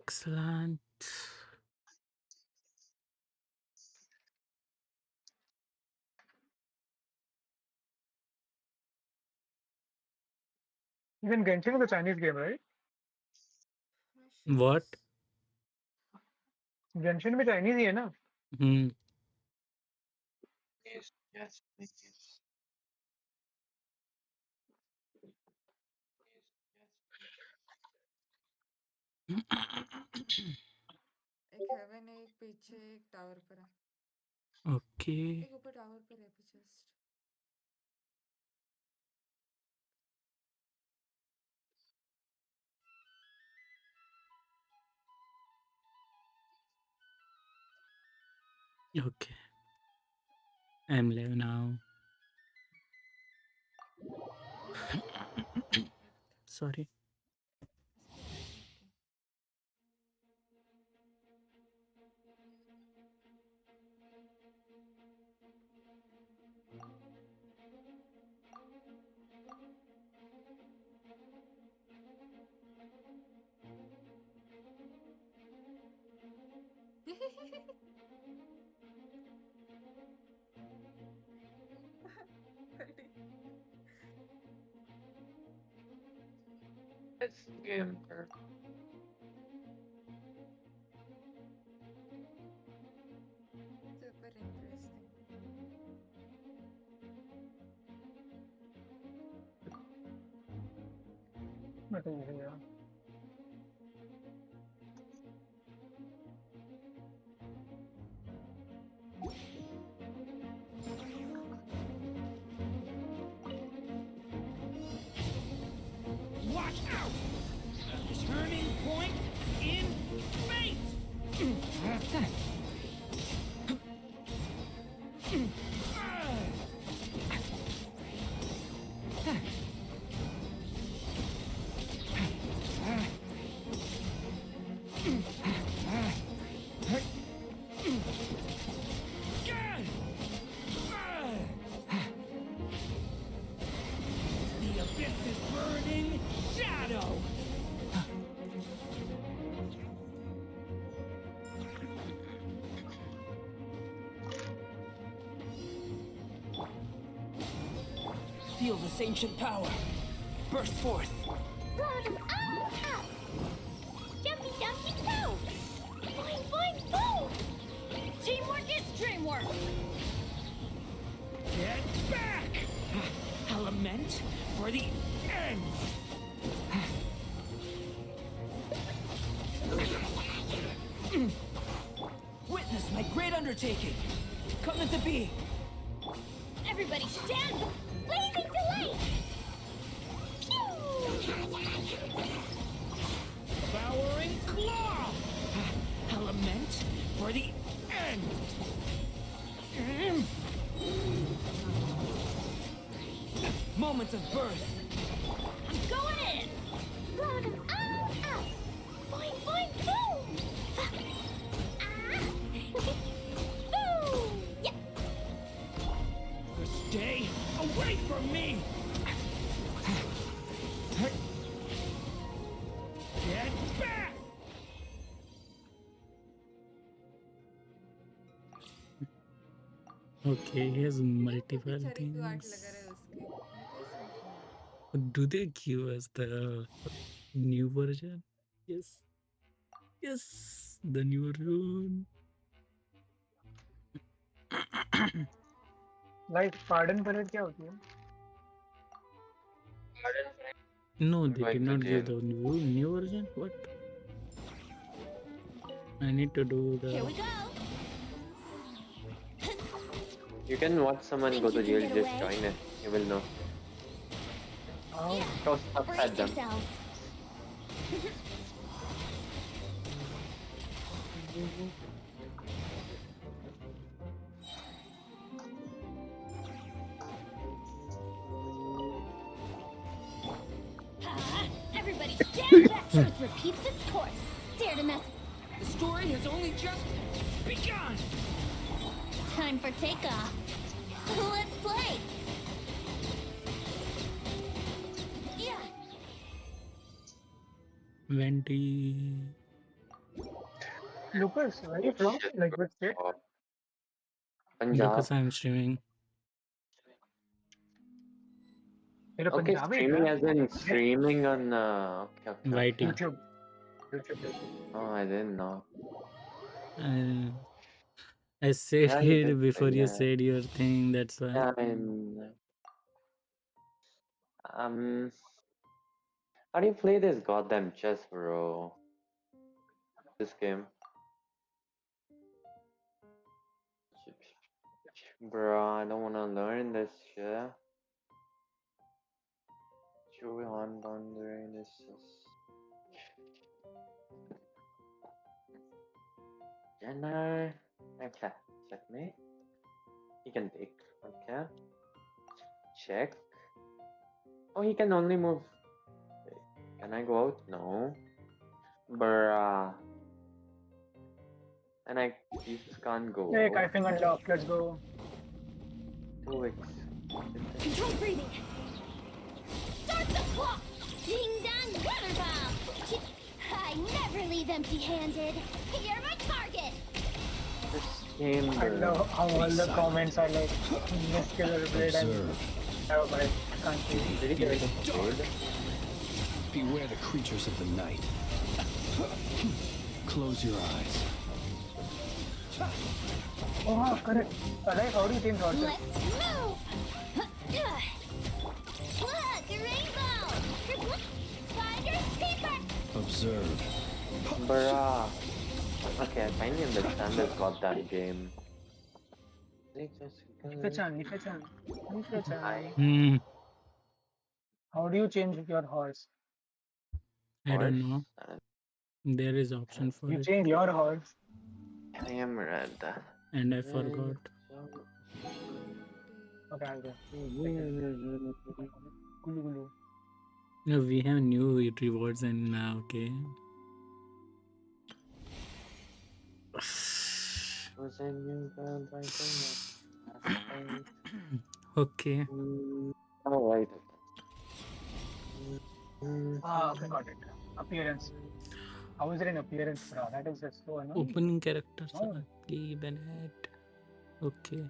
Excellent. Even Genshin is a Chinese game, right? What? Genshin में Chinese ही है ना? Hmm. Yes, yes, yes. एक haven है, एक पीछे, एक टावर पर है, Okay. एक ऊपर टावर पर है पीछे just. Okay. I'm live now. Sorry. This gamer. Super interesting. मैं तो यही है। Watch out! A turning point in fate! The abyss is burning shadow! Feel this ancient power burst forth. Brought 'em all up! Jumpy, jumpy, go! Boing, boing, boom! Teamwork is dreamwork! Get back! A lament for the end! Witness my great undertaking! Coming to be! Everybody stand! Blazing delay! Pew! Devouring claw! A lament for the end! Moments of birth! I'm going in! Brought 'em all up! Boing, boing, boom! Boom! Yeah! Stay away from me! Get back! Okay, he has multiple बेचारे को आग things. लगा रहा है उसके, मैं कैसे समझूं? Do they give us the new version? Yes. Yes, the new version. Like pardon parade क्या होती है? Pardon? No, they Invite did to not give jail. the new version. What? I need to do Here we the. go! You can watch someone Think go you to can jail, get just away? join it. You will know. Oh, Yeah, Throw stuff brace at them. yourselves. Everybody stand back! Truth repeats its course. Dare to mess. The story has only just begun! Time for takeoff. Let's play! Yeah! Venti. Lucas, where are you from? Shit, Like which state? bro. Punjab. Lucas, I'm streaming. You're a Okay, Punjabi, streaming yeah? as in streaming on okay. YT. YouTube. YouTube. Oh, I didn't know. I said Yeah, you did it before say you that. said your thing. That's why. Yeah, and um, how do you play this goddamn chess, bro? This game, bro. I don't wanna learn this shit. Chewy on wondering this is. Jenner. Okay, checkmate. He can take. Okay, check. Oh, he can only move. Wait, can I go out? No. Bruh. And I just can't go Hey, out. Kaifing unlocked. Let's go. 2x. Control breathing. Start the clock. Ding dong water bomb. I never leave empty-handed. You're my target. This game, I bro. love how all the comments are like muscular blade and oh my can't see. Did he get it? Beware the creatures of the night. Close your eyes. Oh, correct. Like, how do you think about it? Let's move. Look, a rainbow. Finders keeper. Observe. Bruh. Okay, I finally understand this goddamn game. Nife-chan. Hmm. How do you change your horse? I don't know. Horse? There is option for You it, change your horse. I am red. and I forgot. Okay, I'll do. Gulu gulu. No, we have new rewards and now. Okay. Was a new girl by the Okay. Alright. Ah, okay, got it. Appearance. How is it in appearance, bro? That is just so annoying. Opening characters. Oh. Okay, Bennett. Okay.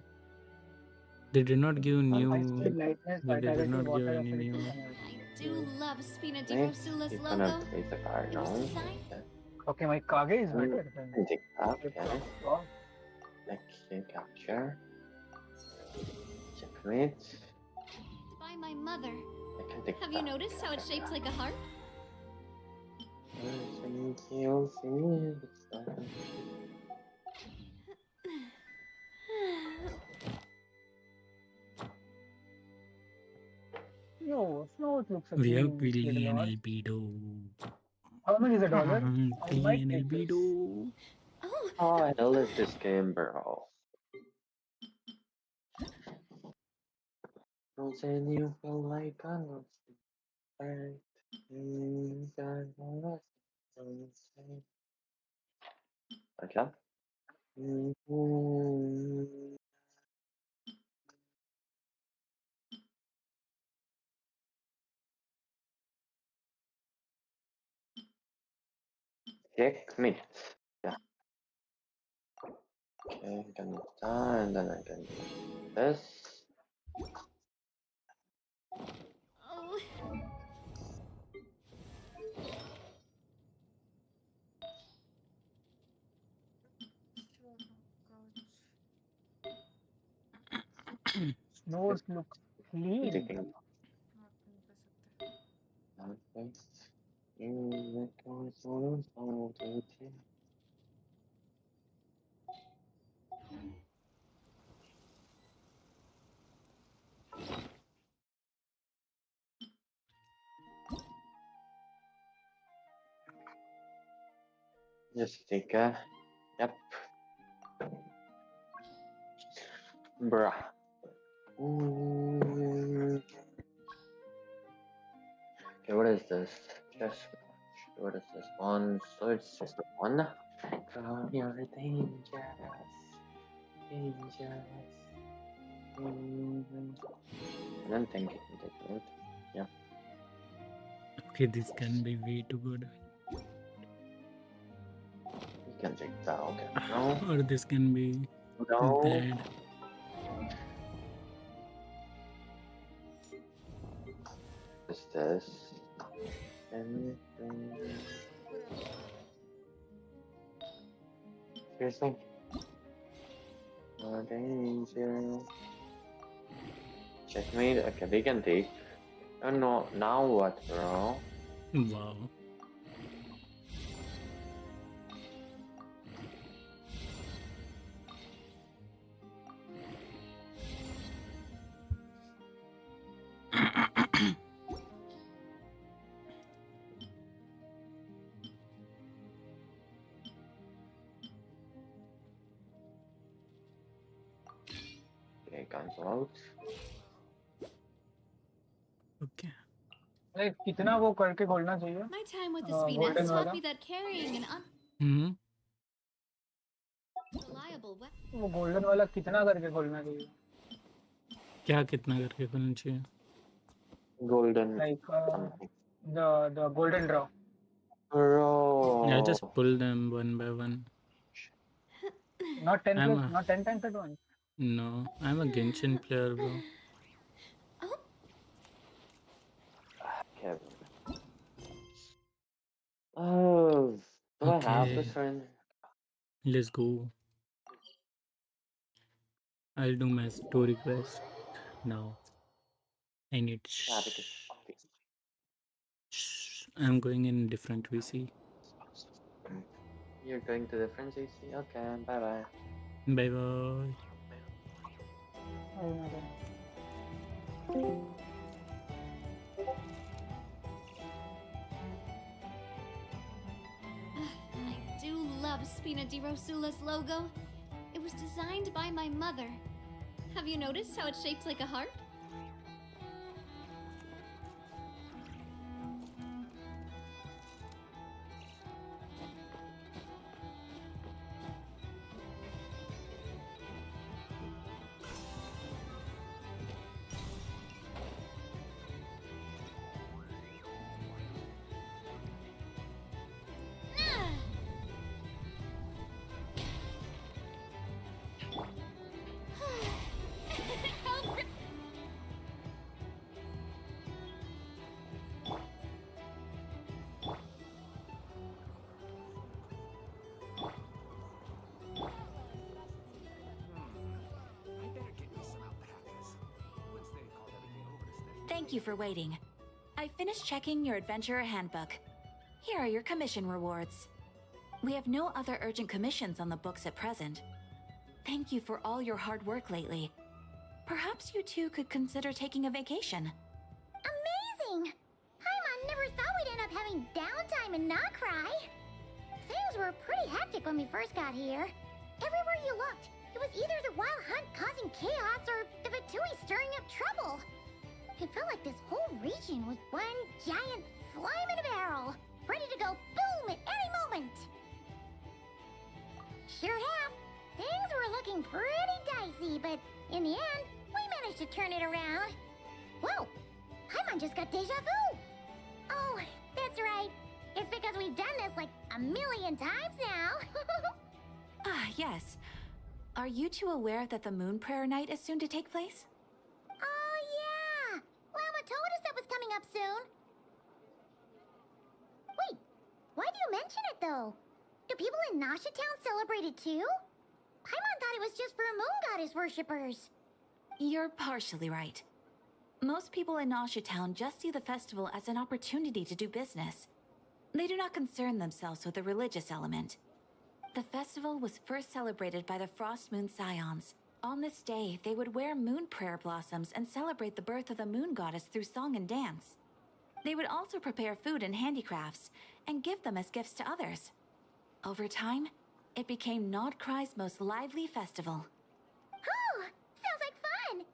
They did not give new. High speed, lightness, They did vitality, not give water any affinity, new. and I do love Spina di Next, Rosula's he's gonna logo. place a card now. Insta sign? okay, my Kage is better than Take that, Flip okay. Flop. Wow. Okay, capture. Checkmate. It's by my mother. I can take Have that. you noticed how it's shaped like a heart? Yo, Snow it looks like We have he played a billion lot. albedo. How much is a dollar? I might Billion take this. albedo. Oh, How the hell is this game, bro? Don't say you feel like I was right. You got what I'm saying. Okay. Checkmate. Yeah. Okay, I can do that, and then I can do this. oh. Snows look I'm clean. taking not नहीं कर सकते that place. You can solo solo to it. Just take a. Yep. Bruh. Okay, what is this? Just what is this one? So it's just one. Girl, you're dangerous, dangerous. I don't think you can take it. Yeah. Okay, this can be way too good. You can take that. Okay. No. Or this can be No. bad. What's this? Anything? Seriously? No danger. Checkmate. Okay, they can take. Oh no. Now what, bro? Wow. Okay, cancel out. Okay. Like कितना वो करके खोलना चाहिए? My time with the golden Spina taught वाला? me that carrying an Hmm. unreliable weapon. वो golden वाला कितना करके खोलना चाहिए? क्या कितना करके खोलना चाहिए? Golden Like something. the golden draw. Bro. Yeah, just pull them one by one. Not 10 I'm plus, a not 10 times at once. no. I'm a Genshin player, bro. Kevin. Oh, do I have Okay. this friend? Let's go. I'll do my story quest now. I need. Yeah, because I'm going in different VC. you're going to the friends AC. Okay, bye bye. Bye bye. Oh my god. I do love Spina di Rosula's logo. It was designed by my mother. Have you noticed how it's shaped like a heart? Thank you for waiting. I finished checking your adventurer handbook. Here are your commission rewards. We have no other urgent commissions on the books at present. Thank you for all your hard work lately. Perhaps you two could consider taking a vacation. Amazing! Paimon never thought we'd end up having downtime in Nocry. Things were pretty hectic when we first got here. Everywhere you looked, it was either the Wild Hunt causing chaos or the Vatui stirring up trouble. It felt like this whole region was one giant slime in a barrel, ready to go boom at any moment. Sure have. Things were looking pretty dicey, but in the end, we managed to turn it around. Whoa! Paimon just got deja vu! Oh, that's right. It's because we've done this like a million times now. Ah, yes. Are you two aware that the Moon Prayer Night is soon to take place? Oh, yeah! Llama told us that was coming up soon. Wait, why do you mention it, though? Do people in Nasha Town celebrate it, too? Paimon thought it was just for Moon Goddess worshippers. You're partially right. Most people in Nasha Town just see the festival as an opportunity to do business. They do not concern themselves with the religious element. The festival was first celebrated by the Frost Moon Scions. On this day, they would wear moon prayer blossoms and celebrate the birth of the moon goddess through song and dance. They would also prepare food and handicrafts and give them as gifts to others. Over time, it became Nodcry's most lively festival. Oh, sounds like fun!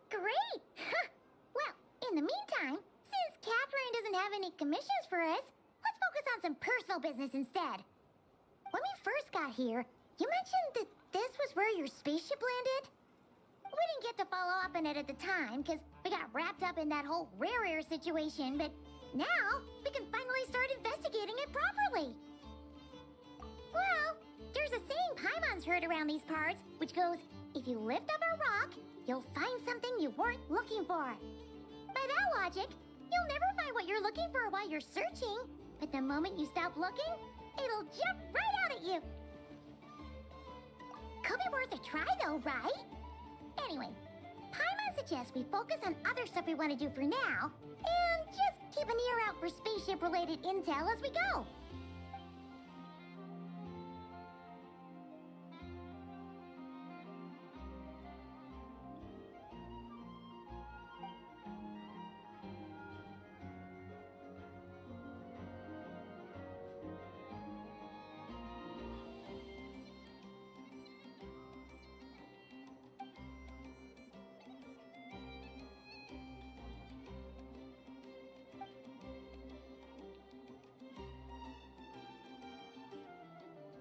Great! Well, in the meantime, since Catherine doesn't have any commissions for us, let's focus on some personal business instead. When we first got here, you mentioned that this was where your spaceship landed? We didn't get to follow up on it at the time because we got wrapped up in that whole rare situation, but now we can finally start investigating it properly. Well, there's a saying Paimon's heard around these parts, which goes, if you lift up a rock, you'll find something you weren't looking for. By that logic, you'll never find what you're looking for while you're searching, but the moment you stop looking, it'll jump right out at you. Could be worth a try though, right? Anyway, Paimon suggests we focus on other stuff we want to do for now, and just keep an ear out for spaceship-related intel as we go.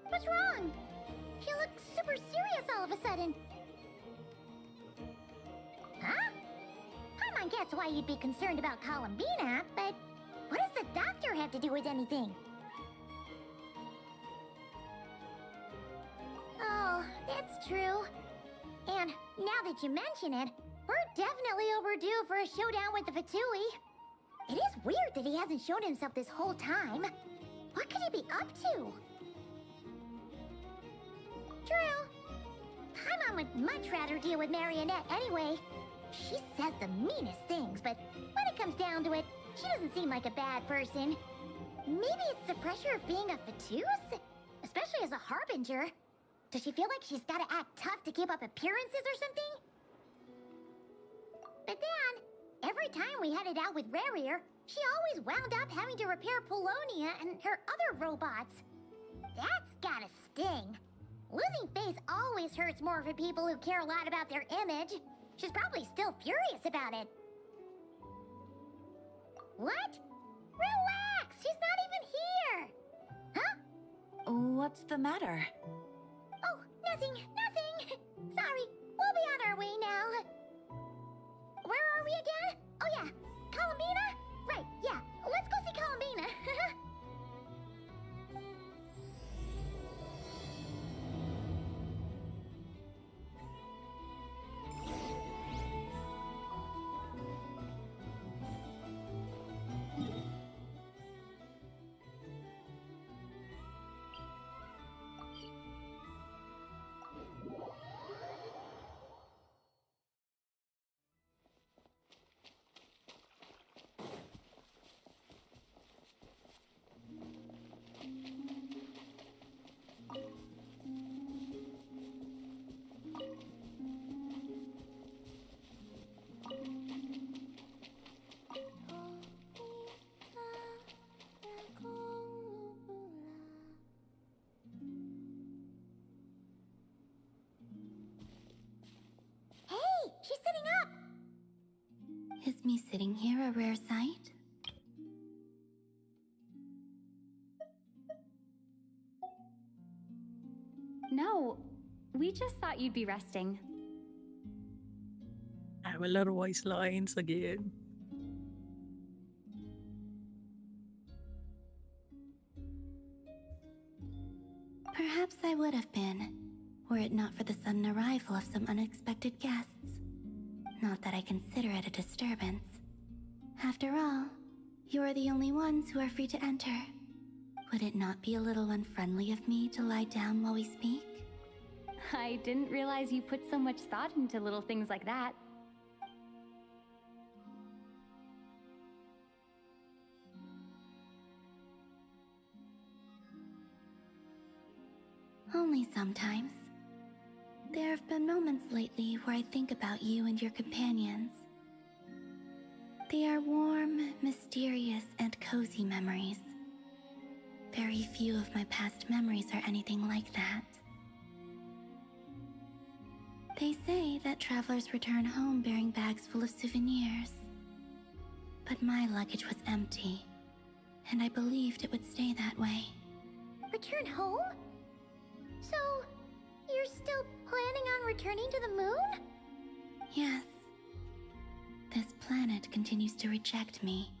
What's wrong? You look super serious all of a sudden. Huh? Paimon gets why you'd be concerned about Columbina, but what does the doctor have to do with anything? Oh, that's true. And now that you mention it, we're definitely overdue for a showdown with the Fatui. It is weird that he hasn't shown himself this whole time. What could he be up to? True. Paimon would much rather deal with Marionette anyway. She says the meanest things, but when it comes down to it, she doesn't seem like a bad person. Maybe it's the pressure of being a Fatuse? Especially as a Harbinger. Does she feel like she's gotta act tough to keep up appearances or something? But then, every time we headed out with Rarier, she always wound up having to repair Polonia and her other robots. That's gotta sting. Losing face always hurts more for people who care a lot about their image. She's probably still furious about it. What? Relax! She's not even here! Huh? What's the matter? Oh, nothing. Sorry, we'll be on our way now. Where are we again? Oh yeah, Columbina? Right, yeah, let's go see Columbina. She's sitting up! Is me sitting here a rare sight? No, we just thought you'd be resting. Traveler voice lines again. Perhaps I would have been, were it not for the sudden arrival of some unexpected guests. Not that I consider it a disturbance. After all, you are the only ones who are free to enter. Would it not be a little unfriendly of me to lie down while we speak? I didn't realize you put so much thought into little things like that. Only sometimes. There have been moments lately where I think about you and your companions. They are warm, mysterious, and cozy memories. Very few of my past memories are anything like that. They say that travelers return home bearing bags full of souvenirs. But my luggage was empty, and I believed it would stay that way. Return home? So, you're still planning on returning to the moon? Yes. This planet continues to reject me,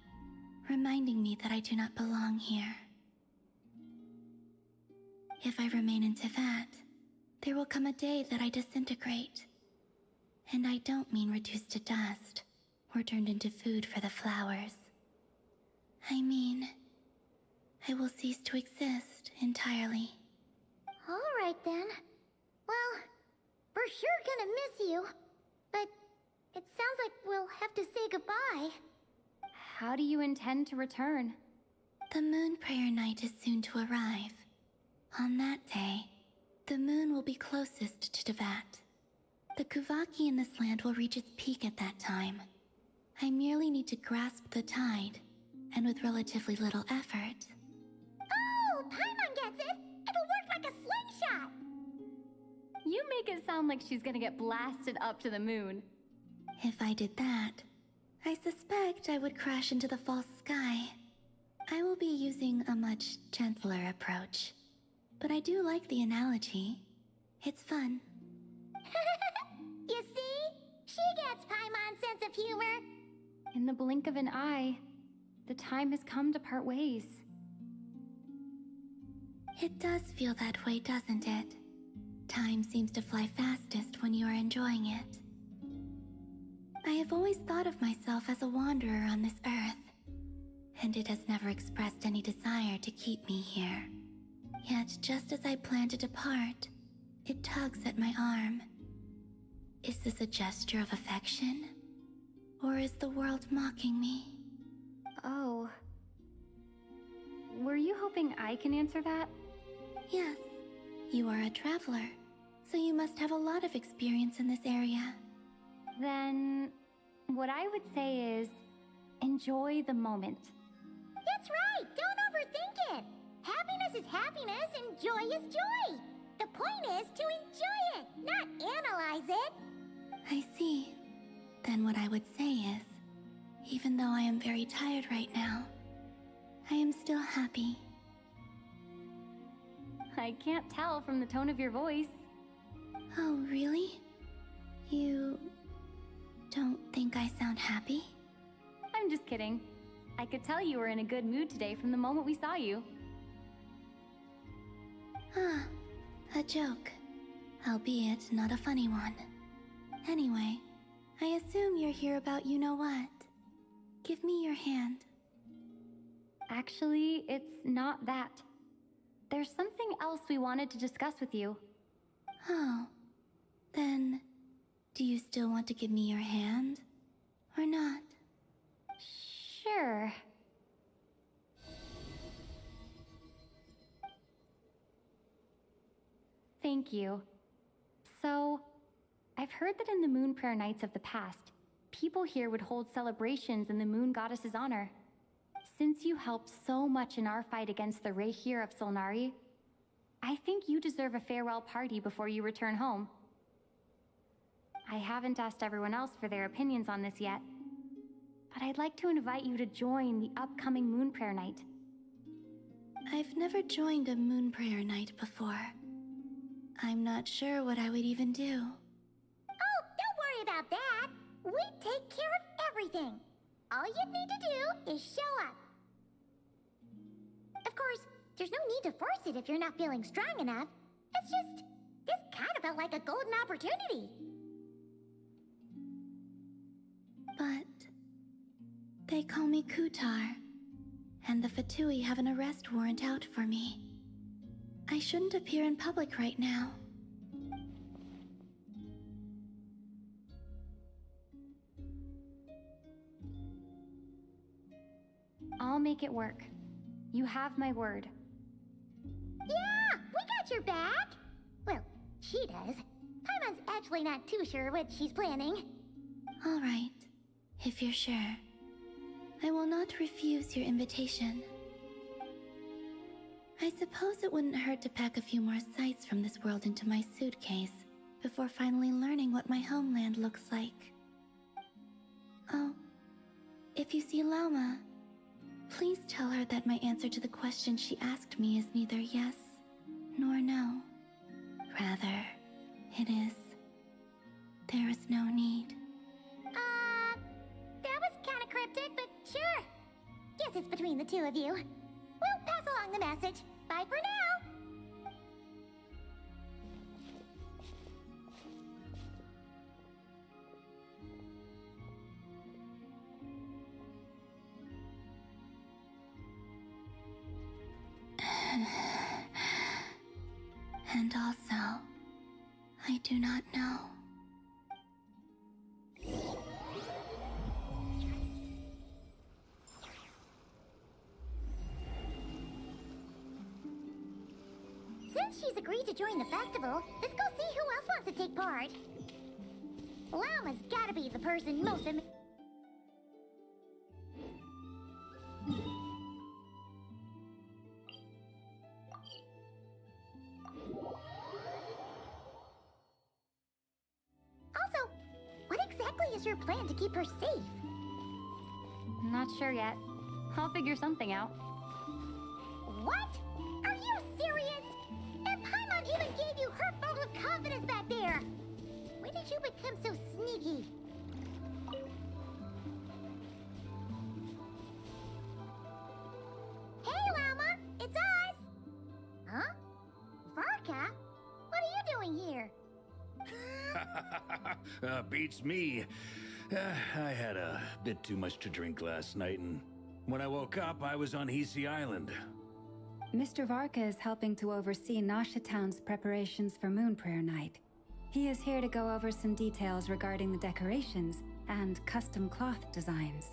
reminding me that I do not belong here. If I remain into that, there will come a day that I disintegrate. And I don't mean reduced to dust, or turned into food for the flowers. I mean, I will cease to exist entirely. Alright then. Well, we're sure gonna miss you. But it sounds like we'll have to say goodbye. How do you intend to return? The Moon Prayer Night is soon to arrive. On that day, the moon will be closest to Devat. The Kuvaki in this land will reach its peak at that time. I merely need to grasp the tide, and with relatively little effort. Oh, Paimon gets it! It'll work like a slingshot! You make it sound like she's gonna get blasted up to the moon. If I did that, I suspect I would crash into the false sky. I will be using a much gentler approach. But I do like the analogy. It's fun. You see? She gets Paimon's sense of humor. In the blink of an eye, the time has come to part ways. It does feel that way, doesn't it? Time seems to fly fastest when you are enjoying it. I have always thought of myself as a wanderer on this earth, and it has never expressed any desire to keep me here. Yet, just as I plan to depart, it tugs at my arm. Is this a gesture of affection? Or is the world mocking me? Oh. Were you hoping I can answer that? Yes. You are a traveler, so you must have a lot of experience in this area. Then, what I would say is, enjoy the moment. That's right! Don't overthink it! Happiness is happiness and joy is joy! The point is to enjoy it, not analyze it! I see. Then what I would say is, even though I am very tired right now, I am still happy. I can't tell from the tone of your voice. Oh, really? You don't think I sound happy? I'm just kidding. I could tell you were in a good mood today from the moment we saw you. Ah, a joke. Albeit not a funny one. Anyway, I assume you're here about you-know-what. Give me your hand. Actually, it's not that. There's something else we wanted to discuss with you. Oh, then do you still want to give me your hand? Or not? Sure. Thank you. So, I've heard that in the Moon Prayer Nights of the past, people here would hold celebrations in the Moon Goddess's honor. Since you helped so much in our fight against the Rehir of Solnari, I think you deserve a farewell party before you return home. I haven't asked everyone else for their opinions on this yet, but I'd like to invite you to join the upcoming Moon Prayer Night. I've never joined a Moon Prayer Night before. I'm not sure what I would even do. Oh, don't worry about that! We take care of everything! All you need to do is show up. Of course, there's no need to force it if you're not feeling strong enough. It's just, this kind of felt like a golden opportunity. But they call me Kutar, and the Fatui have an arrest warrant out for me. I shouldn't appear in public right now. I'll make it work. You have my word. Yeah, we got your back! Well, she does. Paimon's actually not too sure what she's planning. All right, if you're sure. I will not refuse your invitation. I suppose it wouldn't hurt to pack a few more sights from this world into my suitcase before finally learning what my homeland looks like. Oh, if you see Lauma, please tell her that my answer to the question she asked me is neither yes nor no. Rather, it is, there is no need. Sure. Guess it's between the two of you. We'll pass along the message. Bye for now. And also, I do not know. Since she's agreed to join the festival, let's go see who else wants to take part. Llama's gotta be the person most Also, what exactly is your plan to keep her safe? Not sure yet. I'll figure something out. What? Are you serious? And Paimon even gave you her vote of confidence back there. When did you become so sneaky? Hey, Llama! It's us! Huh? Varka? What are you doing here? Beats me. I had a bit too much to drink last night, and when I woke up, I was on Hisi Island. Mr. Varka is helping to oversee Nasha Town's preparations for Moon Prayer Night. He is here to go over some details regarding the decorations and custom cloth designs.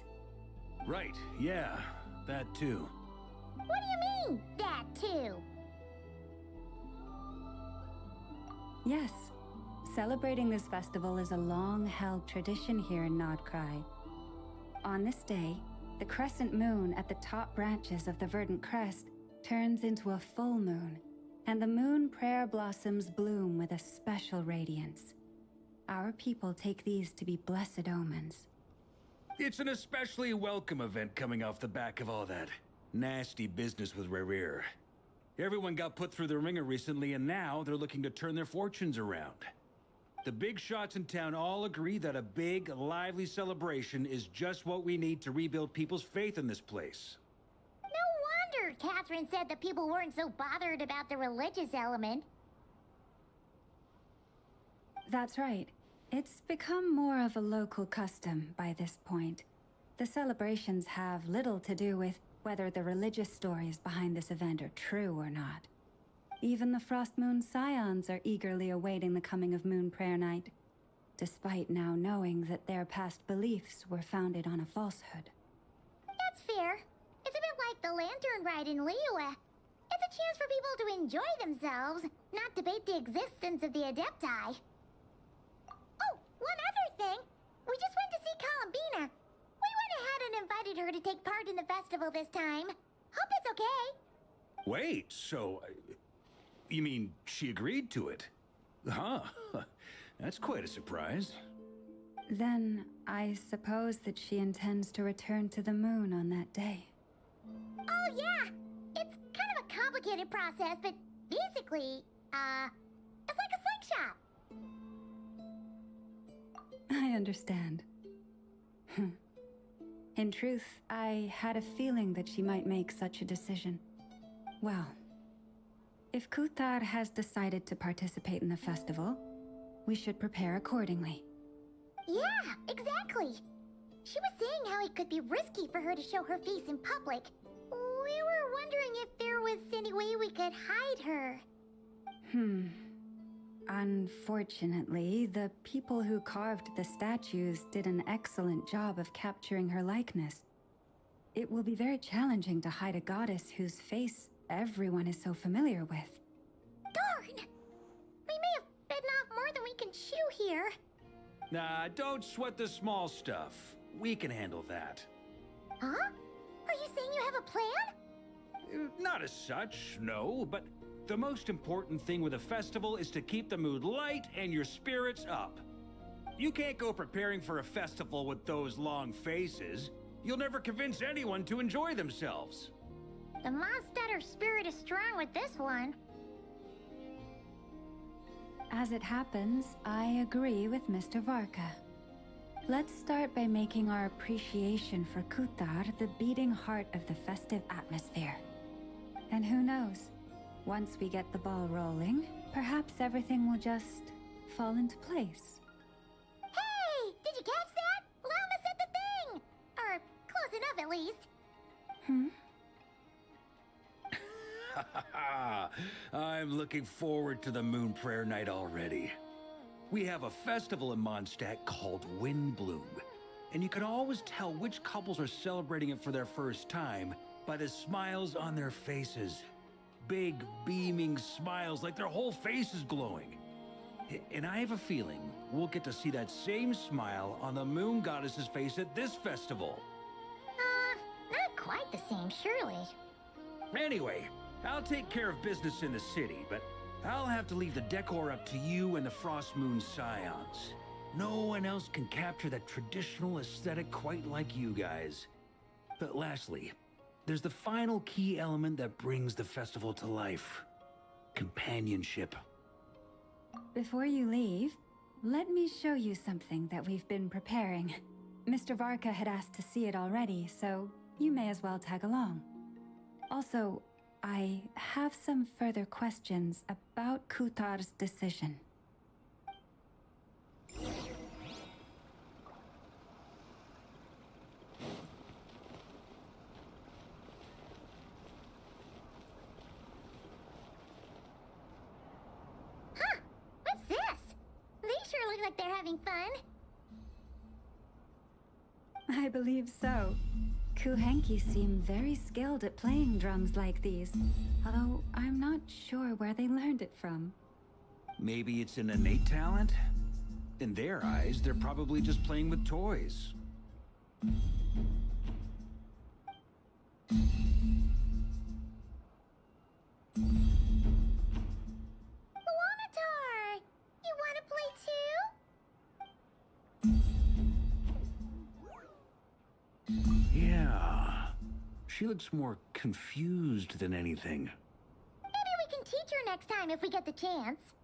Right, yeah, that too. What do you mean, that too? Yes, celebrating this festival is a long-held tradition here in Nodcry. On this day, the crescent moon at the top branches of the verdant crest turns into a full moon, and the moon prayer blossoms bloom with a special radiance. Our people take these to be blessed omens. It's an especially welcome event coming off the back of all that nasty business with Rare. Everyone got put through the ringer recently, and now they're looking to turn their fortunes around. The big shots in town all agree that a big, lively celebration is just what we need to rebuild people's faith in this place. No wonder Catherine said that people weren't so bothered about the religious element. That's right. It's become more of a local custom by this point. The celebrations have little to do with whether the religious stories behind this event are true or not. Even the Frost Moon Scions are eagerly awaiting the coming of Moon Prayer Night, despite now knowing that their past beliefs were founded on a falsehood. That's fair. It's a bit like the Lantern Ride in Liyue. It's a chance for people to enjoy themselves, not debate the existence of the Adepti. Oh, one other thing. We just went to see Columbina. We went ahead and invited her to take part in the festival this time. Hope it's okay. Wait, so... you mean she agreed to it? Huh. That's quite a surprise. Then, I suppose that she intends to return to the moon on that day. Oh, yeah. It's kind of a complicated process, but basically, it's like a slingshot. I understand. In truth, I had a feeling that she might make such a decision. Well, if Kuthar has decided to participate in the festival, we should prepare accordingly. Yeah, exactly. She was saying how it could be risky for her to show her face in public. We were wondering if there was any way we could hide her. Unfortunately, the people who carved the statues did an excellent job of capturing her likeness. It will be very challenging to hide a goddess whose face everyone is so familiar with. Darn! We may have bitten off more than we can chew here. Nah, don't sweat the small stuff. We can handle that. Huh? Are you saying you have a plan? Not as such, no, but the most important thing with a festival is to keep the mood light and your spirits up. You can't go preparing for a festival with those long faces. You'll never convince anyone to enjoy themselves. The Mondstatter spirit is strong with this one. As it happens, I agree with Mr. Varka. Let's start by making our appreciation for Kutar the beating heart of the festive atmosphere. And who knows, once we get the ball rolling, perhaps everything will just fall into place. Hey! Did you catch that? Llama said the thing! Or close enough, at least. I'm looking forward to the Moon Prayer Night already. We have a festival in Mondstadt called Windbloom, and you can always tell which couples are celebrating it for their first time by the smiles on their faces. Big, beaming smiles like their whole face is glowing. And I have a feeling we'll get to see that same smile on the Moon Goddess's face at this festival. Not quite the same, surely. Anyway, I'll take care of business in the city, but I'll have to leave the decor up to you and the Frost Moon Scions. No one else can capture that traditional aesthetic quite like you guys. But lastly, there's the final key element that brings the festival to life. Companionship. Before you leave, let me show you something that we've been preparing. Mr. Varka had asked to see it already, so you may as well tag along. Also, I have some further questions about Kutar's decision. Huh! What's this? They sure look like they're having fun. I believe so. Kuhenki seem very skilled at playing drums like these, although I'm not sure where they learned it from. Maybe it's an innate talent? In their eyes, they're probably just playing with toys. Wanatar! You wanna play too? Yeah. She looks more confused than anything. Maybe we can teach her next time if we get the chance.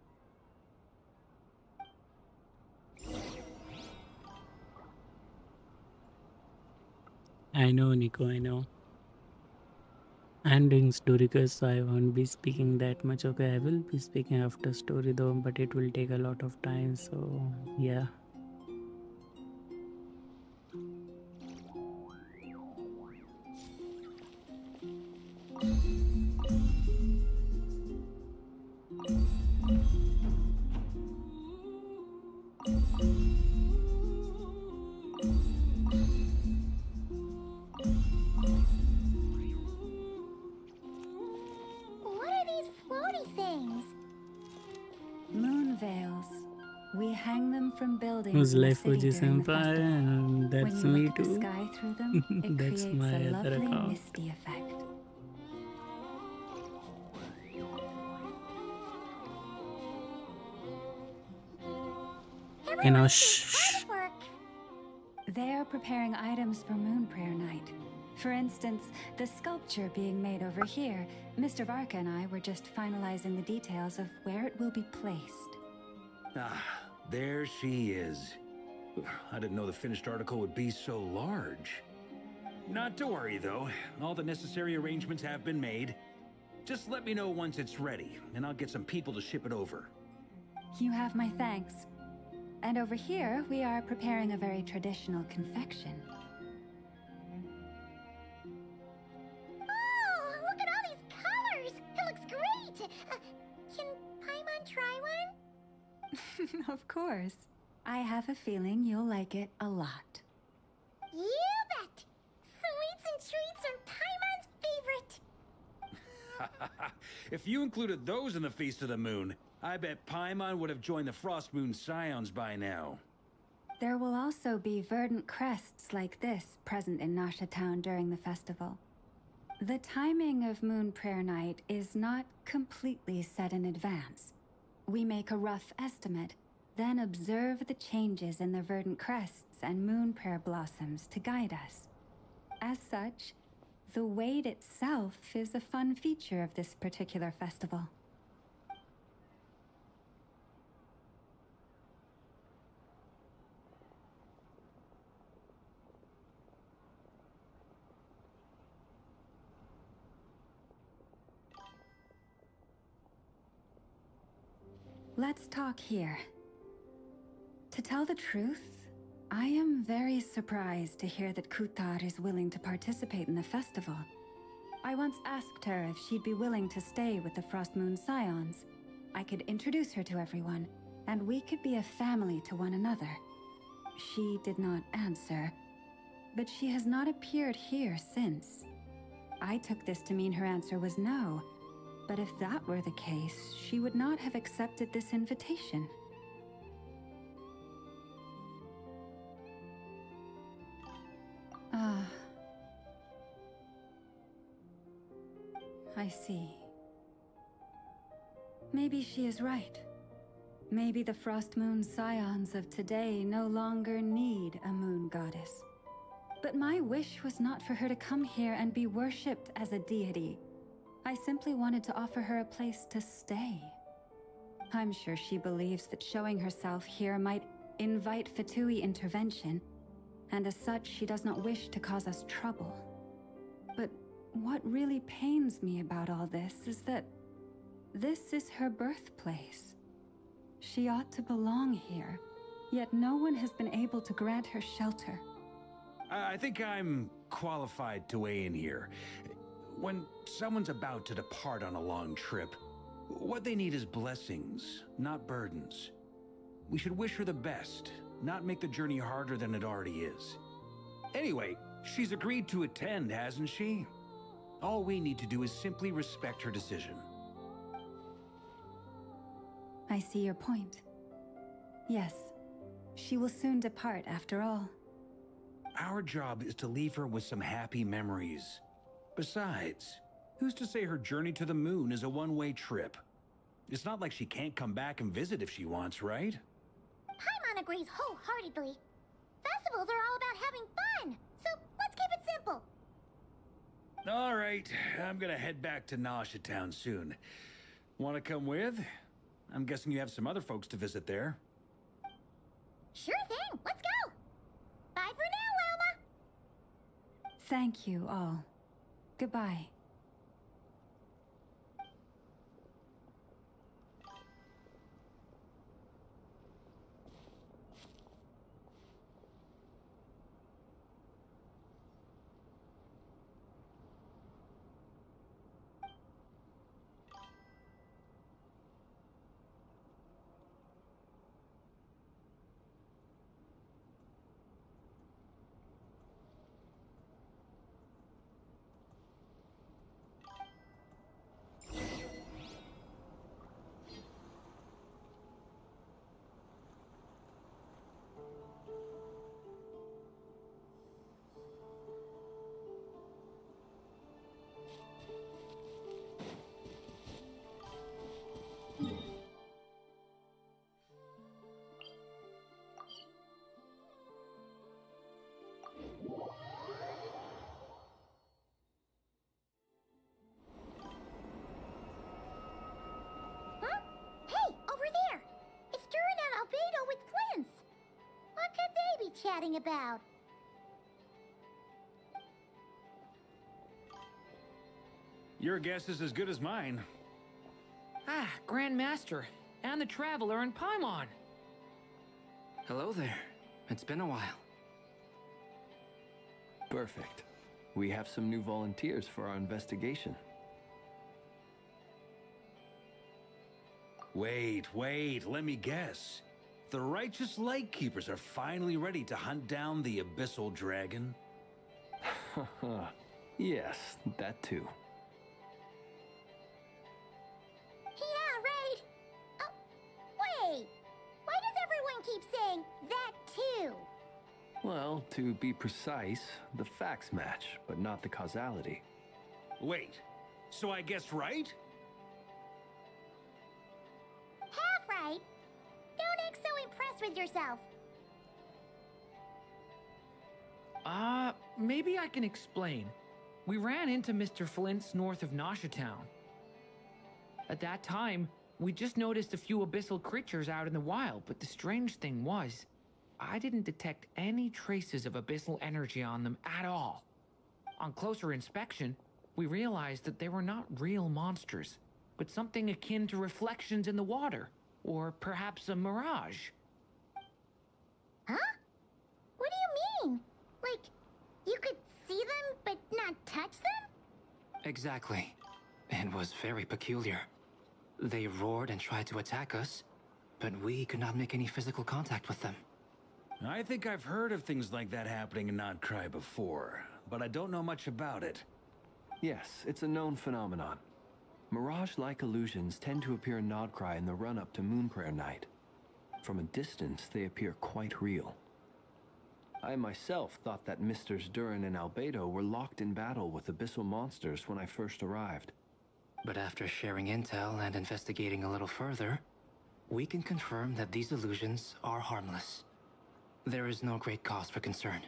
I know, Nico, I know. I'm doing story so I won't be speaking that much. Okay, I will be speaking after story though, but it will take a lot of time, so yeah. What are these floaty things? Moon veils. We hang them from buildings Who's in the life city OG during the Senpai? festival. And that's when you me look at the too. sky through them, it That's creates my a other lovely account. misty effect. You know, shh. Work. They're preparing items for Moon Prayer Night. For instance, the sculpture being made over here, Mr. Varka and I were just finalizing the details of where it will be placed. Ah, there she is. I didn't know the finished article would be so large. Not to worry, though. All the necessary arrangements have been made. Just let me know once it's ready, and I'll get some people to ship it over. You have my thanks. And over here, we are preparing a very traditional confection. Oh, look at all these colors! It looks great! Can Paimon try one? Of course. I have a feeling you'll like it a lot. You bet! Sweets and treats are Paimon's favorite! If you included those in the Feast of the Moon, I bet Paimon would have joined the Frost Moon Scions by now. There will also be verdant crests like this present in Nasha Town during the festival. The timing of Moon Prayer Night is not completely set in advance. We make a rough estimate, then observe the changes in the verdant crests and moon prayer blossoms to guide us. As such, the wait itself is a fun feature of this particular festival. Let's talk here. To tell the truth, I am very surprised to hear that Kutar is willing to participate in the festival. I once asked her if she'd be willing to stay with the Frost Moon Scions. I could introduce her to everyone, and we could be a family to one another. She did not answer, but she has not appeared here since. I took this to mean her answer was no, but if that were the case, she would not have accepted this invitation. I see. Maybe she is right. Maybe the Frost Moon Scions of today no longer need a moon goddess. But my wish was not for her to come here and be worshipped as a deity. I simply wanted to offer her a place to stay. I'm sure she believes that showing herself here might invite Fatui intervention, and as such, she does not wish to cause us trouble. But what really pains me about all this is that this is her birthplace. She ought to belong here, yet no one has been able to grant her shelter. I think I'm qualified to weigh in here. When someone's about to depart on a long trip, what they need is blessings, not burdens. We should wish her the best, not make the journey harder than it already is. Anyway, she's agreed to attend, hasn't she? All we need to do is simply respect her decision. I see your point. Yes, she will soon depart after all. Our job is to leave her with some happy memories. Besides, who's to say her journey to the moon is a one-way trip? It's not like she can't come back and visit if she wants, right? Paimon agrees wholeheartedly. Festivals are all about having fun, so let's keep it simple. All right, I'm gonna head back to Nausea Town soon. Wanna come with? I'm guessing you have some other folks to visit there. Sure thing, let's go! Bye for now, Wilma! Thank you all. Goodbye. Huh? Hey, over there! It's Duran and Albedo with Flints! What could they be chatting about? Your guess is as good as mine. Ah, Grandmaster, and the Traveler and Paimon. Hello there. It's been a while. Perfect. We have some new volunteers for our investigation. Wait, let me guess. The righteous Lightkeepers are finally ready to hunt down the Abyssal Dragon? Yes, that too. Yeah, right! Oh, wait! Why does everyone keep saying that too? Well, to be precise, the facts match, but not the causality. Wait, so I guessed right? Half right. Don't act so impressed with yourself. Maybe I can explain. We ran into Mr. Flint's north of Nausea Town. At that time, we just noticed a few abyssal creatures out in the wild, but the strange thing was, I didn't detect any traces of abyssal energy on them at all. On closer inspection, we realized that they were not real monsters, but something akin to reflections in the water, Or perhaps a mirage. Huh? What do you mean? Like, you could see them but not touch them? Exactly. It was very peculiar. They roared and tried to attack us, but we could not make any physical contact with them. I think I've heard of things like that happening in Not Cry before, but I don't know much about it. Yes, it's a known phenomenon. Mirage-like illusions tend to appear in Nodcry in the run-up to Moonprayer Night. From a distance, they appear quite real. I myself thought that Misters Durin and Albedo were locked in battle with abyssal monsters when I first arrived. But after sharing intel and investigating a little further, we can confirm that these illusions are harmless. There is no great cause for concern.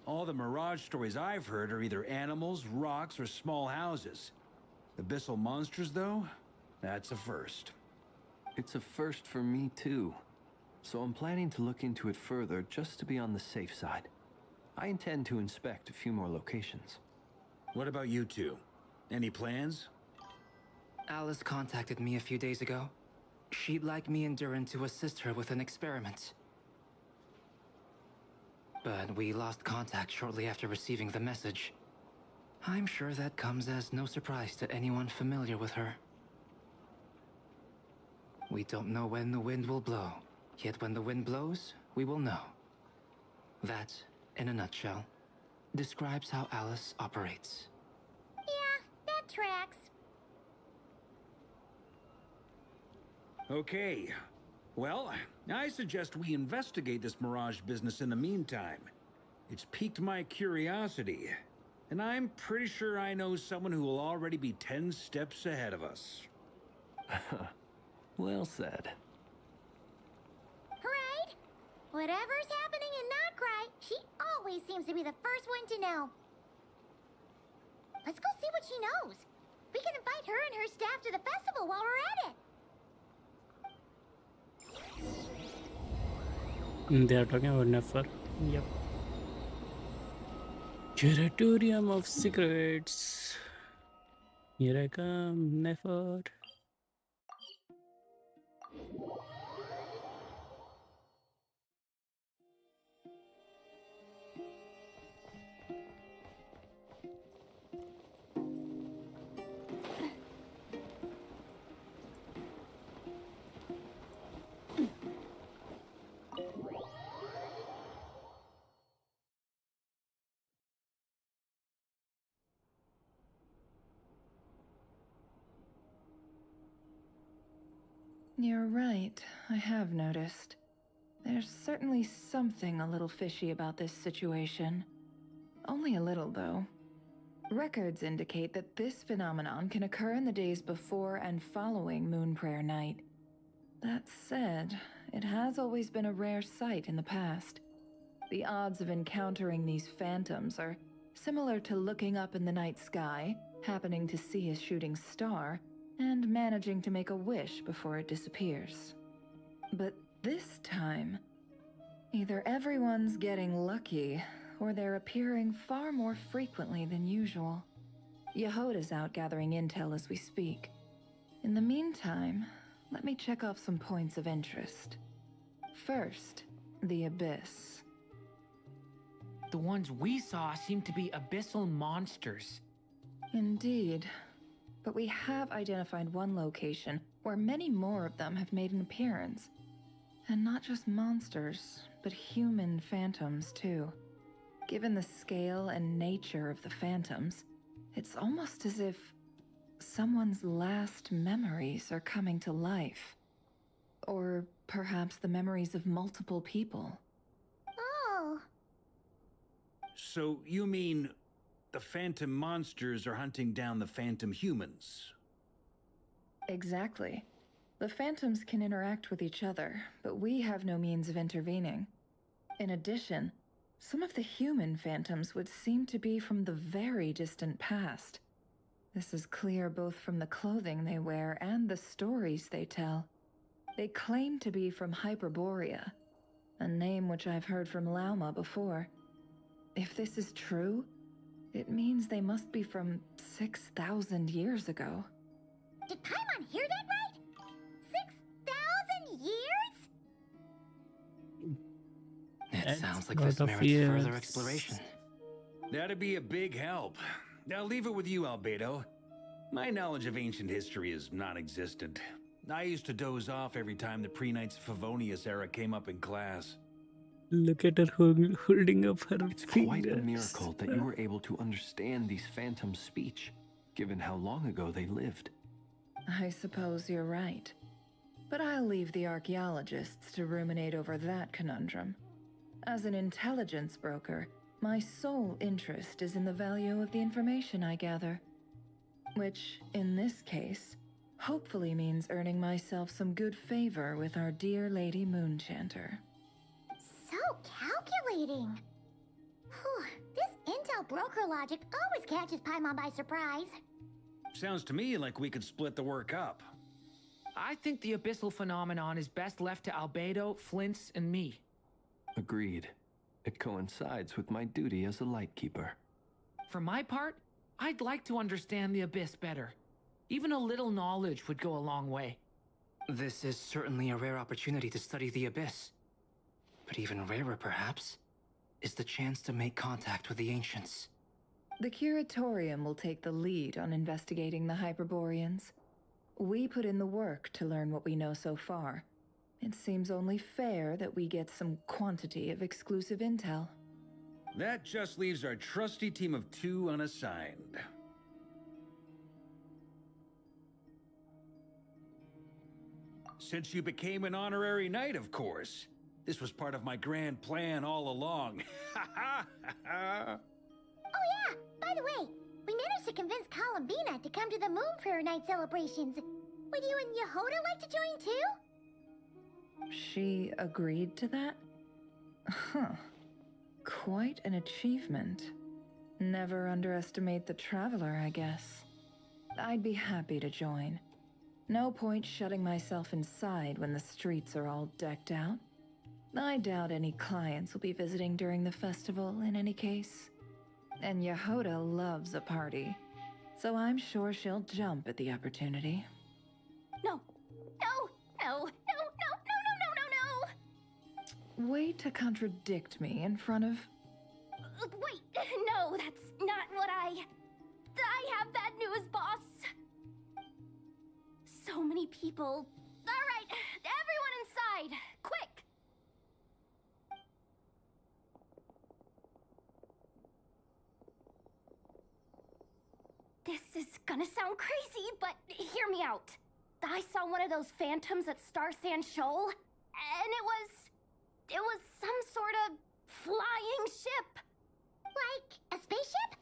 All the Mirage stories I've heard are either animals, rocks, or small houses. Abyssal monsters, though? That's a first. It's a first for me, too. So I'm planning to look into it further just to be on the safe side. I intend to inspect a few more locations. What about you two? Any plans? Alice contacted me a few days ago. She'd like me and Durin to assist her with an experiment. But we lost contact shortly after receiving the message. I'm sure that comes as no surprise to anyone familiar with her. We don't know when the wind will blow, yet when the wind blows, we will know. That, in a nutshell, describes how Alice operates. Yeah, that tracks. Okay. Well, I suggest we investigate this Mirage business in the meantime. It's piqued my curiosity, and I'm pretty sure I know someone who will already be 10 steps ahead of us. Well said. Right? Whatever's happening in Notcry, she always seems to be the first one to know. Let's go see what she knows. We can invite her and her staff to the festival while we're at it. They are talking about Nefer. Yep. Curatorium of Secrets. Here I come, Nefer. You're right, I have noticed. There's certainly something a little fishy about this situation. Only a little, though. Records indicate that this phenomenon can occur in the days before and following Moonprayer Night. That said, it has always been a rare sight in the past. The odds of encountering these phantoms are similar to looking up in the night sky, happening to see a shooting star, and managing to make a wish before it disappears. But this time, either everyone's getting lucky, or they're appearing far more frequently than usual. Yehoda's out gathering intel as we speak. In the meantime, let me check off some points of interest. First, the Abyss. The ones we saw seem to be abyssal monsters. Indeed. But we have identified one location where many more of them have made an appearance. And not just monsters, but human phantoms too. Given the scale and nature of the phantoms, it's almost as if someone's last memories are coming to life. Or perhaps the memories of multiple people. Oh. So you mean the phantom monsters are hunting down the phantom humans? Exactly. The phantoms can interact with each other, but we have no means of intervening. In addition, some of the human phantoms would seem to be from the very distant past. This is clear both from the clothing they wear and the stories they tell. They claim to be from Hyperborea, a name which I've heard from Lauma before. If this is true, it means they must be from 6,000 years ago. Did Paimon hear that right? 6,000 years? It That's sounds like lot this of merits further years. exploration. That'd be a big help. I'll leave it with you, Albedo. My knowledge of ancient history is non-existent. I used to doze off every time the pre-Knights Favonius era came up in class. Look at her holding up her It's fingers. quite a miracle that you were able to understand these phantoms' speech, given how long ago they lived. I suppose you're right. But I'll leave the archaeologists to ruminate over that conundrum. As an intelligence broker, my sole interest is in the value of the information I gather. Which, in this case, hopefully means earning myself some good favor with our dear Lady Moonchanter. So calculating. Whew, this intel broker logic always catches Paimon by surprise. Sounds to me like we could split the work up. I think the abyssal phenomenon is best left to Albedo, Flints, and me. Agreed. It coincides with my duty as a lightkeeper. For my part, I'd like to understand the abyss better. Even a little knowledge would go a long way. This is certainly a rare opportunity to study the abyss. But even rarer, perhaps, is the chance to make contact with the ancients. The Curatorium will take the lead on investigating the Hyperboreans. We put in the work to learn what we know so far. It seems only fair that we get some quantity of exclusive intel. That just leaves our trusty team of 2 unassigned. Since you became an honorary knight, of course. This was part of my grand plan all along. Oh yeah, by the way, we managed to convince Columbina to come to the Moon Prayer Night celebrations. Would you and Yehoda like to join too? She agreed to that? Huh. Quite an achievement. Never underestimate the traveler, I guess. I'd be happy to join. No point shutting myself inside when the streets are all decked out. I doubt any clients will be visiting during the festival in any case. And Yehoda loves a party, so I'm sure she'll jump at the opportunity. No, no, no, no, no, no, no, no, no, no! Way to contradict me in front of... Wait, no, that's not what I have bad news, boss. So many people. All right, everyone inside, quick! This is gonna sound crazy, but hear me out. I saw one of those phantoms at Star Sand Shoal, and it was some sort of flying ship. Like a spaceship?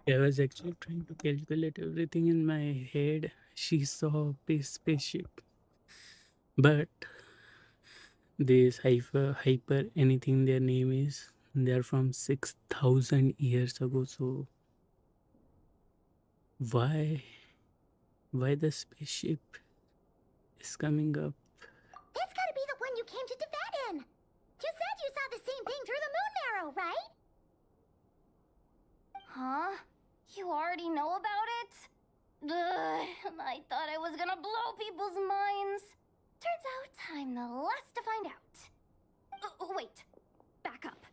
I was actually trying to calculate everything in my head. She saw a spaceship. But this hyper anything their name is, they're from 6,000 years ago. So why the spaceship is coming up? That's gotta be the one you came to Tibet in. You said you saw the same thing through the moon marrow, right? Huh? You already know about it? Ugh, I thought I was gonna blow people's minds. Turns out I'm the last to find out. Wait, back up.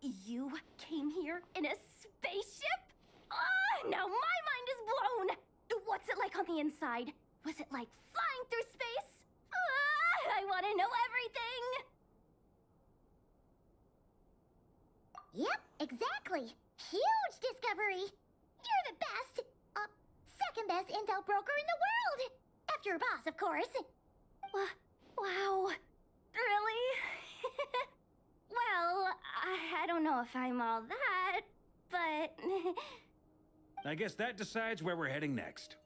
You came here in a spaceship? Now my mind is blown! What's it like on the inside? Was it like flying through space? I want to know everything! Yep, exactly. Huge discovery. You're the best, second best intel broker in the world. After your boss, of course. Wow. Really? Well, I don't know if I'm all that, but... I guess that decides where we're heading next.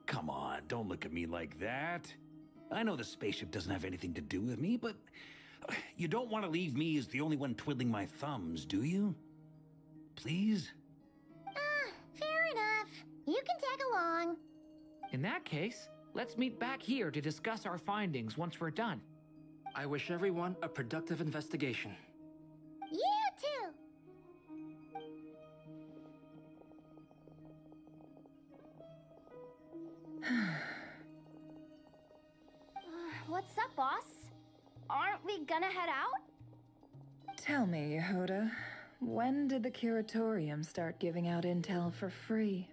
Come on, don't look at me like that. I know the spaceship doesn't have anything to do with me, but you don't want to leave me as the only one twiddling my thumbs, do you? Please? Fair enough. You can tag along. In that case, let's meet back here to discuss our findings once we're done. I wish everyone a productive investigation. You too. What's up, boss? Aren't we gonna head out? Tell me, Yehuda, when did the curatorium start giving out intel for free?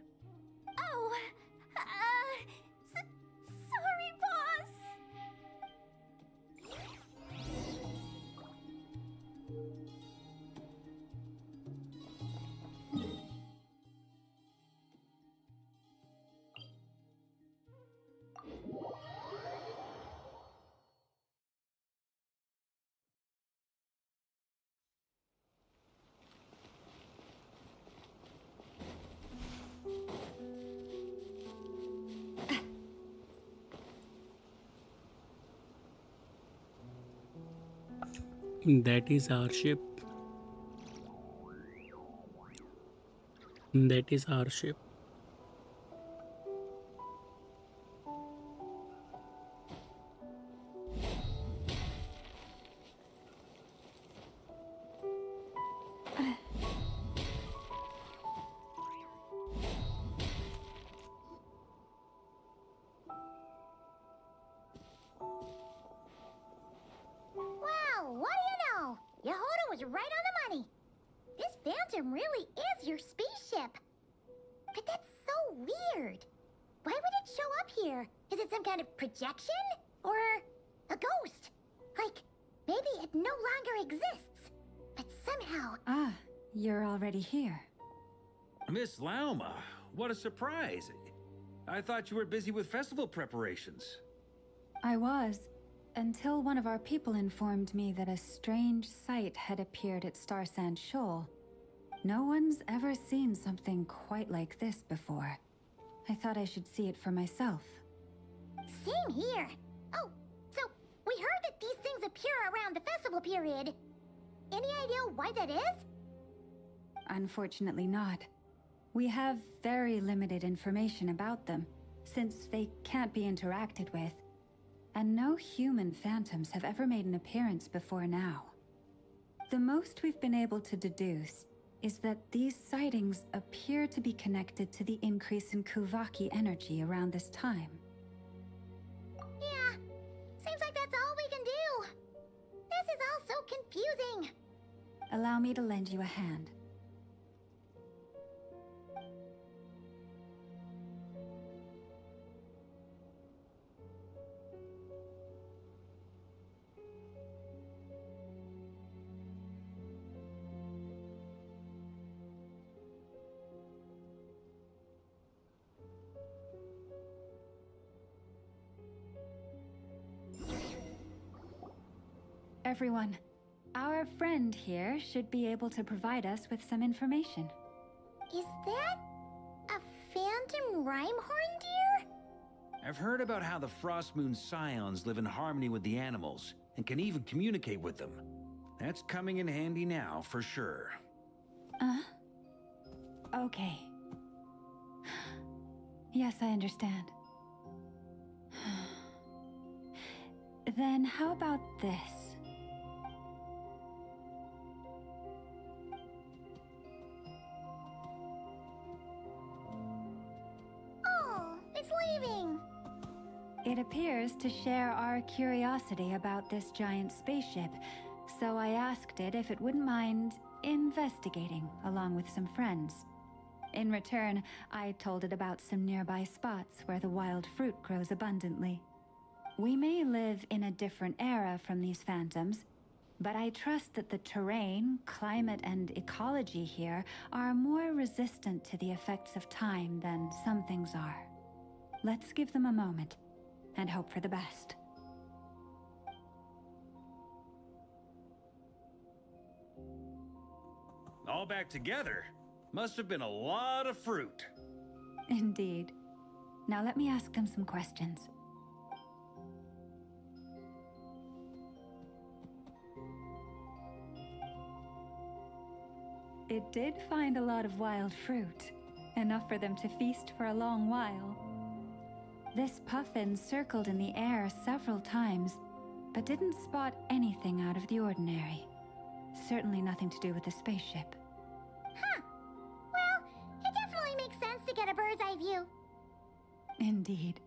Oh, sorry, boss. That is our ship. That is our ship. Wow, what do you know? Yehuda was right on the money. This Phantom really is your spaceship. But that's so weird. Why would it show up here? Is it some kind of projection? Or a ghost? Like, maybe it no longer exists. But somehow... Ah, you're already here. Miss Lauma, what a surprise. I thought you were busy with festival preparations. I was, until one of our people informed me that a strange sight had appeared at Starsand Shoal. No one's ever seen something quite like this before. I thought I should see it for myself. Same here. Oh, so we heard that these things appear around the festival period. Any idea why that is? Unfortunately not. We have very limited information about them, since they can't be interacted with. And no human phantoms have ever made an appearance before now. The most we've been able to deduce is that these sightings appear to be connected to the increase in Kuvaki energy around this time. Yeah, seems like that's all we can do. This is all so confusing. Allow me to lend you a hand. Everyone, our friend here should be able to provide us with some information. Is that a phantom Rhymehorn deer? I've heard about how the Frostmoon Scions live in harmony with the animals and can even communicate with them. That's coming in handy now, for sure. Okay. Yes, I understand. Then how about this? Oh, it's leaving. It appears to share our curiosity about this giant spaceship, so I asked it if it wouldn't mind investigating along with some friends. In return, I told it about some nearby spots where the wild fruit grows abundantly. We may live in a different era from these phantoms, but I trust that the terrain, climate, and ecology here are more resistant to the effects of time than some things are. Let's give them a moment and hope for the best. back together. Must have been a lot of fruit. Indeed. Now let me ask them some questions. It did find a lot of wild fruit, enough for them to feast for a long while. This puffin circled in the air several times, but didn't spot anything out of the ordinary. Certainly nothing to do with the spaceship. Huh. Well, it definitely makes sense to get a bird's eye view. Indeed.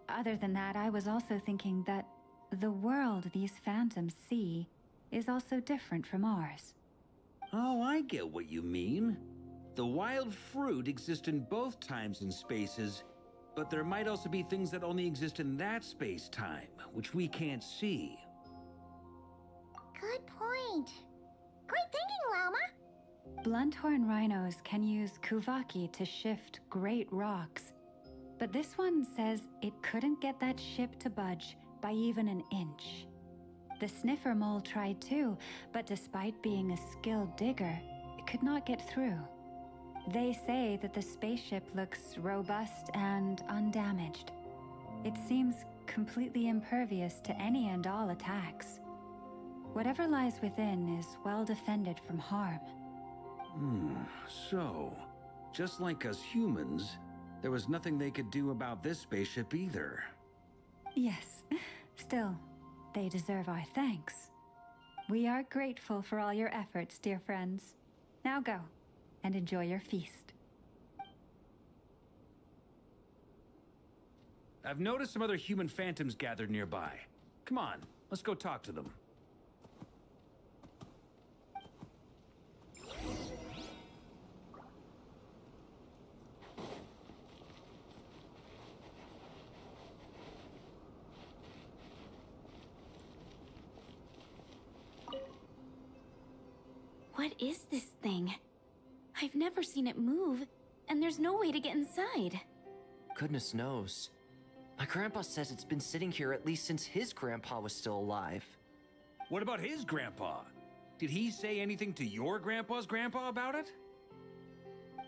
Other than that, I was also thinking that the world these phantoms see is also different from ours. Oh, I get what you mean. The wild fruit exist in both times and spaces, but there might also be things that only exist in that space-time, which we can't see. Good point. Great thinking, Llama. Blunthorn rhinos can use kuvaki to shift great rocks, but this one says it couldn't get that ship to budge by even an inch. The sniffer mole tried too, but despite being a skilled digger, it could not get through. They say that the spaceship looks robust and undamaged. It seems completely impervious to any and all attacks. Whatever lies within is well defended from harm. So, just like us humans, there was nothing they could do about this spaceship either. Yes, still, they deserve our thanks. We are grateful for all your efforts, dear friends. Now go, and enjoy your feast. I've noticed some other human phantoms gathered nearby. Come on, let's go talk to them. What is this thing? I've never seen it move, and there's no way to get inside. Goodness knows. My grandpa says it's been sitting here at least since his grandpa was still alive. What about his grandpa? Did he say anything to your grandpa's grandpa about it?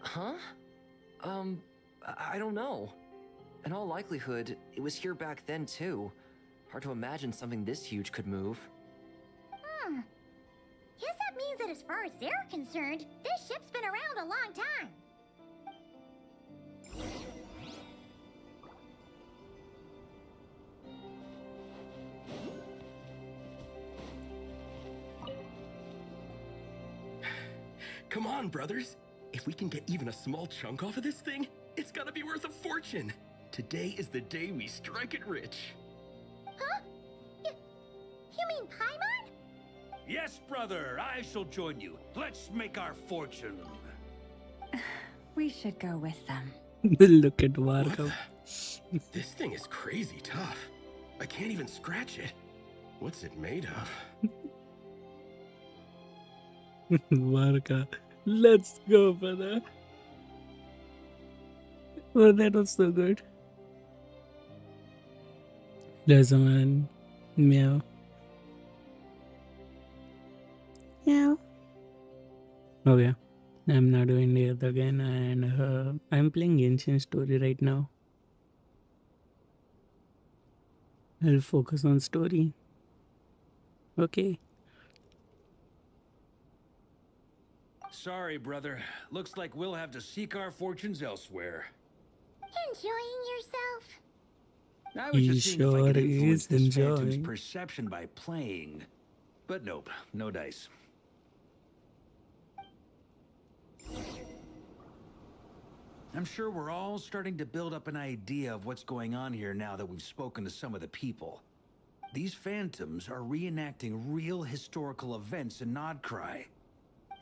Huh? I don't know. In all likelihood, it was here back then too. Hard to imagine something this huge could move. Guess that means that as far as they're concerned, this ship's been around a long time. Come on, brothers. If we can get even a small chunk off of this thing, it's gotta be worth a fortune. Today is the day we strike it rich. Huh? You mean Paimon? Yes, brother, I shall join you. Let's make our fortune. We should go with them. Look at Varka. This thing is crazy tough. I can't even scratch it. What's it made of? Varka. Let's go, brother. Oh, that was so good. There's a man. Meow. Meow. Okay. I'm not doing it again, and I'm playing Genshin story right now. I'll focus on story. Okay. Sorry, brother. Looks like we'll have to seek our fortunes elsewhere. Enjoying yourself? I was He just seeing if I sure could influence is this phantom's enjoying. perception by playing. But nope, no dice. I'm sure we're all starting to build up an idea of what's going on here now that we've spoken to some of the people. These phantoms are reenacting real historical events in Nodcry.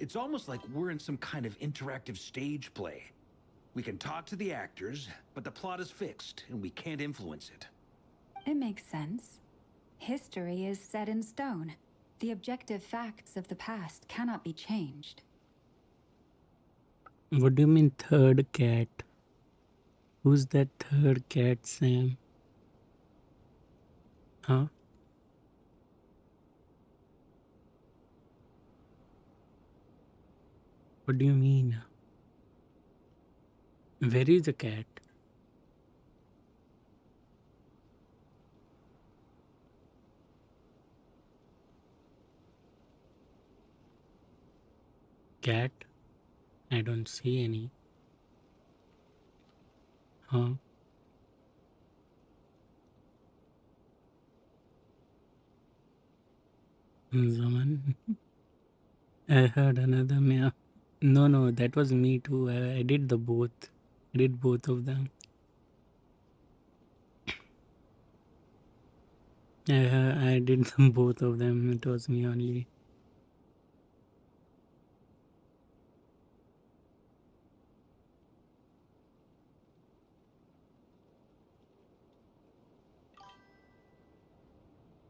It's almost like we're in some kind of interactive stage play. We can talk to the actors, but the plot is fixed, and we can't influence it. It makes sense. History is set in stone. The objective facts of the past cannot be changed. What do you mean third cat? Who's that third cat, Sam? Huh? What do you mean? Where is the cat? Cat? I don't see any. Huh? Someone? I heard another meow. No, no, that was me too. I did the both. I did both of them. I did them both of them. It was me only.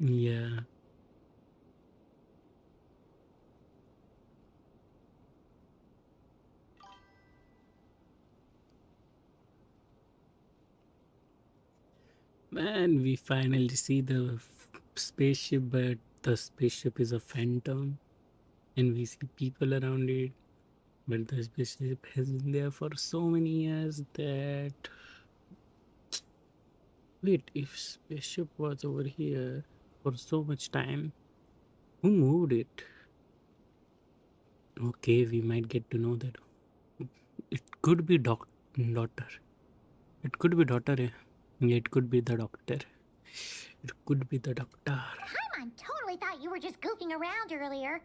Yeah. Man, we finally see the spaceship, but the spaceship is a phantom. And we see people around it. But the spaceship has been there for so many years that... Wait, if spaceship was over here for so much time, who moved it? Okay, we might get to know that. It could be daughter. It could be daughter. Yeah, it could be the doctor. It could be the doctor. Paimon totally thought you were just goofing around earlier.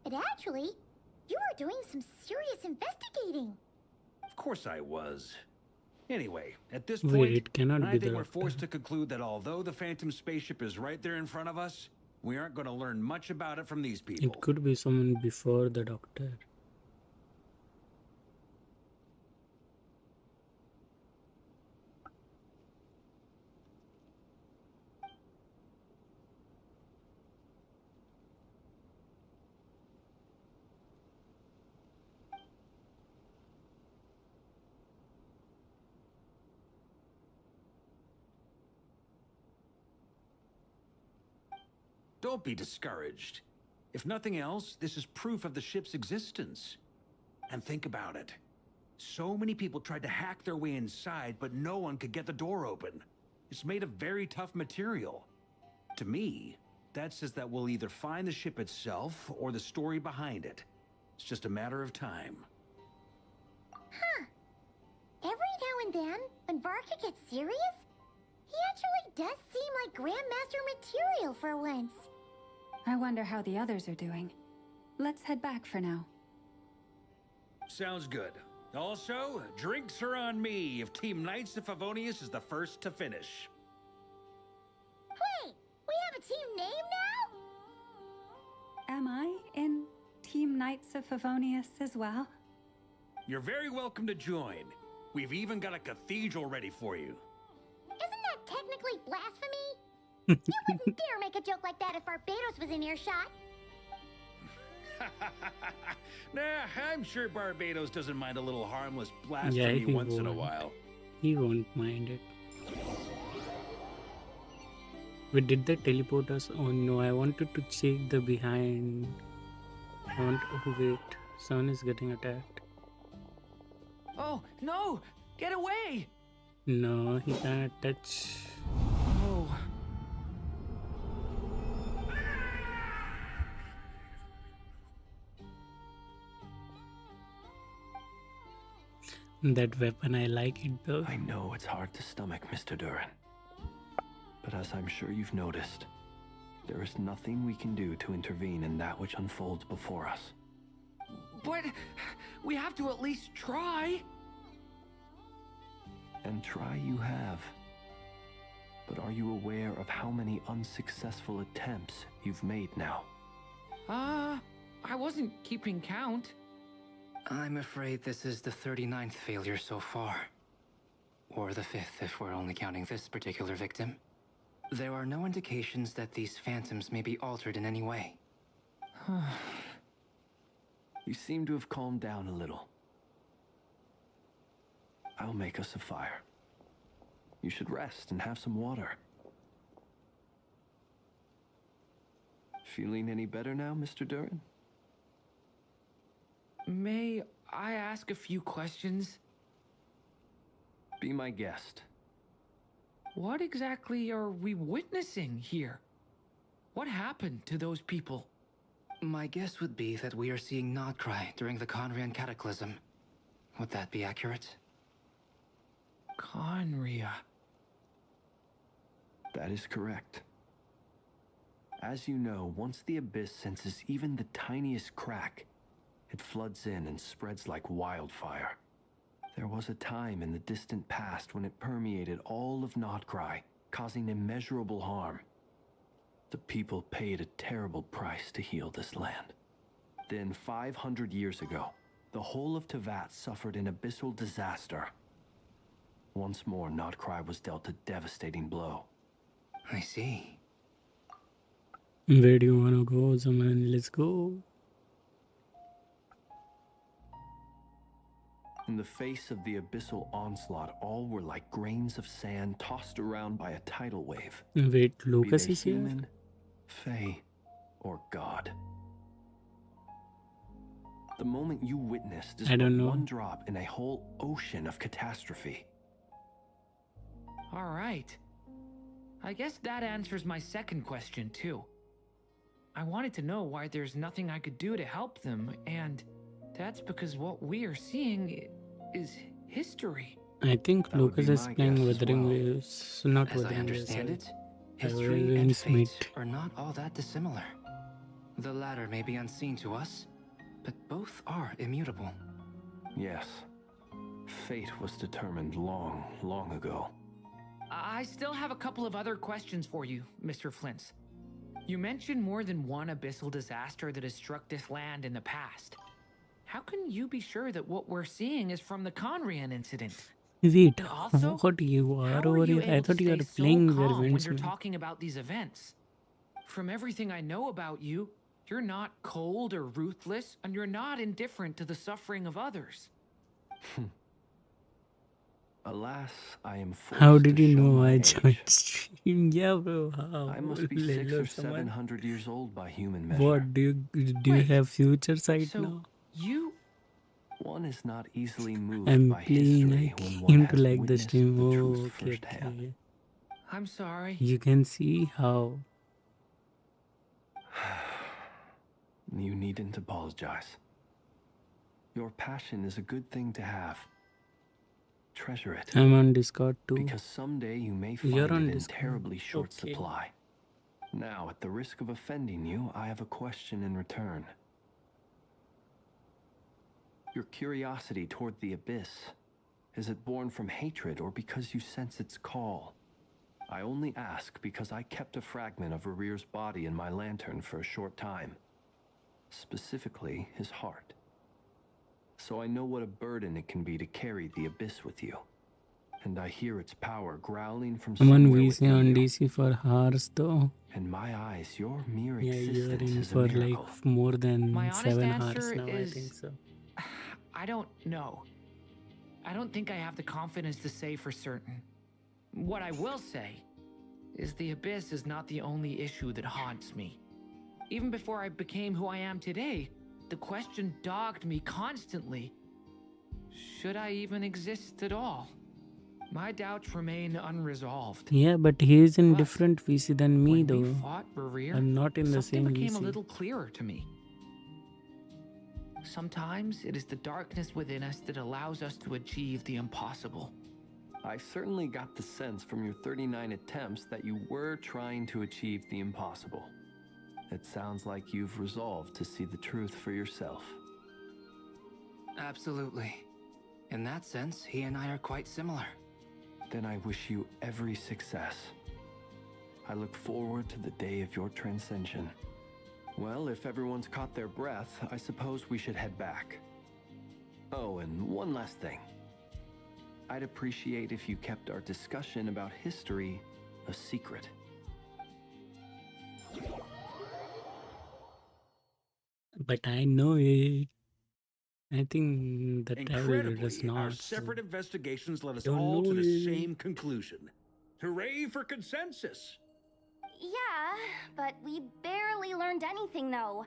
But actually, you were doing some serious investigating. Of course I was. Anyway, at this Wait, point, it cannot I be think the we're doctor. forced to conclude that although the Phantom spaceship is right there in front of us, we aren't going to learn much about it from these people. It could be someone before the doctor. Don't be discouraged. If nothing else, this is proof of the ship's existence. And think about it. So many people tried to hack their way inside, but no one could get the door open. It's made of very tough material. To me, that says that we'll either find the ship itself or the story behind it. It's just a matter of time. Huh. Every now and then, when Varka gets serious, he actually does seem like Grandmaster material for once. I wonder how the others are doing. Let's head back for now. Sounds good. Also, drinks are on me if Team Knights of Favonius is the first to finish. Wait, we have a team name now? Am I in Team Knights of Favonius as well? You're very welcome to join. We've even got a cathedral ready for you. Isn't that technically blasphemy? You wouldn't dare make a joke like that if Barbados was in earshot. Nah, I'm sure Barbados doesn't mind a little harmless blasphemy Yeah, he once in a won't. while. He won't mind it. Wait, did they teleport us? Oh no, I wanted to check the behind. Oh wait, someone is getting attacked. Oh, no! Get away! No, he cannot touch. Oh. That weapon, I like it though. I know it's hard to stomach, Mr. Duran. But as I'm sure you've noticed, there is nothing we can do to intervene in that which unfolds before us. But we have to at least try. And try you have. But are you aware of how many unsuccessful attempts you've made now? I wasn't keeping count. I'm afraid this is the 39th failure so far. Or the 5th if we're only counting this particular victim. There are no indications that these phantoms may be altered in any way. You seem to have calmed down a little. I'll make us a fire. You should rest and have some water. Feeling any better now, Mr. Duran? May I ask a few questions? Be my guest. What exactly are we witnessing here? What happened to those people? My guess would be that we are seeing Nodcry during the Conrian Cataclysm. Would that be accurate? Conria. That is correct. As you know, once the Abyss senses even the tiniest crack, it floods in and spreads like wildfire. There was a time in the distant past when it permeated all of Nodcry, causing immeasurable harm. The people paid a terrible price to heal this land. Then 500 years ago, the whole of Teyvat suffered an abyssal disaster. Once more, Nodcry was dealt a devastating blow. I see. Where do you wanna go, Zaman? Let's go. In the face of the abyssal onslaught, all were like grains of sand tossed around by a tidal wave. Wait, Be Lucas they is here? human, fae, or god. The moment you witnessed is I don't know. one drop in a whole ocean of catastrophe. All right. I guess that answers my second question, too. I wanted to know why there's nothing I could do to help them, and that's because what we are seeing is history. I think That would be Lucas is my playing guess as Wuthering well. Waves. Not As I Wuthering Waves, understand sorry. it, history and Waves fate Meet. are not all that dissimilar. The latter may be unseen to us, but both are immutable. Yes. Fate was determined long, long ago. I still have a couple of other questions for you, Mr. Flint's. You mentioned more than one abyssal disaster that has struck this land in the past. How can you be sure that what we're seeing is from the Conrian incident? Wait, And also, what you are how over are you here? I able to thought you stay were so playing Where calm when Winds you're Meet. talking about these events? From everything I know about you, you're not cold or ruthless, and you're not indifferent to the suffering of others. Alas, I am forced How did to you show know my I age. joined stream? Yeah, bro. How? I must be Le 600 lo or Saman. 700 years old by human measure. What do you Wait, have future sight so now? you... One is not easily moved I'm by playing. history I when one came to has like the witnessed stream. the Oh, truth okay, firsthand. okay. I'm sorry. You can see how. You needn't apologize. Your passion is a good thing to have. Treasure it. I'm on Discord too. Because someday you may You're find on it in Discord. terribly short Okay. supply. Now, at the risk of offending you, I have a question in return. Your curiosity toward the Abyss, is it born from hatred or because you sense its call? I only ask because I kept a fragment of Rerear's body in my lantern for a short time. Specifically, his heart. So I know what a burden it can be to carry the Abyss with you. And I hear its power growling from I'm on somewhere VC within on you. DC for hours though. In my eyes, your mere Yeah, you're existence in is a for like miracle. more than My honest 7 answer hours now, I is... think so. I don't know. I don't think I have the confidence to say for certain. What I will say is the Abyss is not the only issue that haunts me. Even before I became who I am today, the question dogged me constantly. Should I even exist at all? My doubts remain unresolved. Yeah, but he is in But different VC than me when we though. fought Rerear, I'm not in the something same became a VC. little clearer to me. Sometimes it is the darkness within us that allows us to achieve the impossible. I certainly got the sense from your 39 attempts that you were trying to achieve the impossible. It sounds like you've resolved to see the truth for yourself. Absolutely. In that sense, he and I are quite similar. Then I wish you every success. I look forward to the day of your transcension. Well, if everyone's caught their breath, I suppose we should head back. Oh, and one last thing. I'd appreciate if you kept our discussion about history a secret. But I know it. I think the travel Incredibly, does our not. So separate investigations led us don't all know to the it. same conclusion. Hooray for consensus! Yeah, but we barely learned anything though.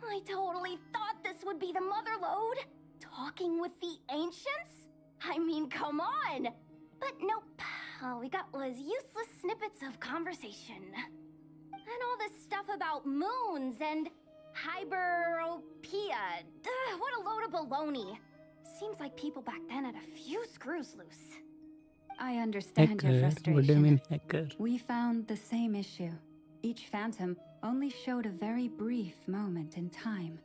I totally thought this would be the motherlode? Talking with the ancients? I mean, come on! But nope. All we got was useless snippets of conversation. And all this stuff about moons and hyperopia. What a load of baloney. Seems like people back then had a few screws loose. I understand your Hacker? frustration. What do you mean hacker? We found the same issue. Each phantom only showed a very brief moment in time.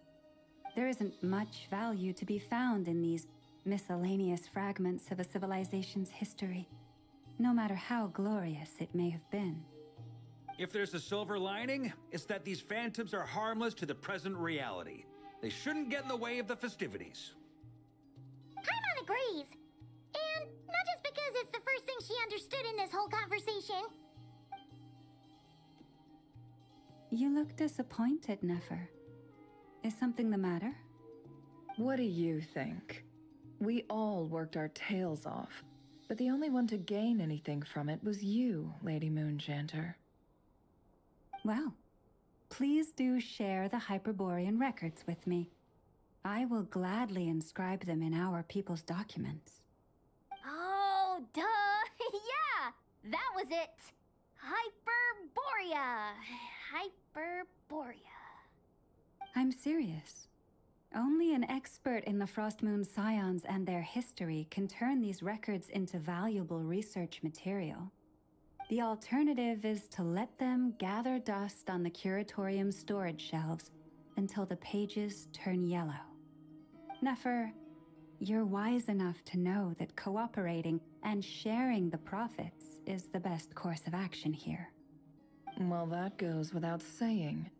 There isn't much value to be found in these miscellaneous fragments of a civilization's history, no matter how glorious it may have been. If there's a silver lining, it's that these phantoms are harmless to the present reality. They shouldn't get in the way of the festivities. Paimon agrees. And not just because it's the first thing she understood in this whole conversation. You look disappointed, Nefer. Is something the matter? What do you think? We all worked our tails off, but the only one to gain anything from it was you, Lady Moonjanter. Well, please do share the Hyperborean records with me. I will gladly inscribe them in our people's documents. Oh, duh! Yeah! That was it! Hyperborea! Hyperborea. I'm serious. Only an expert in the Frostmoon Scions and their history can turn these records into valuable research material. The alternative is to let them gather dust on the Curatorium's storage shelves until the pages turn yellow. Nefer, you're wise enough to know that cooperating and sharing the profits is the best course of action here. Well, that goes without saying.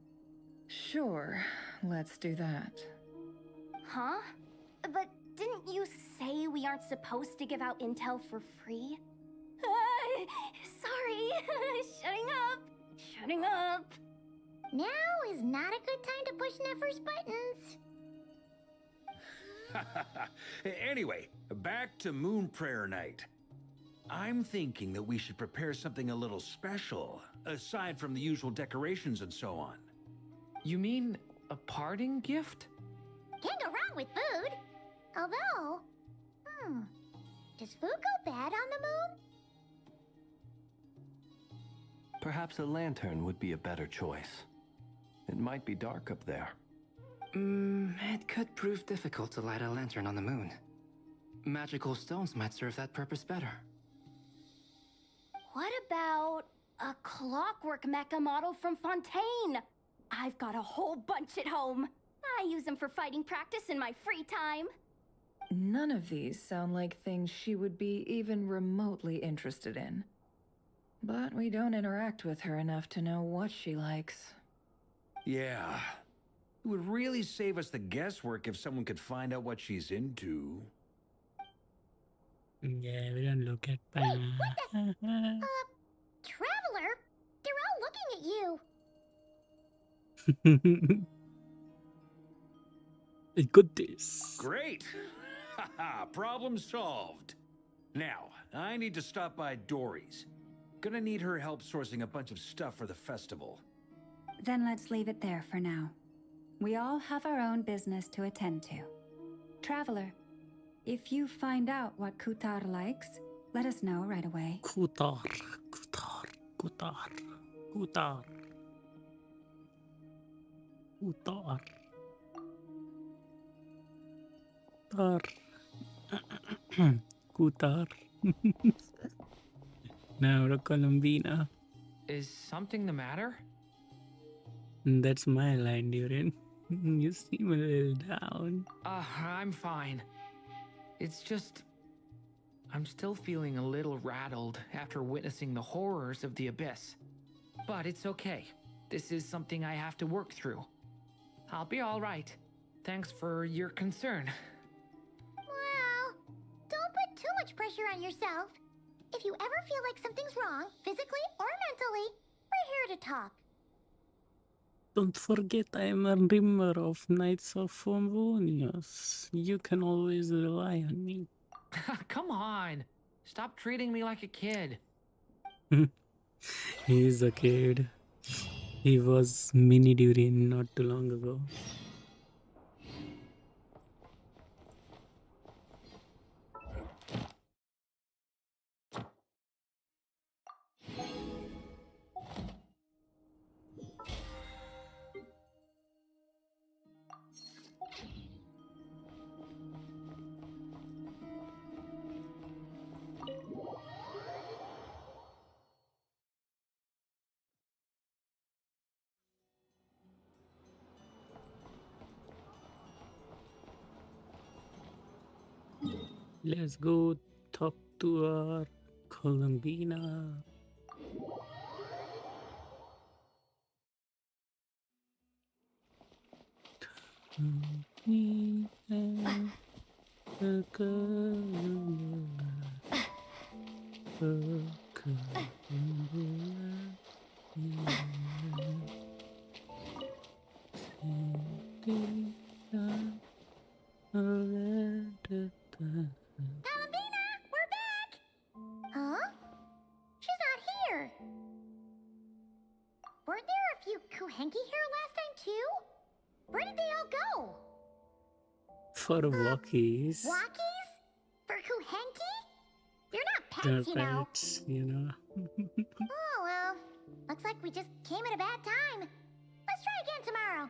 Sure, let's do that. Huh? But didn't you say we aren't supposed to give out intel for free? Sorry. Shutting up. Now is not a good time to push Nefer's buttons. Anyway, back to Moon Prayer Night. I'm thinking that we should prepare something a little special, aside from the usual decorations and so on. You mean a parting gift? Can't go wrong with food. Although, does food go bad on the moon? Perhaps a lantern would be a better choice. It might be dark up there. It could prove difficult to light a lantern on the moon. Magical stones might serve that purpose better. What about a clockwork mecha model from Fontaine? I've got a whole bunch at home. I use them for fighting practice in my free time. None of these sound like things she would be even remotely interested in. But we don't interact with her enough to know what she likes. Yeah. It would really save us the guesswork if someone could find out what she's into. Yeah, we don't look at Traveler? They're all looking at you. I got this. Great! Haha, problem solved. Now, I need to stop by Dory's. Gonna need her help sourcing a bunch of stuff for the festival. Then let's leave it there for now. We all have our own business to attend to. Traveler, if you find out what Kutar likes, let us know right away. Kutar. Kutar. Now, Colombina. Is something the matter? That's my line, Durin. You seem a little down. I'm fine. It's just... I'm still feeling a little rattled after witnessing the horrors of the Abyss. But it's okay. This is something I have to work through. I'll be all right. Thanks for your concern. Well, don't put too much pressure on yourself. If you ever feel like something's wrong, physically or mentally, we're here to talk. Don't forget I am a rimmer of Knights of Fomvonius. You can always rely on me. Come on. Stop treating me like a kid. He's a kid. He was mini Durin not too long ago. Let's go talk to our Columbina. Me and the Columbina. Columbina, we're back! Huh? She's not here. Weren't there a few Kuhenki here last time too? Where did they all go? For walkies. Walkies? For Kuhenki? They're not They're pets, you know. pets, you know. Oh, well. Looks like we just came at a bad time. Let's try again tomorrow.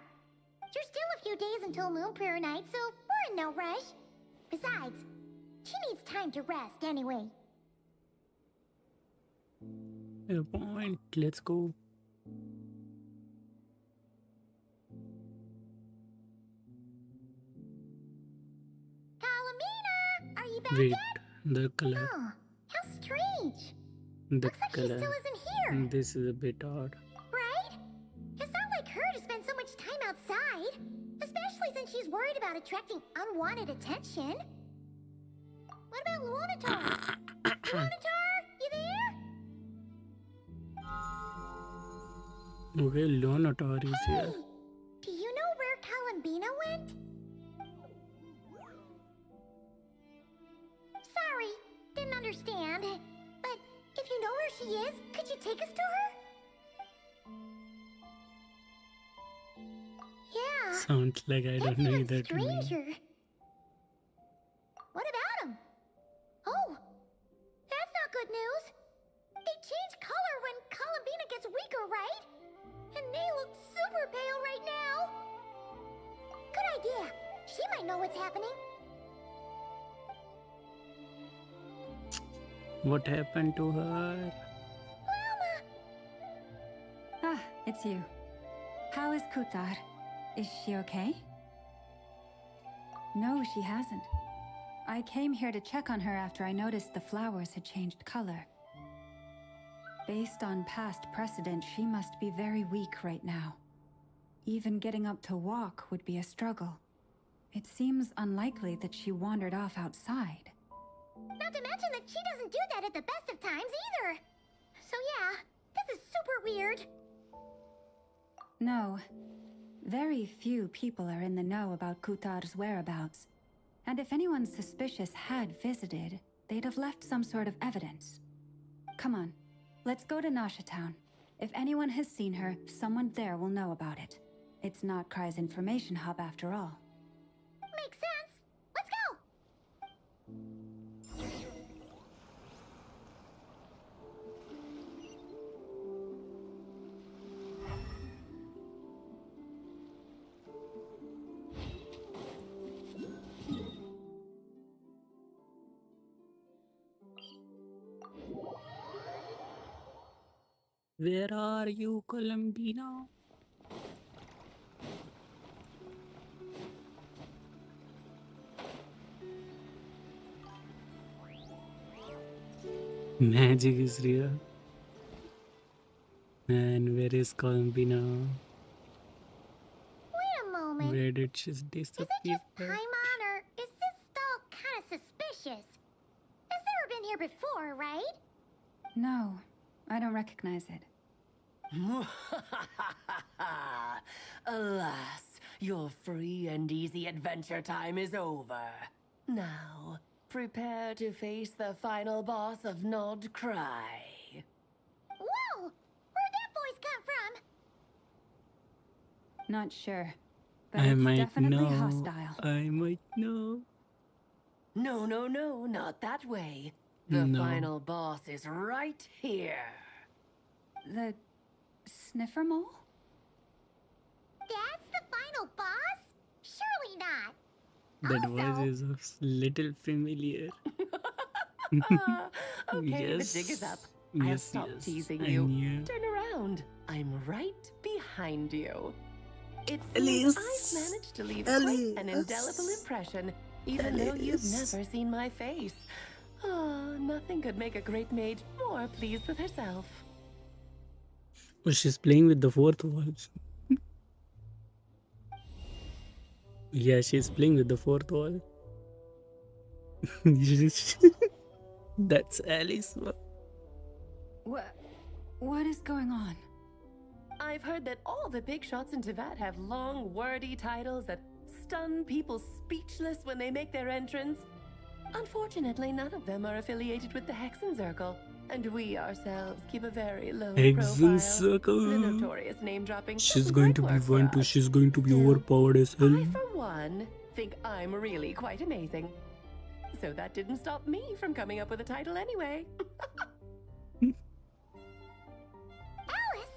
There's still a few days until Moon Prayer Night, so we're in no rush. Besides, she needs time to rest anyway. A point. Let's go. Columbina, are you back Wait, yet? the color. Oh, how strange. The Looks like color. she still isn't here. This is a bit odd. Right? It's not like her to spend so much time outside, especially since she's worried about attracting unwanted attention. What about Luonatar? Luonatar, you there? Okay, Luonatar is here. Do you know where Columbina went? Sorry, didn't understand. But if you know where she is, could you take us to her? Yeah. Sounds like I don't know even either to me. stranger. What about him? Oh, that's not good news. They change color when Columbina gets weaker, right? And they look super pale right now. Good idea. She might know what's happening. What happened to her? Ah, it's you. How is Kutar? Is she okay? No, she hasn't. I came here to check on her after I noticed the flowers had changed color. Based on past precedent, she must be very weak right now. Even getting up to walk would be a struggle. It seems unlikely that she wandered off outside. Not to mention that she doesn't do that at the best of times either. So yeah, this is super weird. No. Very few people are in the know about Kutar's whereabouts. And if anyone suspicious had visited, they'd have left some sort of evidence. Come on, let's go to Nasha Town. If anyone has seen her, someone there will know about it. It's not Cry's information hub after all. Makes sense. Let's go! Where are you, Columbina? Magic is real. And where is Columbina? Wait a moment. Where did she Is it disappear? just Paimon, or is this stall kind of suspicious? It's never been here before, right? No, I don't recognize it. Alas, your free and easy adventure time is over. Now, prepare to face the final boss of Nod Cry. Whoa! Where'd that voice come from? Not sure. But I it's might definitely know. hostile. I might know. No, no, no, not that way. The No. final boss is right here. The sniffer mole? That's the final boss? Surely not. That voice is a little familiar. Okay, Yes. the jig is up. I'll Yes, stop yes, teasing I you. knew. Turn around. I'm right behind you. It Elise. seems I've managed to leave Elise. quite an indelible impression even though you've Alice. never seen my face. Oh, nothing could make a great mage more pleased with herself. Oh, she's playing with the fourth wall. Yeah, she's playing with the fourth wall. That's Alice. What is going on? I've heard that all the big shots in Teyvat have long, wordy titles that stun people speechless when they make their entrance. Unfortunately, none of them are affiliated with the Hexen Circle, and we ourselves keep a very low Hexen profile. Circle. The notorious name-dropping She's doesn't going quite to be work for one too. us. She's going to be overpowered as hell. I, for one, think I'm really quite amazing. So that didn't stop me from coming up with a title anyway. Alice!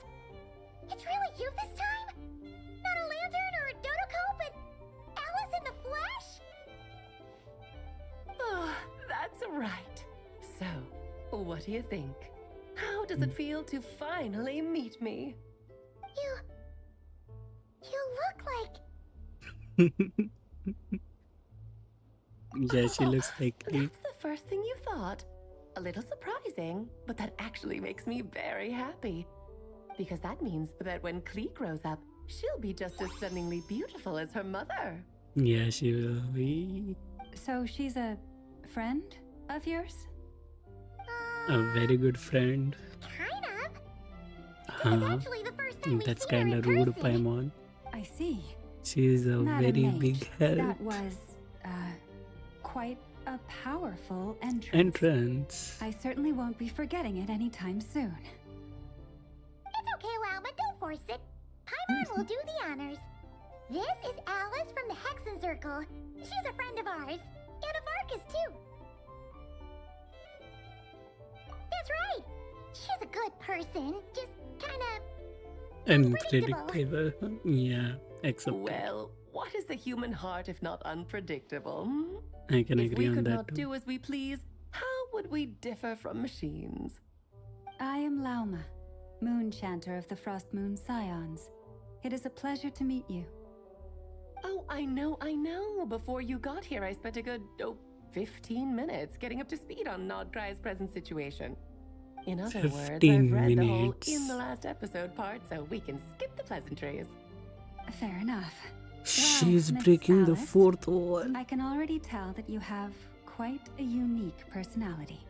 It's really you this time? Not a lantern or a dodo but Alice in the flesh? Oh, that's right. So, what do you think? How does it feel to finally meet me? You look like... Yeah, she looks like it. That's the first thing you thought. A little surprising, but that actually makes me very happy. Because that means that when Klee grows up, she'll be just as stunningly beautiful as her mother. Yeah, she will be So she's a friend of yours? a very good friend. Kind of. Huh? Actually, the first time That's we've seen her kind in of rude, person. Paimon. I see. She's a Madam very Mage, big help. That was, quite a powerful entrance. Entrance. I certainly won't be forgetting it anytime soon. It's okay, Lalma, don't force it. Paimon will do the honors. This is Alice from the Hexen Circle. She's a friend of ours. And of Arcus, too. That's right. She's a good person. Just kinda... Unpredictable. Yeah, accept. Well, what is the human heart if not unpredictable? Hmm? I can If agree we on could that not too. do as we please, how would we differ from machines? I am Lauma, Moon Chanter of the Frost Moon Scions. It is a pleasure to meet you. Oh, I know. Before you got here, I spent a good, 15 minutes getting up to speed on Nodcry's present situation. In other words, I've 15 read the whole minutes. in the last episode part, so we can skip the pleasantries. Fair enough. She's Miss breaking the Alice, fourth wall. I can already tell that you have quite a unique personality.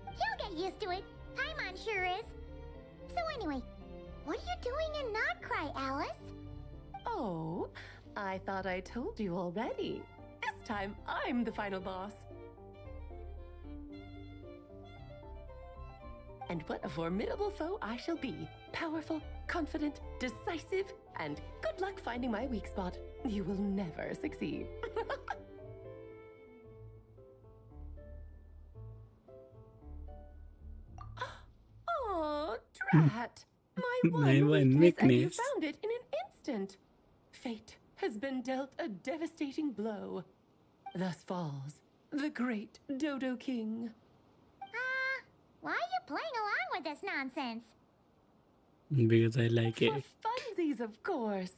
You'll get used to it. Paimon sure is. So anyway, what are you doing in Nodcry, Alice? Oh, I thought I told you already. This time, I'm the final boss. And what a formidable foe I shall be. Powerful, confident, decisive, and good luck finding my weak spot. You will never succeed. Oh, drat! My My one one weakness, and you weakness. found it in an instant. Fate has been dealt a devastating blow. Thus falls the great Dodo King. Why are you playing along with this nonsense? Because I like it. Funsies, of course.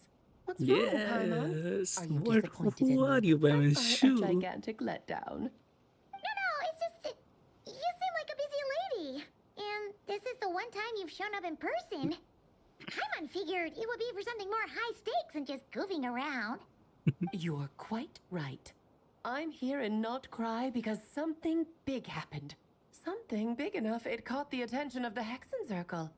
What's wrong, Paimon? Yes. Are you What? disappointed Who in are me? you, Paimon? Am I a Shoot. gigantic letdown? No, it's just that you seem like a busy lady. And this is the one time you've shown up in person. Paimon figured it would be for something more high stakes than just goofing around. You're quite right. I'm here in Nodcry because something big happened. Something big enough it caught the attention of the Hexen Circle.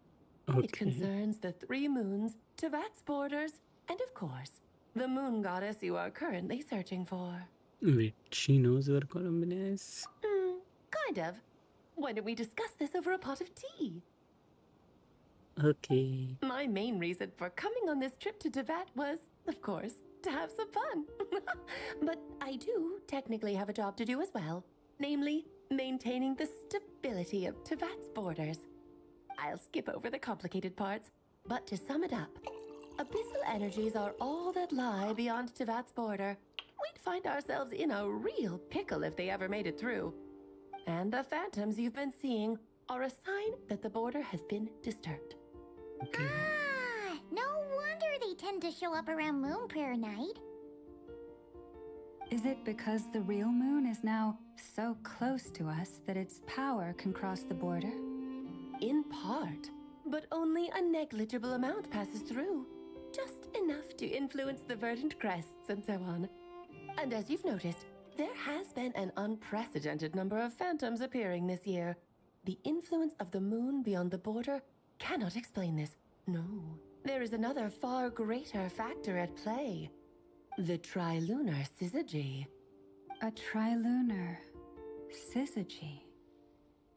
Okay. It concerns the three moons, Teyvat's borders, and of course, the moon goddess you are currently searching for. Wait, she knows where Columbine is? Kind of. Why don't we discuss this over a pot of tea? Okay. My main reason for coming on this trip to Teyvat was, of course, to have some fun. But I do technically have a job to do as well. Namely, maintaining the stability of Teyvat's borders. I'll skip over the complicated parts, but to sum it up, abyssal energies are all that lie beyond Teyvat's border. We'd find ourselves in a real pickle if they ever made it through. And the phantoms you've been seeing are a sign that the border has been disturbed. No wonder they tend to show up around Moon Prayer Night. Is it because the real moon is now so close to us that its power can cross the border? In part, but only a negligible amount passes through. Just enough to influence the verdant crests and so on. And as you've noticed, there has been an unprecedented number of phantoms appearing this year. The influence of the moon beyond the border cannot explain this. No, there is another far greater factor at play. The trilunar syzygy. A trilunar syzygy?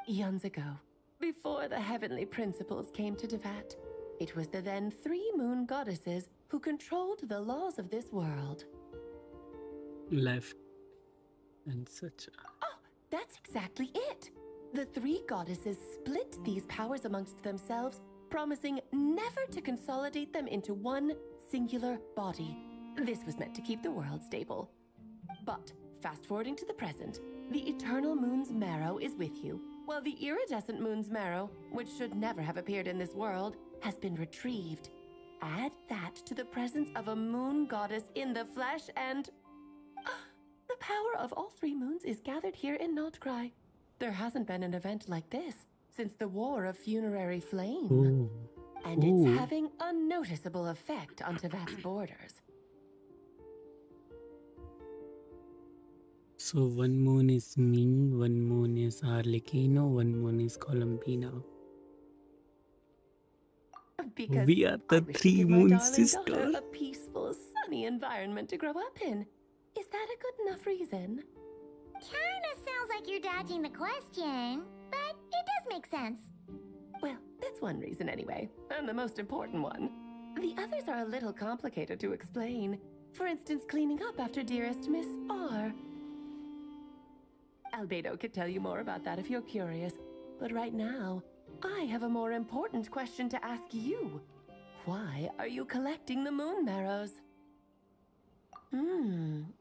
Eons ago, before the heavenly principles came to Devat, it was the then 3 moon goddesses who controlled the laws of this world. Left and such. Oh, that's exactly it. The 3 goddesses split these powers amongst themselves, promising never to consolidate them into one singular body. This was meant to keep the world stable. But, fast forwarding to the present, the eternal moon's marrow is with you, while the iridescent moon's marrow, which should never have appeared in this world, has been retrieved. Add that to the presence of a moon goddess in the flesh and... the power of all 3 moons is gathered here in Notcry. There hasn't been an event like this since the War of Funerary Flame. Ooh. And it's having a noticeable effect on Tevat's borders. So one moon is me, one moon is Harlequino, one moon is Columbina. Because We are I the wish to 3 give my moon darling sister. daughter a peaceful, sunny environment to grow up in. Is that a good enough reason? Kinda sounds like you're dodging the question, but it does make sense. Well, that's one reason anyway, and the most important one. The others are a little complicated to explain. For instance, cleaning up after dearest Miss R. Albedo could tell you more about that if you're curious, but right now, I have a more important question to ask you. Why are you collecting the moon marrows?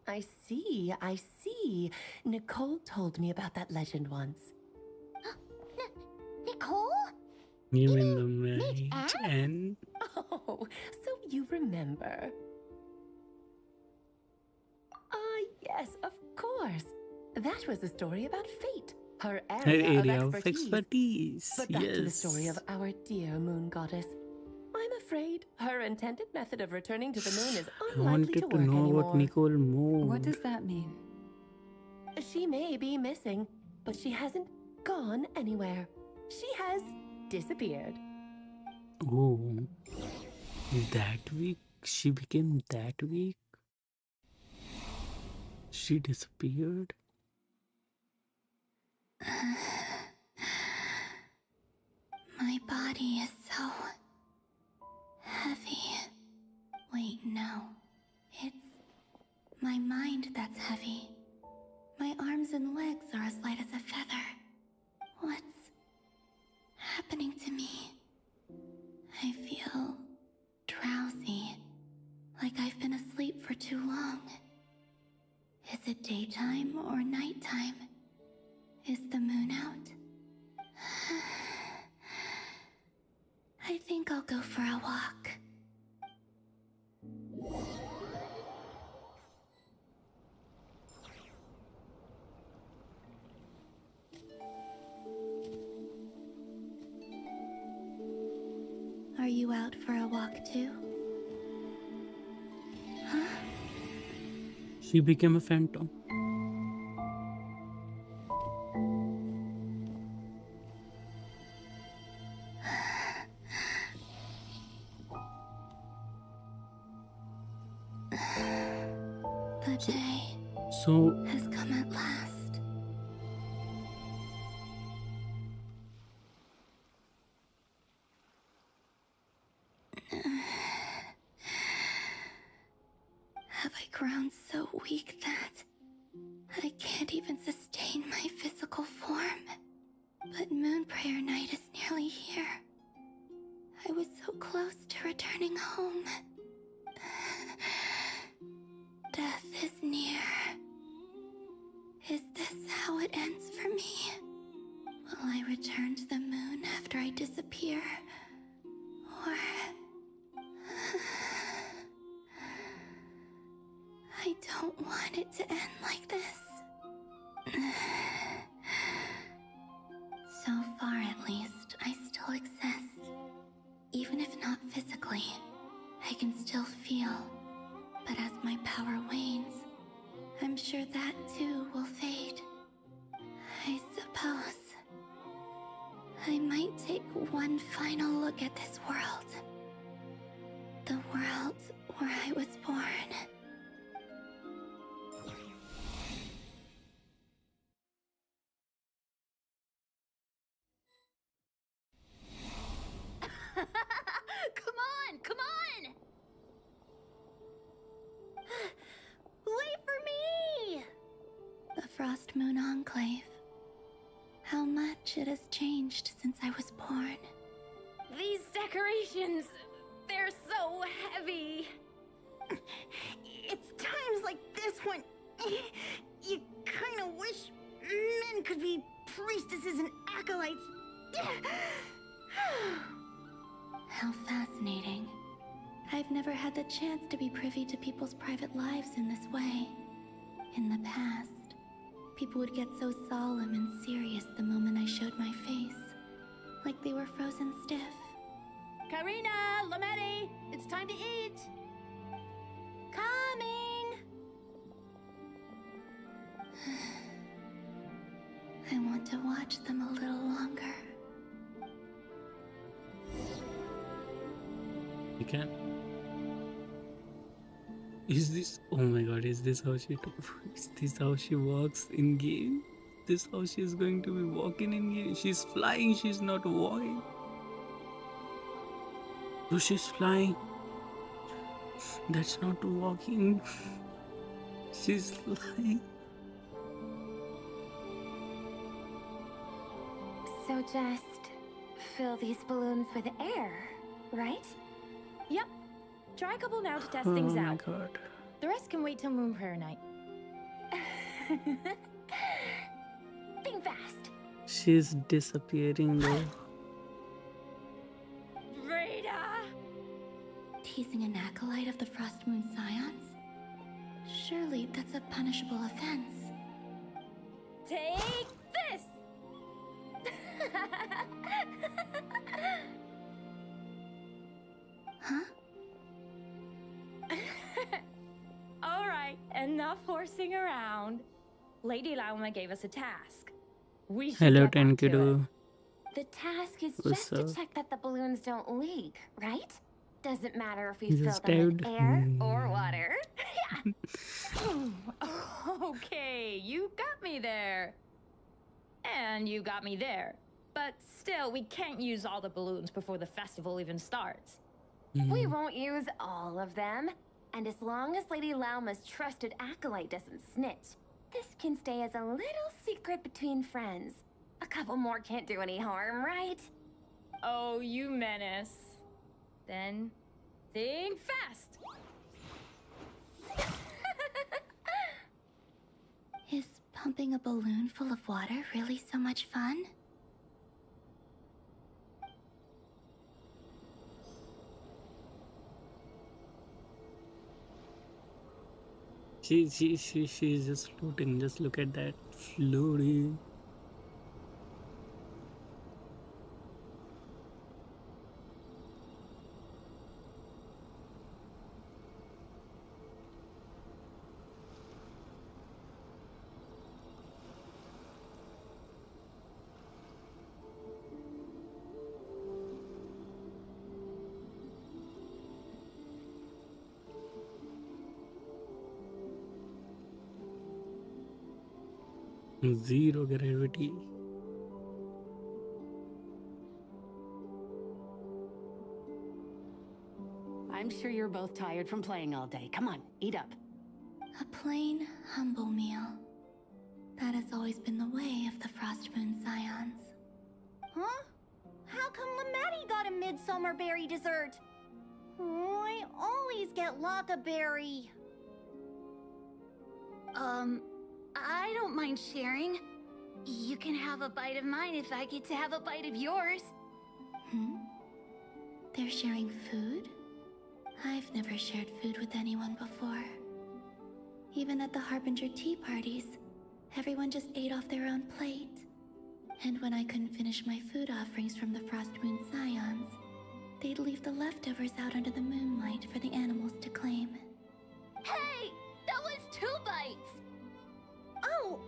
I see. Nicole told me about that legend once. Nicole? You mean the marriage and... Oh, so you remember. Ah, yes, of course. That was a story about fate, her Her area, area of of expertise. expertise. But back to the Yes. story of our dear moon goddess. I'm afraid her intended method of returning to the moon is I unlikely wanted to to work know anymore. about Nicole more. What does that mean? She may be missing, but she hasn't gone anywhere. She has disappeared. Oh, that week she became that weak. She disappeared. My body is so heavy. Wait, no. It's my mind that's heavy. My arms and legs are as light as a feather. What's happening to me? I feel drowsy, like I've been asleep for too long. Is it daytime or nighttime? Is the moon out? I think I'll go for a walk. Are you out for a walk too? Huh? She became a phantom. The day So has come at last. Have I grown so weak that I can't even sustain my physical form? But Moon Prayer Night is nearly here. I was so close to returning home. Death is near. Is this how it ends for me? Will I return to the moon after I disappear? Or... I don't want want it to end like this. So far, at least, I still exist. Even if not physically, I can still feel. But as my power wanes, I'm sure that too will fade. I suppose I might take one final look at this world. The world where I was born. Come on, come on! Wait for me! The Frost Moon Enclave. How much it has changed since I was born. These decorations, they're so heavy. It's times like this when you kind of wish men could be priestesses and acolytes. How fascinating. I've never had the chance to be privy to people's private lives in this way. In the past, people would get so solemn and serious the moment I showed my face. Like they were frozen stiff. Karina, Lametti, it's time to eat. Coming! I want to watch them a little longer. You can. Is this? Oh my god! Is this how she? Is this how she walks in game? Is this how she's going to be walking in game? She's flying. She's not walking. No, she's flying. That's not walking. She's flying. So just fill these balloons with air, right? Yep. Try a couple now to test Oh things my out. god. The rest can wait till Moon Prayer Night. Think fast. She's disappearing though. Rada! Teasing an acolyte of the Frost Moon Scions? Surely that's a punishable offense. Take this! Huh? Alright, enough horsing around. Lady Lauma gave us a task. We should Hello, get back to it. Tenkido. The task is What's just to up? check that the balloons don't leak, right? Doesn't matter if we You fill just them with dived. air or water. Okay, you got me there. And you got me there. But still, we can't use all the balloons before the festival even starts. We won't use all of them. And as long as Lady Lauma's trusted acolyte doesn't snitch, this can stay as a little secret between friends. A couple more can't do any harm, right? Oh, you menace. Then, think fast. Is pumping a balloon full of water really so much fun? She's just floating. Just look at that floating. Zero gravity. I'm sure you're both tired from playing all day. Come on, eat up. A plain, humble meal. That has always been the way of the Frost Moon Scions. Huh? How come Lametti got a midsummer berry dessert? Oh, I always get Lockaberry. I don't mind sharing. You can have a bite of mine if I get to have a bite of yours. They're sharing food? I've never shared food with anyone before. Even at the Harbinger tea parties, everyone just ate off their own plate. And when I couldn't finish my food offerings from the Frost Moon Scions, they'd leave the leftovers out under the moonlight for the animals to claim. Hey! That was 2 bites! Oh,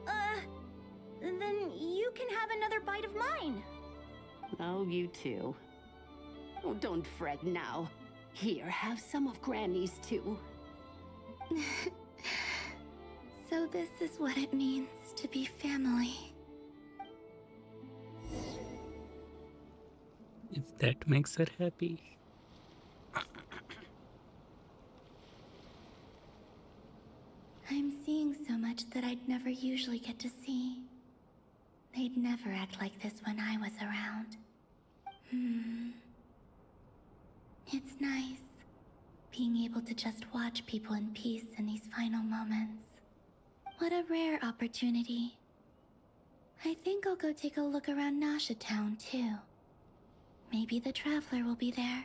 then you can have another bite of mine. Oh, you too. Oh, don't fret now. Here, have some of Granny's too. So this is what it means to be family. If that makes her happy. I'm seeing so much that I'd never usually get to see. They'd never act like this when I was around. It's nice, being able to just watch people in peace in these final moments. What a rare opportunity. I think I'll go take a look around Nasha Town, too. Maybe the Traveler will be there.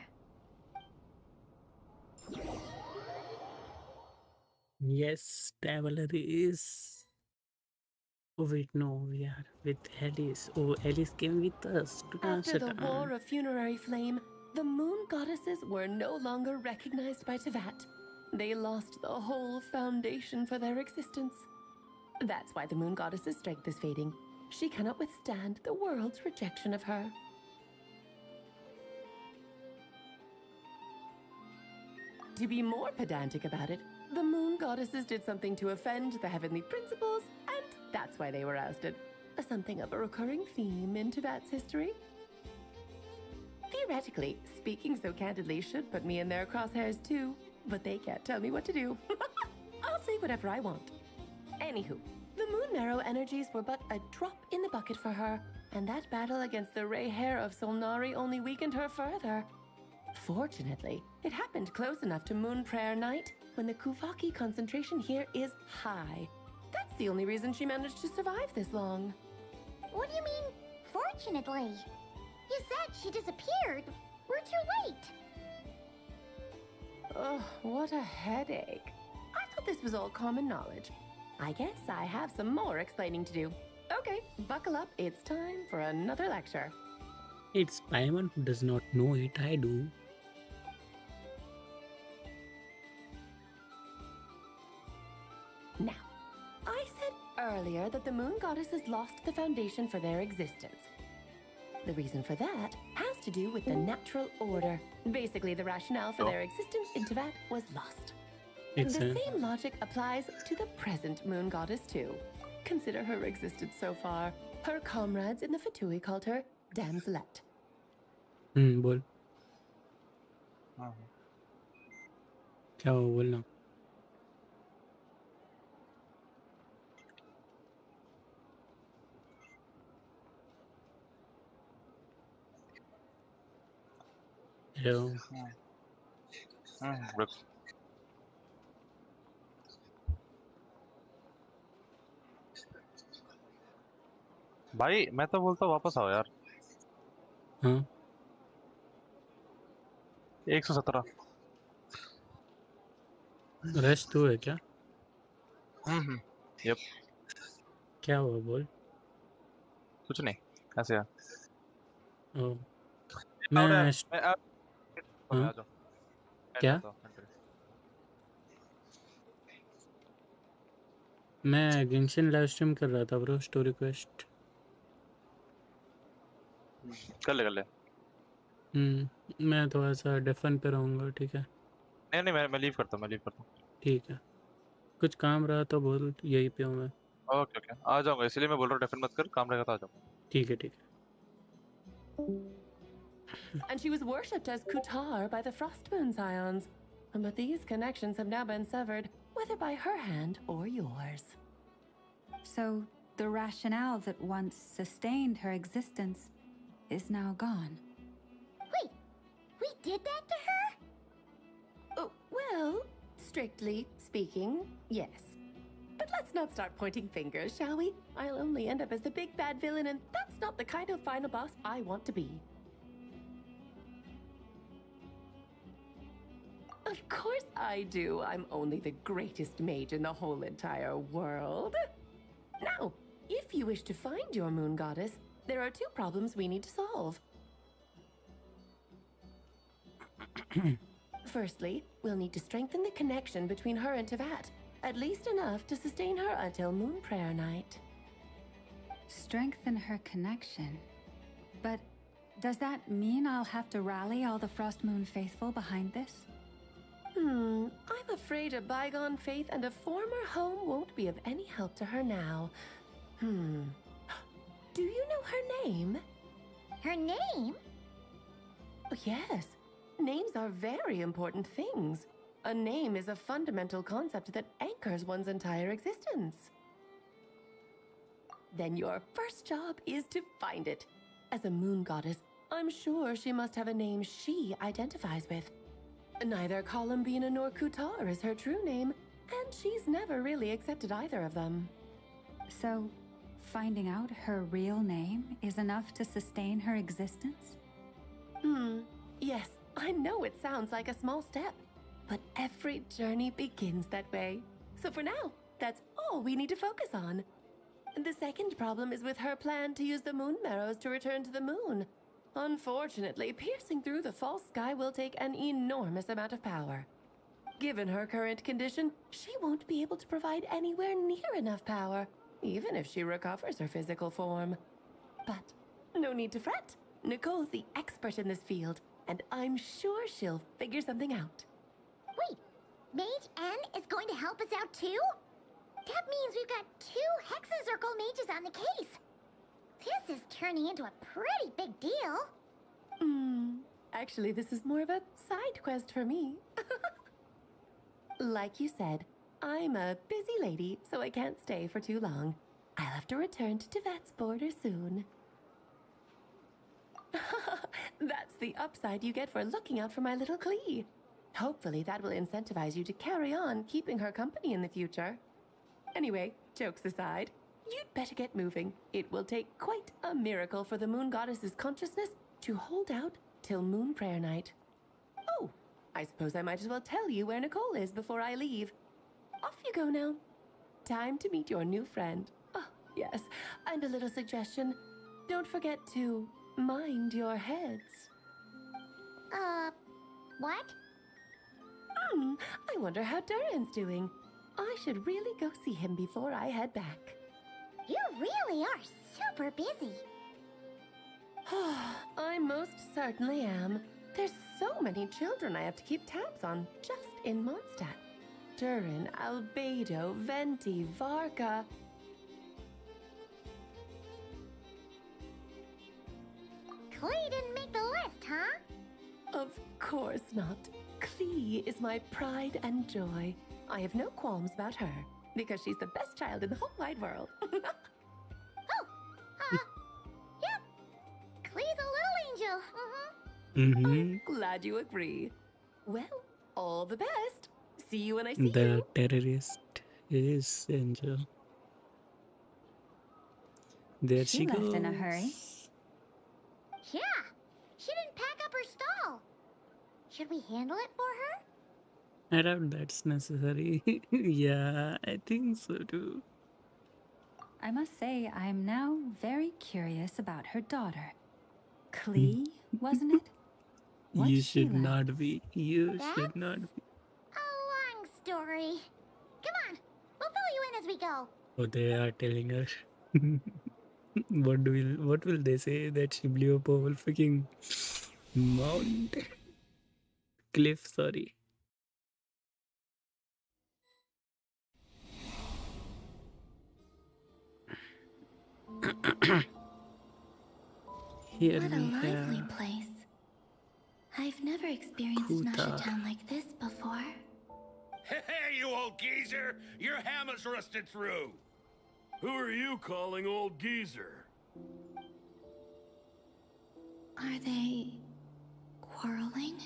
Yes, Traveler is. Oh wait, no, we are with Alice. Oh, Alice came with us to After the Nasha War Town. of Funerary Flame, the moon goddesses were no longer recognized by Tevat. They lost the whole foundation for their existence. That's why the moon goddess's strength is fading. She cannot withstand the world's rejection of her. To be more pedantic about it, the moon goddesses did something to offend the heavenly principles, and that's why they were ousted. Something of a recurring theme in Tevat's history. Theoretically, speaking so candidly should put me in their crosshairs too, but they can't tell me what to do. I'll say whatever I want. Anywho, the Moon Marrow energies were but a drop in the bucket for her, and that battle against the Ray Hair of Solnari only weakened her further. Fortunately, it happened close enough to Moon Prayer Night when the Kuvaki concentration here is high. That's the only reason she managed to survive this long. What do you mean, fortunately? You said she disappeared. We're too late. Ugh, what a headache. I thought this was all common knowledge. I guess I have some more explaining to do. Okay, buckle up. It's time for another lecture. It's Paimon who does not know it, I do. Now, I said earlier that the moon goddesses lost the foundation for their existence. The reason for that has to do with the natural order. Basically, the rationale for their existence in Tevat was lost. The same logic applies to the present moon goddess too. Consider her existence so far. Her comrades in the Fatui called her Damselette. बोल क्या हुआ बोलना hello भाई मैं तो बोलता हूँ वापस आओ यार। हाँ 117 रश तू है क्या यप क्या हुआ बोल कुछ नहीं ऐसे यार ओ मैं मैं आ जाओ क्या मैं गेंशिन लाइव स्ट्रीम कर रहा था ब्रो स्टोरी क्वेस्ट कर ले मैं थोड़ा सा डेफन पे रहूँगा ठीक है नहीं मैं लीव करता हूँ ठीक है कुछ काम रहा तो बोल यहीं पे हूँ मैं ओके आ जाऊंगा इसलिए मैं बोल रहा हूँ डेफन मत कर काम रहेगा तो आ जाऊंगा ठीक है And she was worshipped as Kutar by the Frostmoon Scions. But these connections have now been severed, whether by her hand or yours. So, the rationale that once sustained her existence is now gone. Wait, we did that to her? Oh, well, strictly speaking, yes. But let's not start pointing fingers, shall we? I'll only end up as the big bad villain, and that's not the kind of final boss I want to be. Of course I do. I'm only the greatest mage in the whole entire world. Now, if you wish to find your moon goddess, there are 2 problems we need to solve. Firstly, we'll need to strengthen the connection between her and Tevat, at least enough to sustain her until Moon Prayer Night. Strengthen her connection. But does that mean I'll have to rally all the Frost Moon faithful behind this? I'm afraid a bygone faith and a former home won't be of any help to her now. Do you know her name? Her name? Yes. Names are very important things. A name is a fundamental concept that anchors one's entire existence. Then your first job is to find it. As a moon goddess, I'm sure she must have a name she identifies with. Neither Columbina nor Kutar is her true name, and she's never really accepted either of them. So, finding out her real name is enough to sustain her existence? Yes, I know it sounds like a small step, but every journey begins that way. So for now, that's all we need to focus on. The second problem is with her plan to use the moon marrows to return to the moon. Unfortunately, piercing through the false sky will take an enormous amount of power. Given her current condition, she won't be able to provide anywhere near enough power, even if she recovers her physical form. But no need to fret. Nicole's the expert in this field, and I'm sure she'll figure something out. Wait, Mage N is going to help us out too? That means we've got 2 Hexacircle mages on the case. This is turning into a pretty big deal. Actually, this is more of a side quest for me. Like you said, I'm a busy lady, so I can't stay for too long. I'll have to return to Tevat's border soon. That's the upside you get for looking out for my little Klee. Hopefully that will incentivize you to carry on keeping her company in the future. Anyway, jokes aside, you'd better get moving. It will take quite a miracle for the moon goddess's consciousness to hold out till Moon Prayer Night. Oh, I suppose I might as well tell you where Nicole is before I leave. Off you go now. Time to meet your new friend. Oh, yes, and a little suggestion. Don't forget to mind your heads. What? I wonder how Durin's doing. I should really go see him before I head back. You really are super busy. I most certainly am. There's so many children I have to keep tabs on just in Mondstadt. Durin, Albedo, Venti, Varka. Klee didn't make the list, huh? Of course not. Klee is my pride and joy. I have no qualms about her, because she's the best child in the whole wide world. Yep. Klee's a little angel. Glad you agree. Well, all the best. See you when I see The you. terrorist is Angel. There she left goes. in a hurry. Yeah, she didn't pack up her stall. Should we handle it for her? I doubt that's necessary. Yeah, I think so too. I must say, I'm now very curious about her daughter. Klee, wasn't it? What's You she should like? not be. You That's should not be. a long story. Come on, we'll fill you in as we go. Oh, they are telling her. What will they say? That she blew up a whole freaking mountain. Cliff, sorry. Here What a we lively have place. I've never experienced Kuta. Nasha Town like this before. Hey, you old geezer! Your hammer's rusted through! Who are you calling old geezer? Are they quarreling?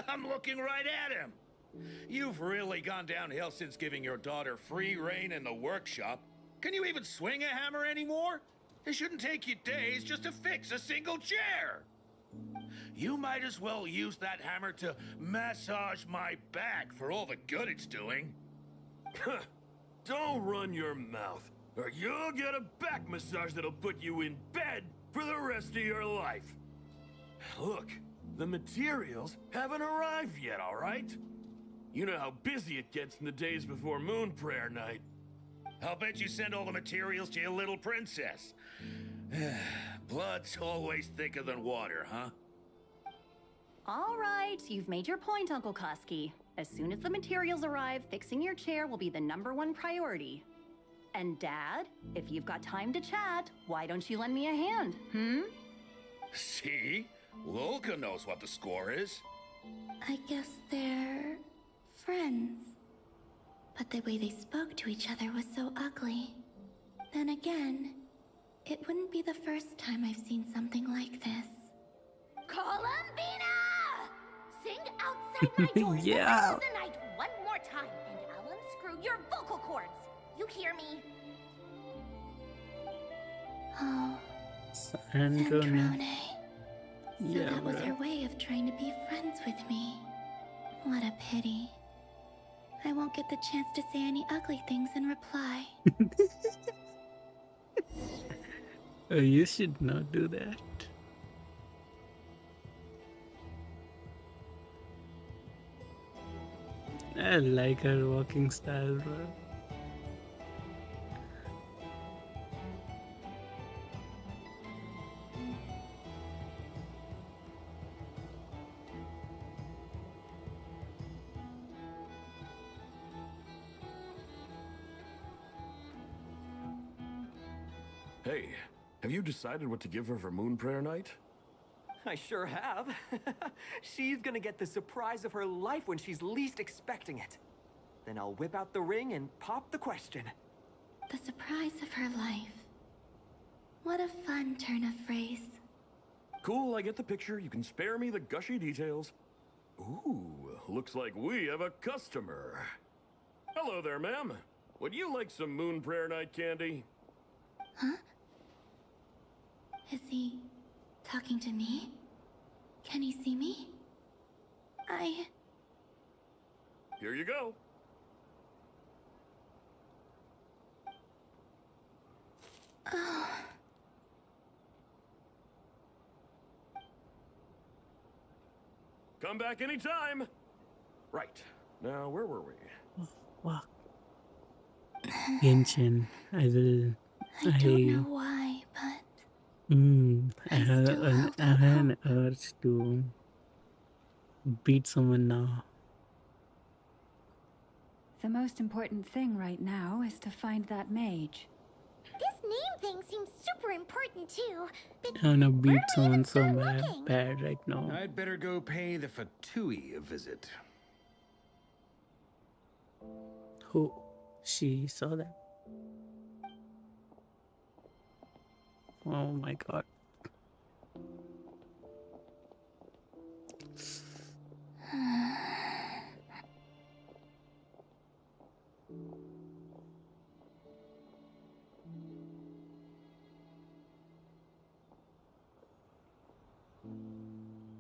I'm looking right at him! You've really gone downhill since giving your daughter free reign in the workshop. Can you even swing a hammer anymore? It shouldn't take you days just to fix a single chair! You might as well use that hammer to massage my back for all the good it's doing. Don't run your mouth, or you'll get a back massage that'll put you in bed for the rest of your life. Look, the materials haven't arrived yet, all right? You know how busy it gets in the days before Moon Prayer Night. I'll bet you send all the materials to your little princess. Blood's always thicker than water, huh? All right, you've made your point, Uncle Koski. As soon as the materials arrive, fixing your chair will be the #1 priority. And Dad, if you've got time to chat, why don't you lend me a hand, See? Lolka knows what the score is. I guess they're friends. But the way they spoke to each other was so ugly. Then again, it wouldn't be the first time I've seen something like this. Columbina! Sing outside my door in the middle of the night one more time, and I'll unscrew your vocal cords. You hear me? Oh, Sandrone. So Yeah, that was bruh. her way of trying to be friends with me. What a pity. I won't get the chance to say any ugly things in reply. Oh, you should not do that. I like her walking style, bro. Hey, have you decided what to give her for Moon Prayer Night? I sure have. She's gonna get the surprise of her life when she's least expecting it. Then I'll whip out the ring and pop the question. The surprise of her life. What a fun turn of phrase. Cool, I get the picture. You can spare me the gushy details. Ooh, looks like we have a customer. Hello there, ma'am. Would you like some Moon Prayer Night candy? Huh? Is he talking to me? Can he see me? Here you go. Oh. Come back anytime. Right. Now, where were we? Wow. Genshin, I don't know why, but I have an urge to beat someone now. The most important thing right now is to find that mage. This name thing seems super important too. But I wanna beat where do I even someone so start looking? bad right now. I'd better go pay the Fatui a visit. Who? She saw that. Oh my god.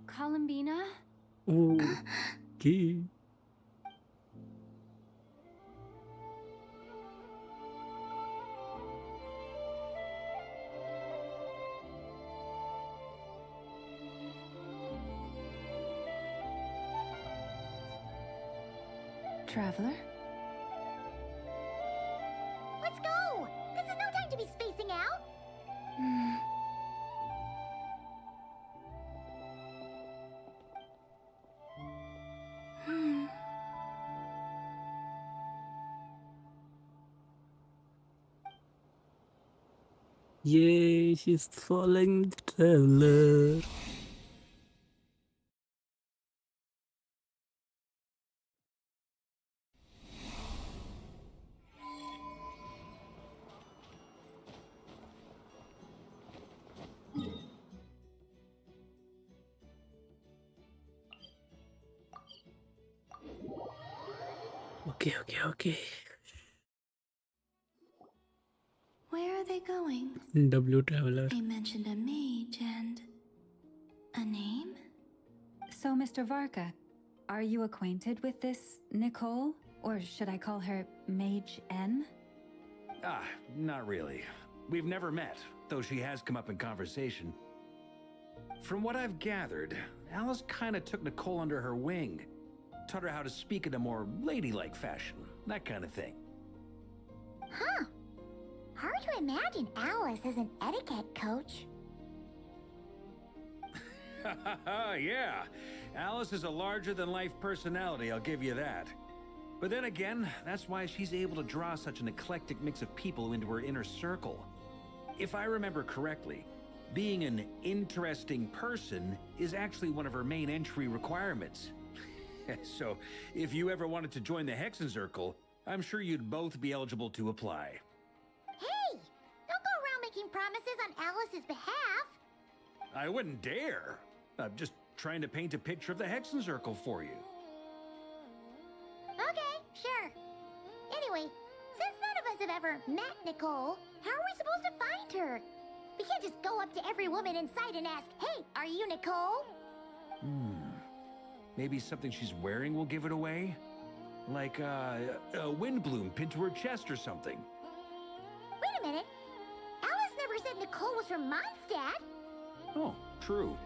Columbina? Ooh. Okay. Traveler? Let's go! This is no time to be spacing out! Yay, she's following the traveler. Okay. where are they going? W traveler. They mentioned a mage and a name? So, Mr. Varka, are you acquainted with this Nicole? Or should I call her Mage N? Ah, not really. We've never met, though she has come up in conversation. From what I've gathered, Alice kinda took Nicole under her wing. Taught her how to speak in a more ladylike fashion, that kind of thing. Huh. Hard to imagine Alice as an etiquette coach. Yeah, Alice is a larger-than-life personality, I'll give you that. But then again, that's why she's able to draw such an eclectic mix of people into her inner circle. If I remember correctly, being an interesting person is actually one of her main entry requirements. So, if you ever wanted to join the Hexen Circle, I'm sure you'd both be eligible to apply. Hey! Don't go around making promises on Alice's behalf. I wouldn't dare. I'm just trying to paint a picture of the Hexen Circle for you. Okay, sure. Anyway, since none of us have ever met Nicole, how are we supposed to find her? We can't just go up to every woman in sight and ask, "Hey, are you Nicole?" Maybe something she's wearing will give it away? Like, a wind bloom pinned to her chest or something. Wait a minute. Alice never said Nicole was from Mondstadt. Oh, true.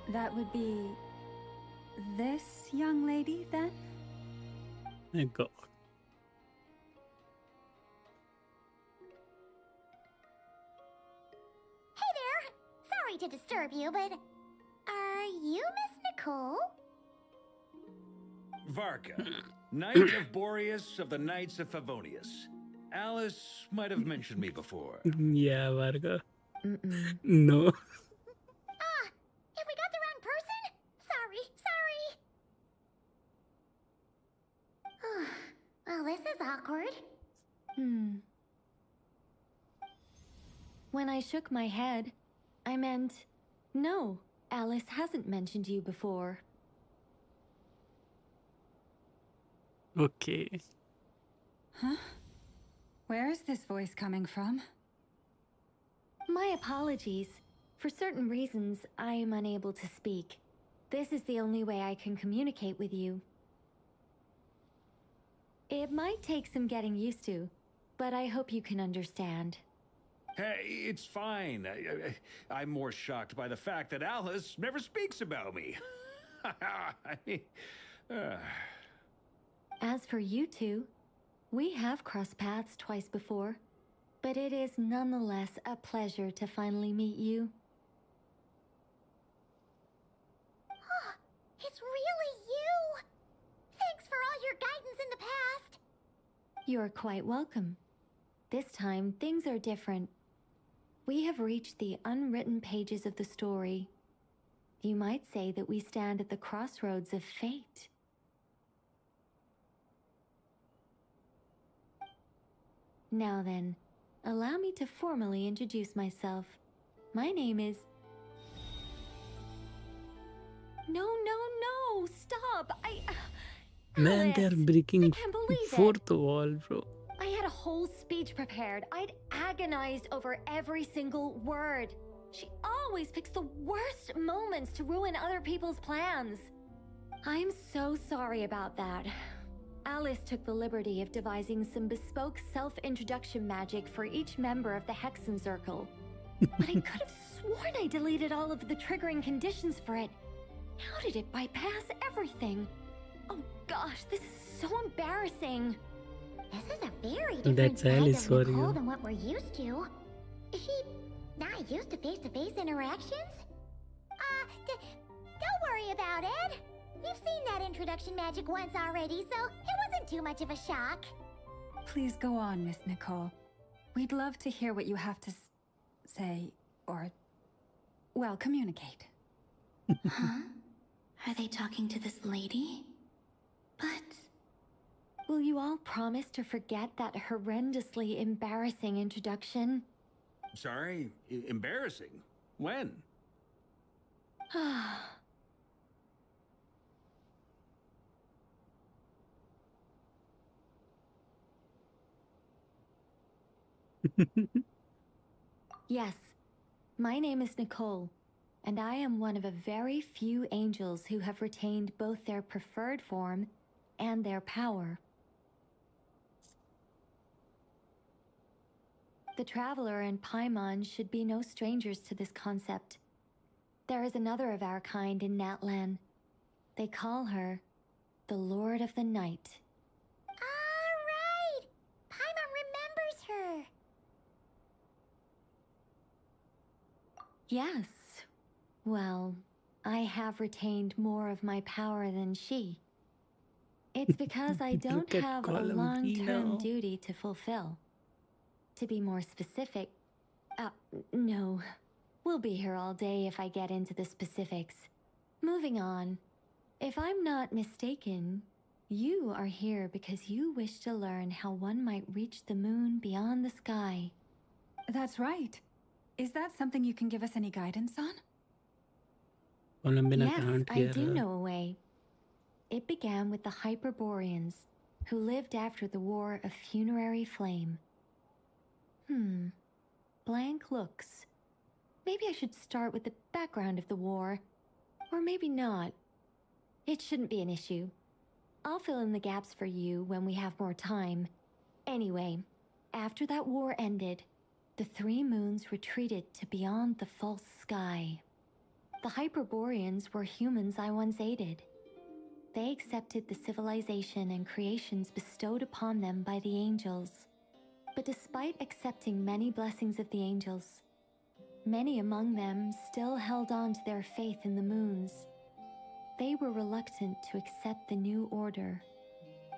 That would be this young lady, then? My God. Hey there. Sorry to disturb you, but are you Miss Nicole? Varka, Knight of Boreas of the Knights of Favonius. Alice might have mentioned me before. Yeah, Varga. No. Have we got the wrong person? Sorry. Well, this is awkward. When I shook my head, I meant, no, Alice hasn't mentioned you before. Okay. Huh? Where is this voice coming from? My apologies. For certain reasons, I am unable to speak. This is the only way I can communicate with you. It might take some getting used to, but I hope you can understand. Hey, it's fine. I'm more shocked by the fact that Alice never speaks about me. As for you two, we have crossed paths twice before, but it is nonetheless a pleasure to finally meet you. It's really you! Thanks for all your guidance in the past! You're quite welcome. This time, things are different. We have reached the unwritten pages of the story. You might say that we stand at the crossroads of fate. Now then, allow me to formally introduce myself. My name is... No, stop! Man, they're breaking can't believe it. fourth wall, bro. I had a whole speech prepared. I'd agonized over every single word. She always picks the worst moments to ruin other people's plans. I'm so sorry about that. Alice took the liberty of devising some bespoke self-introduction magic for each member of the Hexen Circle. But I could have sworn I deleted all of the triggering conditions for it. How did it bypass everything? Oh gosh, this is so embarrassing. This is a very different That's side Alice of for Nicole you. than what we're used to. Is she not used to face-to-face interactions? Don't worry about it. We've seen that introduction magic once already, so it wasn't too much of a shock. Please go on, Miss Nicole. We'd love to hear what you have to say, or, well, communicate. Huh? Are they talking to this lady? But... Will you all promise to forget that horrendously embarrassing introduction? Sorry? Embarrassing? When? Yes. My name is Nicole, and I am one of a very few angels who have retained both their preferred form and their power. The Traveler and Paimon should be no strangers to this concept. There is another of our kind in Natlan. They call her the Lord of the Night. Alright! Paimon remembers her! Yes. Well, I have retained more of my power than she. It's because I don't Look at have a column B long-term now. duty to fulfill. To be more specific, no. We'll be here all day if I get into the specifics. Moving on. If I'm not mistaken, you are here because you wish to learn how one might reach the moon beyond the sky. That's right. Is that something you can give us any guidance on? Columbina Yes, can't I hear do her. know a way. It began with the Hyperboreans, who lived after the War of Funerary Flame. Blank looks. Maybe I should start with the background of the war. Or maybe not. It shouldn't be an issue. I'll fill in the gaps for you when we have more time. Anyway, after that war ended, the three moons retreated to beyond the false sky. The Hyperboreans were humans I once aided. They accepted the civilization and creations bestowed upon them by the angels. But despite accepting many blessings of the angels, many among them still held on to their faith in the moons. They were reluctant to accept the new order.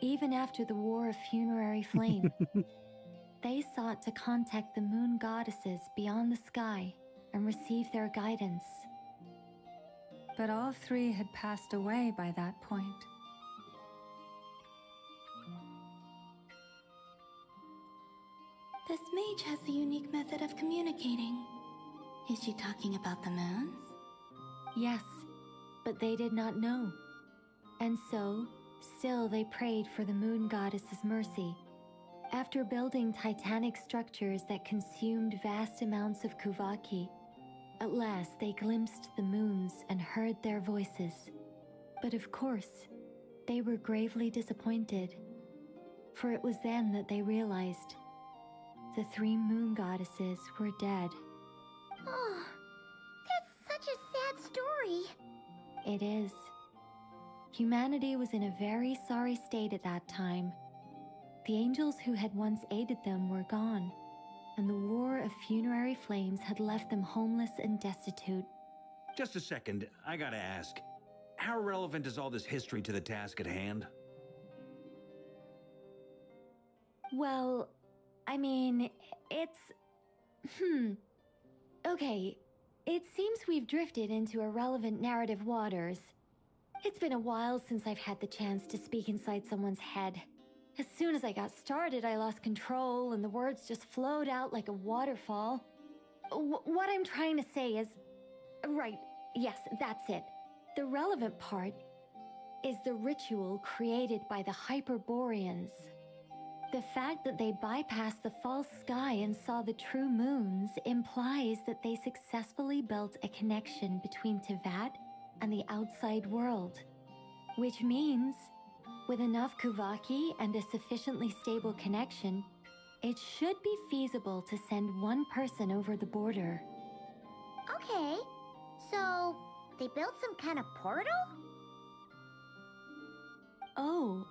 Even after the War of Funerary Flame, they sought to contact the moon goddesses beyond the sky and receive their guidance. But all three had passed away by that point. This mage has a unique method of communicating. Is she talking about the moons? Yes, but they did not know. And so, still they prayed for the moon goddess's mercy. After building titanic structures that consumed vast amounts of Kuvaki, at last they glimpsed the moons and heard their voices. But of course, they were gravely disappointed. For it was then that they realized the three moon goddesses were dead. Oh, that's such a sad story. It is. Humanity was in a very sorry state at that time. The angels who had once aided them were gone, and the War of Funerary Flames had left them homeless and destitute. Just a second, I gotta ask. How relevant is all this history to the task at hand? Well, I mean, it's... Okay, it seems we've drifted into irrelevant narrative waters. It's been a while since I've had the chance to speak inside someone's head. As soon as I got started, I lost control and the words just flowed out like a waterfall. What I'm trying to say is... Right, yes, that's it. The relevant part is the ritual created by the Hyperboreans. The fact that they bypassed the false sky and saw the true moons implies that they successfully built a connection between Tevat and the outside world. Which means, with enough Kuvaki and a sufficiently stable connection, it should be feasible to send one person over the border. Okay, so they built some kind of portal? Oh,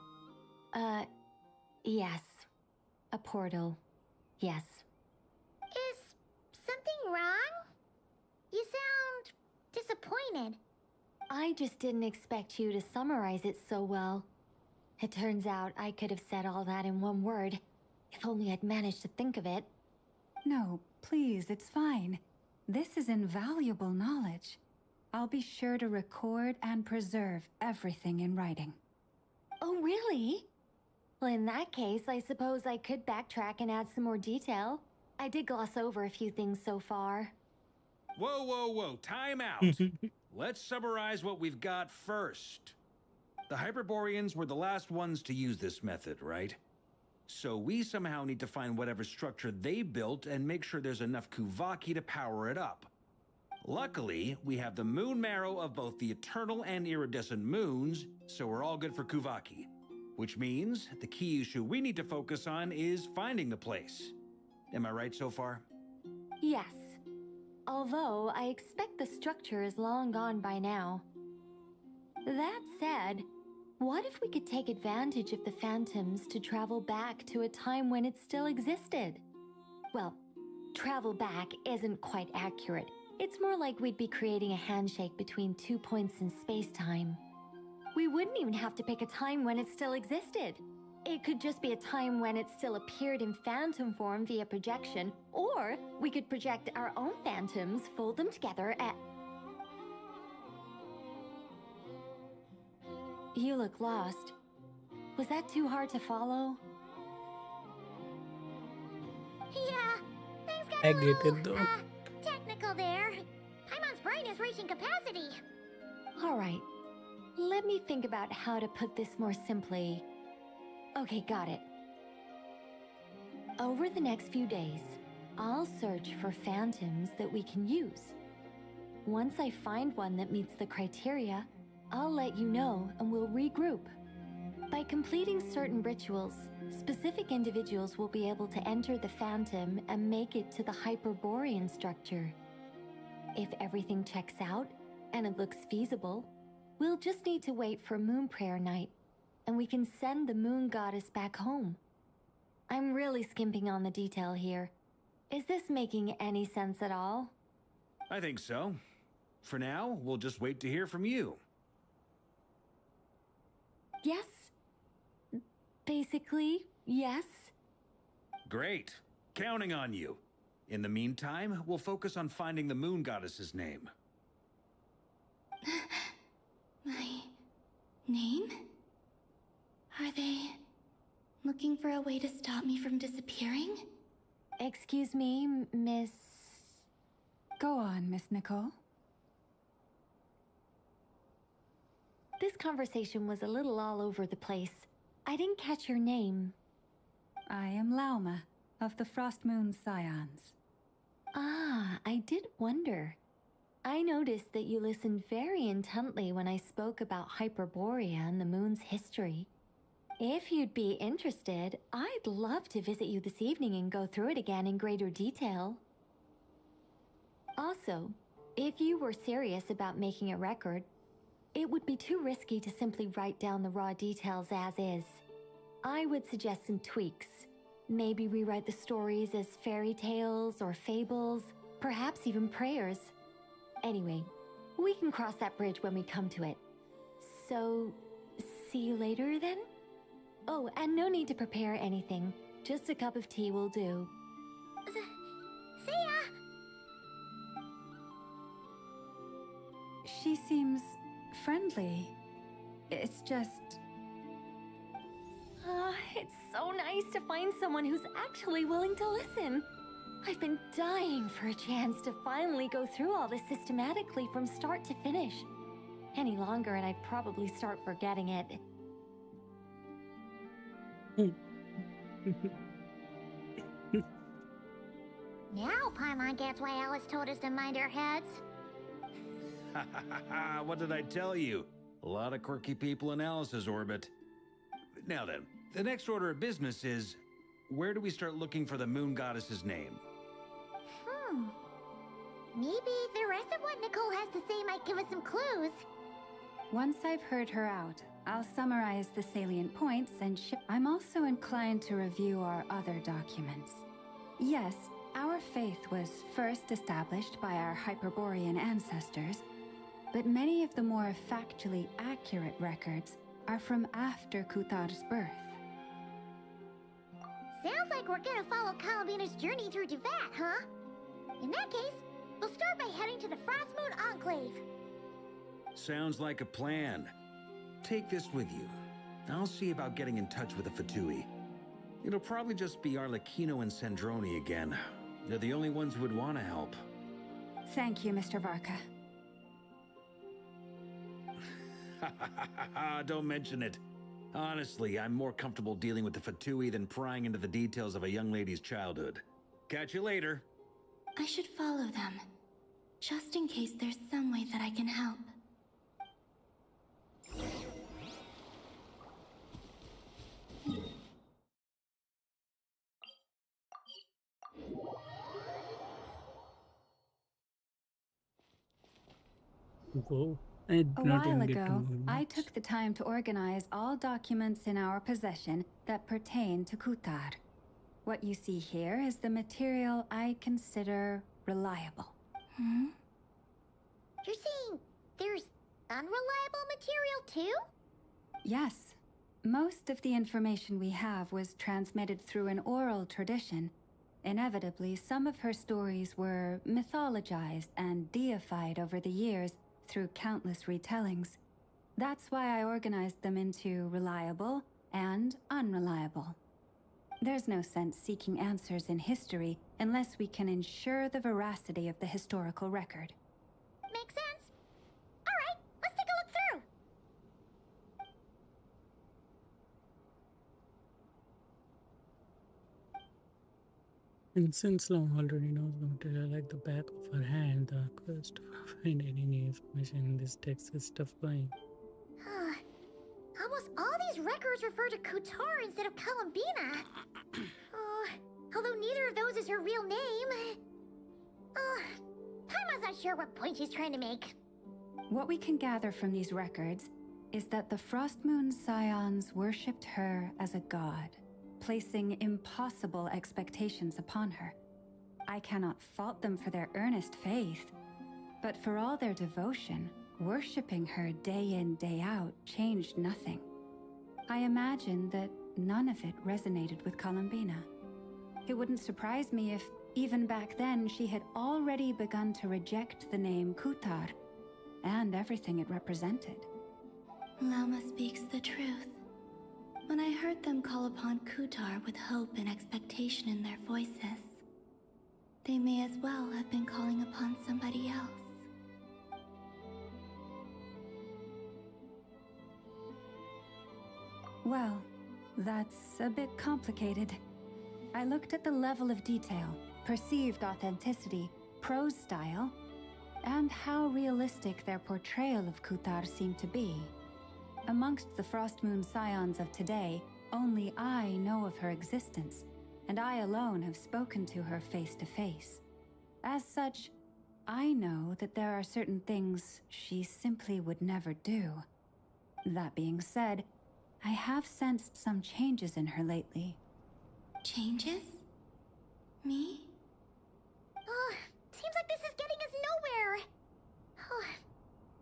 yes. A portal. Yes. Is something wrong? You sound disappointed. I just didn't expect you to summarize it so well. It turns out I could have said all that in one word, if only I'd managed to think of it. No, please, it's fine. This is invaluable knowledge. I'll be sure to record and preserve everything in writing. Oh, really? Well, in that case, I suppose I could backtrack and add some more detail. I did gloss over a few things so far. Whoa, whoa, whoa, time out. Let's summarize what we've got first. The Hyperboreans were the last ones to use this method, right? So we somehow need to find whatever structure they built and make sure there's enough Kuvaki to power it up. Luckily, we have the moon marrow of both the eternal and iridescent moons, so we're all good for Kuvaki. Which means the key issue we need to focus on is finding the place. Am I right so far? Yes. Although I expect the structure is long gone by now. That said, what if we could take advantage of the phantoms to travel back to a time when it still existed? Well, travel back isn't quite accurate. It's more like we'd be creating a handshake between 2 points in space-time. We wouldn't even have to pick a time when it still existed. It could just be a time when it still appeared in phantom form via projection, or we could project our own phantoms, fold them together at... You look lost. Was that too hard to follow? Yeah, things got I a get little, it though. technical there. Paimon's brain is reaching capacity. All right. Let me think about how to put this more simply. Okay, got it. Over the next few days, I'll search for phantoms that we can use. Once I find one that meets the criteria, I'll let you know and we'll regroup. By completing certain rituals, specific individuals will be able to enter the phantom and make it to the Hyperborean structure. If everything checks out and it looks feasible, we'll just need to wait for Moon Prayer Night, and we can send the Moon Goddess back home. I'm really skimping on the detail here. Is this making any sense at all? I think so. For now, we'll just wait to hear from you. Yes. Basically, yes. Great. Counting on you. In the meantime, we'll focus on finding the Moon Goddess's name. My name? Are they looking for a way to stop me from disappearing? Excuse me, Miss... Go on, Miss Nicole. This conversation was a little all over the place. I didn't catch your name. I am Lauma, of the Frost Moon Scions. Ah, I did wonder. I noticed that you listened very intently when I spoke about Hyperborea and the moon's history. If you'd be interested, I'd love to visit you this evening and go through it again in greater detail. Also, if you were serious about making a record, it would be too risky to simply write down the raw details as is. I would suggest some tweaks. Maybe rewrite the stories as fairy tales or fables, perhaps even prayers. Anyway, we can cross that bridge when we come to it. So, see you later then? Oh, and no need to prepare anything. Just a cup of tea will do. See ya! She seems friendly. It's just... It's so nice to find someone who's actually willing to listen. I've been dying for a chance to finally go through all this systematically from start to finish. Any longer and I'd probably start forgetting it. Now Paimon gets why Alice told us to mind our heads. What did I tell you? A lot of quirky people in Alice's orbit. Now then, the next order of business is, where do we start looking for the Moon Goddess's name? Maybe the rest of what Nicole has to say might give us some clues. Once I've heard her out, I'll summarize the salient points and ship. I'm also inclined to review our other documents. Yes, our faith was first established by our Hyperborean ancestors, but many of the more factually accurate records are from after Kuthar's birth. Sounds like we're gonna follow Columbina's journey through Devat, huh? In that case, we'll start by heading to the Frost Moon Enclave. Sounds like a plan. Take this with you. I'll see about getting in touch with the Fatui. It'll probably just be Arlecchino and Sandroni again. They're the only ones who would want to help. Thank you, Mr. Varka. Don't mention it. Honestly, I'm more comfortable dealing with the Fatui than prying into the details of a young lady's childhood. Catch you later. I should follow them. just in case there's some way that I can help. Whoa. I do A not while even get to ago, move I much. took the time to organize all documents in our possession that pertain to Kutar. What you see here is the material I consider reliable. Hmm? You're saying there's unreliable material too? Yes. Most of the information we have was transmitted through an oral tradition. Inevitably, some of her stories were mythologized and deified over the years through countless retellings. That's why I organized them into reliable and unreliable. There's no sense seeking answers in history unless we can ensure the veracity of the historical record. Makes sense. All right, let's take a look through. And since Long already knows the material like the back of her hand, the quest to find any new information in this text is tough going. Almost all these records refer to Kutar instead of Columbina. Although neither of those is her real name. Paimon's not sure what point she's trying to make. What we can gather from these records is that the Frostmoon Scions worshipped her as a god, placing impossible expectations upon her. I cannot fault them for their earnest faith, but for all their devotion, worshipping her day in, day out changed nothing. I imagine that none of it resonated with Columbina. It wouldn't surprise me if, even back then, she had already begun to reject the name Kutar and everything it represented. Lama speaks the truth. When I heard them call upon Kutar with hope and expectation in their voices, they may as well have been calling upon somebody else. Well, that's a bit complicated. I looked at the level of detail, perceived authenticity, prose style, and how realistic their portrayal of Kutar seemed to be. Amongst the Frostmoon Scions of today, only I know of her existence, and I alone have spoken to her face to face. As such, I know that there are certain things she simply would never do. That being said, I have sensed some changes in her lately. Changes? Me? Seems like this is getting us nowhere.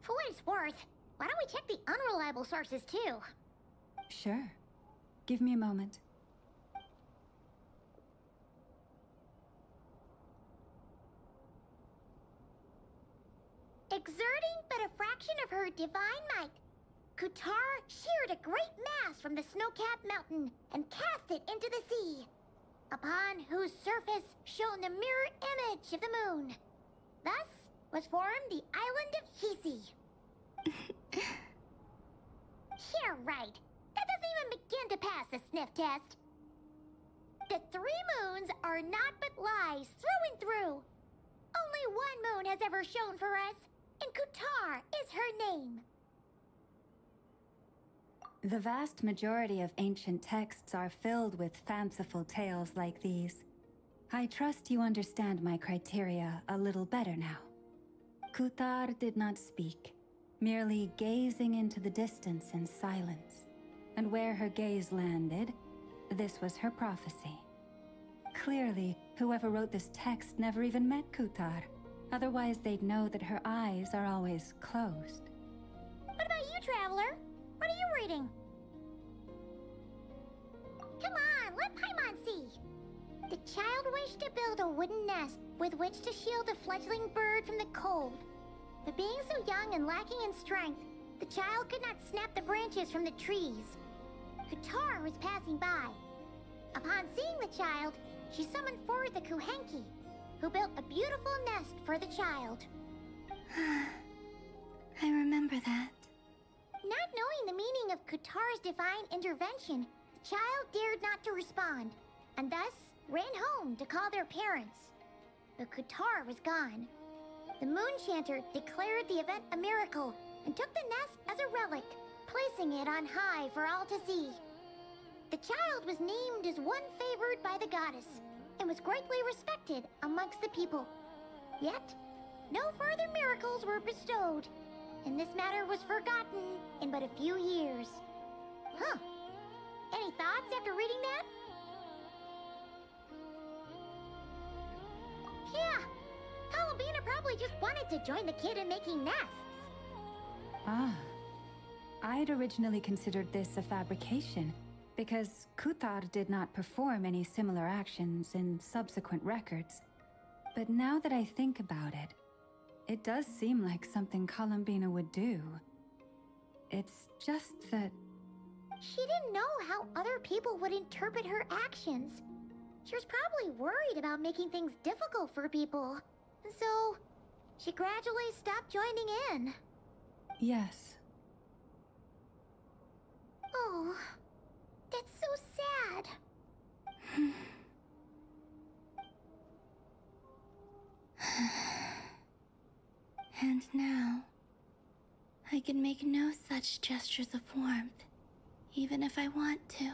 For what it's worth, why don't we check the unreliable sources too? Sure. Give me a moment. Exerting but a fraction of her divine might, Kutar sheared a great mass from the snow-capped mountain and cast it into the sea, upon whose surface shone the mirror image of the moon. Thus was formed the island of Hisi. Yeah, right. That doesn't even begin to pass the sniff test. The 3 moons are naught but lies through and through. Only one moon has ever shone for us, and Kutar is her name. The vast majority of ancient texts are filled with fanciful tales like these. I trust you understand my criteria a little better now. Kutar did not speak, merely gazing into the distance in silence. And where her gaze landed, this was her prophecy. Clearly, whoever wrote this text never even met Kutar. Otherwise, they'd know that her eyes are always closed. What about you, Traveler? What are you reading? Come on, let Paimon see. The child wished to build a wooden nest with which to shield a fledgling bird from the cold. But being so young and lacking in strength, the child could not snap the branches from the trees. Kutar was passing by. Upon seeing the child, she summoned forward the Kuhenki, who built a beautiful nest for the child. I remember that. Not knowing the meaning of Kutar's divine intervention, the child dared not to respond, and thus ran home to call their parents. But Kutar was gone. the Moon Chanter declared the event a miracle and took the nest as a relic, placing it on high for all to see. The child was named as one favored by the goddess and was greatly respected amongst the people. Yet, no further miracles were bestowed, and this matter was forgotten in but a few years. Huh. Any thoughts after reading that? Yeah. Columbina probably just wanted to join the kid in making nests. Ah. I'd originally considered this a fabrication, because Kuthar did not perform any similar actions in subsequent records. But now that I think about it, it does seem like something Columbina would do. It's just that... She didn't know how other people would interpret her actions. She was probably worried about making things difficult for people. So, she gradually stopped joining in. Yes. Oh, that's so sad. And now, I can make no such gestures of warmth, even if I want to.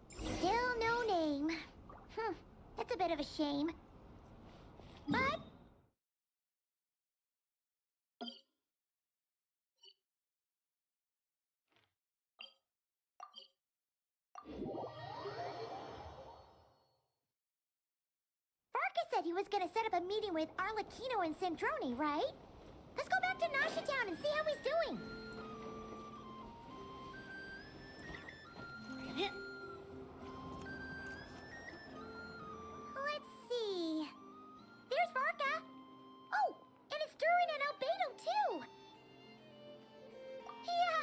Still no name. That's a bit of a shame. But... Varka said he was gonna set up a meeting with Arlecchino and Sandrone, right? Let's go back to Nasha Town and see how he's doing. Let's see. There's Varka. Oh, and it's Durin and Albedo too. Yeah,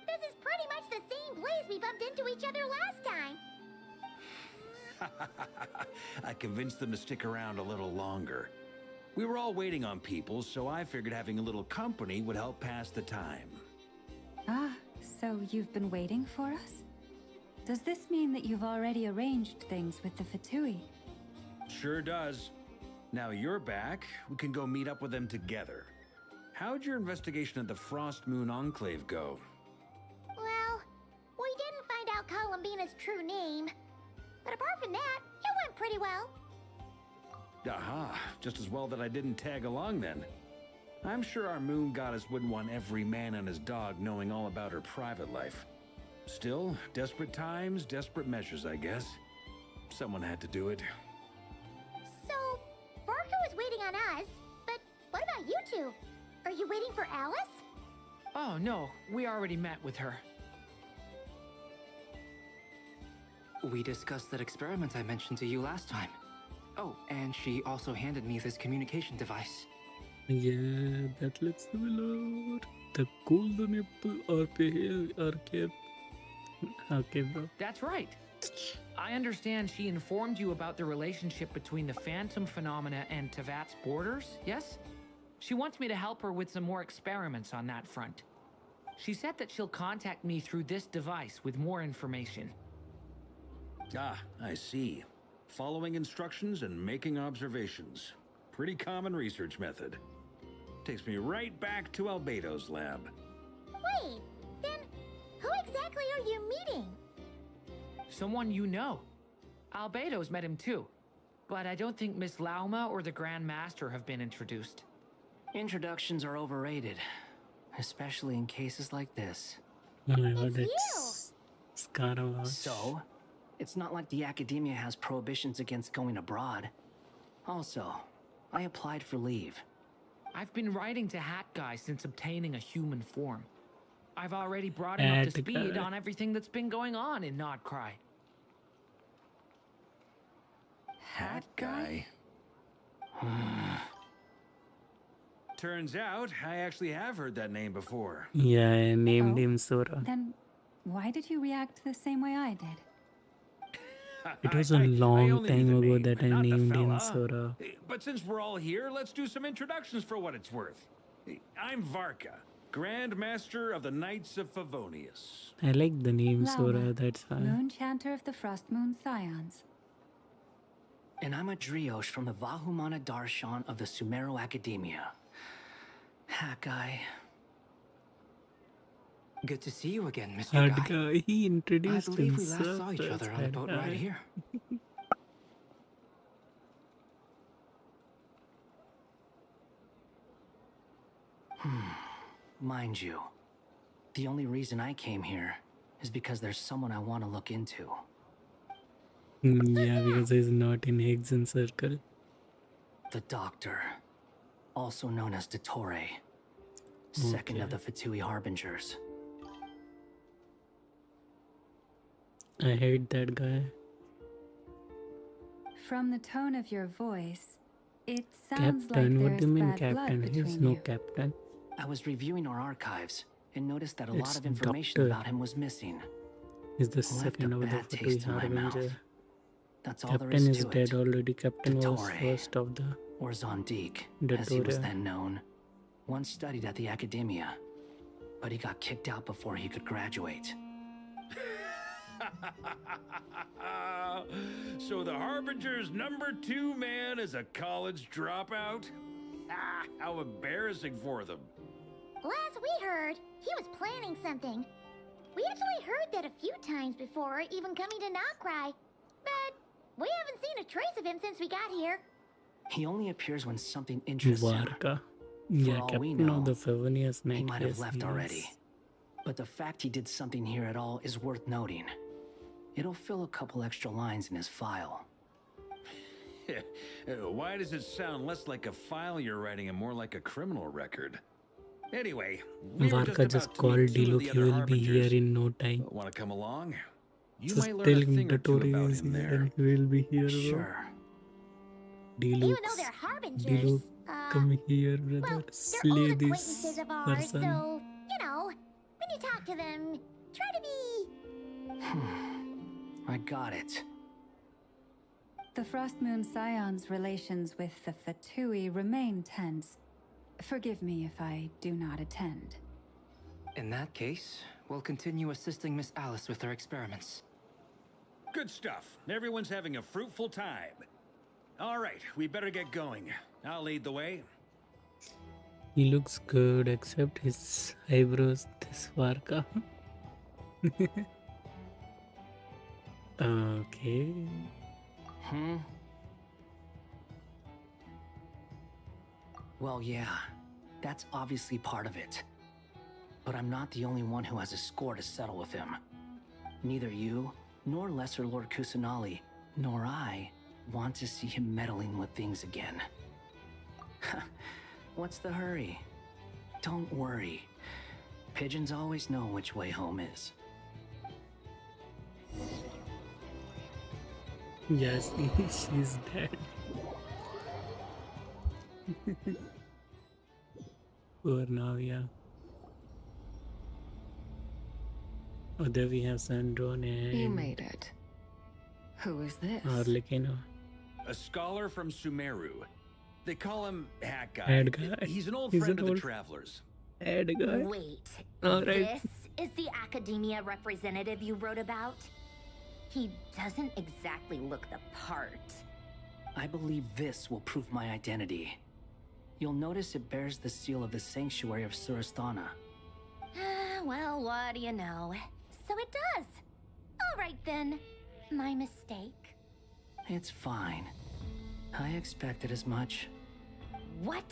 this is pretty much the same place we bumped into each other last time. I convinced them to stick around a little longer. We were all waiting on people, so I figured having a little company would help pass the time. Ah, so you've been waiting for us? Does this mean that you've already arranged things with the Fatui? Sure does. Now you're back, we can go meet up with them together. How'd your investigation of the Frost Moon Enclave go? Well, we didn't find out Columbina's true name. But apart from that, it went pretty well. Aha, just as well that I didn't tag along then. I'm sure our moon goddess wouldn't want every man and his dog knowing all about her private life. Still, desperate times, desperate measures, I guess. Someone had to do it. So, Varka was waiting on us, but what about you two? Are you waiting for Alice? Oh, no. We already met with her. We discussed that experiment I mentioned to you last time. Oh, and she also handed me this communication device. Yeah, that looks similar. The golden apple arcade. Okay, bro. That's right. I understand she informed you about the relationship between the Phantom phenomena and Tevat's borders, yes? She wants me to help her with some more experiments on that front. She said that she'll contact me through this device with more information. Ah, I see. Following instructions and making observations. Pretty common research method. Takes me right back to Albedo's lab. Wait, then who exactly are you meeting? Someone you know. Albedo's met him too. But I don't think Miss Lauma or the Grand Master have been introduced. Introductions are overrated, especially in cases like this. Oh my god, it's Scaravage. So, it's not like the academia has prohibitions against going abroad. Also, I applied for leave. I've been writing to Hat Guy since obtaining a human form. I've already brought him up to speed on everything that's been going on in Nodcry. Hat Guy? Turns out, I actually have heard that name before. Yeah, I named him Sora. Then why did you react the same way I did? It was a long time ago that I named him Sora. But since we're all here, let's do some introductions for what it's worth. I'm Varka, Grand Master of the Knights of Favonius. I like the name Lauma, Sora, that's why. Moon Chanter of the Frost Moon Scions. And I'm a Driosh from the Vahumana Darshan of the Sumero Academia. Hat guy. Good to see you again, Mr. Hard Guy. guy. He I introduced believe we last himself saw each as other on the hard boat guy. right here. Mind you, the only reason I came here is because there's someone I want to look into. Yeah, because he's not in Higson circle. The Doctor, also known as Dottore, second of the Fatui Harbingers. I hate that guy. From the tone of your voice, it sounds Captain? like What there's do you mean bad blood captain? He's between no you. captain. I was reviewing our archives and noticed that a lot It's of information Doctor. about him was missing. He's the Left second a of the bad Fatui taste in my mouth. Harbinger. That's all there Captain is is to dead it. already. Captain was Dottore, first of the or Zondique, as he was Dottore. then known, once studied at the Academia, but he got kicked out before he could graduate. So the Harbinger's #2 man is a college dropout? Ah, how embarrassing for them. Last we heard, he was planning something. We actually heard that a few times before, even coming to Notcry. But we haven't seen a trace of him since we got here. He only appears when something interests him. Varka. For Yeah, all we captain know, of the Favonius Knight. he might have Yes, left he already. is. But the fact he did something here at all is worth noting. It'll fill a couple extra lines in his file. Why does it sound less like a file you're writing and more like a criminal record? Anyway, we were Varka just about to called meet two of Diluc. the He other will be here Harbingers. in no time. Want to come along? You Just might tell learn a him thing or two Dottore about is him here there. and he will be here. Bro. Sure. Even though Diluc, they're harbingers, Diluc, come here, brother. well, they're Slay old this acquaintances of ours, person. so, you know, when you talk to them, try to be... I got it. The Frost Moon Scion's relations with the Fatui remain tense. Forgive me if I do not attend. In that case, we'll continue assisting Miss Alice with her experiments. Good stuff. Everyone's having a fruitful time. All right, we better get going. I'll lead the way. He looks good, except his eyebrows. This Varka. Okay. Well, yeah, that's obviously part of it. But I'm not the only one who has a score to settle with him. Neither you, nor Lesser Lord Kusanali, nor I want to see him meddling with things again. What's the hurry? Don't worry. Pigeons always know which way home is. Yes, she's dead. Poor Navia. Oh, there we have Sandron and You made it. Who is this? Arlecchino. A scholar from Sumeru. They call him Hat Guy. Head guy. He's an old He's friend an of the old- Travelers. Head guy. Wait, Alright. this is the Academia representative you wrote about? He doesn't exactly look the part. I believe this will prove my identity. You'll notice it bears the seal of the Sanctuary of Surasthana. Well, what do you know? So it does. All right then. My mistake. It's fine. I expected as much. What?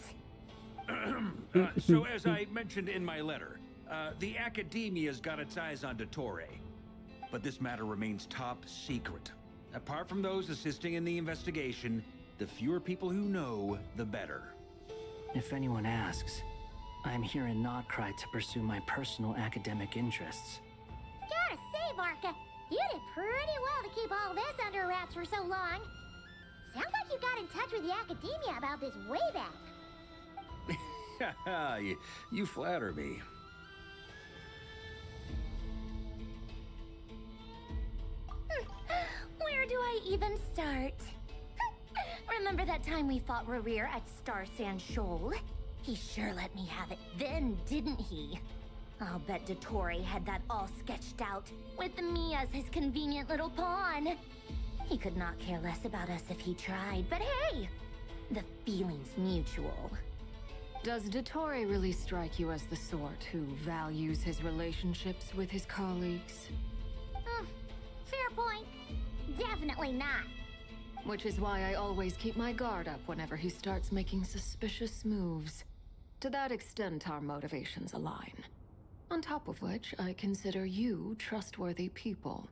So as I mentioned in my letter, the Academia's got its eyes on Dottore. But this matter remains top secret. Apart from those assisting in the investigation, the fewer people who know, the better. If anyone asks, I'm here in Notcry to pursue my personal academic interests. Gotta say, Varka, you did pretty well to keep all this under wraps for so long. Sounds like you got in touch with the Academia about this way back. You flatter me. Where do I even start? Remember that time we fought Rerir at Star Sand Shoal? He sure let me have it then, didn't he? I'll bet Dottore had that all sketched out, with me as his convenient little pawn. He could not care less about us if he tried, but hey! The feeling's mutual. Does Dottore really strike you as the sort who values his relationships with his colleagues? Fair point. Definitely not. Which is why I always keep my guard up whenever he starts making suspicious moves. To that extent, our motivations align. On top of which, I consider you trustworthy people.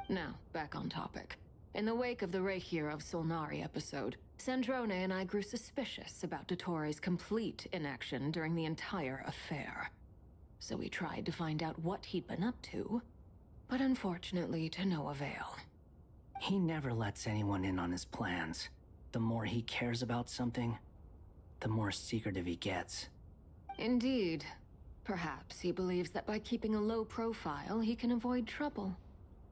Now, back on topic. In the wake of the Reikir of Solnari episode, Sandrone and I grew suspicious about Dottore's complete inaction during the entire affair. So we tried to find out what he'd been up to, but unfortunately to no avail. He never lets anyone in on his plans. The more he cares about something, the more secretive he gets. Indeed. Perhaps he believes that by keeping a low profile, he can avoid trouble.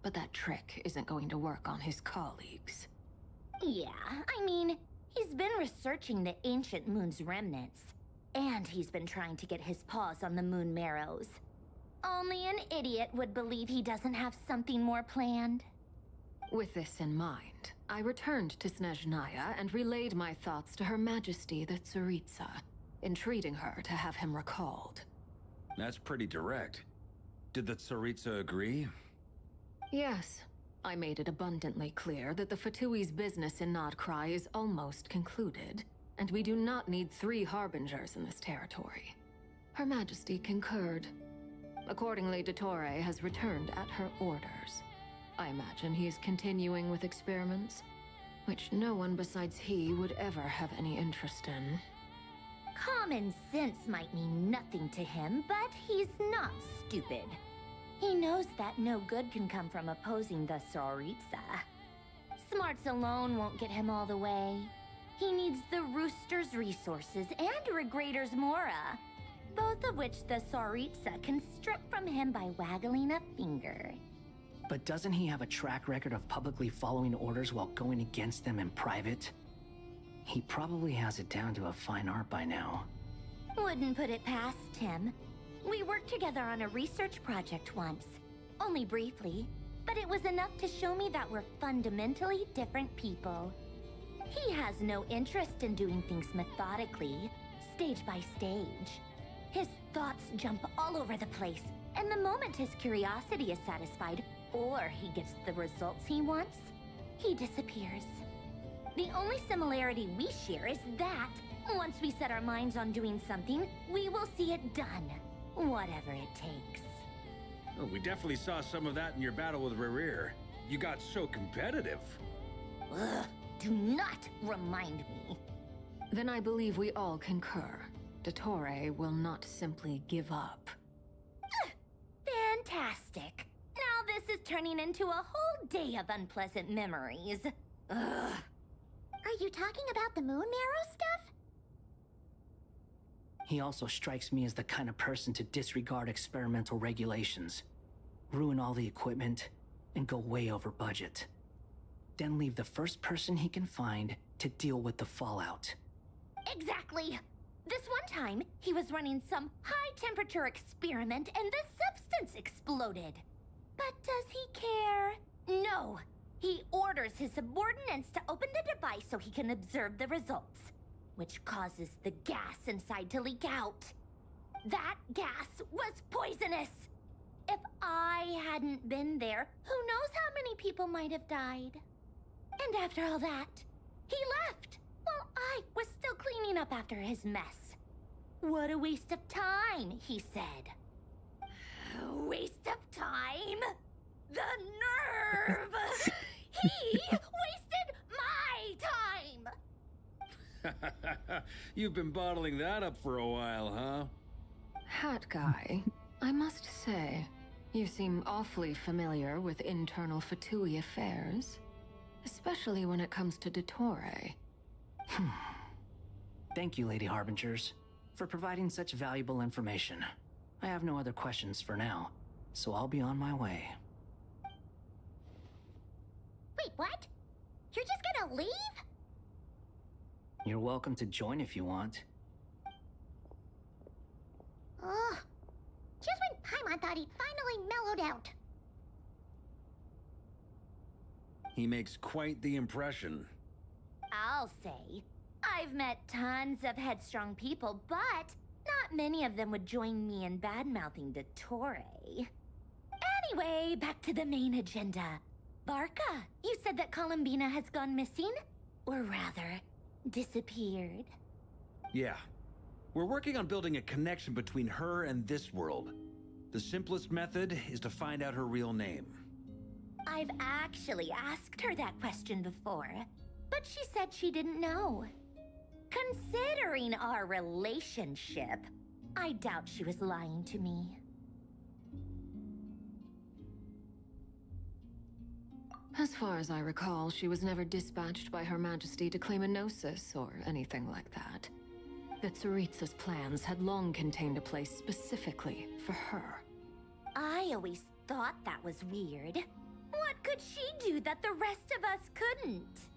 But that trick isn't going to work on his colleagues. Yeah, I mean, he's been researching the ancient moon's remnants. And he's been trying to get his paws on the moon marrows. Only an idiot would believe he doesn't have something more planned. With this in mind, I returned to Snezhnaya and relayed my thoughts to Her Majesty the Tsaritsa, entreating her to have him recalled. That's pretty direct. Did the Tsaritsa agree? Yes. I made it abundantly clear that the Fatui's business in Nodcry is almost concluded, and we do not need 3 harbingers in this territory. Her Majesty concurred. Accordingly, Dottore has returned at her orders. I imagine he is continuing with experiments, which no one besides he would ever have any interest in. Common sense might mean nothing to him, but he's not stupid. He knows that no good can come from opposing the Tsaritsa. Smarts alone won't get him all the way. He needs the Rooster's resources and Regrator's Mora, both of which the Tsaritsa can strip from him by waggling a finger. But doesn't he have a track record of publicly following orders while going against them in private? He probably has it down to a fine art by now. Wouldn't put it past him. We worked together on a research project once. Only briefly, but it was enough to show me that we're fundamentally different people. He has no interest in doing things methodically, stage by stage. His thoughts jump all over the place, and the moment his curiosity is satisfied, or he gets the results he wants, he disappears. The only similarity we share is that, once we set our minds on doing something, we will see it done. Whatever it takes. Oh, we definitely saw some of that in your battle with Rerir. You got so competitive. Ugh, do not remind me. Then I believe we all concur. Dottore will not simply give up. Fantastic. Now this is turning into a whole day of unpleasant memories. Ugh. Are you talking about the moon marrow stuff? He also strikes me as the kind of person to disregard experimental regulations, ruin all the equipment, and go way over budget. Then leave the first person he can find to deal with the fallout. Exactly. This one time, he was running some high-temperature experiment and the substance exploded. But does he care? No. He orders his subordinates to open the device so he can observe the results, which causes the gas inside to leak out. That gas was poisonous. If I hadn't been there, who knows how many people might have died. And after all that, he left, while I was still cleaning up after his mess. What a waste of time, he said. Waste of time? The nerve! He wasted my time! You've been bottling that up for a while, huh? Hat guy, I must say, you seem awfully familiar with internal Fatui affairs. Especially when it comes to Dottore. Thank you, Lady Harbingers, for providing such valuable information. I have no other questions for now, so I'll be on my way. Wait, what? You're just gonna leave? You're welcome to join if you want. Ugh. Just when Paimon thought he'd finally mellowed out. He makes quite the impression. I'll say. I've met tons of headstrong people, but not many of them would join me in bad-mouthing the Torre. Anyway, back to the main agenda. Barca, you said that Columbina has gone missing? Or rather, disappeared. Yeah. We're working on building a connection between her and this world. The simplest method is to find out her real name. I've actually asked her that question before, but she said she didn't know. Considering our relationship, I doubt she was lying to me. As far as I recall, she was never dispatched by Her Majesty to claim a gnosis or anything like that. The Tsaritsa's plans had long contained a place specifically for her. I always thought that was weird. What could she do that the rest of us couldn't?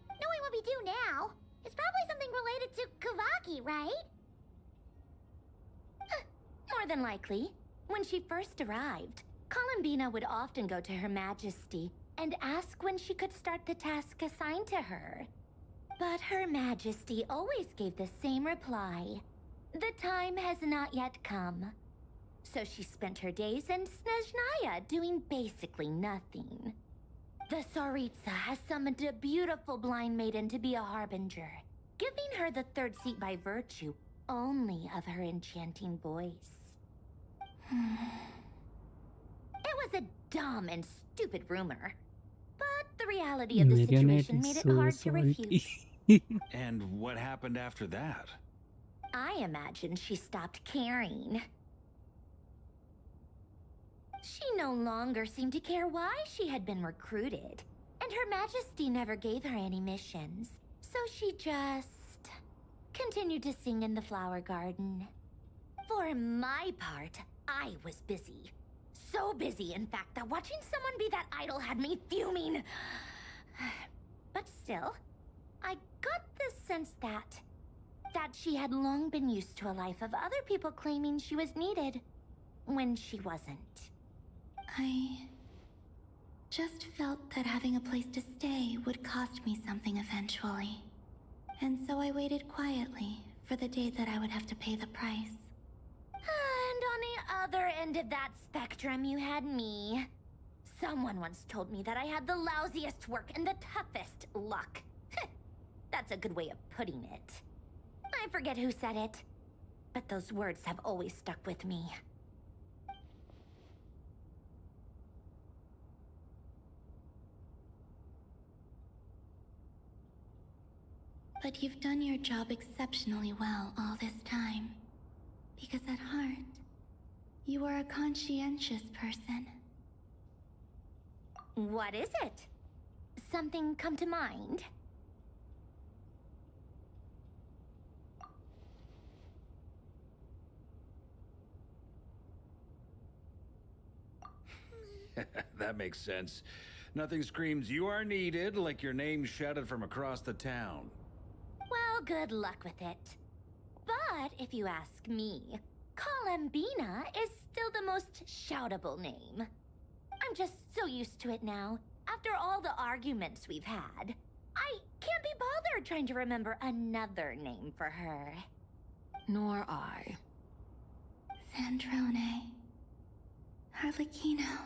Knowing what we do now, it's probably something related to Kavaki, right? More than likely. When she first arrived, Columbina would often go to Her Majesty and ask when she could start the task assigned to her. But Her Majesty always gave the same reply. The time has not yet come. So she spent her days in Snezhnaya doing basically nothing. The Tsaritsa has summoned a beautiful blind maiden to be a harbinger, giving her the third seat by virtue only of her enchanting voice. It was a dumb and stupid rumor, but the reality of the Marionette situation is made it so hard to salty. refute. And what happened after that? I imagine she stopped caring. She no longer seemed to care why she had been recruited, and Her Majesty never gave her any missions, so she just continued to sing in the flower garden. For my part, I was busy. So busy, in fact, that watching someone be that idol had me fuming. But still, I got the sense that she had long been used to a life of other people claiming she was needed when she wasn't. I just felt that having a place to stay would cost me something eventually. And so I waited quietly for the day that I would have to pay the price. And on the other end of that spectrum, you had me. Someone once told me that I had the lousiest work and the toughest luck. That's a good way of putting it. I forget who said it, but those words have always stuck with me. But you've done your job exceptionally well all this time. Because at heart, you are a conscientious person. What is it? Something come to mind? That makes sense. Nothing screams you are needed like your name shouted from across the town. Well, good luck with it. But if you ask me, Columbina is still the most shoutable name. I'm just so used to it now. After all the arguments we've had, I can't be bothered trying to remember another name for her. Nor I. Sandrone. Harlequino.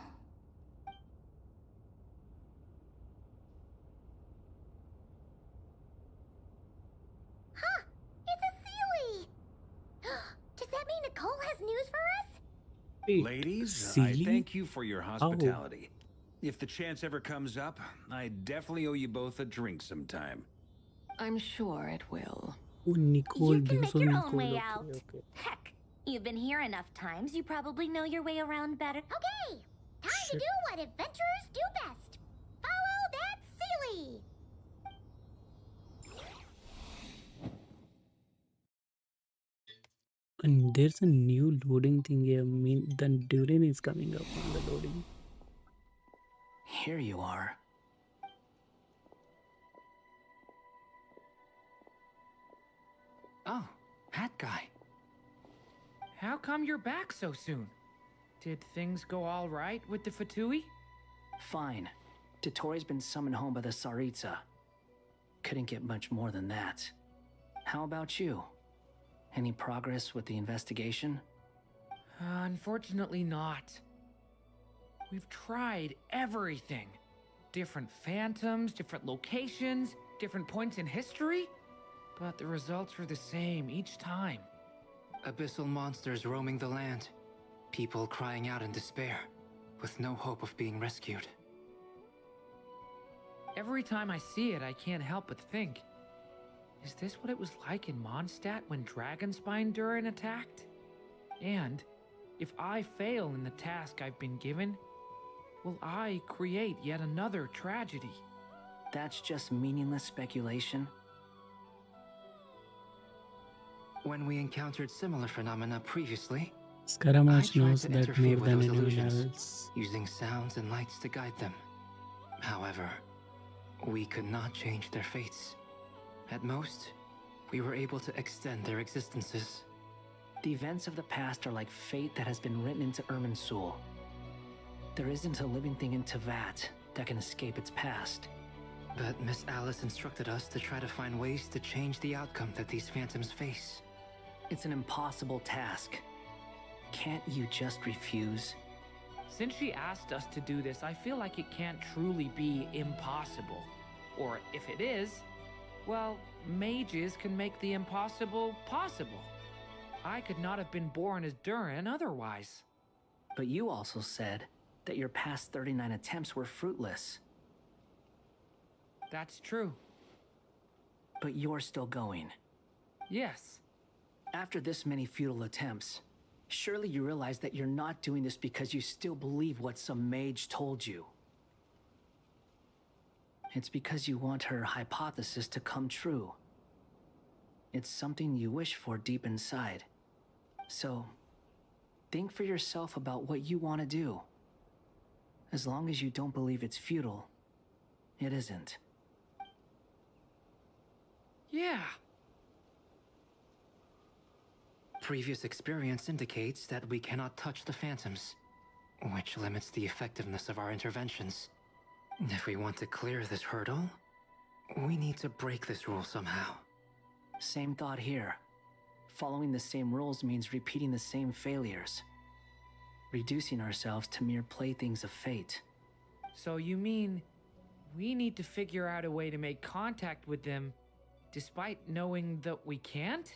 Huh! It's a Sealy! Does that mean Nicole has news for us? Wait, Ladies, Sealy? I thank you for your hospitality. If the chance ever comes up, I definitely owe you both a drink sometime. I'm sure it will. Oh, Nicole. You can gives make your her own way Nicole. out. Okay. Heck, you've been here enough times, you probably know your way around better. Okay, time to do what adventurers do best. Follow that Sealy! And there's a new loading thing here. I mean, the Durin is coming up on the loading. Here you are. Oh, that guy. How come you're back so soon? Did things go all right with the Fatui? Fine. Totori's been summoned home by the Tsaritsa. Couldn't get much more than that. How about you? Any progress with the investigation? Unfortunately not. We've tried everything. Different phantoms, different locations, different points in history. But the results were the same each time. Abyssal monsters roaming the land. People crying out in despair, with no hope of being rescued. Every time I see it, I can't help but think, is this what it was like in Mondstadt when Dragonspine Durin attacked? And if I fail in the task I've been given, will I create yet another tragedy? That's just meaningless speculation. When we encountered similar phenomena previously, I Scaramouche tried knows to that interfere more with than those anyone illusions, else. using sounds and lights to guide them. However, we could not change their fates. At most, we were able to extend their existences. The events of the past are like fate that has been written into Irminsul. There isn't a living thing in Teyvat that can escape its past. But Miss Alice instructed us to try to find ways to change the outcome that these phantoms face. It's an impossible task. Can't you just refuse? Since she asked us to do this, I feel like it can't truly be impossible. Or if it is, well, mages can make the impossible possible. I could not have been born as Durin otherwise. But you also said that your past 39 attempts were fruitless. That's true. But you're still going. Yes. After this many futile attempts, surely you realize that you're not doing this because you still believe what some mage told you. It's because you want her hypothesis to come true. It's something you wish for deep inside. So, think for yourself about what you want to do. As long as you don't believe it's futile, it isn't. Yeah. Previous experience indicates that we cannot touch the phantoms, which limits the effectiveness of our interventions. If we want to clear this hurdle, we need to break this rule somehow. Same thought here. Following the same rules means repeating the same failures. Reducing ourselves to mere playthings of fate. So you mean we need to figure out a way to make contact with them despite knowing that we can't?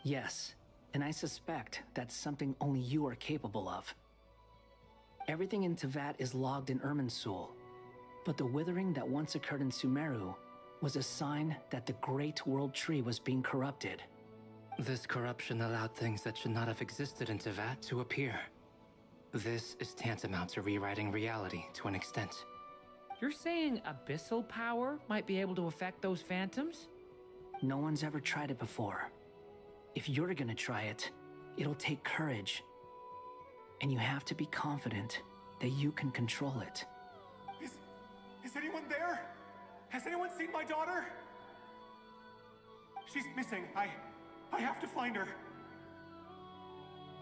Yes, and I suspect that's something only you are capable of. Everything in Teyvat is logged in Irminsul, but the withering that once occurred in Sumeru was a sign that the Great World Tree was being corrupted. This corruption allowed things that should not have existed in Teyvat to appear. This is tantamount to rewriting reality to an extent. You're saying abyssal power might be able to affect those phantoms? No one's ever tried it before. If you're gonna try it, it'll take courage. And you have to be confident that you can control it. Is anyone there? Has anyone seen my daughter? She's missing. I have to find her.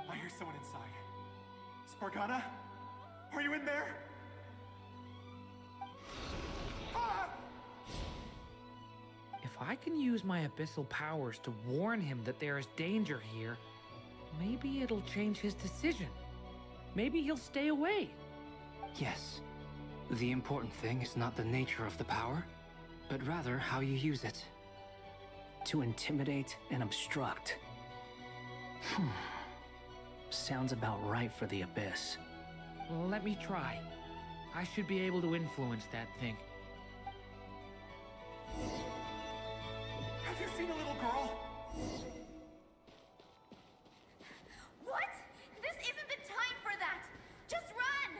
I hear someone inside. Spargana? Are you in there? Ah! If I can use my abyssal powers to warn him that there is danger here, maybe it'll change his decision. Maybe he'll stay away. Yes. The important thing is not the nature of the power, but rather how you use it. To intimidate and obstruct. Sounds about right for the Abyss. Well, let me try. I should be able to influence that thing. Have you seen a little girl? What? This isn't the time for that! Just run!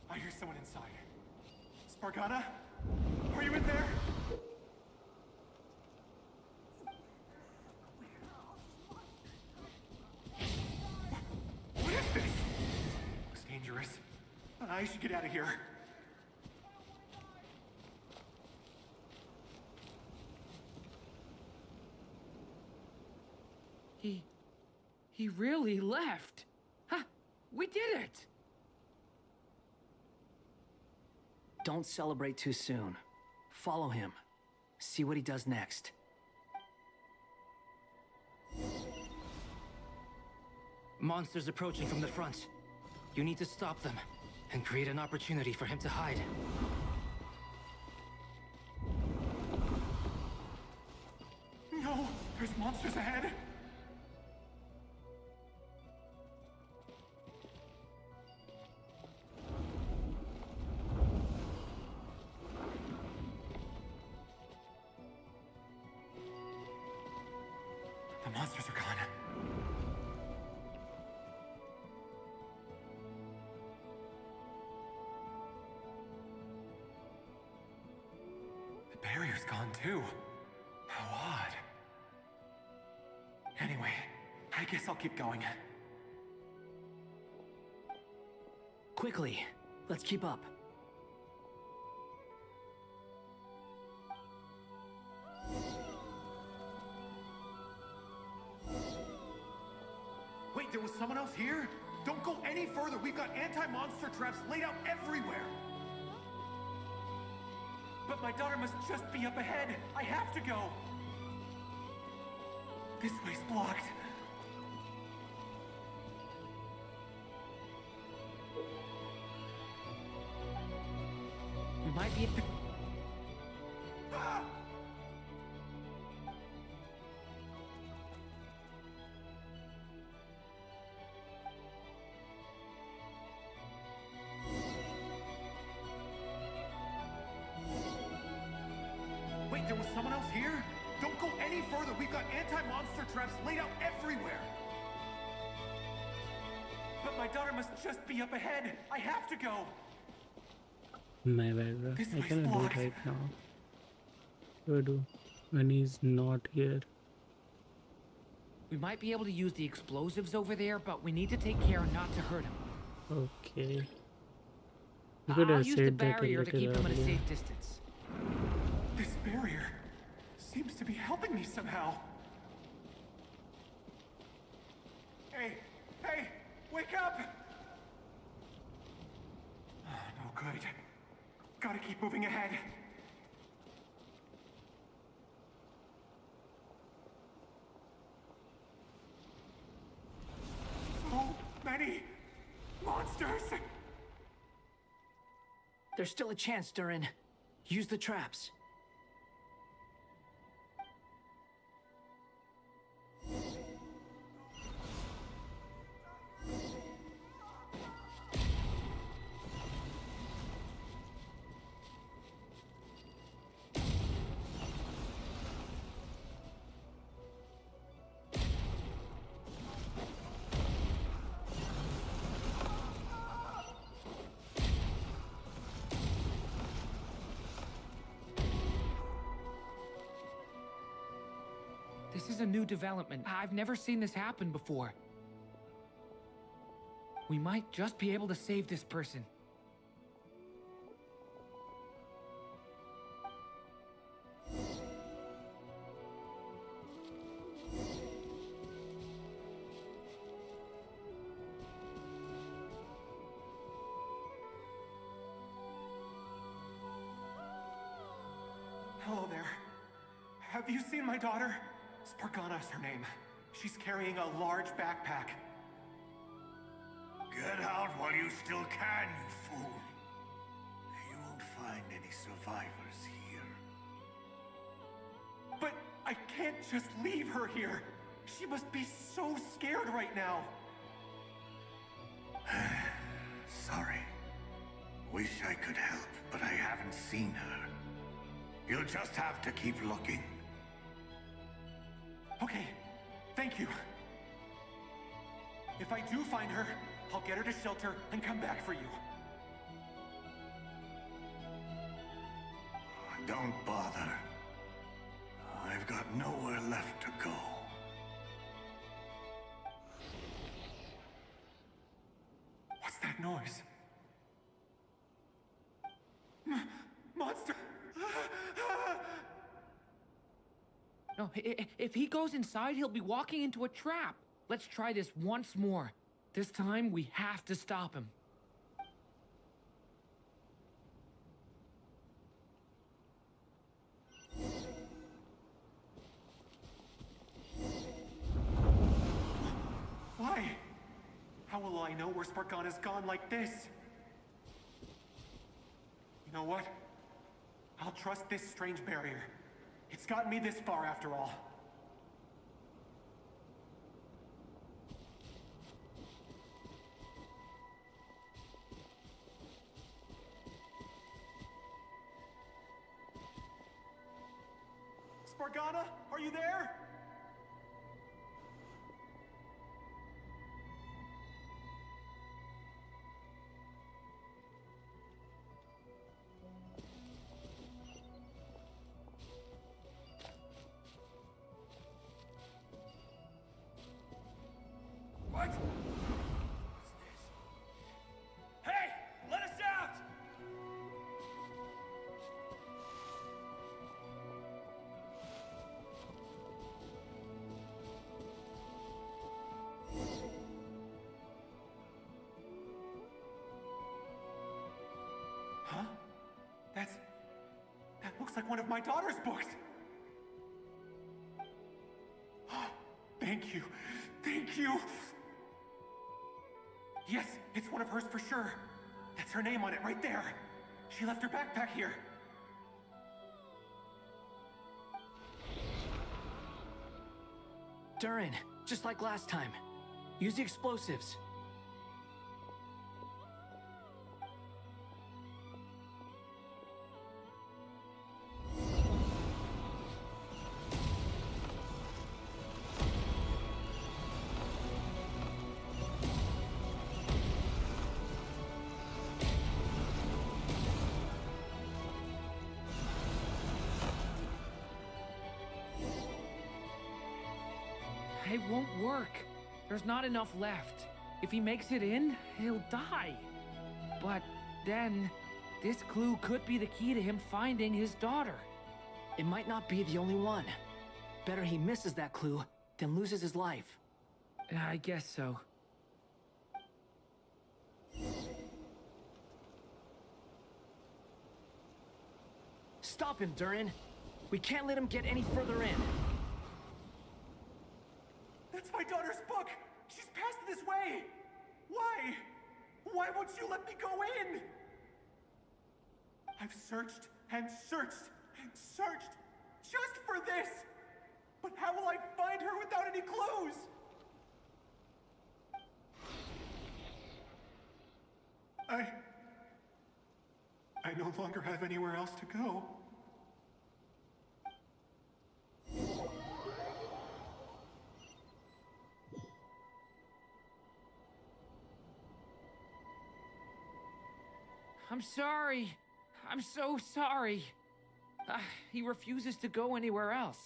I hear someone inside. Spargana? Are you in there? What is this? Looks dangerous. I should get out of here. He really left. Huh, we did it! Don't celebrate too soon. Follow him. See what he does next. Monsters approaching from the front. You need to stop them and create an opportunity for him to hide. No! There's monsters ahead! The monsters are gone. The barrier's gone too. How odd. Anyway, I guess I'll keep going. Quickly, let's keep up. Wait, there was someone else here? Don't go any further. We've got anti-monster traps laid out everywhere. But my daughter must just be up ahead. I have to go. This way's blocked. We might be... Ah! Wait, there was someone else here? Don't go any further. We've got anti-monster traps laid out everywhere. But my daughter must just be up ahead. I have to go. My bad, bro. This I way's cannot do blocked. it right now. What do I do when he's not here? We might be able to use the explosives over there, but we need to take care not to hurt him. Okay. You could I'll have use the said that a barrier to keep little him at a earlier. safe distance. This barrier seems to be helping me somehow. Hey, hey, wake up! Oh, no good. Gotta keep moving ahead. So many monsters! There's still a chance, Durin. Use the traps. This is a new development. I've never seen this happen before. We might just be able to save this person. Hello there. Have you seen my daughter? Spargana is her name. She's carrying a large backpack. Get out while you still can, you fool. You won't find any survivors here. But I can't just leave her here. She must be so scared right now. Sorry. Wish I could help, but I haven't seen her. You'll just have to keep looking. Okay, thank you. If I do find her, I'll get her to shelter and come back for you. Don't bother. I've got nowhere left to go. What's that noise? Monster! No, if he goes inside, he'll be walking into a trap. Let's try this once more. This time, we have to stop him. Why? How will I know where Spargana's gone like this? You know what? I'll trust this strange barrier. It's gotten me this far after all. Spargana, are you there? What? What's this? Hey! Let us out! Huh? That looks like one of my daughter's books. Thank you. Thank you. Yes, it's one of hers for sure. That's her name on it right there. She left her backpack here. Durin, just like last time. Use the explosives. It won't work. There's not enough left. If he makes it in, he'll die. But then, this clue could be the key to him finding his daughter. It might not be the only one. Better he misses that clue than loses his life. I guess so. Stop him, Durin. We can't let him get any further in. That's my daughter's book! She's passed this way! Why? Why won't you let me go in? I've searched and searched and searched just for this! But how will I find her without any clues? I no longer have anywhere else to go. I'm sorry. I'm so sorry. He refuses to go anywhere else.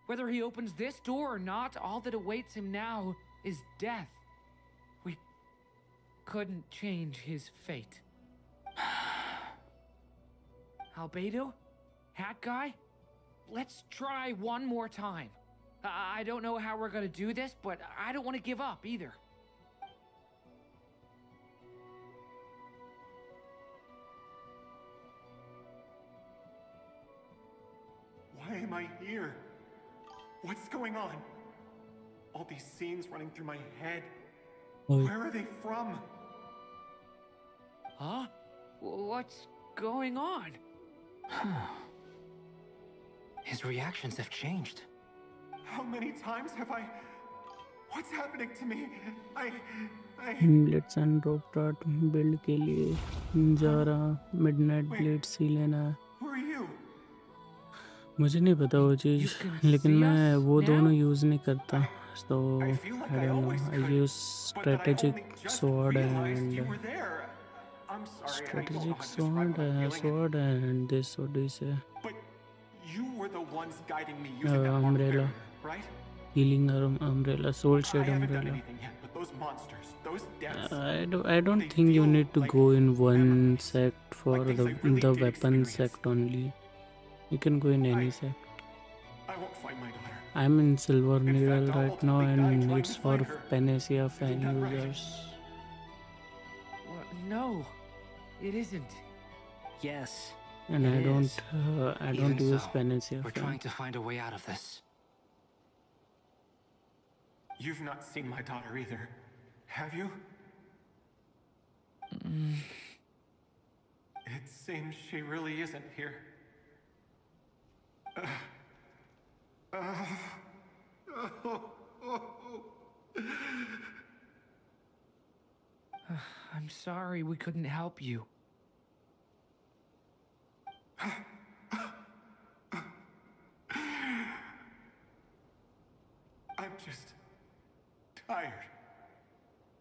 Whether he opens this door or not, all that awaits him now is death. We couldn't change his fate. Albedo? Hat Guy? Let's try one more time. I don't know how we're gonna do this, but I don't want to give up either. Why am I here? What's going on? All these scenes running through my head. Where are they from? Huh? What's going on? His reactions have changed. How many times have I... What's happening to me? I... Let's drop start build के लिए जा रहा midnight blade सी लेना है. Who are you? मुझे नहीं पता वो चीज़, लेकिन मैं वो दोनों यूज़ नहीं करता. So I don't know. I use strategic sword and this what do you say? But you were the ones guiding me using that umbrella, right? Healing umbrella, soul shade I haven't done umbrella. anything yet, but those monsters, those deaths. I don't think you need to go in one sect for the weapon sect only. You can go in any sect. I won't find my daughter. I'm in Silver Needle I'll right now, ultimately die and trying it's to for find her. Panacea fan Isn't that right? users. No, it isn't. Yes. And it I is. don't Even use so, Panacea we're fan. trying to find a way out of this. You've not seen my daughter either, have you? It seems she really isn't here. I'm sorry we couldn't help you. I'm just tired.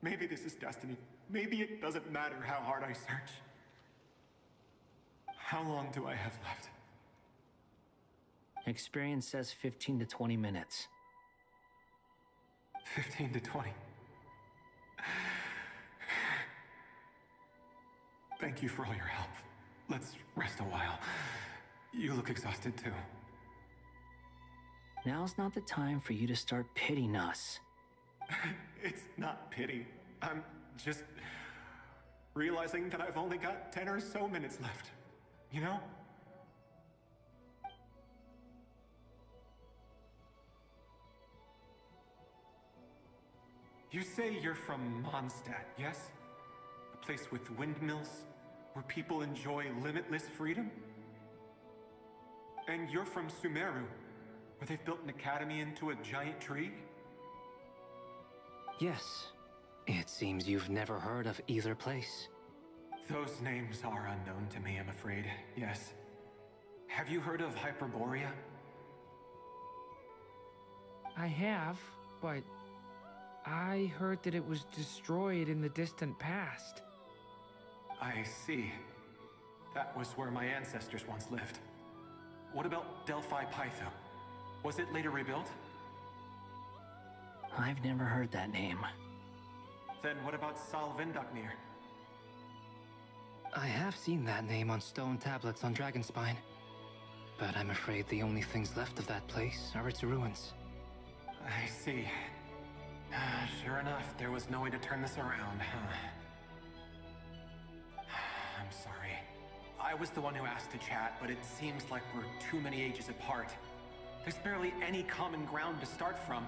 Maybe this is destiny. Maybe it doesn't matter how hard I search. How long do I have left? Experience says 15 to 20 minutes. 15 to 20. Thank you for all your help. Let's rest a while. You look exhausted too. Now's not the time for you to start pitying us. It's not pity. I'm just realizing that I've only got 10 or so minutes left. You know? You say you're from Mondstadt, yes? A place with windmills, where people enjoy limitless freedom? And you're from Sumeru, where they've built an academy into a giant tree? Yes. It seems you've never heard of either place. Those names are unknown to me, I'm afraid, yes. Have you heard of Hyperborea? I have, but I heard that it was destroyed in the distant past. I see. That was where my ancestors once lived. What about Delphi Pytho? Was it later rebuilt? I've never heard that name. Then what about Salvindaknir? I have seen that name on stone tablets on Dragonspine. But I'm afraid the only things left of that place are its ruins. I see. Sure enough, there was no way to turn this around, huh? I'm sorry. I was the one who asked to chat, but it seems like we're too many ages apart. There's barely any common ground to start from.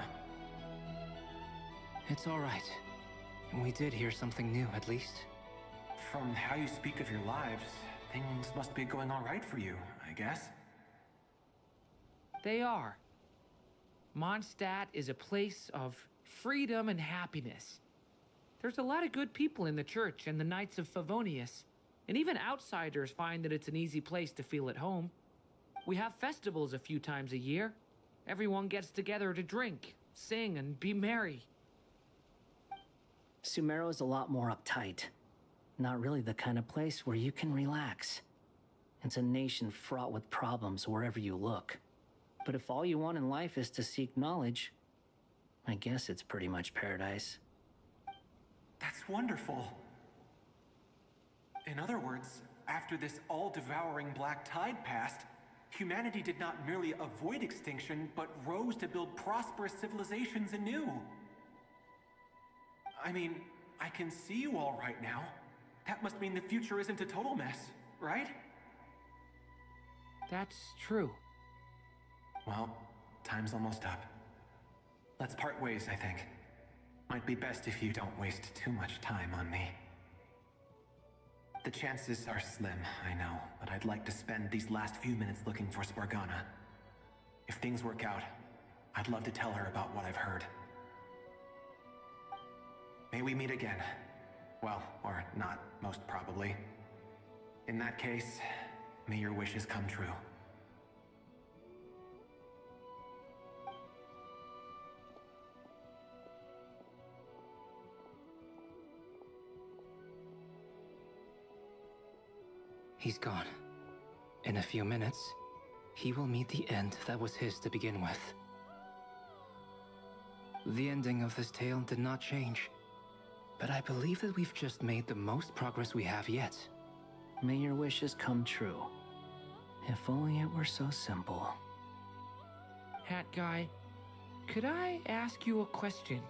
It's all right. We did hear something new, at least. From how you speak of your lives, things must be going all right for you, I guess. They are. Mondstadt is a place of freedom and happiness. There's a lot of good people in the church and the Knights of Favonius, and even outsiders find that it's an easy place to feel at home. We have festivals a few times a year. Everyone gets together to drink, sing, and be merry. Sumeru is a lot more uptight. Not really the kind of place where you can relax. It's a nation fraught with problems wherever you look. But if all you want in life is to seek knowledge, I guess it's pretty much paradise. That's wonderful. In other words, after this all-devouring black tide passed, humanity did not merely avoid extinction, but rose to build prosperous civilizations anew. I mean, I can see you all right now. That must mean the future isn't a total mess, right? That's true. Well, time's almost up. Let's part ways, I think. Might be best if you don't waste too much time on me. The chances are slim, I know, but I'd like to spend these last few minutes looking for Spargana. If things work out, I'd love to tell her about what I've heard. May we meet again. Well, or not, most probably. In that case, may your wishes come true. He's gone. In a few minutes, he will meet the end that was his to begin with. The ending of this tale did not change, but I believe that we've just made the most progress we have yet. May your wishes come true. If only it were so simple. Hat Guy, could I ask you a question?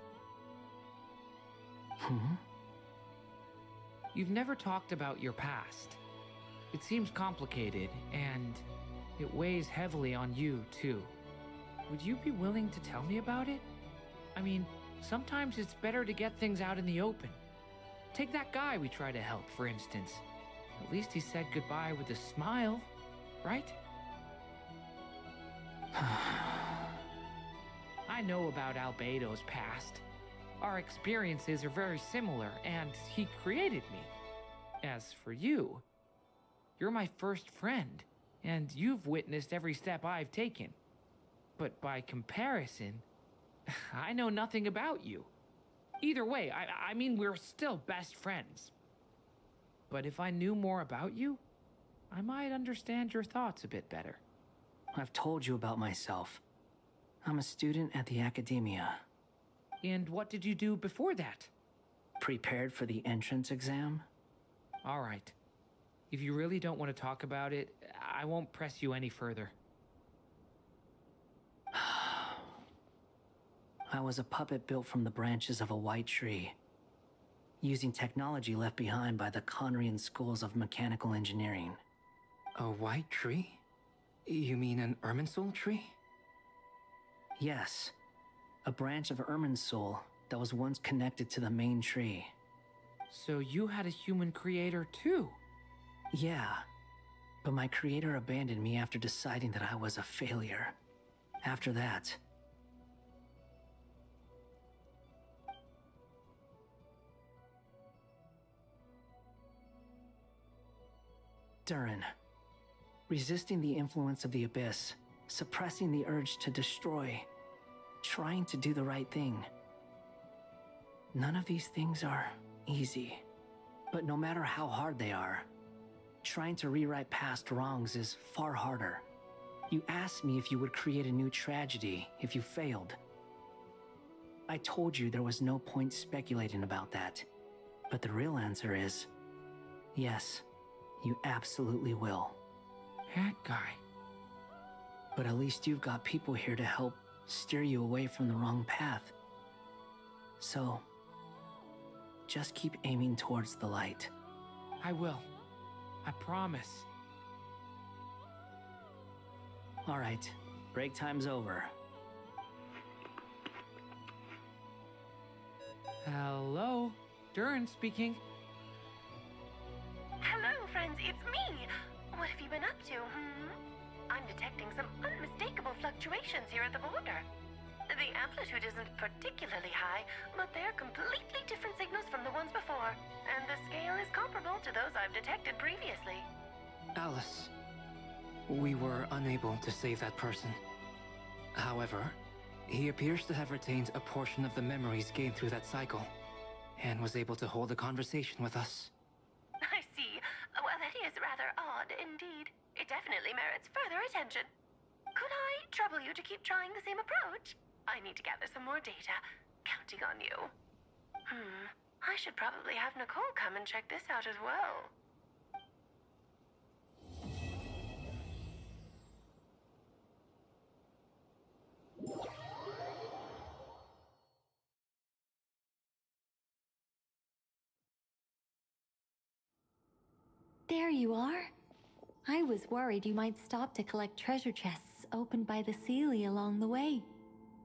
You've never talked about your past. It seems complicated, and it weighs heavily on you, too. Would you be willing to tell me about it? I mean, sometimes it's better to get things out in the open. Take that guy we try to help, for instance. At least he said goodbye with a smile, right? I know about Albedo's past. Our experiences are very similar, and he created me. As for you, you're my first friend, and you've witnessed every step I've taken. But by comparison, I know nothing about you. Either way, I mean, we're still best friends. But if I knew more about you, I might understand your thoughts a bit better. I've told you about myself. I'm a student at the academia. And what did you do before that? Prepared for the entrance exam? All right. If you really don't want to talk about it, I won't press you any further. I was a puppet built from the branches of a white tree, using technology left behind by the Conrian schools of mechanical engineering. A white tree? You mean an Irminsul tree? Yes. A branch of Irminsul that was once connected to the main tree. So you had a human creator too? Yeah. But my creator abandoned me after deciding that I was a failure. After that, Durin. Resisting the influence of the Abyss, suppressing the urge to destroy, trying to do the right thing. None of these things are easy. But no matter how hard they are, trying to rewrite past wrongs is far harder. You asked me if you would create a new tragedy if you failed. I told you there was no point speculating about that. But the real answer is, yes, you absolutely will. That guy. But at least you've got people here to help steer you away from the wrong path. So, just keep aiming towards the light. I will. I promise. All right, break time's over. Hello, Durin speaking. Hello, friends, it's me. What have you been up to, I'm detecting some unmistakable fluctuations here at the border. The amplitude isn't particularly high, but they're completely different signals from the ones before, and the scale is comparable to those I've detected previously. Alice, we were unable to save that person. However, he appears to have retained a portion of the memories gained through that cycle, and was able to hold a conversation with us. I see. Well, that is rather odd indeed. It definitely merits further attention. Could I trouble you to keep trying the same approach? I need to gather some more data. Counting on you. I should probably have Nicole come and check this out as well. There you are. I was worried you might stop to collect treasure chests opened by the Seelie along the way.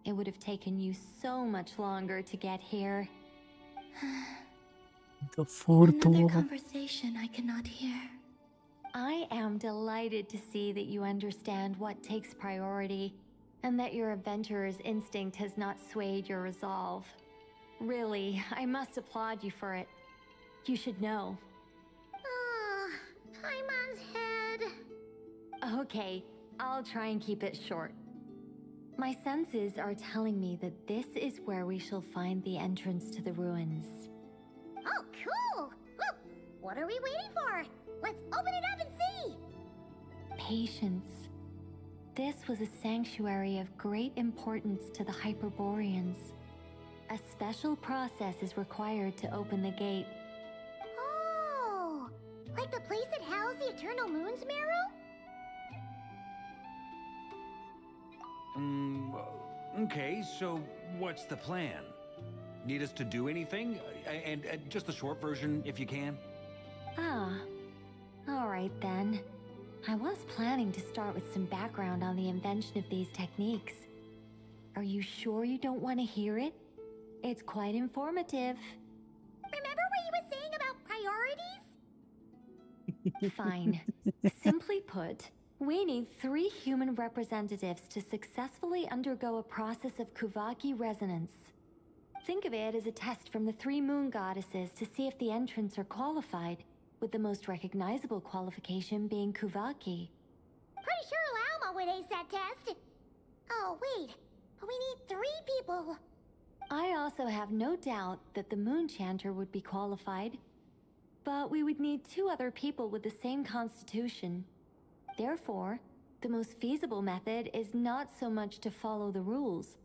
It would have taken you so much longer to get here. The fourth Another wall. conversation I cannot hear. I am delighted to see that you understand what takes priority, and that your adventurer's instinct has not swayed your resolve. Really, I must applaud you for it. You should know. Paimon's head. Okay, I'll try and keep it short. My senses are telling me that this is where we shall find the entrance to the ruins. Oh, cool! Well, what are we waiting for? Let's open it up and see! Patience. This was a sanctuary of great importance to the Hyperboreans. A special process is required to open the gate. Oh! Like the place that housed the Eternal Moon's marrow? Okay, so what's the plan? Need us to do anything? And just the short version, if you can. Ah, all right then. I was planning to start with some background on the invention of these techniques. Are you sure you don't want to hear it? It's quite informative. Remember what you were saying about priorities? Fine. Simply put, we need 3 human representatives to successfully undergo a process of Kuvaki resonance. Think of it as a test from the 3 moon goddesses to see if the entrants are qualified, with the most recognizable qualification being Kuvaki. Pretty sure Lauma would ace that test. Oh, wait. But we need 3 people. I also have no doubt that the Moon Chanter would be qualified. But we would need 2 other people with the same constitution. Therefore, the most feasible method is not so much to follow the rules,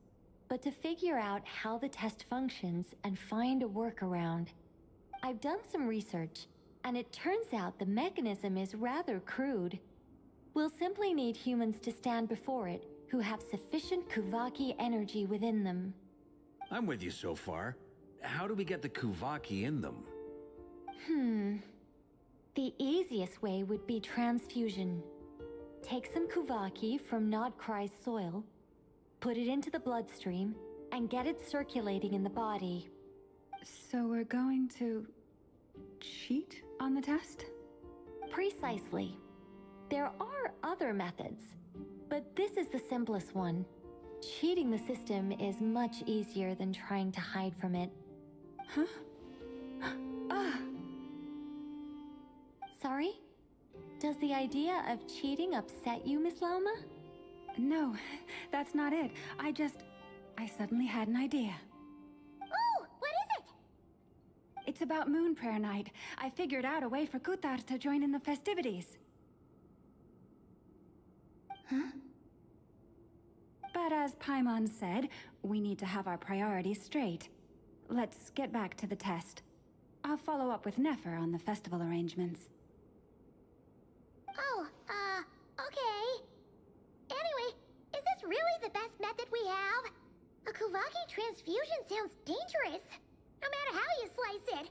but to figure out how the test functions and find a workaround. I've done some research, and it turns out the mechanism is rather crude. We'll simply need humans to stand before it who have sufficient Kuvaki energy within them. I'm with you so far. How do we get the Kuvaki in them? The easiest way would be transfusion. Take some Kuvaki from Nodcry's soil, put it into the bloodstream, and get it circulating in the body. So we're going to cheat on the test? Precisely. There are other methods, but this is the simplest one. Cheating the system is much easier than trying to hide from it. Huh? Ah! Sorry? Does the idea of cheating upset you, Miss Lauma? No, that's not it. I suddenly had an idea. Oh, what is it? It's about Moon Prayer Night. I figured out a way for Kuthar to join in the festivities. Huh? But as Paimon said, we need to have our priorities straight. Let's get back to the test. I'll follow up with Nefer on the festival arrangements. Oh, okay. Anyway, is this really the best method we have? A Kuvaki transfusion sounds dangerous, no matter how you slice it.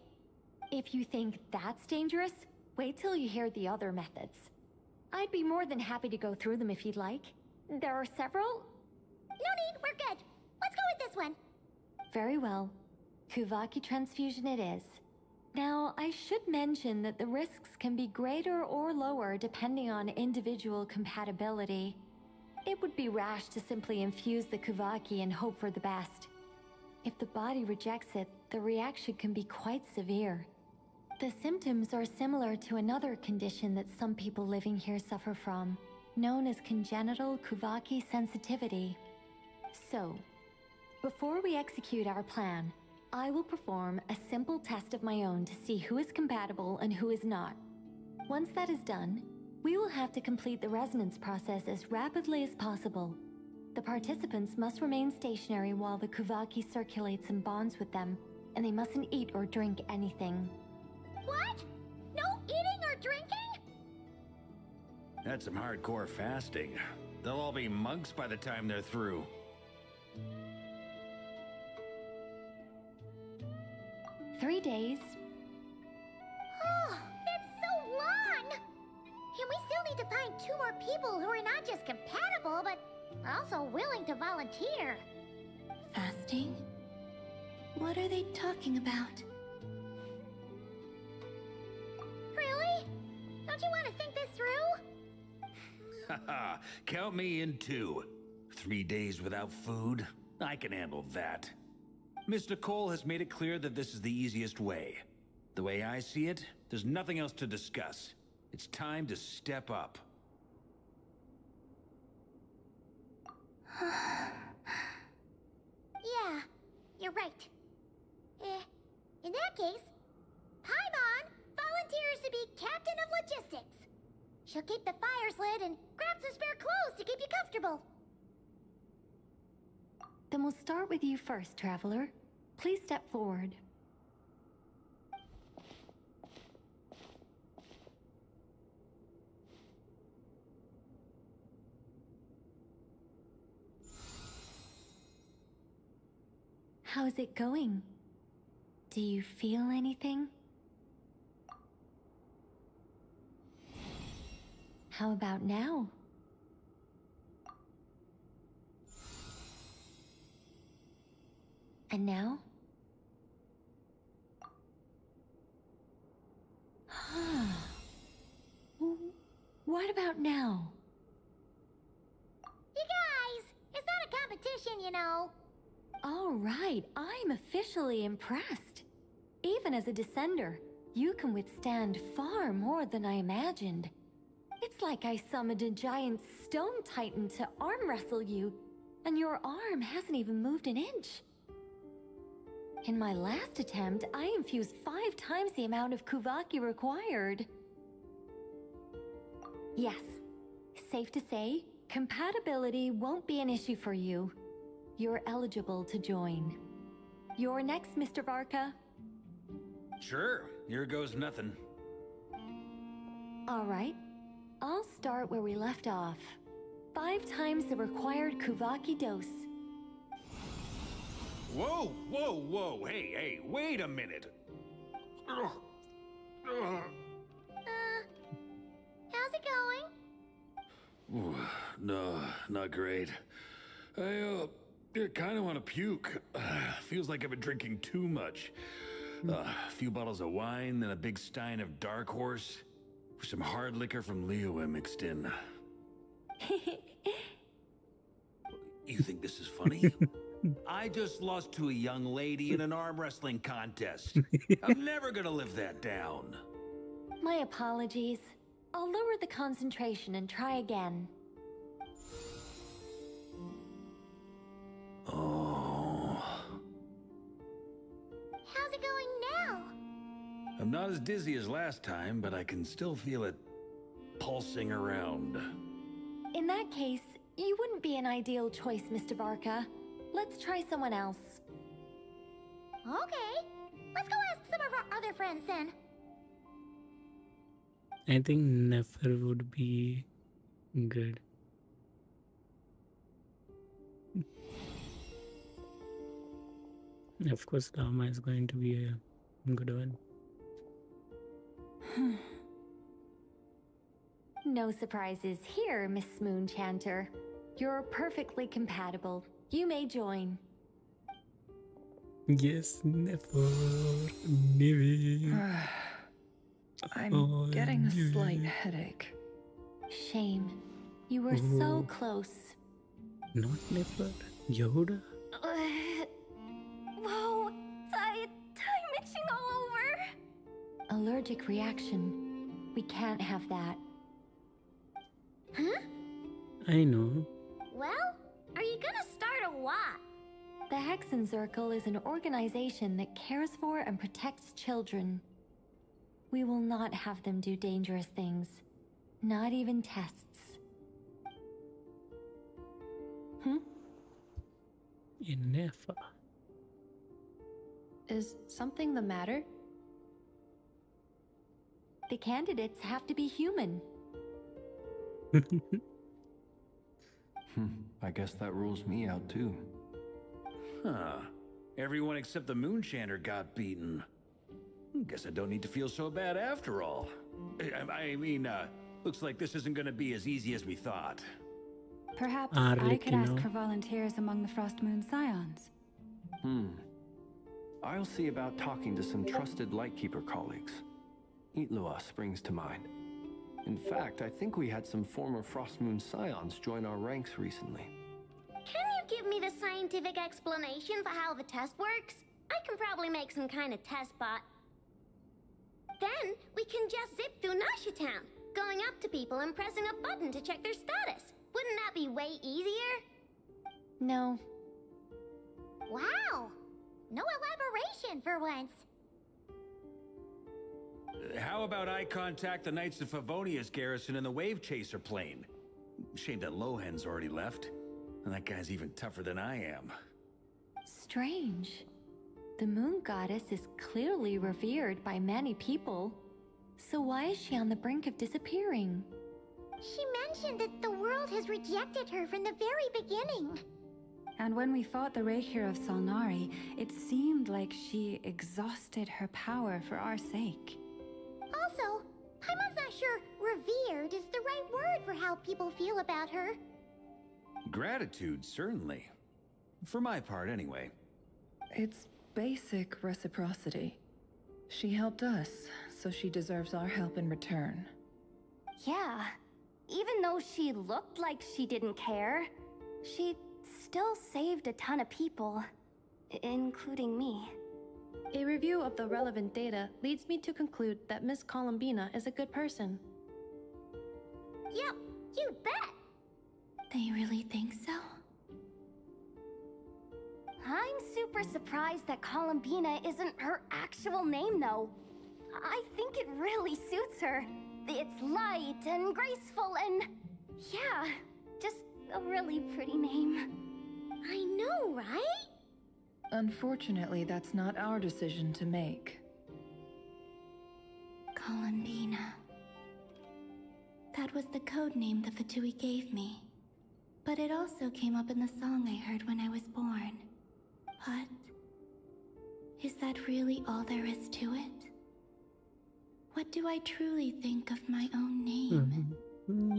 If you think that's dangerous, wait till you hear the other methods. I'd be more than happy to go through them if you'd like. There are several. No need, we're good. Let's go with this one. Very well. Kuvaki transfusion it is. Now, I should mention that the risks can be greater or lower depending on individual compatibility. It would be rash to simply infuse the Kuvaki and hope for the best. If the body rejects it, the reaction can be quite severe. The symptoms are similar to another condition that some people living here suffer from, known as congenital Kuvaki sensitivity. So, before we execute our plan, I will perform a simple test of my own to see who is compatible and who is not. Once that is done, we will have to complete the resonance process as rapidly as possible. The participants must remain stationary while the Kuvaki circulates and bonds with them, and they mustn't eat or drink anything. What? No eating or drinking? That's some hardcore fasting. They'll all be monks by the time they're through. 3 days. Oh, that's so long! And we still need to find 2 more people who are not just compatible, but also willing to volunteer. Fasting? What are they talking about? Really? Don't you want to think this through? Haha, count me in too. 3 days without food? I can handle that. Miss Nicole has made it clear that this is the easiest way. The way I see it, there's nothing else to discuss. It's time to step up. Yeah, you're right. In that case, Paimon volunteers to be captain of logistics. She'll keep the fires lit and grab some spare clothes to keep you comfortable. Then we'll start with you first, Traveler. Please step forward. How's it going? Do you feel anything? How about now? And now? What about now? You guys, it's not a competition, you know. All right, I'm officially impressed. Even as a descender, you can withstand far more than I imagined. It's like I summoned a giant stone titan to arm wrestle you, and your arm hasn't even moved an inch. In my last attempt, I infused 5 times the amount of Kuvaki required. Yes, safe to say, compatibility won't be an issue for you. You're eligible to join. You're next, Mr. Varka. Sure, here goes nothing. All right, I'll start where we left off. 5 times the required Kuvaki dose. Whoa, whoa, whoa, hey, wait a minute. How's it going? Ooh, no, not great. I kind of want to puke. Feels like I've been drinking too much. A few bottles of wine, then a big stein of Dark Horse. Some hard liquor from Leo mixed in. You think this is funny? I just lost to a young lady in an arm wrestling contest. I'm never gonna live that down. My apologies. I'll lower the concentration and try again. Oh. How's it going now? I'm not as dizzy as last time, but I can still feel it pulsing around. In that case, you wouldn't be an ideal choice, Mr. Varka. Let's try someone else. Okay, let's go ask some of our other friends then. I think Nefer would be good. Of course, Lama is going to be a good one. No surprises here, Miss Moonchanter. You're perfectly compatible. You may join. Yes, Nefer. Never. I'm getting a slight headache. Shame. You were so close. Not Nefer. Yehuda? Whoa! Time itching all over! Allergic reaction. We can't have that. Huh? I know. Well, are you gonna start a what? The Hexen Circle is an organization that cares for and protects children. We will not have them do dangerous things. Not even tests. In Nefer. Is something the matter? The candidates have to be human. I guess that rules me out too. Huh. Everyone except the Moonchanter got beaten. Guess I don't need to feel so bad after all. I mean, looks like this isn't gonna be as easy as we thought. Perhaps I could ask for volunteers among the Frost Moon Scions. I'll see about talking to some trusted Lightkeeper colleagues. Itlua springs to mind. In fact, I think we had some former Frost Moon Scions join our ranks recently. Can you give me the scientific explanation for how the test works? I can probably make some kind of test bot. Then we can just zip through Nasha Town, going up to people and pressing a button to check their status. Wouldn't that be way easier? No. Wow! No elaboration for once. How about I contact the Knights of Favonia's garrison in the Wave Chaser plane? Shame that Lohan's already left. And that guy's even tougher than I am. Strange. The Moon Goddess is clearly revered by many people. So why is she on the brink of She mentioned that the world has rejected her from the very beginning. And when we fought the Raikir of Salnari, it seemed like she exhausted her power for our sake. Also, Paimon's not sure revered is the right word for how people feel about her. Gratitude, certainly. For my part, anyway. It's basic reciprocity. She helped us, so she deserves our help in return. Yeah. Even though she looked like she didn't care, she still saved a ton of people, including me. A review of the relevant data leads me to conclude that Miss Columbina is a good person. Yep, you bet! They really think so? I'm super surprised that Columbina isn't her actual name, though. I think it really suits her. It's light and graceful and... yeah, just a really pretty name. I know, right? Unfortunately, that's not our decision to make. Columbina. That was the code name the Fatui gave me. But it also came up in the song I heard when I was born. But... is that really all there is to it? What do I truly think of my own name?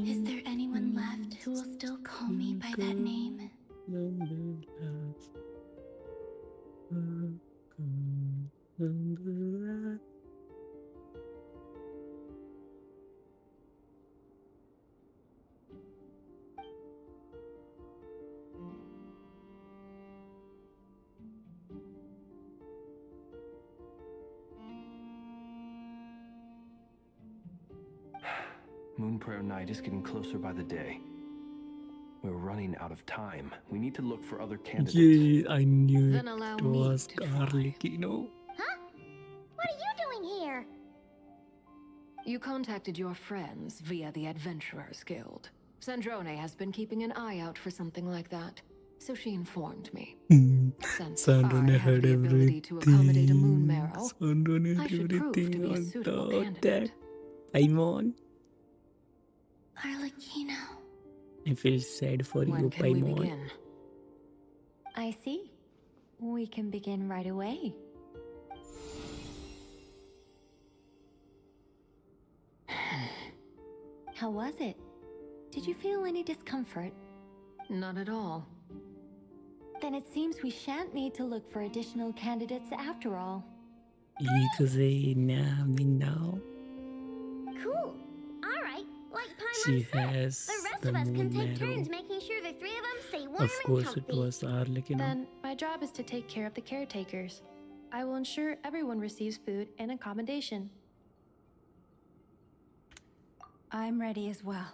Is there anyone left who will still call me by that name? Moon Prayer Night is getting closer by the day. We're running out of time. We need to look for other candidates. Yeah, I knew Then allow it me was to try. Arlecchino. Huh? What are you doing here? You contacted your friends via the Adventurers Guild. Sandrone has been keeping an eye out for something like that, so she informed me. Since Sandrone I have had the ability to accommodate a moon marrow, Sandrone I had should prove to everything be a on suitable that. candidate. Paimon, Arlecchino. I feel sad for When you, can we Paimon. begin? I see. We can begin right away. How was it? Did you feel any discomfort? Not at all. Then it seems we shan't need to look for additional candidates after all. Because now Cool. All right, like she Paimon said, has the rest the of us can moon take marrow. turns making sure the three of them stay warm Of course, and it comfy. was Arlecchino. Then my job is to take care of the caretakers. I will ensure everyone receives food and accommodation. I'm ready as well.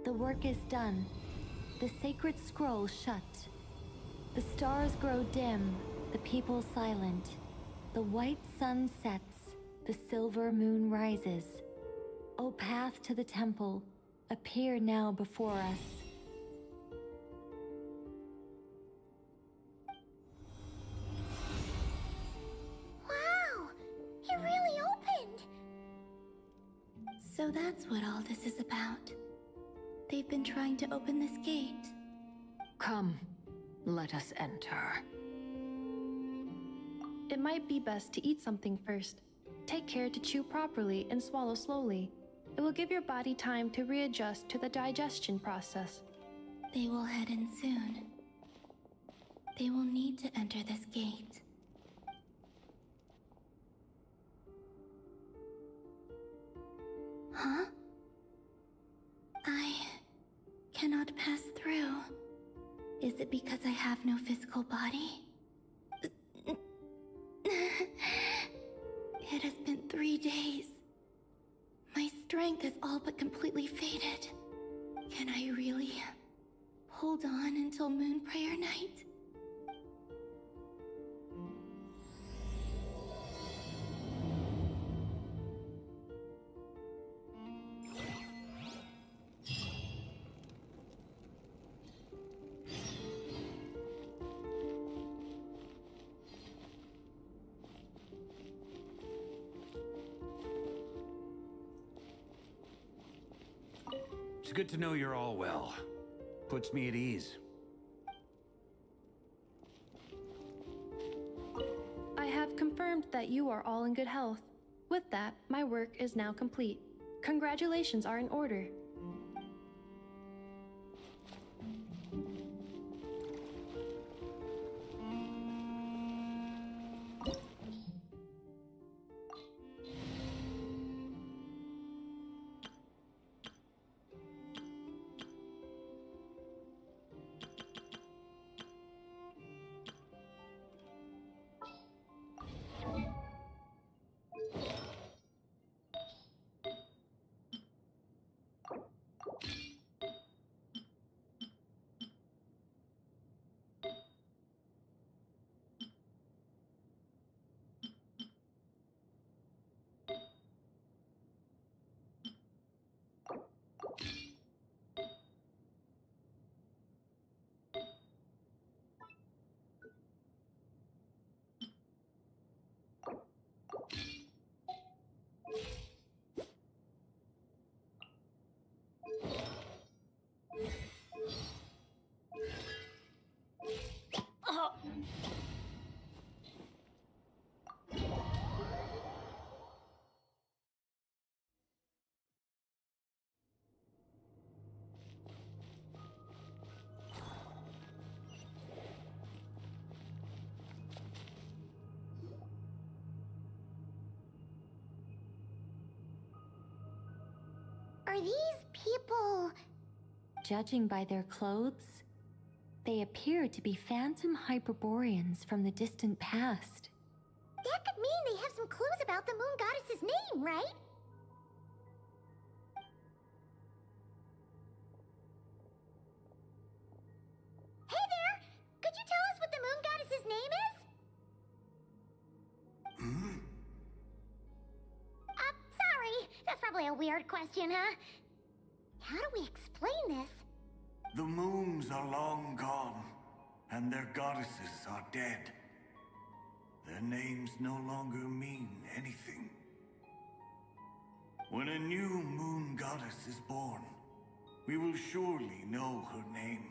The work is done. The sacred scroll shut. The stars grow dim, the people silent. The white sun sets, the silver moon rises. O path to the temple, appear now before us. Wow, it really opened. So that's what all this is about. They've been trying to open this gate. Come, let us enter. It might be best to eat something first. Take care to chew properly and swallow slowly. It will give your body time to readjust to the digestion process. They will head in soon. They will need to enter this gate. Huh? I cannot pass through. Is it because I have no physical body? It has been 3 days. My strength is all but completely faded. Can I really hold on until Moon Prayer Night? It's good to know you're all well. Puts me at ease. I have confirmed that you are all in good health. With that, my work is now complete. Congratulations are in order. Are these people... Judging by their clothes, they appear to be phantom Hyperboreans from the distant past. That could mean they have some clues about the moon goddess's name, right? Hey there! Could you tell us what the moon goddess's name is? Sorry. That's probably a weird question, huh? How do we explain this? The moons are long gone, and their goddesses are dead. Their names no longer mean anything. When a new moon goddess is born, we will surely know her name.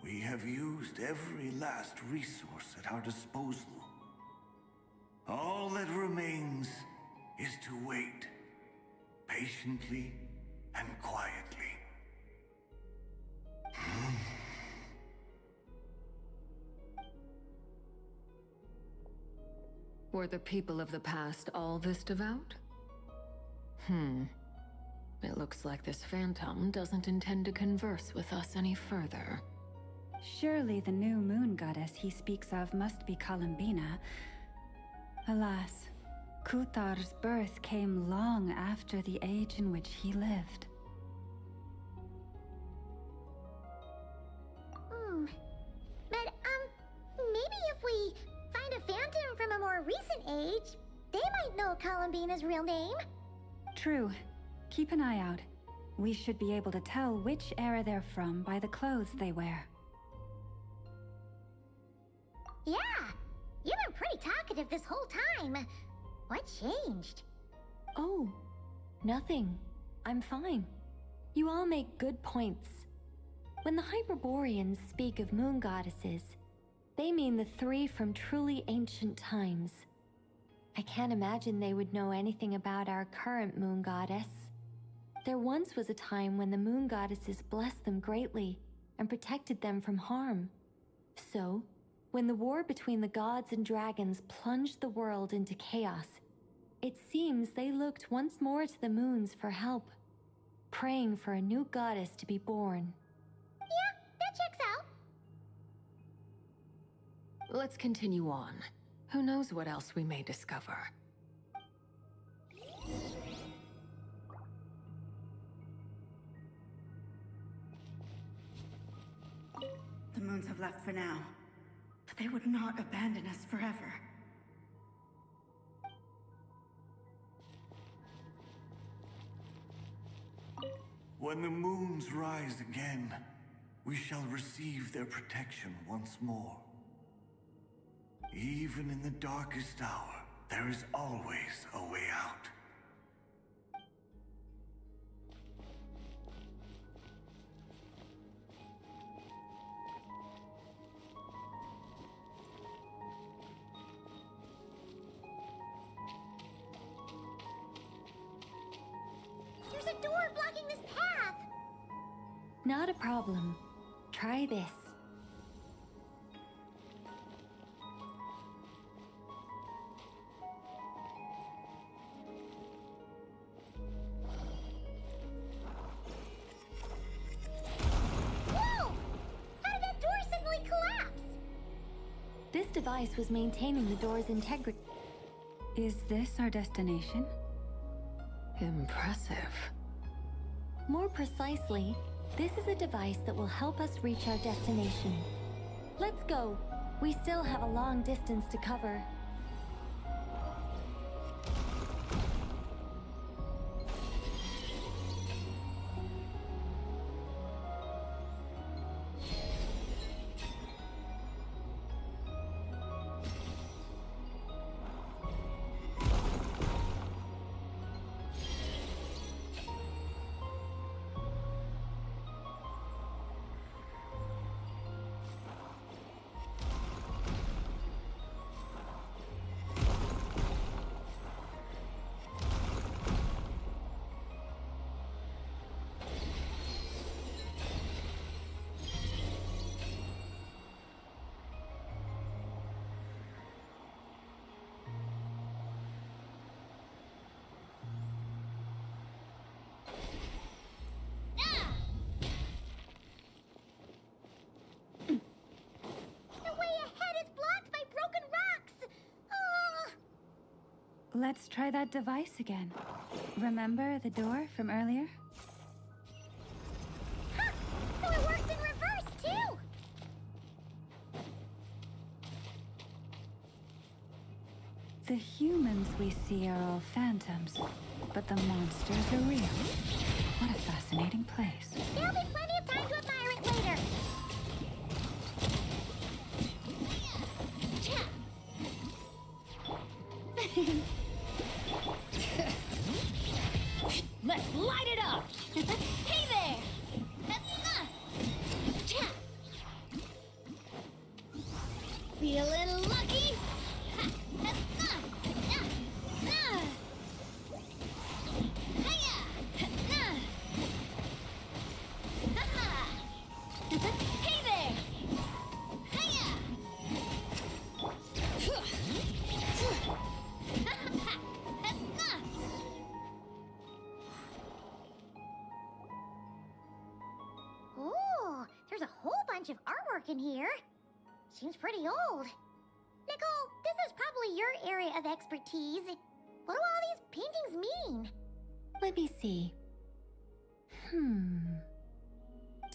We have used every last resource at our disposal. All that remains is to wait, patiently and quietly. Were the people of the past all this devout? It looks like this phantom doesn't intend to converse with us any further. Surely the new moon goddess he speaks of must be Columbina. Alas, Kuthar's birth came long after the age in which he lived. But, maybe if we find a phantom from a more recent age, they might know Columbina's real name. True. Keep an eye out. We should be able to tell which era they're from by the clothes they wear. Yeah, you've been pretty talkative this whole time. What changed? Oh, nothing. I'm fine. You all make good points. When the Hyperboreans speak of moon goddesses, they mean the three from truly ancient times. I can't imagine they would know anything about our current moon goddess. There once was a time when the moon goddesses blessed them greatly and protected them from harm. So, when the war between the gods and dragons plunged the world into chaos, it seems they looked once more to the moons for help, praying for a new goddess to be born. Yeah, that checks out. Let's continue on. Who knows what else we may discover? The moons have left for now, but they would not abandon us forever. When the moons rise again, we shall receive their protection once more. Even in the darkest hour, there is always a way out. There's a door blocking this path. Not a problem. Try this. Whoa! How did that door suddenly collapse? This device was maintaining the door's integrity. Is this our destination? Impressive. More precisely, this is a device that will help us reach our destination. Let's go. We still have a long distance to cover. Let's try that device again. Remember the door from earlier? Ha! So it works in reverse, too! The humans we see are all phantoms, but the monsters are real. What a fascinating place. There'll be plenty of time to admire it later. Let's light it up! Hey there! Feeling lucky? Hey there! Ooh, there's a whole bunch of artwork in here. Seems pretty old. Nicole, this is probably your area of expertise. What do all these paintings mean? Let me see.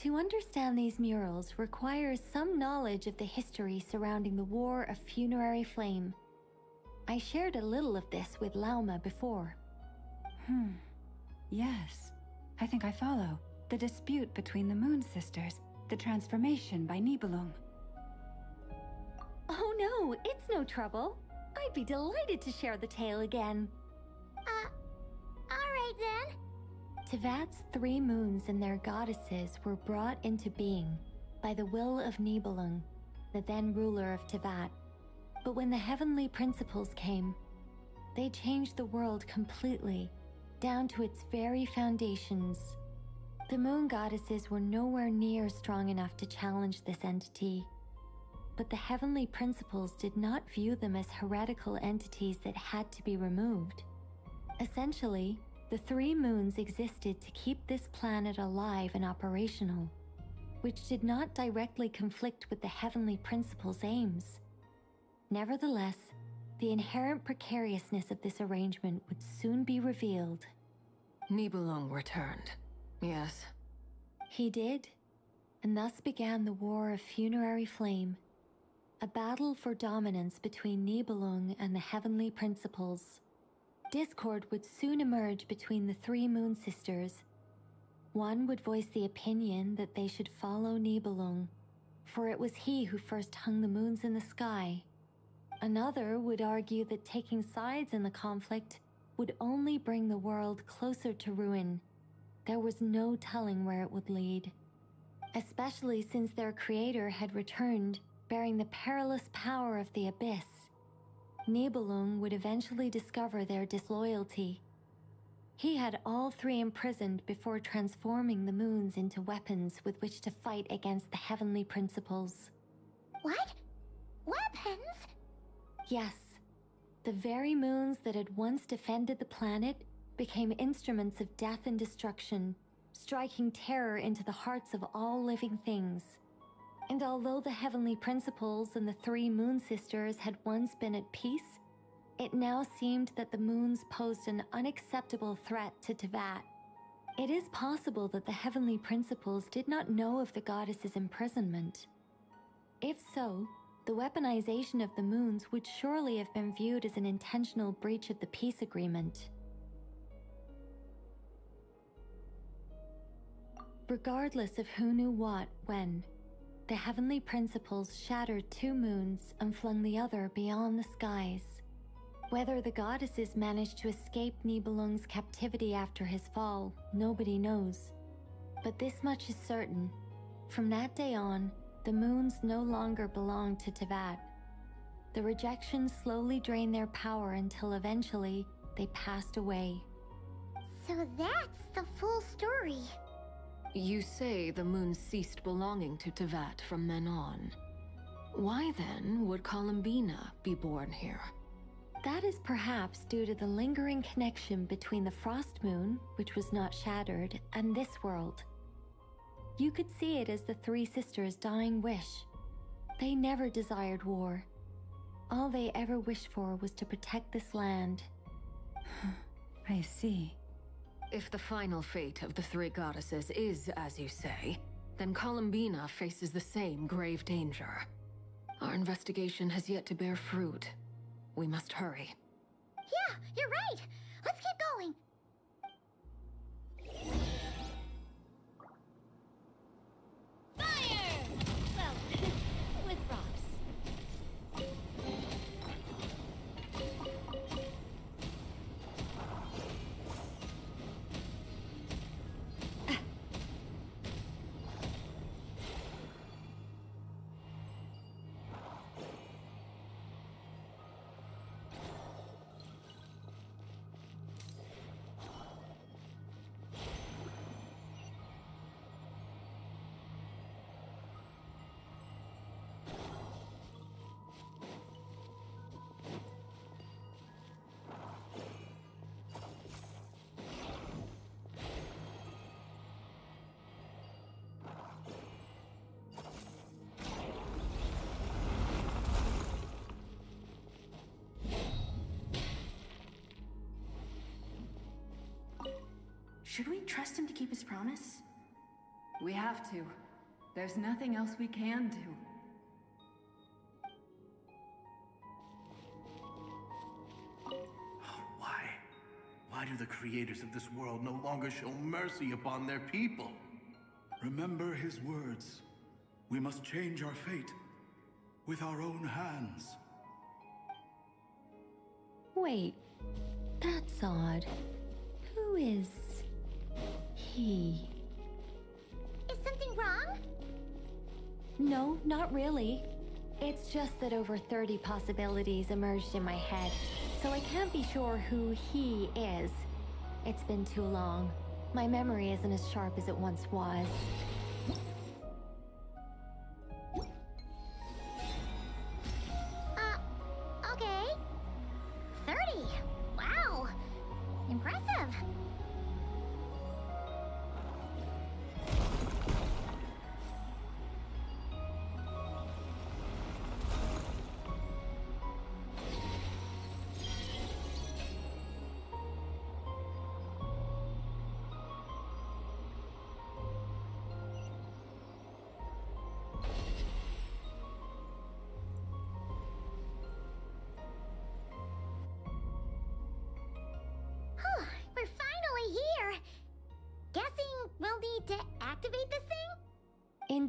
To understand these murals requires some knowledge of the history surrounding the War of Funerary Flame. I shared a little of this with Lauma before. Yes. I think I follow. The dispute between the Moon Sisters, the transformation by Nibelung. Oh no, it's no trouble. I'd be delighted to share the tale again. Alright then. Tevat's 3 moons and their goddesses were brought into being by the will of Nibelung, the then ruler of Tevat. But when the heavenly principles came, they changed the world completely, down to its very foundations. The moon goddesses were nowhere near strong enough to challenge this entity. but the heavenly principles did not view them as heretical entities that had to be removed. Essentially, the three moons existed to keep this planet alive and operational, which did not directly conflict with the heavenly principles' aims. Nevertheless, the inherent precariousness of this arrangement would soon be revealed. Nibelung returned, yes. He did, and thus began the War of Funerary Flame, a battle for dominance between Nibelung and the heavenly principles. Discord would soon emerge between the three Moon Sisters. One would voice the opinion that they should follow Nibelung, for it was he who first hung the moons in the sky. Another would argue that taking sides in the conflict would only bring the world closer to ruin. There was no telling where it would lead, especially since their creator had returned, bearing the perilous power of the Abyss. Nibelung would eventually discover their disloyalty. He had all three imprisoned before transforming the moons into weapons with which to fight against the heavenly principles. What? Weapons? Yes. The very moons that had once defended the planet became instruments of death and destruction, striking terror into the hearts of all living things. And although the heavenly principles and the three Moon Sisters had once been at peace, it now seemed that the moons posed an unacceptable threat to Teyvat. It is possible that the heavenly principles did not know of the goddess's imprisonment. If so, the weaponization of the moons would surely have been viewed as an intentional breach of the peace agreement. Regardless of who knew what, when, the heavenly principles shattered two moons and flung the other beyond the skies. Whether the goddesses managed to escape Nibelung's captivity after his fall, nobody knows. But this much is certain. From that day on, the moons no longer belonged to Teyvat. The rejection slowly drained their power until eventually they passed away. So that's the full story. You say the moon ceased belonging to Teyvat from then on. Why then would Columbina be born here? That is perhaps due to the lingering connection between the Frost Moon, which was not shattered, and this world. You could see it as the three sisters' dying wish. They never desired war. All they ever wished for was to protect this land. I see. If the final fate of the three goddesses is as you say, then Columbina faces the same grave danger. Our investigation has yet to bear fruit. We must hurry. Yeah, you're right. Let's keep going. Fire! Well, with rocks. Should we trust him to keep his promise? We have to. There's nothing else we can do. Why? Why do the creators of this world no longer show mercy upon their people? Remember his words. We must change our fate with our own hands. Wait, that's odd. Who is he? Is something wrong? No, not really. It's just that over 30 possibilities emerged in my head, so I can't be sure who he is. It's been too long. My memory isn't as sharp as it once was.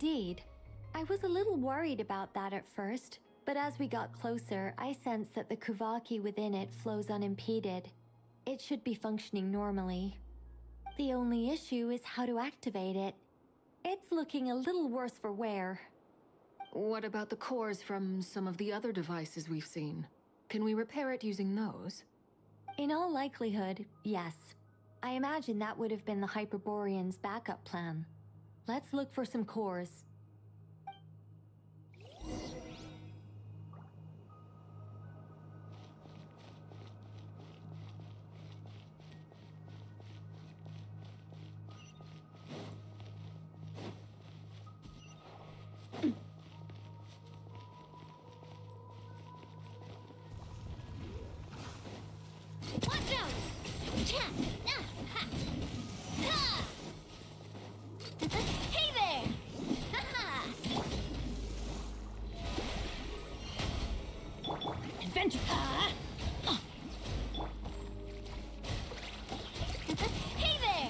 Indeed. I was a little worried about that at first, but as we got closer, I sensed that the Kuvaki within it flows unimpeded. It should be functioning normally. The only issue is how to activate it. It's looking a little worse for wear. What about the cores from some of the other devices we've seen? Can we repair it using those? In all likelihood, yes. I imagine that would have been the Hyperborean's backup plan. Let's look for some cores. Watch out! Hey there! Adventure! Hey there!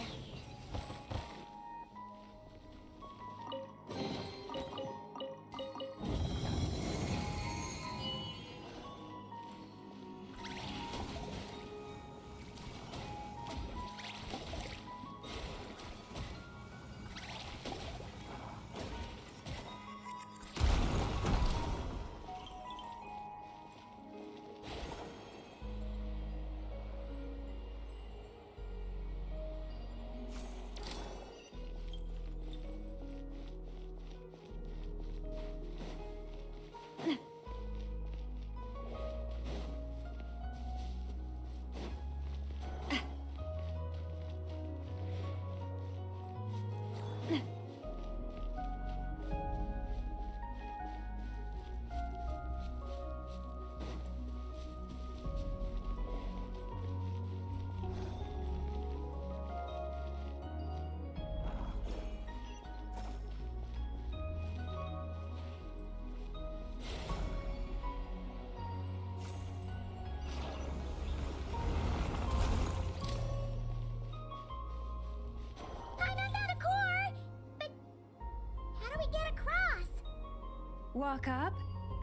Walk up,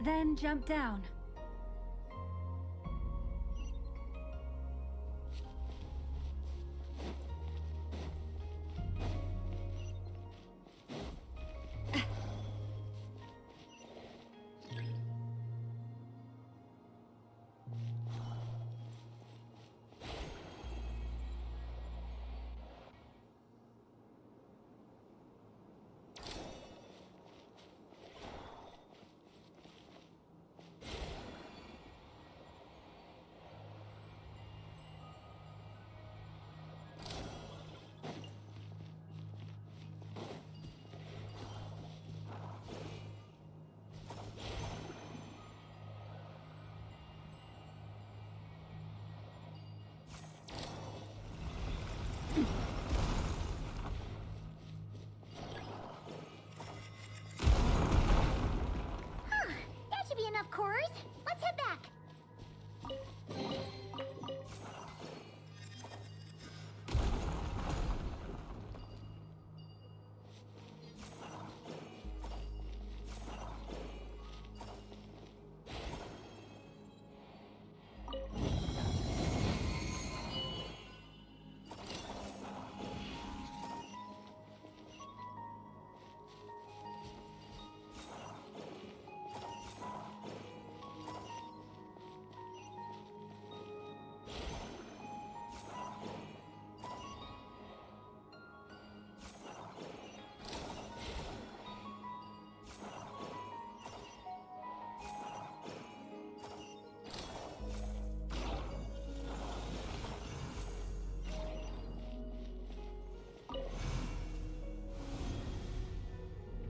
then jump down. That should be enough cores. Let's head back.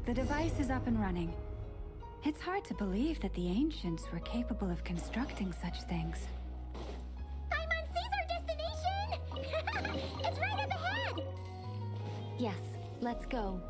The device is up and running. It's hard to believe that the ancients were capable of constructing such things. Paimon sees our destination! It's right up ahead! Yes, let's go.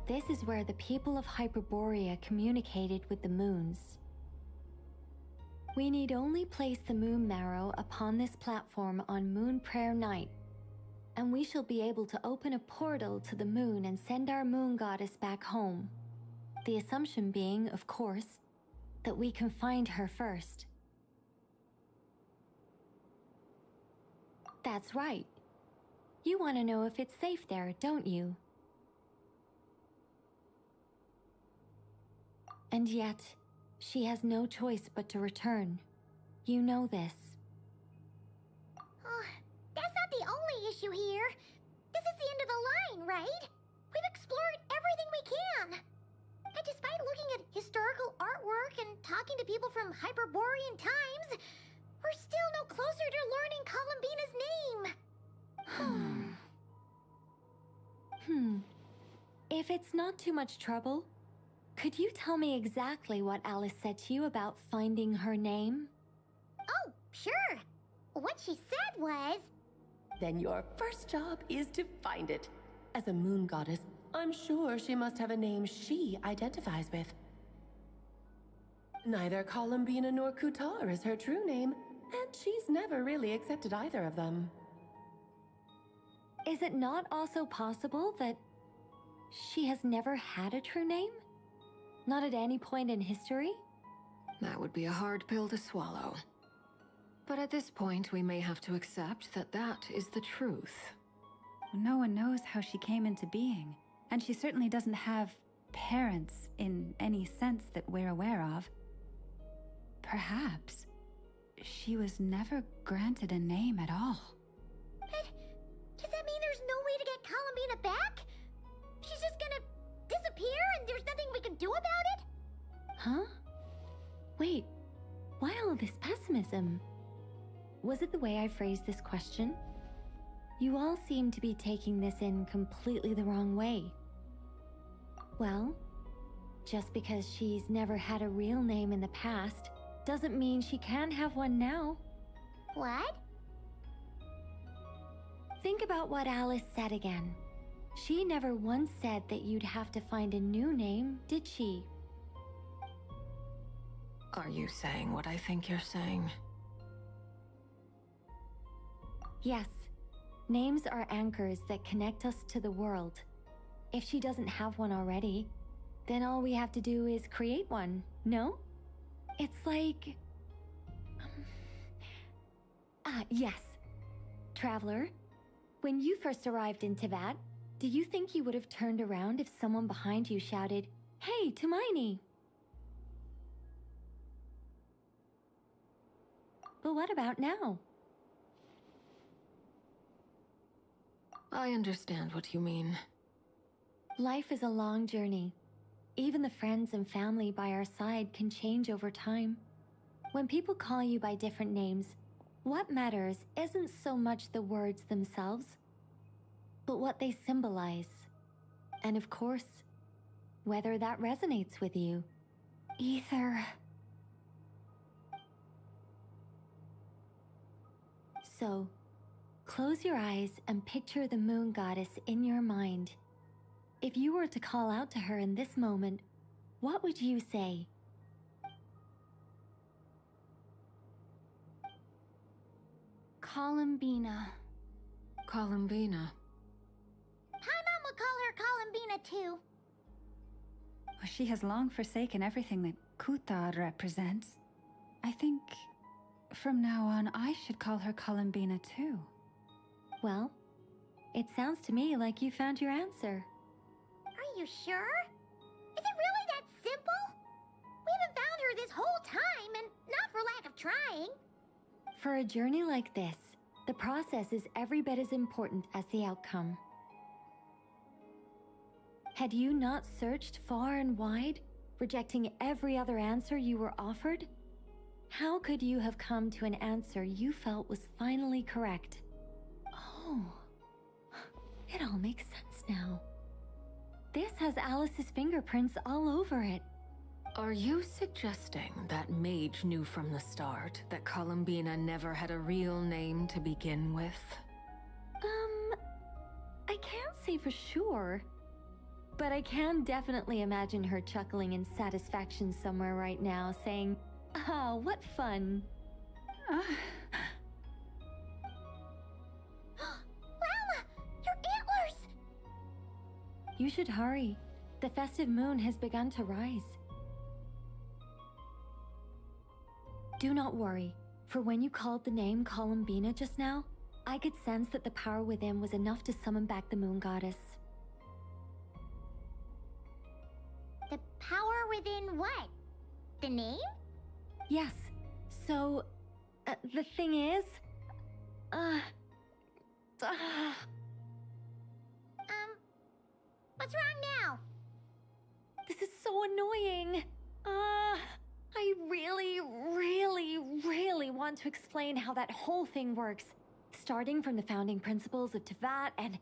This is where the people of Hyperborea communicated with the moons. We need only place the moon marrow upon this platform on Moon Prayer Night, and we shall be able to open a portal to the moon and send our moon goddess back home. The assumption being, of course, that we can find her first. That's right. You want to know if it's safe there, don't you? And yet, she has no choice but to return. You know this. Oh, that's not the only issue here. This is the end of the line, right? We've explored everything we can. And despite looking at historical artwork and talking to people from Hyperborean times, we're still no closer to learning Columbina's name. If it's not too much trouble, could you tell me exactly what Alice said to you about finding her name? Oh, sure. What she said was... Then your first job is to find it. As a moon goddess, I'm sure she must have a name she identifies with. Neither Columbina nor Kutar is her true name, and she's never really accepted either of them. Is it not also possible that she has never had a true name? Not at any point in history? That would be a hard pill to swallow. But at this point, we may have to accept that that is the truth. No one knows how she came into being, and she certainly doesn't have parents in any sense that we're aware of. Perhaps she was never granted a name at all. But does that mean there's no way to get Columbina back? She's just gonna disappear and there's nothing we can do about it? Huh? Wait, why all this pessimism? Was it the way I phrased this question? You all seem to be taking this in completely the wrong way. Well, just because she's never had a real name in the past doesn't mean she can't have one now. What? Think about what Alice said again. She never once said that you'd have to find a new name, did she? Are you saying what I think you're saying? Yes. Names are anchors that connect us to the world. If she doesn't have one already, then all we have to do is create one, no? It's like... yes. Traveler, when you first arrived in Teyvat, do you think you would have turned around if someone behind you shouted, "Hey, Hermione"? But what about now? I understand what you mean. Life is a long journey. Even the friends and family by our side can change over time. When people call you by different names, what matters isn't so much the words themselves, but what they symbolize. And of course, whether that resonates with you. Ether. So, close your eyes and picture the moon goddess in your mind. If you were to call out to her in this moment, what would you say? Columbina. Columbina. Hi, Mom will call her Columbina too. She has long forsaken everything that Kutar represents. I think from now on I should call her Columbina too. Well, it sounds to me like you found your answer. Are you sure? Is it really that simple? We haven't found her this whole time, and not for lack of trying. For a journey like this, the process is every bit as important as the outcome. Had you not searched far and wide, rejecting every other answer you were offered? How could you have come to an answer you felt was finally correct? Oh, it all makes sense now. This has Alice's fingerprints all over it. Are you suggesting that Mage knew from the start that Columbina never had a real name to begin with? I can't say for sure. But I can definitely imagine her chuckling in satisfaction somewhere right now, saying, "Ah, what fun." Llama, your antlers! You should hurry. The festive moon has begun to rise. Do not worry, for when you called the name Columbina just now, I could sense that the power within was enough to summon back the moon goddess. The power within what? The name? Yes. So, the thing is... What's wrong now? This is so annoying. I really want to explain how that whole thing works. Starting from the founding principles of Teyvat and...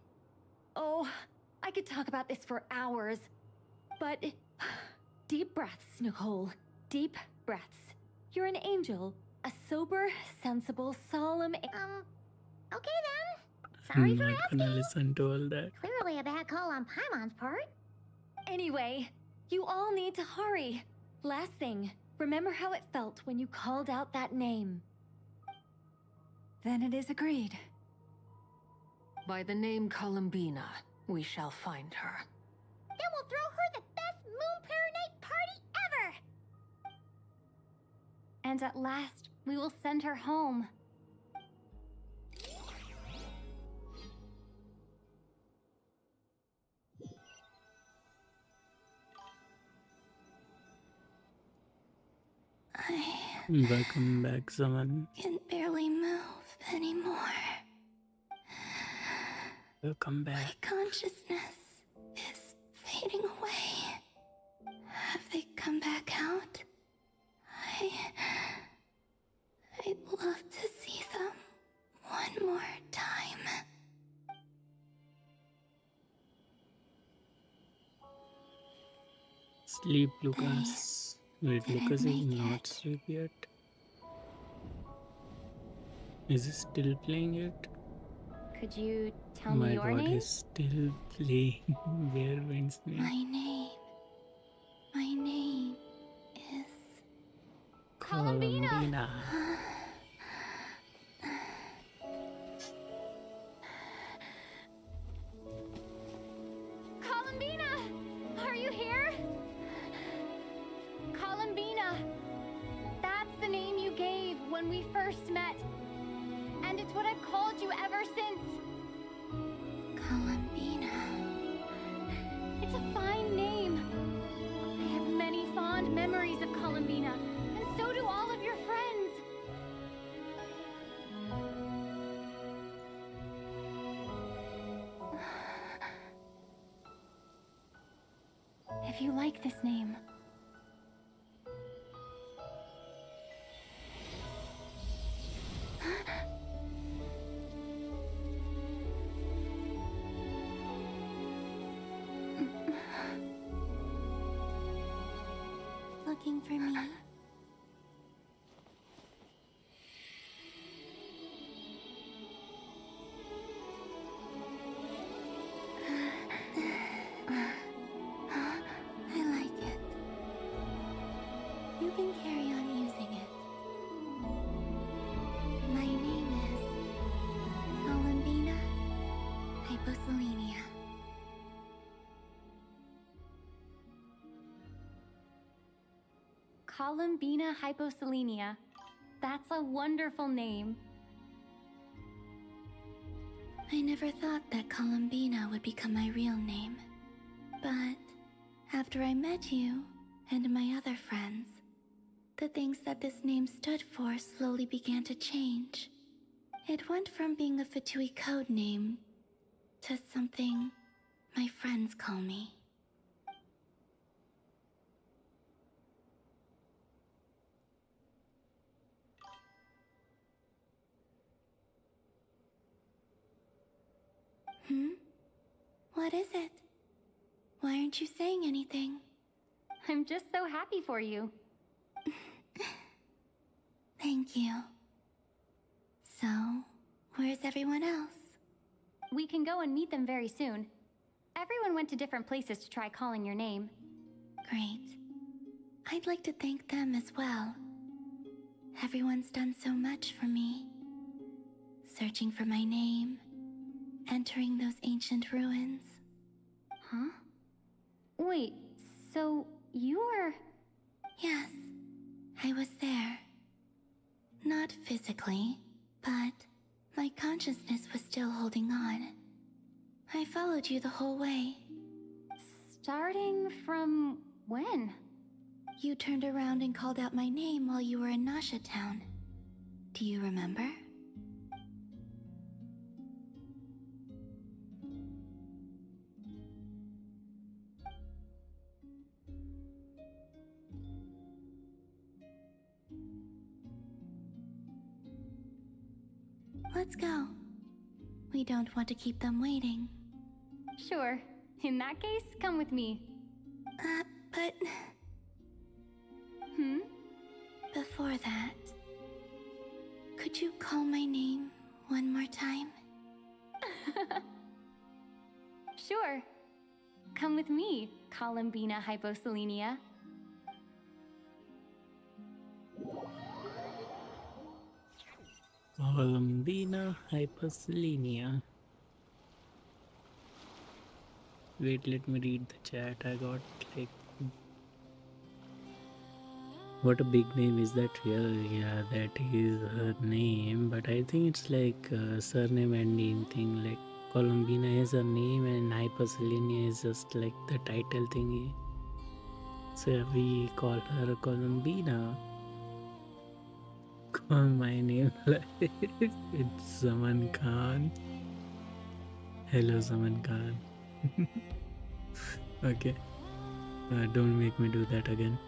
Oh, I could talk about this for hours. But... Deep breaths, Nicole. Deep breaths. You're an angel. A sober, sensible, solemn... Okay then. I'm Sorry for not asking. gonna listen to all that. Clearly a bad call on Paimon's part. Anyway, you all need to hurry. Last thing, remember how it felt when you called out that name. Then it is agreed. By the name Columbina, we shall find her. Then we'll throw her the best Moon Prayer Night party ever! And at last, we will send her home. Welcome back, someone. Can barely move anymore. Welcome back. My consciousness is fading away. Have they come back out? I'd love to see them one more time. Sleep, Lucas. Wait, Lucas is not asleep yet. Is he still playing it? Could you tell My me your god, name? he's still playing Werewind's name. My name is... Columbina. Columbina! Are you here? Columbina! That's the name you gave when we first met. And it's what I've called you ever since. Columbina. It's a fine name. I have many fond memories of Columbina, and so do all of your friends. If you like this name, looking for me? I like it. You can carry on using it. My name is Columbina Hyposelenia. Columbina Hyposelenia. That's a wonderful name. I never thought that Columbina would become my real name. But after I met you and my other friends, the things that this name stood for slowly began to change. It went from being a Fatui code name to something my friends call me. What is it? Why aren't you saying anything? I'm just so happy for you. Thank you. So, where's everyone else? We can go and meet them very soon. Everyone went to different places to try calling your name. Great. I'd like to thank them as well. Everyone's done so much for me. Searching for my name, entering those ancient ruins. Huh? Wait, so you were... Yes, I was there. Not physically, but my consciousness was still holding on. I followed you the whole way. Starting from when? You turned around and called out my name while you were in Nasha Town. Do you remember? Let's go. We don't want to keep them waiting. Sure. In that case, come with me. But... Hmm? Before that, could you call my name one more time? Sure. Come with me, Columbina Hyposelenia. Columbina Hyperselenia. Wait, let me read the chat. I got like... What a big name, is that real? Yeah, that is her name, but I think it's like surname and name thing. Like Columbina is her name and Hyperselenia is just like the title thingy. So we call her Columbina. Call my name like it's Zaman Khan. Hello, Zaman Khan. Okay. Don't make me do that again.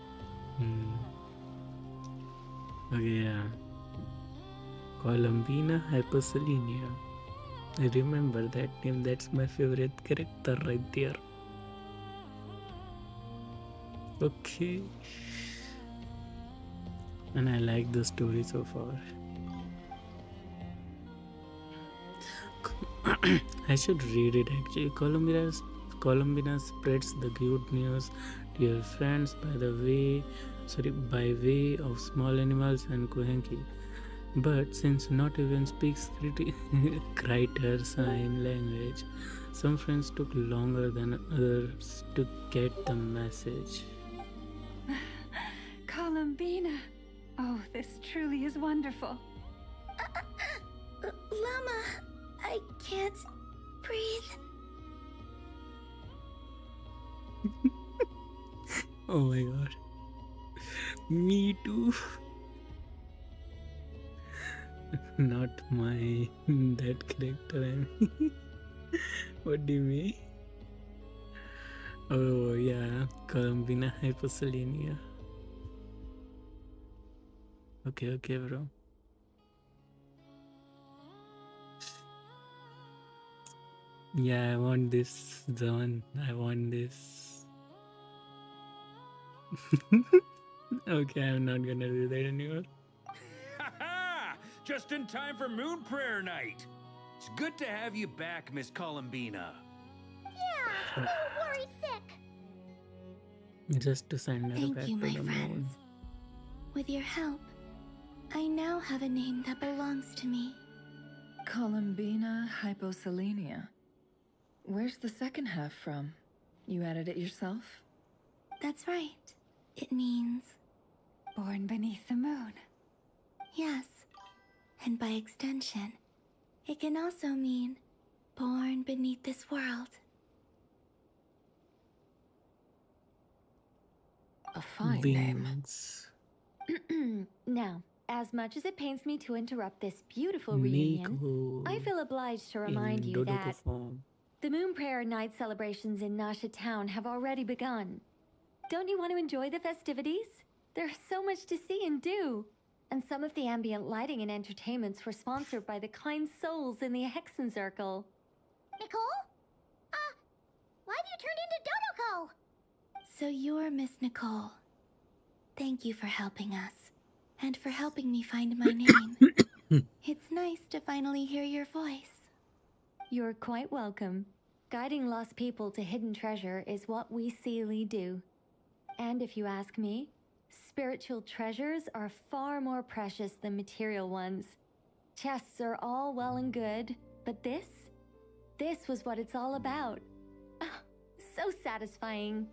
Okay, yeah. Columbina Hyperselenia. I remember that name. That's my favorite character right there. Okay. And I like the story so far. I should read it actually. Columbina spreads the good news to your friends by way of small animals and Kohenki. But since not even speaks Kriter sign language, some friends took longer than others to get the message. Columbina! Oh, this truly is wonderful. Llama, I can't breathe. Oh my god. Me too. Not my that character. I mean. What do you mean? Oh yeah, Columbina Hyperselenia. Okay, bro. Yeah, I want this zone. I want this. Okay, I'm not gonna do that anymore. Ha! Just in time for Moon Prayer Night. It's good to have you back, Miss Columbina. Yeah, we were worried sick. Just to send her back Thank you, to my the friends. moon. With your help, I now have a name that belongs to me. Columbina Hyposelenia. Where's the second half from? You added it yourself? That's right. It means... Born beneath the moon. Yes. And by extension, it can also mean born beneath this world. A fine name. Now, as much as it pains me to interrupt this beautiful reunion, I feel obliged to remind you that the Moon Prayer Night celebrations in Nasha Town have already begun. Don't you want to enjoy the festivities? There's so much to see and do. And some of the ambient lighting and entertainments were sponsored by the kind souls in the Hexen Circle. Nicole? Why have you turned into Dodoko? So you're Miss Nicole. Thank you for helping us. And for helping me find my name. It's nice to finally hear your voice. You're quite welcome. Guiding lost people to hidden treasure is what we Seelie do. And if you ask me, spiritual treasures are far more precious than material ones. Chests are all well and good, but this was what it's all about. Ah, so satisfying.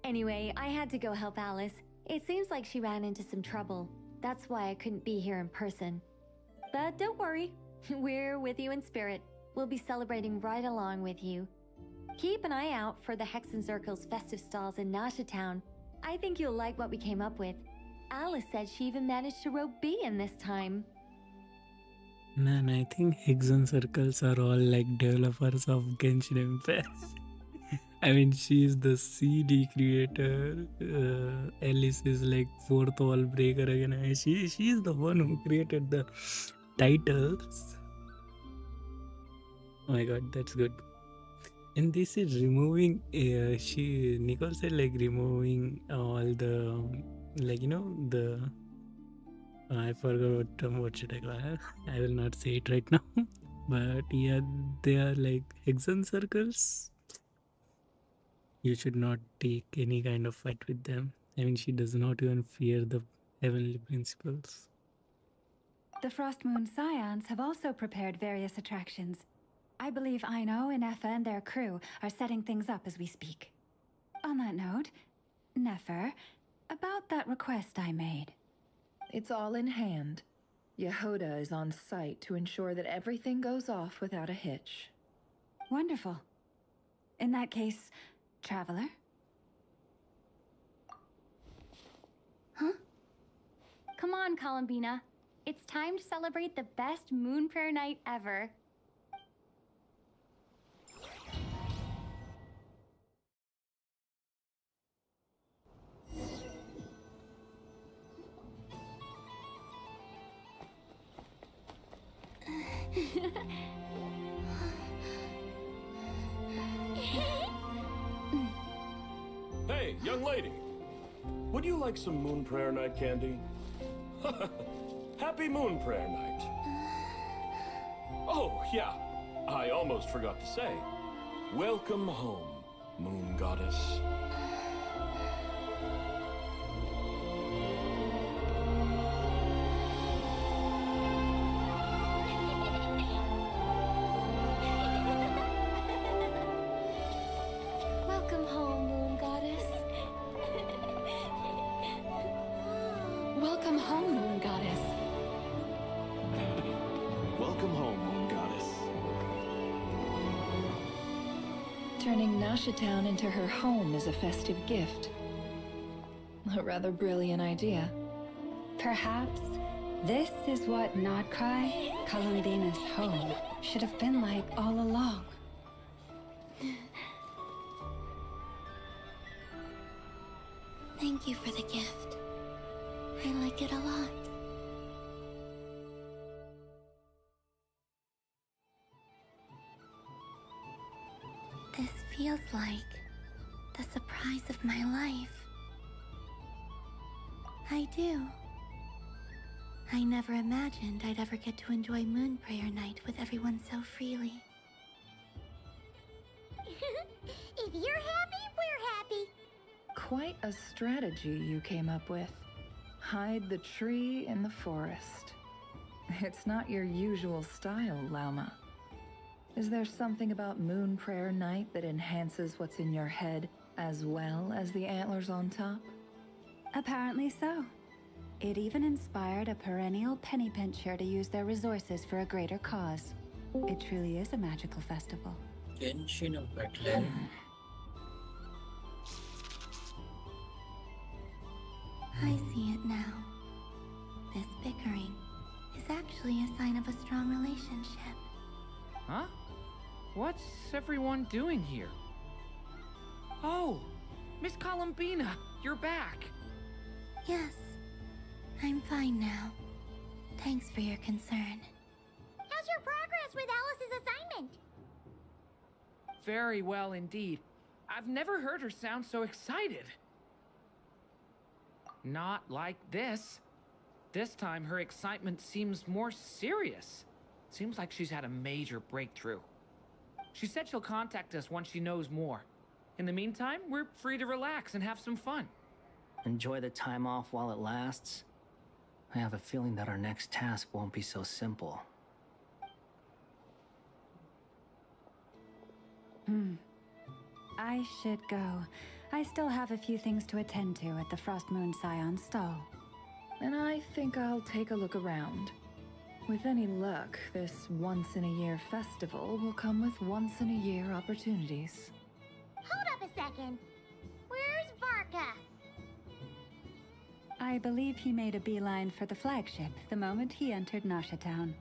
Anyway, I had to go help Alice. It seems like she ran into some trouble. That's why I couldn't be here in person. But don't worry, we're with you in spirit. We'll be celebrating right along with you. Keep an eye out for the Hexen Circle's festive stalls in Nasha Town. I think you'll like what we came up with. Alice said she even managed to rope B in this time. Man, I think Hexen Circles are all like developers of Genshin Impact. I mean, she's the CD creator. Alice is like fourth wall breaker again. She's the one who created the titles. Oh my god, that's good. And this is removing. Nicole said like removing all the the. I forgot what should I call it. I will not say it right now. But yeah, they are like Hexen Circles. You should not take any kind of fight with them. I mean, she does not even fear the heavenly principles. The Frost Moon Scions have also prepared various attractions. I believe Aino, Nefer, and their crew are setting things up as we speak. On that note, Nefer, about that request I made. It's all in hand. Yehoda is on site to ensure that everything goes off without a hitch. Wonderful. In that case, Traveler? Huh? Come on, Columbina. It's time to celebrate the best Moon Prayer night ever. Hey, young lady. Would you like some Moon Prayer Night candy? Happy Moon Prayer Night. Oh, yeah. I almost forgot to say. Welcome home, Moon Goddess. Welcome home, Moon Goddess. Welcome home, Moon Goddess. Welcome home, Moon Goddess. Turning Nasha Town into her home is a festive gift. A rather brilliant idea. Perhaps this is what Notcry, Columbina's home, should have been like all along. Thank you for the gift. I like it a lot. This feels like the surprise of my life. I do. I never imagined I'd ever get to enjoy Moon Prayer Night with everyone so freely. If you're happy, we're happy. Quite a strategy you came up with. Hide the tree in the forest. It's not your usual style, Lauma. Is there something about Moon Prayer Night that enhances what's in your head as well as the antlers on top? Apparently so. It even inspired a perennial penny pincher to use their resources for a greater cause. It truly is a magical festival. Genshin Impact. I see it now. This bickering is actually a sign of a strong relationship. Huh? What's everyone doing here? Oh, Miss Columbina, you're back. Yes, I'm fine now. Thanks for your concern. How's your progress with Alice's assignment? Very well indeed. I've never heard her sound so excited. Not like this. This time her excitement seems more serious. Seems like she's had a major breakthrough. She said she'll contact us once she knows more. In the meantime, we're free to relax and have some fun. Enjoy the time off while it lasts. I have a feeling that our next task won't be so simple. I should go. I still have a few things to attend to at the Frost Moon Scion stall. And I think I'll take a look around. With any luck, this once-in-a-year festival will come with once-in-a-year opportunities. Hold up a second. Where's Varka? I believe he made a beeline for the flagship the moment he entered Nasha Town.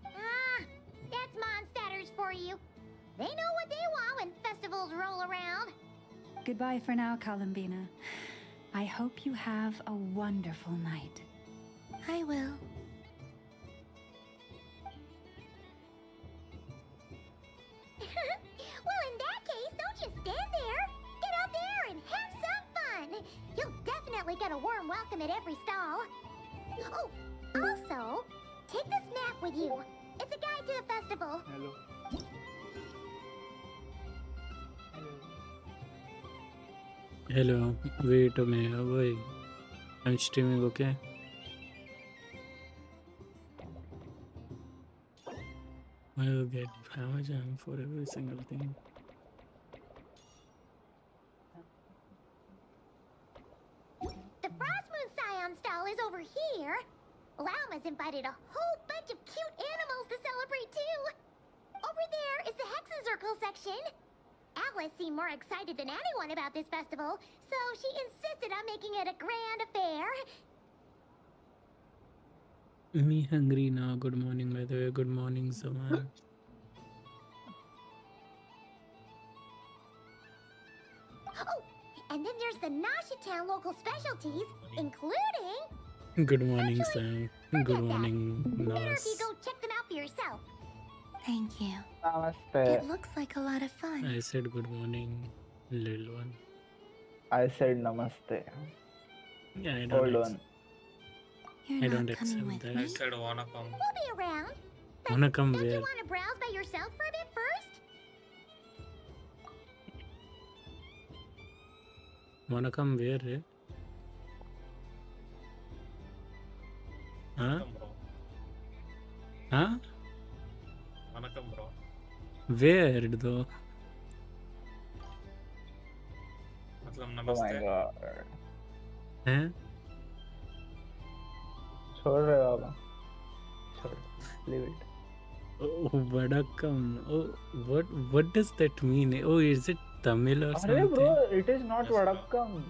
Ah, that's Mondstadters for you. They know what they want when festivals roll around. Goodbye for now, Columbina. I hope you have a wonderful night. I will. Well, in that case, don't just stand there. Get out there and have some fun. You'll definitely get a warm welcome at every stall. Oh, also, take this map with you. It's a guide to the festival. Hello. Hello, wait a minute, wait. I'm streaming, okay? I will get Amazon for every single thing. The Frost Moon Scion stall is over here. Lauma's invited a whole bunch of cute animals to celebrate too. Over there is the Hexen Circle section. Alice seemed more excited than anyone about this festival, so she insisted on making it a grand affair. Me hungry now. Good morning, by the way. Good morning, Zaman. Oh, and then there's the Nasha Town local specialties, including... Good morning, Sam. Good morning, Better if you Nas. go check them out for yourself. Thank you. Namaste. It looks like a lot of fun. I said good morning, little one. I said namaste. Yeah, I Hold don't. on. You're I not don't coming accept with that. me? I said wanna come. We'll be around. Wanna come Don't you where? want to browse by yourself for a bit first? Wanna come where? Eh? Huh? Come, bro. Huh? Wanna come, bro. Where though? मतलब Oh my नमस्ते. god. Huh? छोड़ रहे हो आप? छोड़. Leave it. Oh, Vadakam. Oh, what does that mean? Oh, is it Tamil or Arey something? bro, it is not Vadakkam.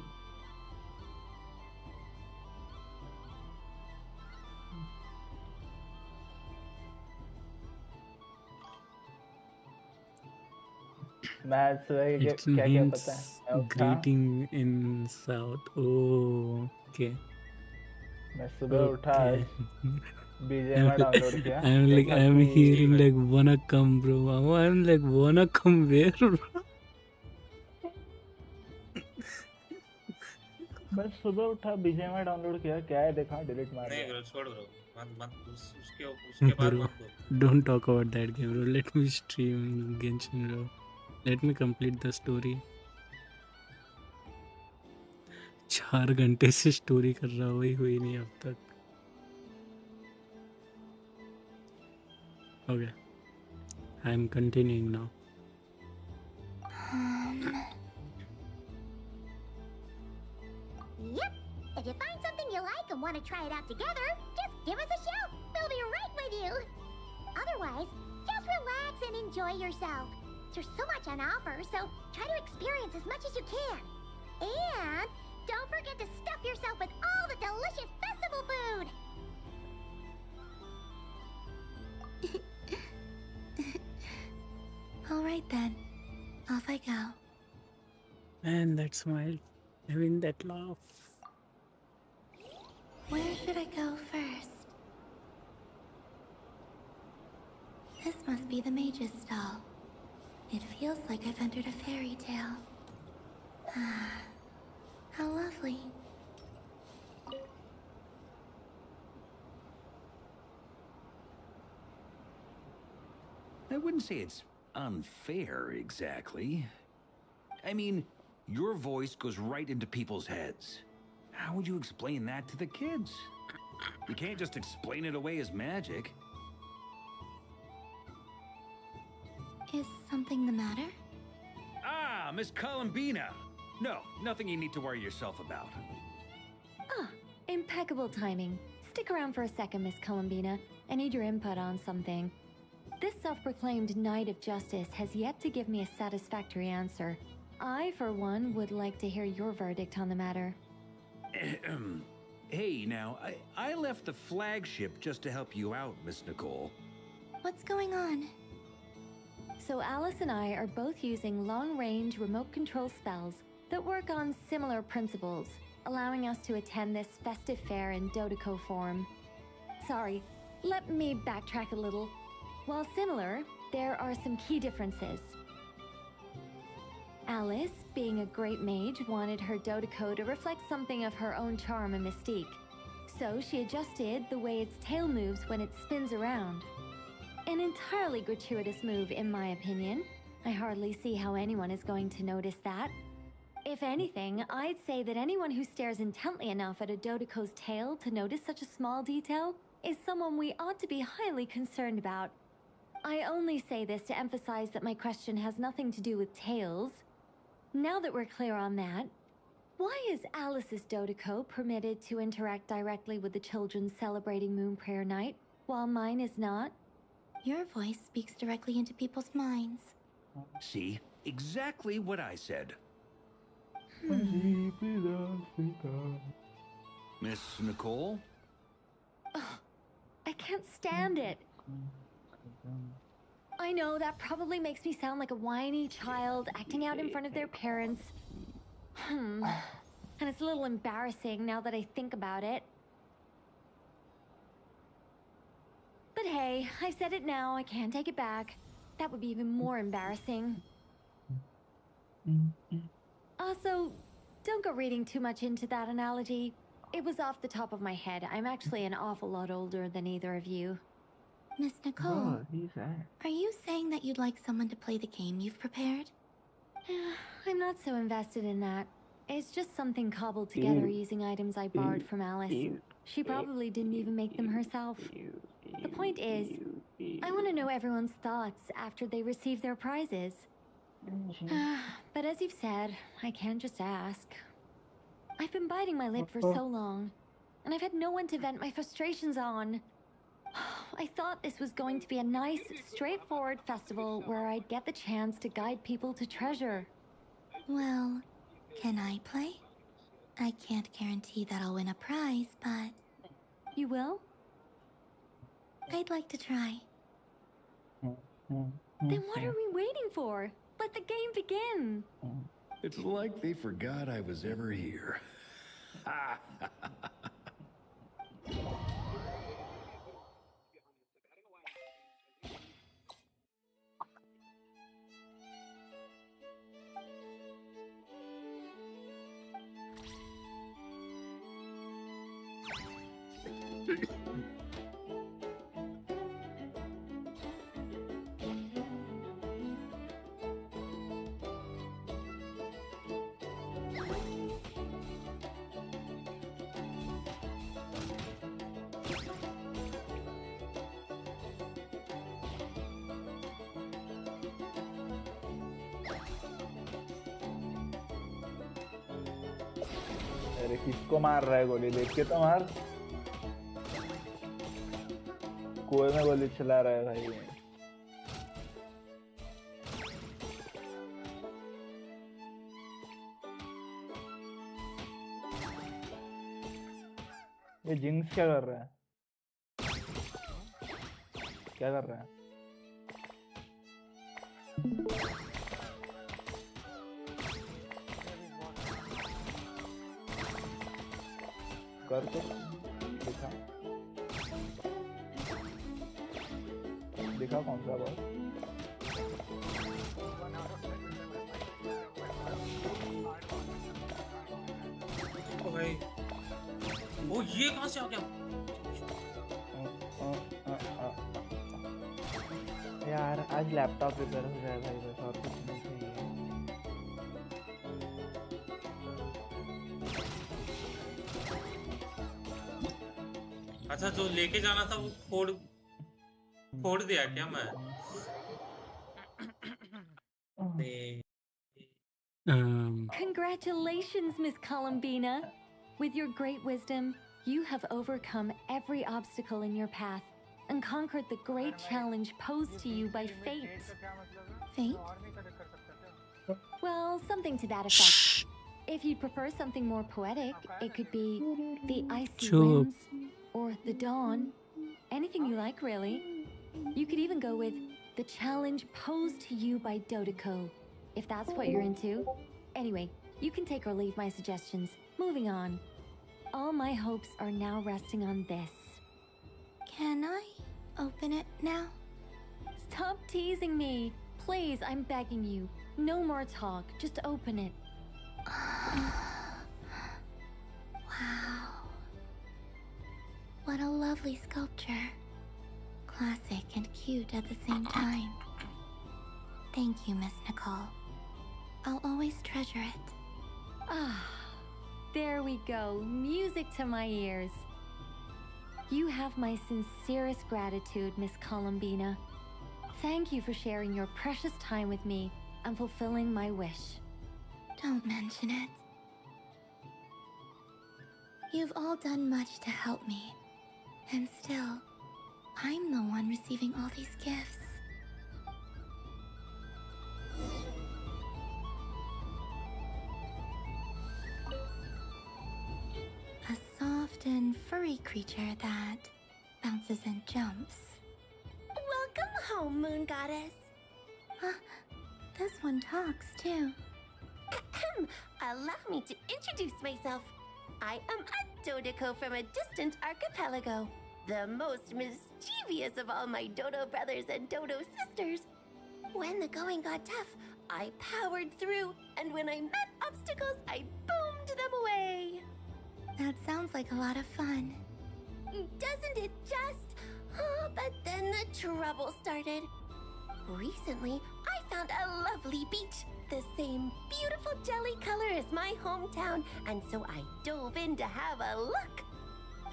Maths वही It क्या क्या means पता है? मैं उठा, greeting in South. Oh, okay. मैं सुबह उठा आज Okay. बीजेएमआई डाउनलोड किया, देखा I'm कि hearing like wanna come, bro. I'm like wanna come where? bro? बस सुबह उठा बीजेएमआई डाउनलोड किया, क्या है देखा, डिलीट मार नहीं दिया. ब्रो, छोड़ दो. मत मत उसके बाद Bro, मत दो. don't talk about that game, bro. Let me stream Genshin, bro. Let me complete the story. 4 घंटे से स्टोरी कर रहा हूँ, वही हुई नहीं अब तक. Okay, I'm continuing now. Yep. If you find something you like and want to try it out together, just give us a shout. We'll be right with you. Otherwise, just relax and enjoy yourself. There's so much on offer, so try to experience as much as you can. And don't forget to stuff yourself with all the delicious festival food. All right then. Off I go. And that smile. I mean that laugh. Where should I go first? This must be the mage's stall. It feels like I've entered a fairy tale. Ah, how lovely. I wouldn't say it's unfair exactly. I mean, your voice goes right into people's heads. How would you explain that to the kids? You can't just explain it away as magic. Is something the matter? Ah, Miss Columbina! No, nothing you need to worry yourself about. Ah, impeccable timing. Stick around for a second, Miss Columbina. I need your input on something. This self-proclaimed Knight of Justice has yet to give me a satisfactory answer. I, for one, would like to hear your verdict on the matter. Hey, now, I left the flagship just to help you out, Miss Nicole. What's going on? So Alice and I are both using long-range remote control spells that work on similar principles, allowing us to attend this festive fair in Dodeco form. Sorry, let me backtrack a little. While similar, there are some key differences. Alice, being a great mage, wanted her Dodeco to reflect something of her own charm and mystique. So she adjusted the way its tail moves when it spins around. An entirely gratuitous move, in my opinion. I hardly see how anyone is going to notice that. If anything, I'd say that anyone who stares intently enough at a Dodeco's tail to notice such a small detail is someone we ought to be highly concerned about. I only say this to emphasize that my question has nothing to do with tails. Now that we're clear on that, why is Alice's Dodeco permitted to interact directly with the children celebrating Moon Prayer Night, while mine is not? Your voice speaks directly into people's minds. See? Exactly what I said. Miss Nicole? Ugh, I can't stand it. I know that probably makes me sound like a whiny child acting out in front of their parents. And it's a little embarrassing now that I think about it. But hey, I said it now, I can't take it back. That would be even more embarrassing. Also, don't go reading too much into that analogy. It was off the top of my head. I'm actually an awful lot older than either of you. Miss Nicole, are you saying that you'd like someone to play the game you've prepared? I'm not so invested in that. It's just something cobbled together using items I borrowed from Alice. She probably didn't even make them herself. The point is, I want to know everyone's thoughts after they receive their prizes. But as you've said, I can't just ask. I've been biting my lip for so long, and I've had no one to vent my frustrations on. I thought this was going to be a nice, straightforward festival where I'd get the chance to guide people to treasure. Well, can I play? I can't guarantee that I'll win a prize, but... You will? I'd like to try. Then what are we waiting for? Let the game begin! It's like they forgot I was ever here. अरे किसको मार रहा है गोली? देख के तो मार। कुएं में गोली चला रहा है भाई। ये जिंक्स क्या कर रहा है? क्या कर रहा है? कर तो दिखा दिखा कौन सा बात? ओ भाई, ओ ये कहाँ से आ गया? यार आज लैपटॉप रिपेयर हो जाए भाई, बस और कुछ नहीं चाहिए। अच्छा, जो लेके जाना था वो फोड़ दिया क्या मैं? Congratulations, Miss Columbina. With your great wisdom, you have overcome every obstacle in your path and conquered the great challenge posed to you by fate. Fate? Well, something to that effect. If you'd prefer something more poetic, it could be the icy winds or the dawn. Anything you like, really. You could even go with the challenge posed to you by Dodeko, if that's what you're into. Anyway, you can take or leave my suggestions. Moving on. All my hopes are now resting on this. Can I open it now? Stop teasing me. Please, I'm begging you. No more talk. Just open it. Wow. What a lovely sculpture. Classic and cute at the same time. Thank you, Miss Nicole. I'll always treasure it. Ah, there we go. Music to my ears. You have my sincerest gratitude, Miss Columbina. Thank you for sharing your precious time with me and fulfilling my wish. Don't mention it. You've all done much to help me. And still, I'm the one receiving all these gifts. A soft and furry creature that bounces and jumps. Welcome home, Moon Goddess. This one talks too. Allow me to introduce myself. I am a Dodeko from a distant archipelago, the most mischievous of all my Dodo brothers and Dodo sisters. When the going got tough, I powered through, and when I met obstacles, I boomed them away. That sounds like a lot of fun. Doesn't it just? Oh, but then the trouble started. Recently, I found a lovely beach, the same beautiful jelly color as my hometown, and so I dove in to have a look.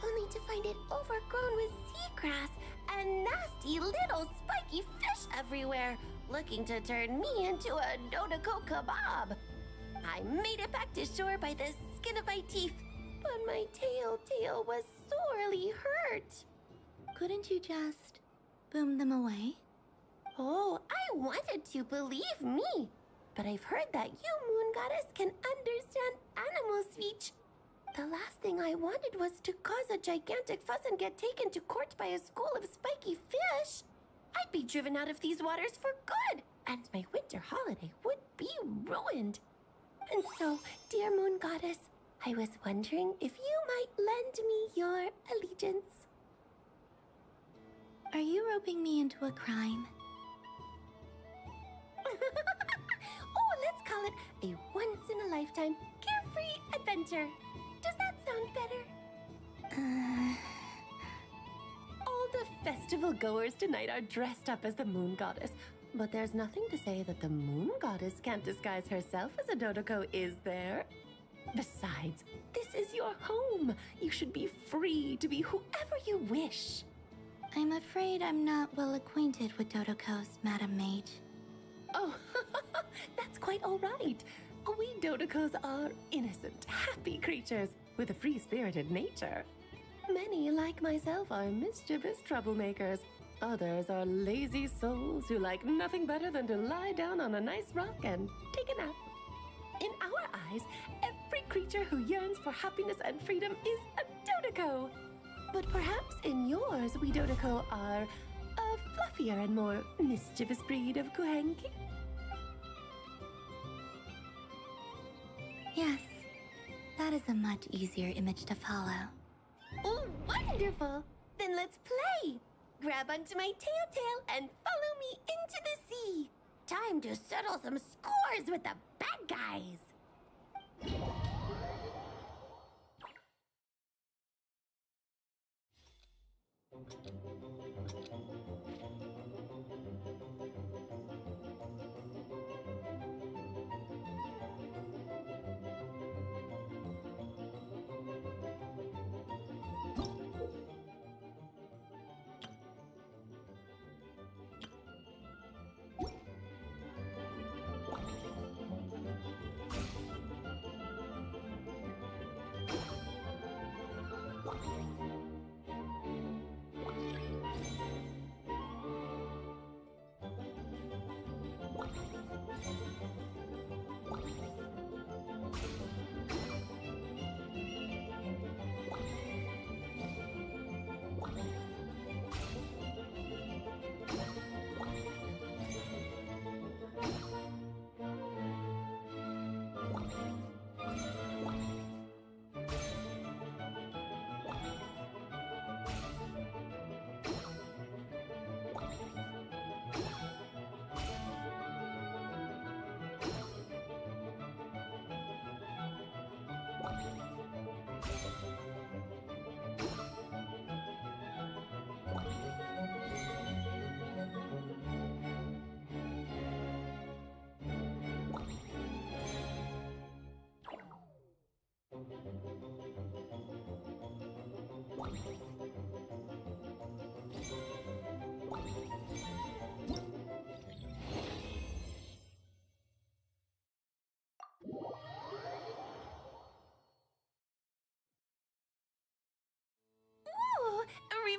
Only to find it overgrown with seagrass and nasty little spiky fish everywhere, looking to turn me into a Dodeko kebab. I made it back to shore by the skin of my teeth, but my tail was sorely hurt. Couldn't you just boom them away? Oh, I wanted to, believe me. But I've heard that you, Moon Goddess, can understand animal speech. The last thing I wanted was to cause a gigantic fuss and get taken to court by a school of spiky fish. I'd be driven out of these waters for good, and my winter holiday would be ruined. And so, dear Moon Goddess, I was wondering if you might lend me your allegiance. Are you roping me into a crime? Oh, let's call it a once-in-a-lifetime carefree adventure. Does that sound better? All the festival goers tonight are dressed up as the Moon Goddess, but there's nothing to say that the Moon Goddess can't disguise herself as a Dodeko, is there? Besides, this is your home. You should be free to be whoever you wish. I'm afraid I'm not well acquainted with Dodekos, Madam Mage. Oh, that's quite all right. We Dodekos are innocent, happy creatures with a free-spirited nature. Many, like myself, are mischievous troublemakers. Others are lazy souls who like nothing better than to lie down on a nice rock and take a nap. In our eyes, every creature who yearns for happiness and freedom is a Dodeko. But perhaps in yours, we Dodeko are a fluffier and more mischievous breed of Kuhenki. Yes, that is a much easier image to follow. Oh, wonderful! Then let's play! Grab onto my tail and follow me into the sea! Time to settle some scores with the bad guys!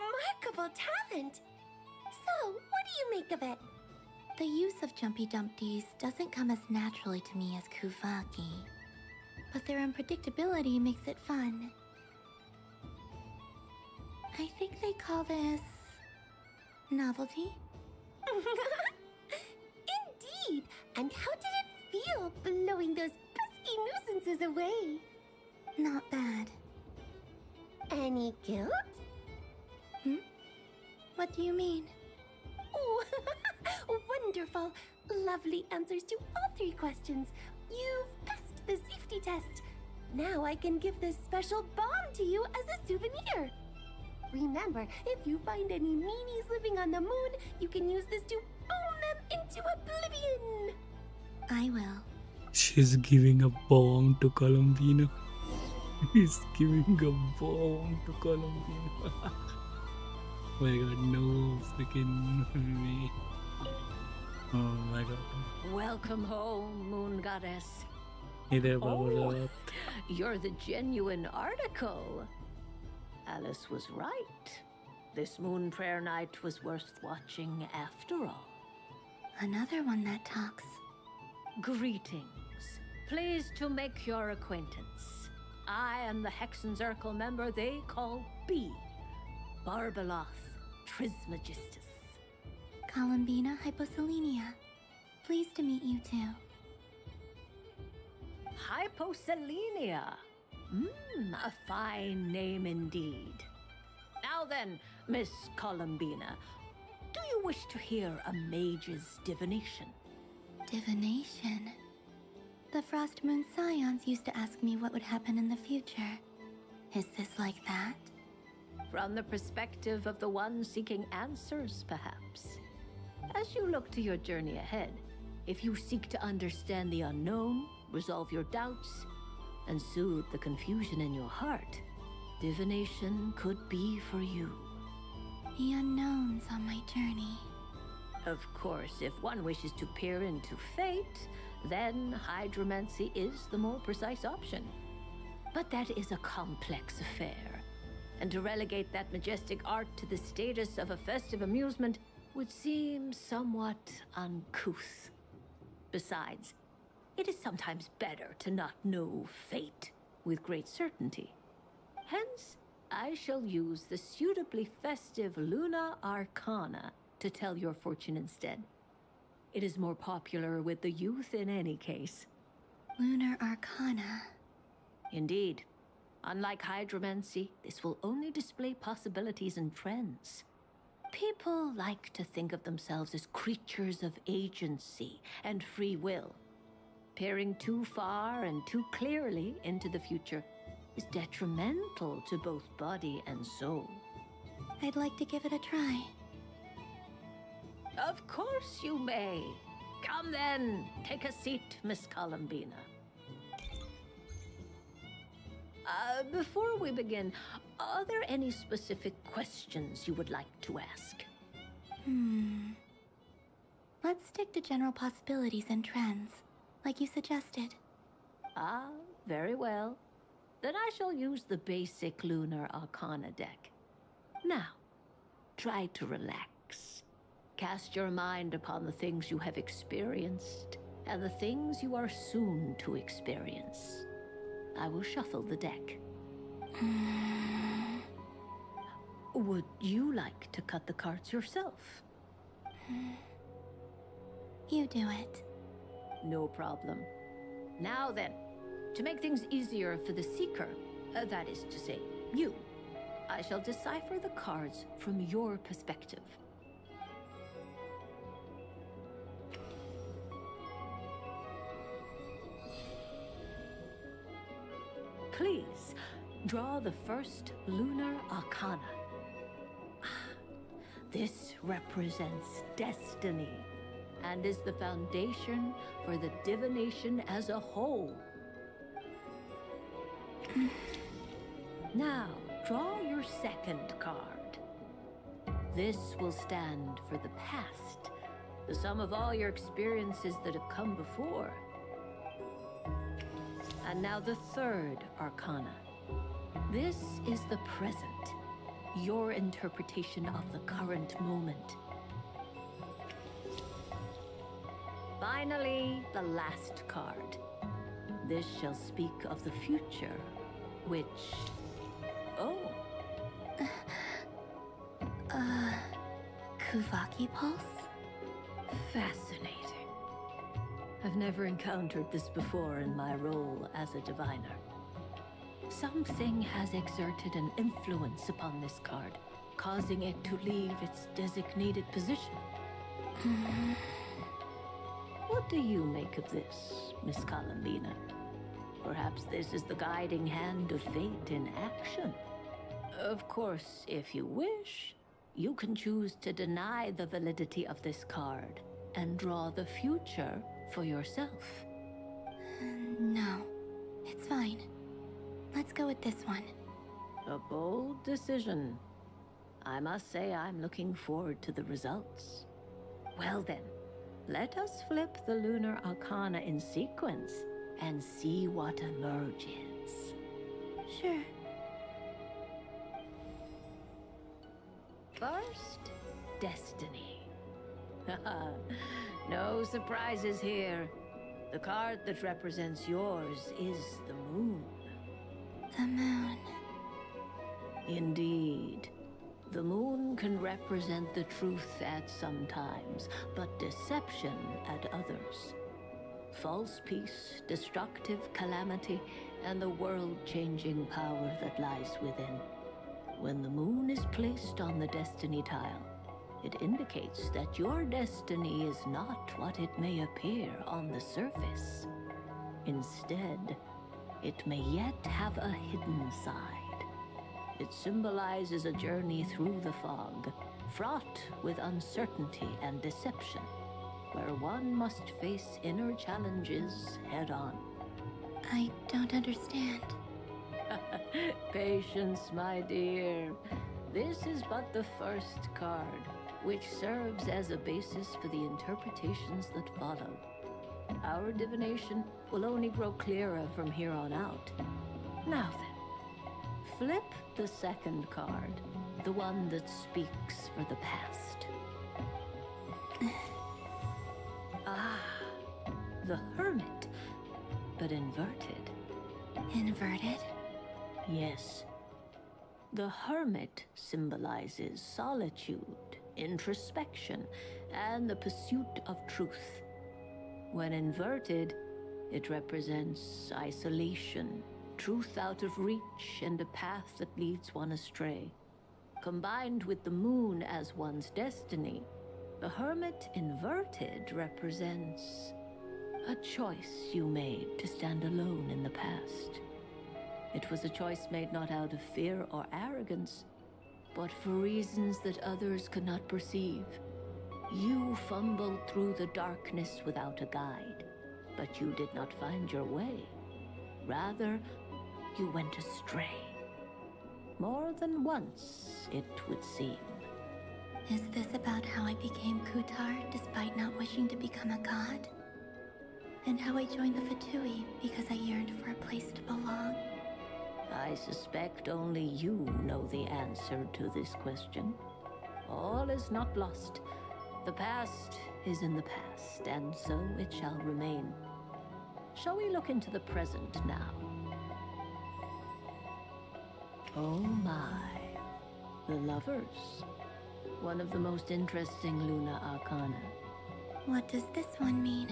remarkable talent. So, what do you make of it? The use of jumpy dumpties doesn't come as naturally to me as Kuvaki, but their unpredictability makes it fun. I think they call this novelty. Indeed. And how did it feel blowing those pesky nuisances away? Not bad. Any guilt? What do you mean? Oh, wonderful. Lovely answers to all 3 questions. You've passed the safety test. Now I can give this special bomb to you as a souvenir. Remember, if you find any meanies living on the moon, you can use this to boom them into oblivion. I will. She's giving a bomb to Columbina. He's giving a bomb to Columbina. Oh my god, no freaking me. Oh my god. Welcome home, Moon Goddess. Hey there, Baba. You're the genuine article. Alice was right. This moon prayer night was worth watching after all. Another one that talks. Greetings. Pleased to make your acquaintance. I am the Hexenzirkel member they call B. Barbeloth Trismegistus. Columbina Hyposelenia. Pleased to meet you too. Hyposelenia. A fine name indeed. Now then, Miss Columbina, do you wish to hear a mage's divination? Divination? The Frost Moon Scions used to ask me what would happen in the future. Is this like that? From the perspective of the one seeking answers, perhaps. As you look to your journey ahead, if you seek to understand the unknown, resolve your doubts, and soothe the confusion in your heart, divination could be for you. The unknowns on my journey. Of course, if one wishes to peer into fate, then hydromancy is the more precise option. But that is a complex affair, and to relegate that majestic art to the status of a festive amusement would seem somewhat uncouth. Besides, it is sometimes better to not know fate with great certainty. Hence, I shall use the suitably festive Luna Arcana to tell your fortune instead. It is more popular with the youth in any case. Lunar Arcana. Indeed. Unlike hydromancy, this will only display possibilities and trends. People like to think of themselves as creatures of agency and free will. Peering too far and too clearly into the future is detrimental to both body and soul. I'd like to give it a try. Of course you may. Come then, take a seat, Miss Columbina. Before we begin, are there any specific questions you would like to ask? Let's stick to general possibilities and trends, like you suggested. Ah, very well. Then I shall use the basic Lunar Arcana deck. Now, try to relax. Cast your mind upon the things you have experienced and the things you are soon to experience. I will shuffle the deck. Would you like to cut the cards yourself? You do it. No problem. Now then, to make things easier for the seeker, that is to say, you, I shall decipher the cards from your perspective. Please, draw the first Lunar Arcana. This represents destiny and is the foundation for the divination as a whole. Now, draw your second card. This will stand for the past, the sum of all your experiences that have come before. And now the third Arcana. This is the present, your interpretation of the current moment. Finally, the last card. This shall speak of the future, which... Oh. Kuvaki Pulse? Fascinating. I've never encountered this before in my role as a diviner. Something has exerted an influence upon this card, causing it to leave its designated position. What do you make of this, Miss Columbina? Perhaps this is the guiding hand of fate in action. Of course, if you wish, you can choose to deny the validity of this card and draw the future for yourself. No, it's fine. Let's go with this one. A bold decision. I must say I'm looking forward to the results. Well then, let us flip the lunar arcana in sequence and see what emerges. Sure. First, Destiny. No surprises here. The card that represents yours is the moon. The moon. Indeed. The moon can represent the truth at some times, but deception at others. False peace, destructive calamity, and the world-changing power that lies within. When the moon is placed on the destiny tile, it indicates that your destiny is not what it may appear on the surface. Instead, it may yet have a hidden side. It symbolizes a journey through the fog, fraught with uncertainty and deception, where one must face inner challenges head-on. I don't understand. Patience, my dear. This is but the first card, which serves as a basis for the interpretations that follow. Our divination will only grow clearer from here on out. Now then, flip the second card, the one that speaks for the past. The Hermit, but inverted. Inverted? Yes. The Hermit symbolizes solitude, introspection, and the pursuit of truth. When inverted, it represents isolation, truth out of reach, and a path that leads one astray. Combined with the moon as one's destiny, the Hermit inverted represents a choice you made to stand alone in the past. It was a choice made not out of fear or arrogance, but for reasons that others could not perceive. You fumbled through the darkness without a guide, but you did not find your way. Rather, you went astray. More than once, it would seem. Is this about how I became Kutar despite not wishing to become a god? And how I joined the Fatui because I yearned for a place to belong? I suspect only you know the answer to this question. All is not lost. The past is in the past, and so it shall remain. Shall we look into the present now? Oh my. The Lovers. One of the most interesting Luna Arcana. What does this one mean?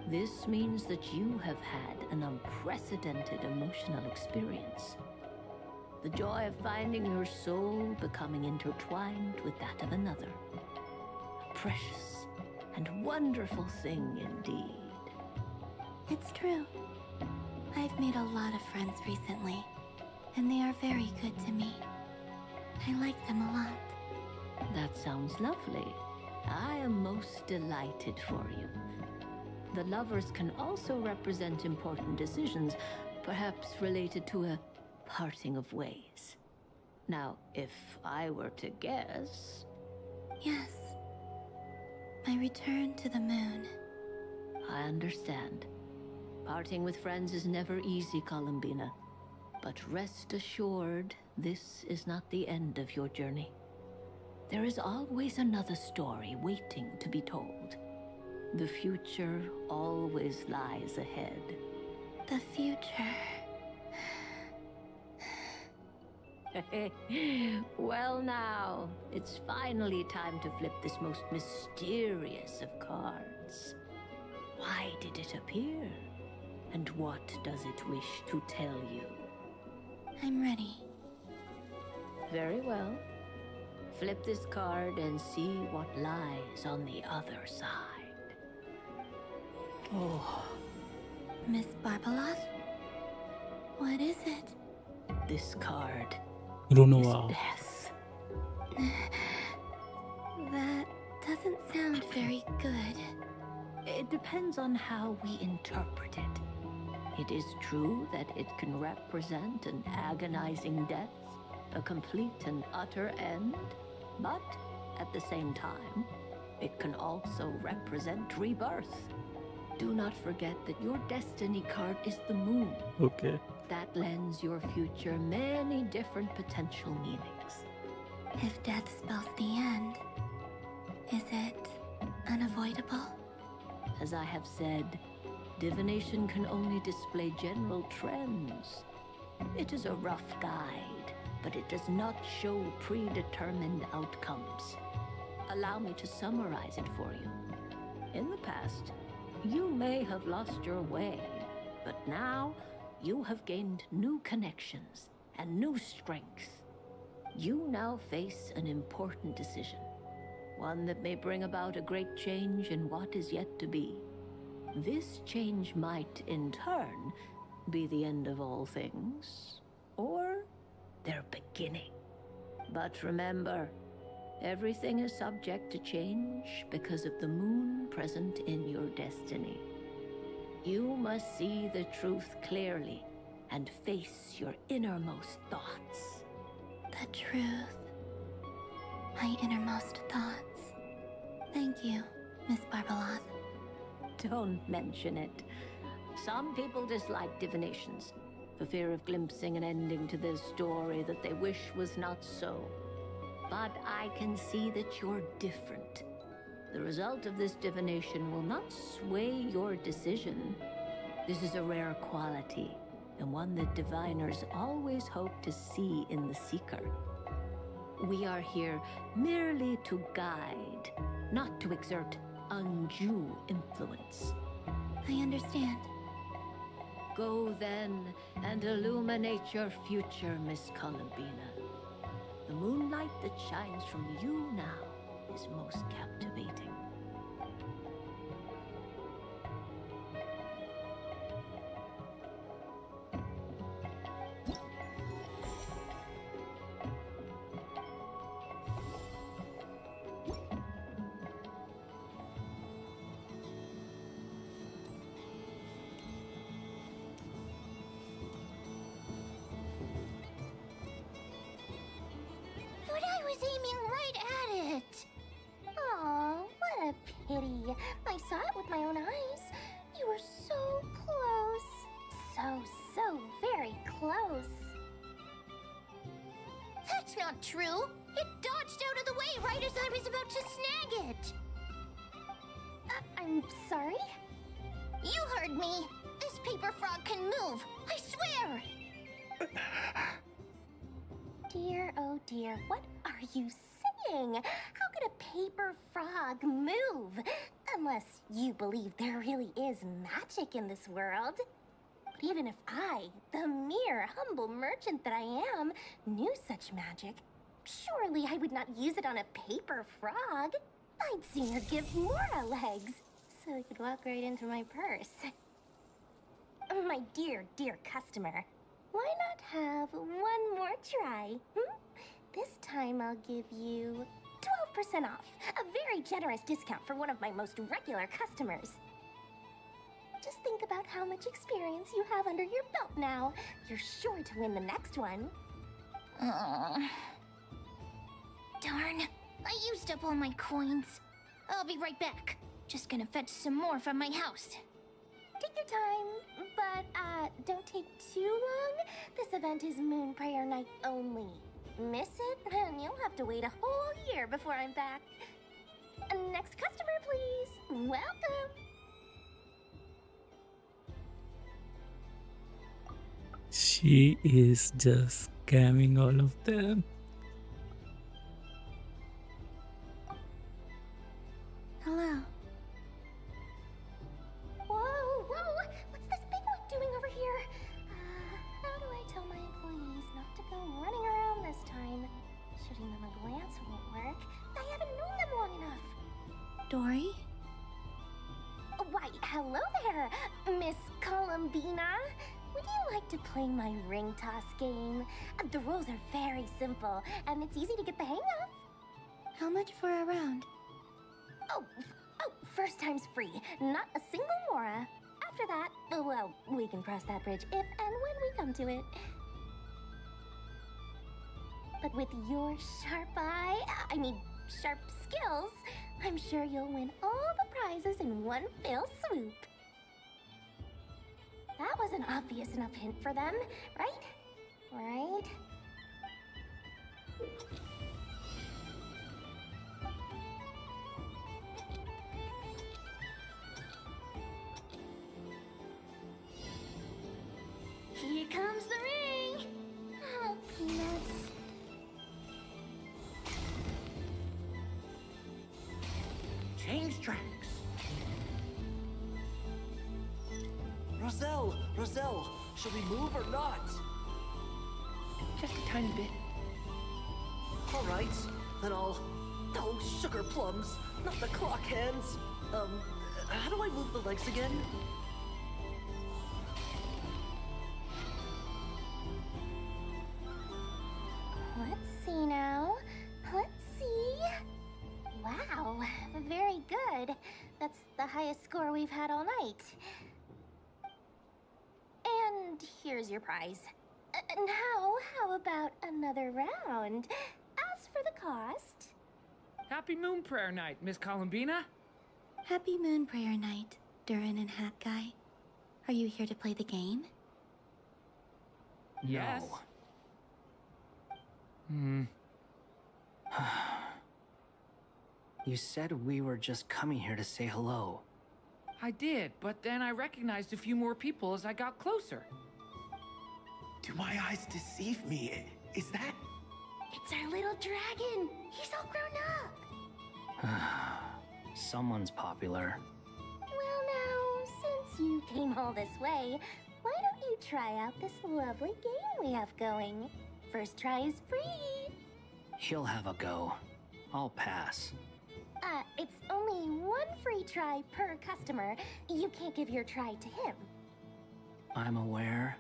This means that you have had an unprecedented emotional experience. The joy of finding your soul becoming intertwined with that of another. A precious and wonderful thing indeed. It's true. I've made a lot of friends recently, and they are very good to me. I like them a lot. That sounds lovely. I am most delighted for you. The Lovers can also represent important decisions, perhaps related to a parting of ways. Now, if I were to guess... Yes. My return to the moon. I understand. Parting with friends is never easy, Columbina. But rest assured, this is not the end of your journey. There is always another story waiting to be told. The future always lies ahead. The future. Well now, it's finally time to flip this most mysterious of cards. Why did it appear? And what does it wish to tell you? I'm ready. Very well. Flip this card and see what lies on the other side. Oh. Miss Barbeloth? What is it? This card Runoa. is death. That doesn't sound very good. It depends on how we interpret it. It is true that it can represent an agonizing death, a complete and utter end, but at the same time, it can also represent rebirth. Do not forget that your destiny card is the moon. Okay. That lends your future many different potential meanings. If death spells the end, is it unavoidable? As I have said, divination can only display general trends. It is a rough guide, but it does not show predetermined outcomes. Allow me to summarize it for you. In the past, you may have lost your way, but now you have gained new connections and new strength. You now face an important decision, one that may bring about a great change in what is yet to be. This change might, in turn, be the end of all things, or their beginning. But remember, everything is subject to change because of the moon present in your destiny. You must see the truth clearly and face your innermost thoughts. The truth. My innermost thoughts. Thank you, Miss Barbeloth. Don't mention it. Some people dislike divinations, for fear of glimpsing an ending to their story that they wish was not so. But I can see that you're different. The result of this divination will not sway your decision. This is a rare quality, and one that diviners always hope to see in the seeker. We are here merely to guide, not to exert undue influence. I understand. Go then and illuminate your future, Miss Columbina. The moonlight that shines from you now is most captivating. But I was aiming right at it. Aw, what a pity. I saw it with my own eyes. You were so close. So very close. That's not true. It dodged out of the way right as I was about to snag it. I'm sorry? You heard me. This paper frog can move. I swear. Dear, oh dear, what are you saying? How could a paper frog move? Unless you believe there really is magic in this world. But even if I, the mere humble merchant that I am, knew such magic, surely I would not use it on a paper frog. I'd sooner give Mora legs, so it could walk right into my purse. My dear, dear customer, why not have one more try? This time I'll give you 12% off. A very generous discount for one of my most regular customers. Just think about how much experience you have under your belt now. You're sure to win the next one. Darn, I used up all my coins. I'll be right back. Just gonna fetch some more from my house. Take your time, but don't take too long. The this event is Moon Prayer Night only. Miss it, and you'll have to wait a whole year before I'm back. Next customer, please. Welcome. She is just scamming all of them. Hello. Whoa, whoa! What's this big one doing over here? How do I tell my employees not to go running around this time? Shooting them a glance won't work. I haven't known them long enough. Dory? Why, hello there, Miss Columbina. Would you like to play my ring toss game? The rules are very simple, and it's easy to get the hang of. How much for a round? Oh, first time's free. Not a single mora. After that, well, we can cross that bridge if and when we come to it. But with your sharp eye, sharp skills, I'm sure you'll win all the prizes in one fell swoop. That was an obvious enough hint for them, right? Right? Here comes the ring! Oh, peanuts. Change tracks. Roselle, should we move or not? Just a tiny bit. All right, then I'll... Oh, sugar plums, not the clock hands. How do I move the legs again? Let's see now. Let's see. Wow, very good. That's the highest score we've had all night. And here's your prize. Now, how about another round? As for the cost... Happy Moon Prayer Night, Miss Columbina. Happy Moon Prayer Night, Durin and Hat Guy. Are you here to play the game? Yes. You said we were just coming here to say hello. I did, but then I recognized a few more people as I got closer. Do my eyes deceive me? Is that... It's our little dragon! He's all grown up! Someone's popular. Well now, since you came all this way, why don't you try out this lovely game we have going? First try is free! He'll have a go. I'll pass. It's only one free try per customer. You can't give your try to him. I'm aware.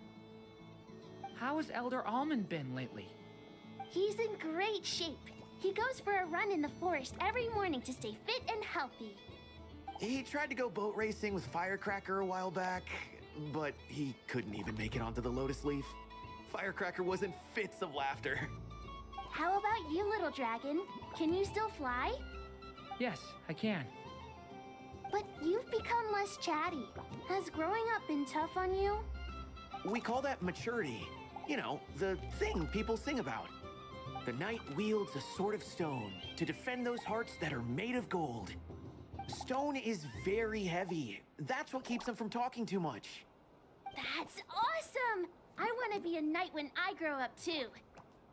How has Elder Almond been lately? He's in great shape. He goes for a run in the forest every morning to stay fit and healthy. He tried to go boat racing with Firecracker a while back, but he couldn't even make it onto the Lotus Leaf. Firecracker was in fits of laughter. How about you, little dragon? Can you still fly? Yes, I can. But you've become less chatty. Has growing up been tough on you? We call that maturity. You know, the thing people sing about. The knight wields a sword of stone to defend those hearts that are made of gold. Stone is very heavy. That's what keeps him from talking too much. That's awesome! I want to be a knight when I grow up too.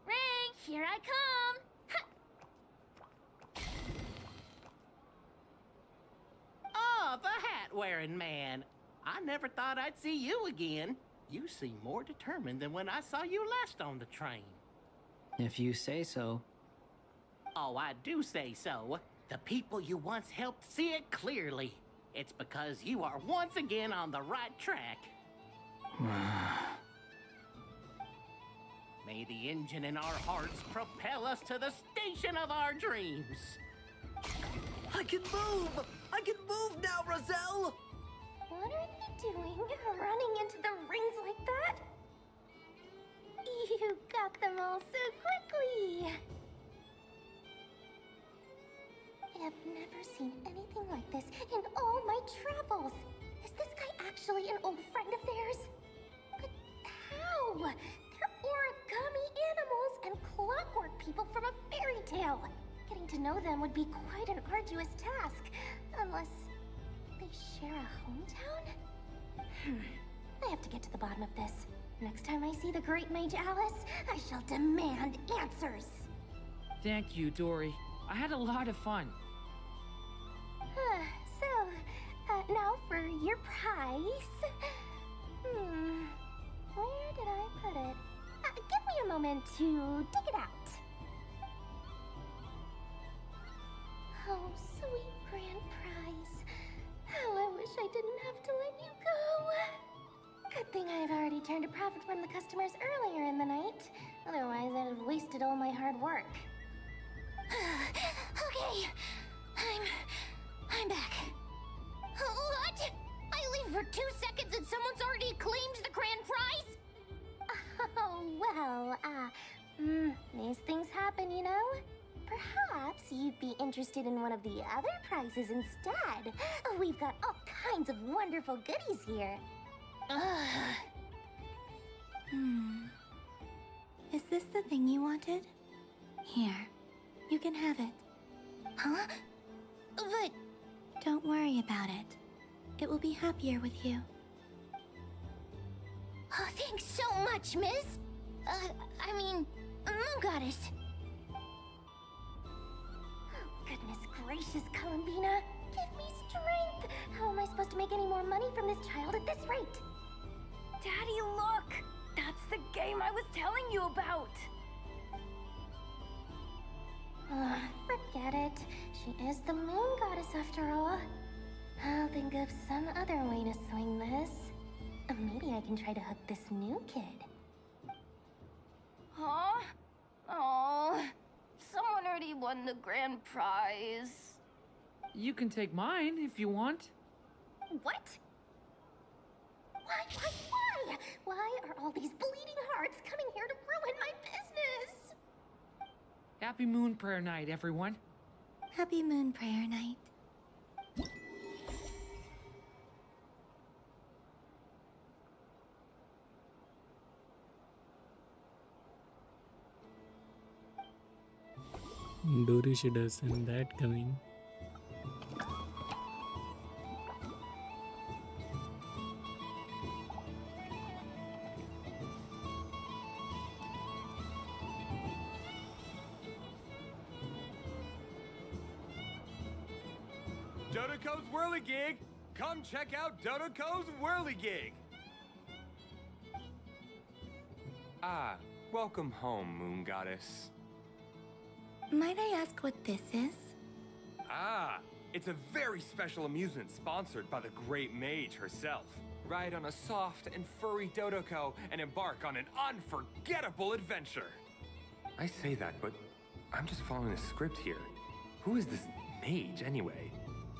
Ring, here I come! Oh, the hat-wearing man. I never thought I'd see you again. You seem more determined than when I saw you last on the train. If you say so. Oh, I do say so. The people you once helped see it clearly. It's because you are once again on the right track. May the engine in our hearts propel us to the station of our dreams. I can move! I can move now, Roselle! What are they doing? Running into the rings like that? You got them all so quickly! I've never seen anything like this in all my travels. Is this guy actually an old friend of theirs? But how? They're a fairy tale. Getting to know them would be quite an arduous task, unless they share a hometown? I have to get to the bottom of this. Next time I see the Great Mage Alice, I shall demand answers. Thank you, Dory. I had a lot of fun. Now for your prize. Where did I put it? Give me a moment to dig it out. Oh, sweet grand prize. How I wish I didn't have to let you go. Good thing I've already turned a profit from the customers earlier in the night. Otherwise, I'd have wasted all my hard work. Okay, I'm back. What? I leave for 2 seconds and someone's already claimed the grand prize? Oh, well, these things happen, you know? Perhaps you'd be interested in one of the other prizes instead. We've got all kinds of wonderful goodies here. Is this the thing you wanted? Here, you can have it. Huh? But... Don't worry about it. It will be happier with you. Oh, thanks so much, Miss. Moon Goddess. Oh, goodness gracious, Columbina. Give me strength. How am I supposed to make any more money from this child at this rate? Daddy, look! That's the game I was telling you about! Forget it. She is the Moon Goddess after all. I'll think of some other way to swing this. Maybe I can try to hook this new kid. Huh? Oh, someone already won the grand prize. You can take mine if you want. What? Why? Why are all these bleeding hearts coming here to ruin my business? Happy Moon Prayer Night, everyone. Happy Moon Prayer Night. Dory, she doesn't that coming. Dodoco's Whirligig! Come check out Dodoco's Whirligig! Ah, welcome home, Moon Goddess. Might I ask what this is? Ah, it's a very special amusement sponsored by the Great Mage herself. Ride on a soft and furry Dodoco and embark on an unforgettable adventure. I say that, but I'm just following a script here. Who is this mage, anyway?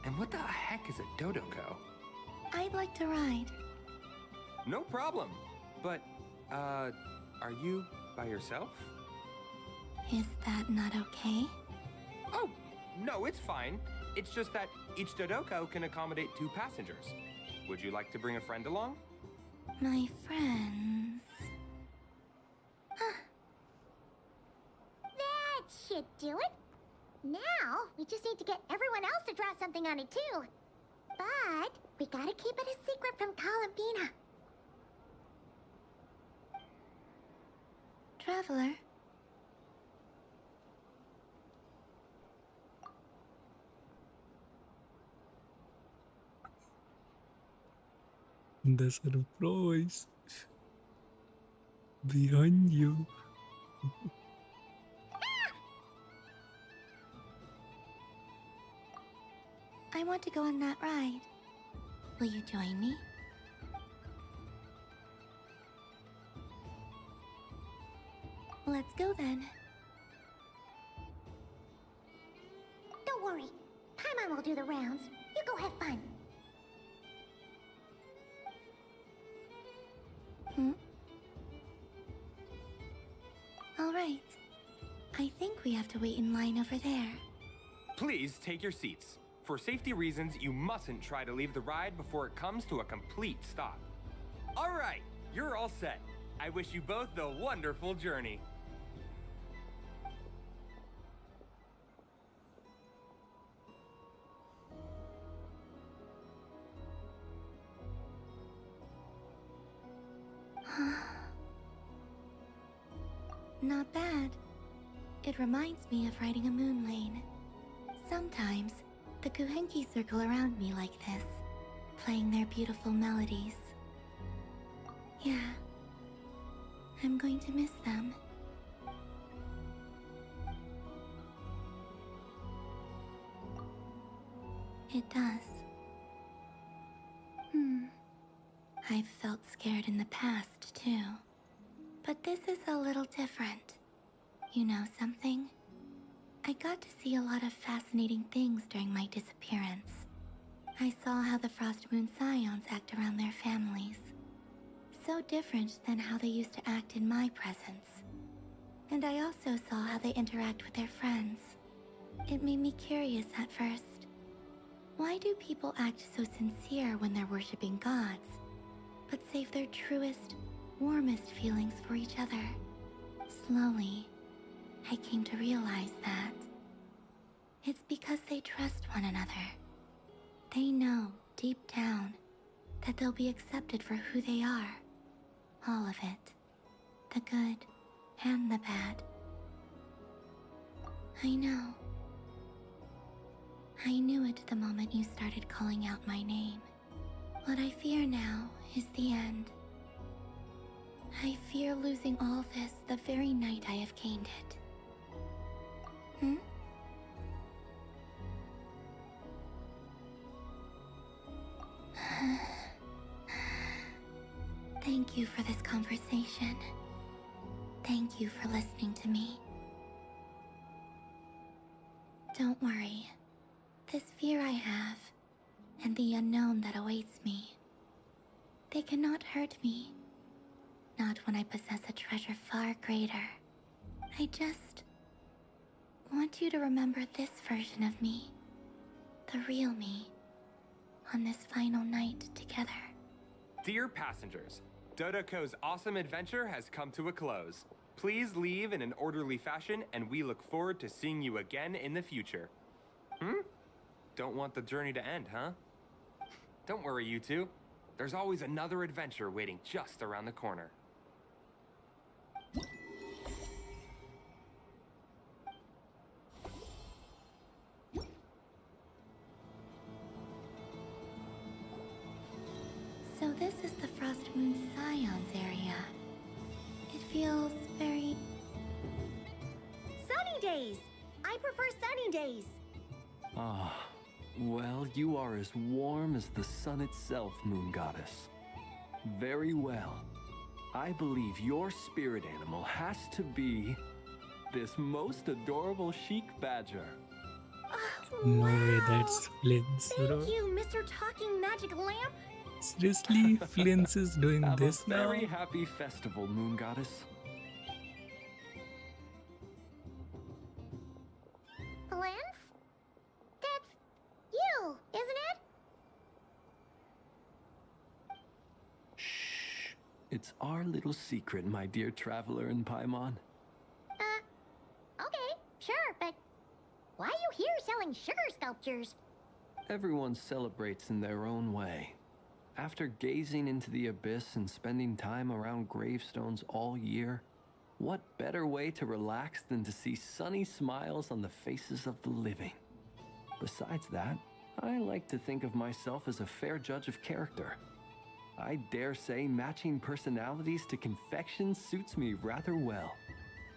And what the heck is a Dodoco? I'd like to ride. No problem. But, are you by yourself? Is that not okay? Oh, no, it's fine. It's just that each Dodoco can accommodate 2 passengers. Would you like to bring a friend along? My friends... That should do it. Now, we just need to get everyone else to draw something on it too. But we gotta keep it a secret from Columbina. Traveler. The surprise behind you. I want to go on that ride. Will you join me? Let's go then. Don't worry. Paimon will do the rounds. You go have fun. All right. I think we have to wait in line over there. Please take your seats. For safety reasons, you mustn't try to leave the ride before it comes to a complete stop. All right, you're all set. I wish you both a wonderful journey. Not bad. It reminds me of riding a moon lane. Sometimes, the Kuhenki circle around me like this, playing their beautiful melodies. Yeah, I'm going to miss them. It does. I've felt scared in the past, too. But this is a little different. You know something? I got to see a lot of fascinating things during my disappearance. I saw how the Frost Moon Scions act around their families. So different than how they used to act in my presence. And I also saw how they interact with their friends. It made me curious at first. Why do people act so sincere when they're worshipping gods, but save their truest, warmest feelings for each other? Slowly, I came to realize that it's because they trust one another. They know, deep down, that they'll be accepted for who they are. All of it. The good and the bad. I know. I knew it the moment you started calling out my name. What I fear now is the end. I fear losing all this the very night I have gained it. Thank you for this conversation. Thank you for listening to me. Don't worry. This fear I have, and the unknown that awaits me, they cannot hurt me. Not when I possess a treasure far greater. I just want you to remember this version of me, the real me, on this final night together. Dear passengers, Dodoko's awesome adventure has come to a close. Please leave in an orderly fashion, and we look forward to seeing you again in the future. Don't want the journey to end, huh? Don't worry, you two. There's always another adventure waiting just around the corner. So this is the Frost Moon Scions area. It feels very... Sunny days! I prefer sunny days. Ah, well, you are as warm as the sun itself, Moon Goddess. Very well. I believe your spirit animal has to be this most adorable chic badger. No way, that's Flint's, bro. Thank you, Mr. Talking Magic Lamp. Seriously, Flint's is doing Have this a now? very happy festival, Moon Goddess. Flint? That's you, isn't it? Shh. It's our little secret, my dear traveler in Paimon. Okay, sure, but why are you here selling sugar sculptures? Everyone celebrates in their own way. After gazing into the abyss and spending time around gravestones all year, what better way to relax than to see sunny smiles on the faces of the living? Besides that, I like to think of myself as a fair judge of character. I dare say matching personalities to confection suits me rather well.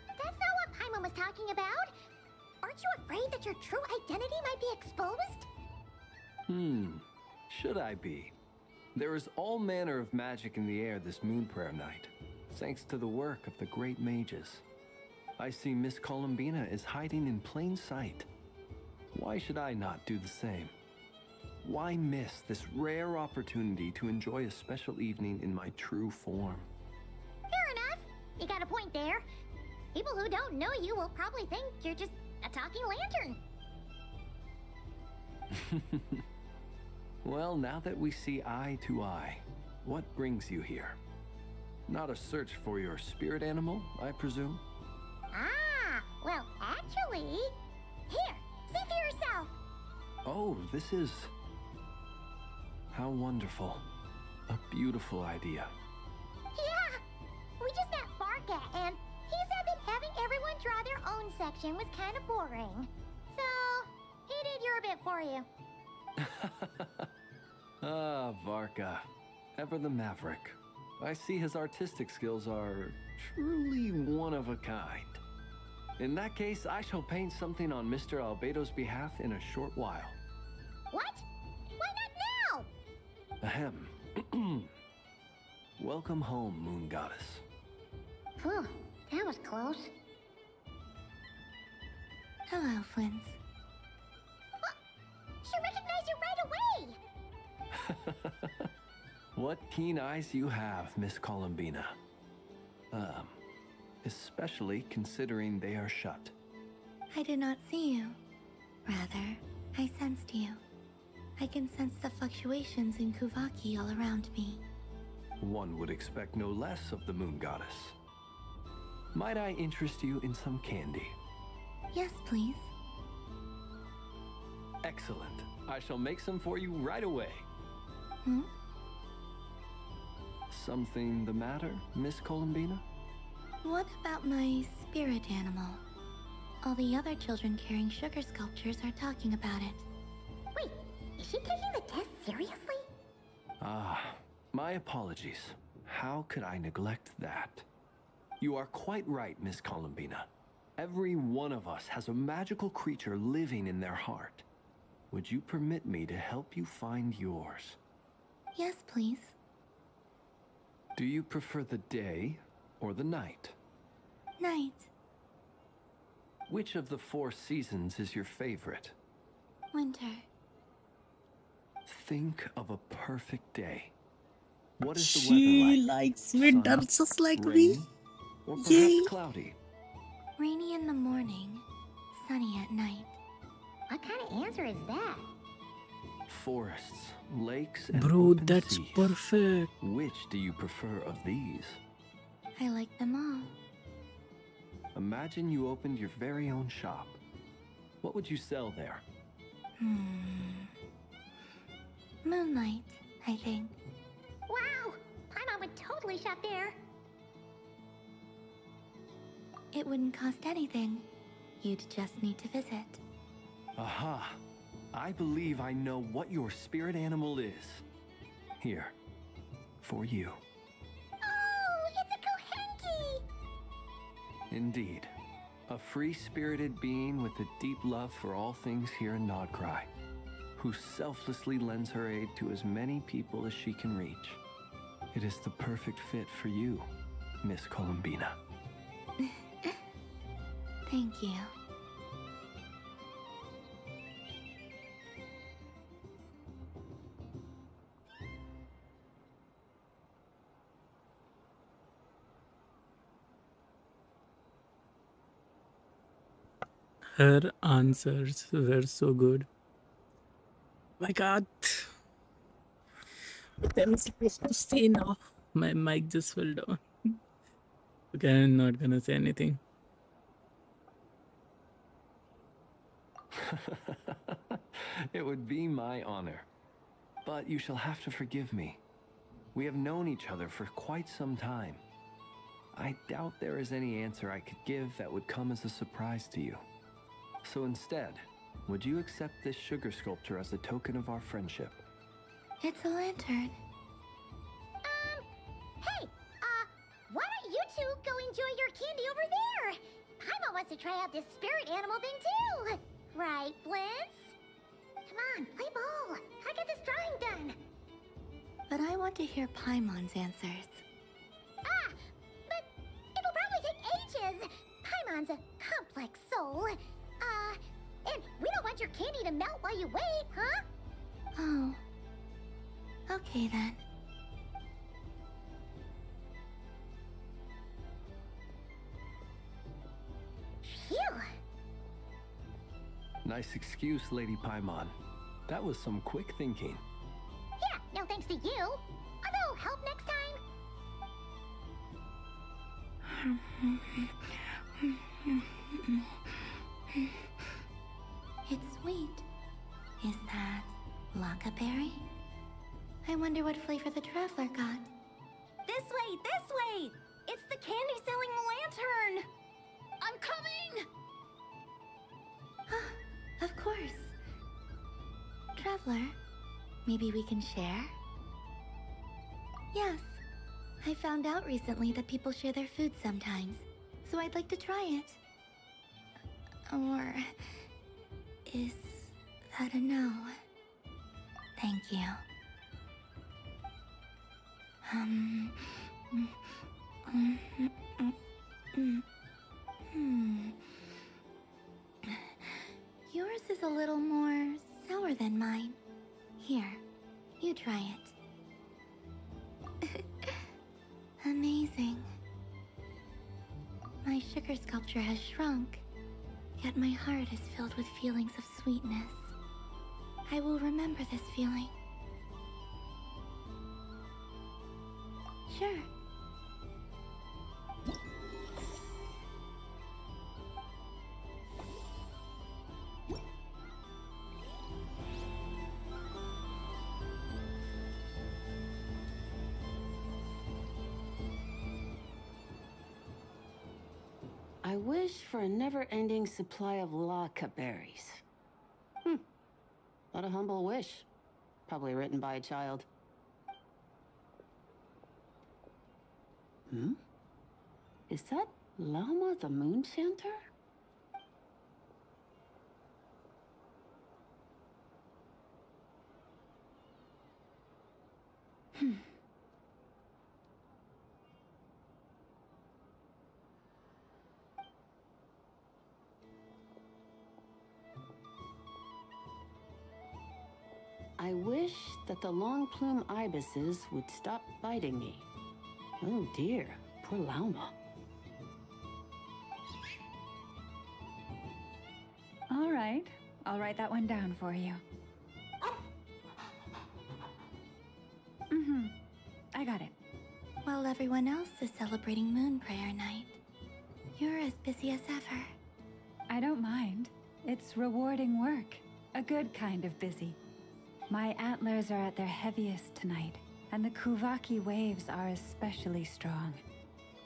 That's not what Paimon was talking about. Aren't you afraid that your true identity might be exposed? Should I be? There is all manner of magic in the air this moon prayer night, thanks to the work of the great mages. I see Miss Columbina is hiding in plain sight. Why should I not do the same? Why miss this rare opportunity to enjoy a special evening in my true form? Fair enough. You got a point there. People who don't know you will probably think you're just a talking lantern. Well, now that we see eye to eye, what brings you here? Not a search for your spirit animal, I presume? Ah, well, actually... Here, see for yourself. Oh, this is... How wonderful. A beautiful idea. Yeah, we just met Barca, and He said that having everyone draw their own section was kind of boring. So, he did your bit for you. Ah, Varka. Ever the maverick. I see his artistic skills are truly one of a kind. In that case, I shall paint something on Mr. Albedo's behalf in a short while. What? Why not now? Ahem. Welcome home, Moon Goddess. Phew, that was close. Hello, Flint. She recognized you right away! What keen eyes you have, Miss Columbina. Especially considering they are shut. I did not see you. Rather, I sensed you. I can sense the fluctuations in Kuvaki all around me. One would expect no less of the Moon Goddess. Might I interest you in some candy? Yes, please. Excellent. I shall make some for you right away. Hmm? Something the matter, Miss Columbina? What about my spirit animal? All the other children carrying sugar sculptures are talking about it. Wait, is she taking the test seriously? Ah, my apologies. How could I neglect that? You are quite right, Miss Columbina. Every one of us has a magical creature living in their heart. Would you permit me to help you find yours? Yes, please. Do you prefer the day or the night? Night. Which of the 4 seasons is your favorite? Winter. Think of a perfect day. What is the She weather like? likes winter Sun up, just like me. rain, or perhaps Yay. cloudy? Rainy in the morning, sunny at night. What kind of answer is that? Forests, lakes, and Bro, open that's seas. perfect. Which do you prefer of these? I like them all. Imagine you opened your very own shop. What would you sell there? Moonlight, I think. Wow! Paimon would totally shop there. It wouldn't cost anything. You'd just need to visit. Aha! I believe I know what your spirit animal is. Here, for you. Oh, it's a Kohenki! Indeed. A free-spirited being with a deep love for all things here in Nodcry, who selflessly lends her aid to as many people as she can reach. It is the perfect fit for you, Miss Columbina. Thank you. Her answers were so good. My god. What am I supposed to say now? My mic just fell down. Okay, I'm not gonna say anything. It would be my honor. But you shall have to forgive me. We have known each other for quite some time. I doubt there is any answer I could give that would come as a surprise to you. So instead, would you accept this sugar sculpture as a token of our friendship? It's a lantern. Hey, why don't you two go enjoy your candy over there? Paimon wants to try out this spirit animal thing too. Right, Blitz? Come on, play ball. I got this drawing done. But I want to hear Paimon's answers. But it'll probably take ages. Paimon's a complex soul. And we don't want your candy to melt while you wait, huh? Oh. Okay then. Phew. Nice excuse, Lady Paimon. That was some quick thinking. Yeah, no thanks to you. Although, help next time. It's sweet. Is that Lockaberry? I wonder what flavor the traveler got. This way! This way! It's the candy-selling lantern! sampler. Maybe we can share? Yes. I found out recently that people share their food sometimes, so I'd like to try it. Or... is that a no? Thank you. Yours is a little more sour than mine. Here, you try it. Amazing. My sugar sculpture has shrunk, yet my heart is filled with feelings of sweetness. I will remember this feeling. Sure. I wish for a never-ending supply of laka berries. What a humble wish. Probably written by a child. Is that Llama the Moon Chanter? I wish that the long plume ibises would stop biting me. Oh dear, poor Llama. All right, I'll write that one down for you. I got it. While everyone else is celebrating Moon Prayer Night, you're as busy as ever. I don't mind. It's rewarding work. A good kind of busy. My antlers are at their heaviest tonight, and the Kuvaki waves are especially strong.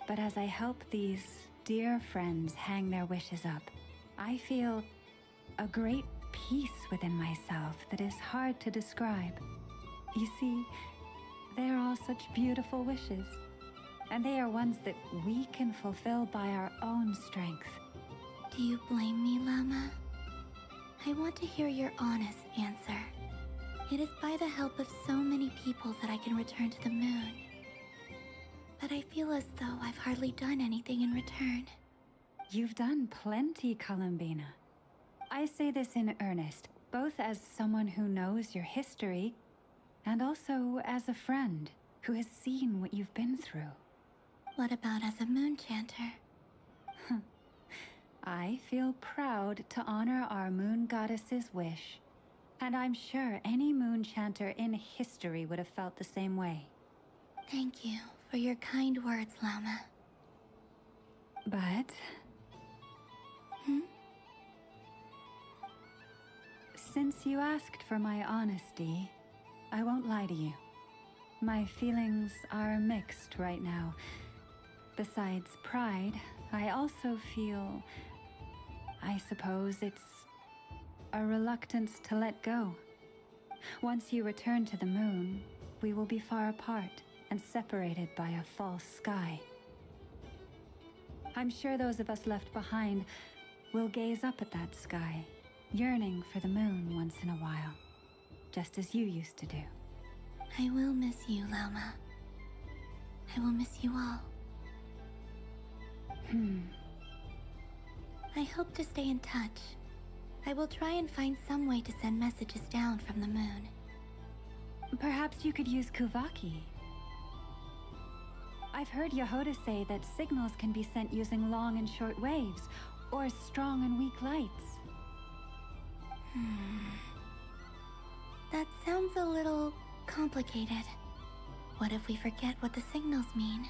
But as I help these dear friends hang their wishes up, I feel a great peace within myself that is hard to describe. You see, they are all such beautiful wishes, and they are ones that we can fulfill by our own strength. Do you blame me, Llama? I want to hear your honest answer. It is by the help of so many people that I can return to the moon. But I feel as though I've hardly done anything in return. You've done plenty, Columbina. I say this in earnest, both as someone who knows your history, and also as a friend who has seen what you've been through. What about as a moon chanter? I feel proud to honor our moon goddess's wish. And I'm sure any moon chanter in history would have felt the same way. Thank you for your kind words, Llama. But... Since you asked for my honesty, I won't lie to you. My feelings are mixed right now. Besides pride, I also feel... I suppose it's a reluctance to let go. Once you return to the moon, we will be far apart and separated by a false sky. I'm sure those of us left behind will gaze up at that sky, yearning for the moon once in a while, just as you used to do. I will miss you, Llama. I will miss you all. I hope to stay in touch. I will try and find some way to send messages down from the moon. Perhaps you could use Kuvaki. I've heard Yehoda say that signals can be sent using long and short waves, or strong and weak lights. That sounds a little complicated. What if we forget what the signals mean?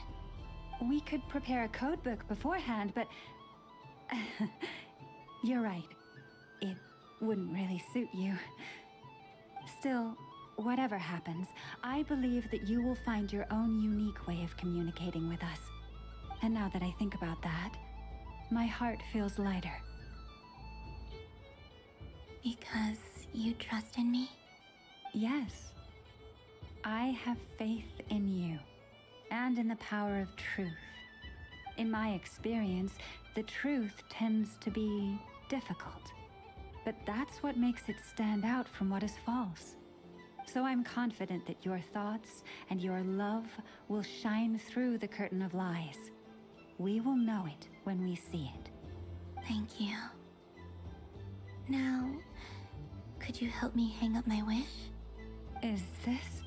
We could prepare a codebook beforehand, but... You're right. It wouldn't really suit you. Still, whatever happens, I believe that you will find your own unique way of communicating with us. And now that I think about that, my heart feels lighter. Because you trust in me? Yes. I have faith in you, and in the power of truth. In my experience, the truth tends to be difficult, but that's what makes it stand out from what is false. So I'm confident that your thoughts and your love will shine through the curtain of lies. We will know it when we see it. Thank you. Now, could you help me hang up my wish? Is this?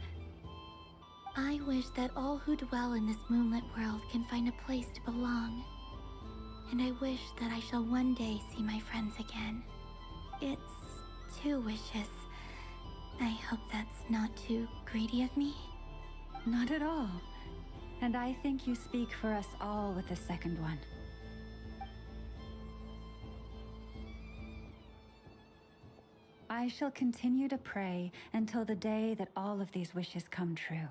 I wish that all who dwell in this moonlit world can find a place to belong. And I wish that I shall one day see my friends again. It's 2 wishes. I hope that's not too greedy of me. Not at all. And I think you speak for us all with the second one. I shall continue to pray until the day that all of these wishes come true.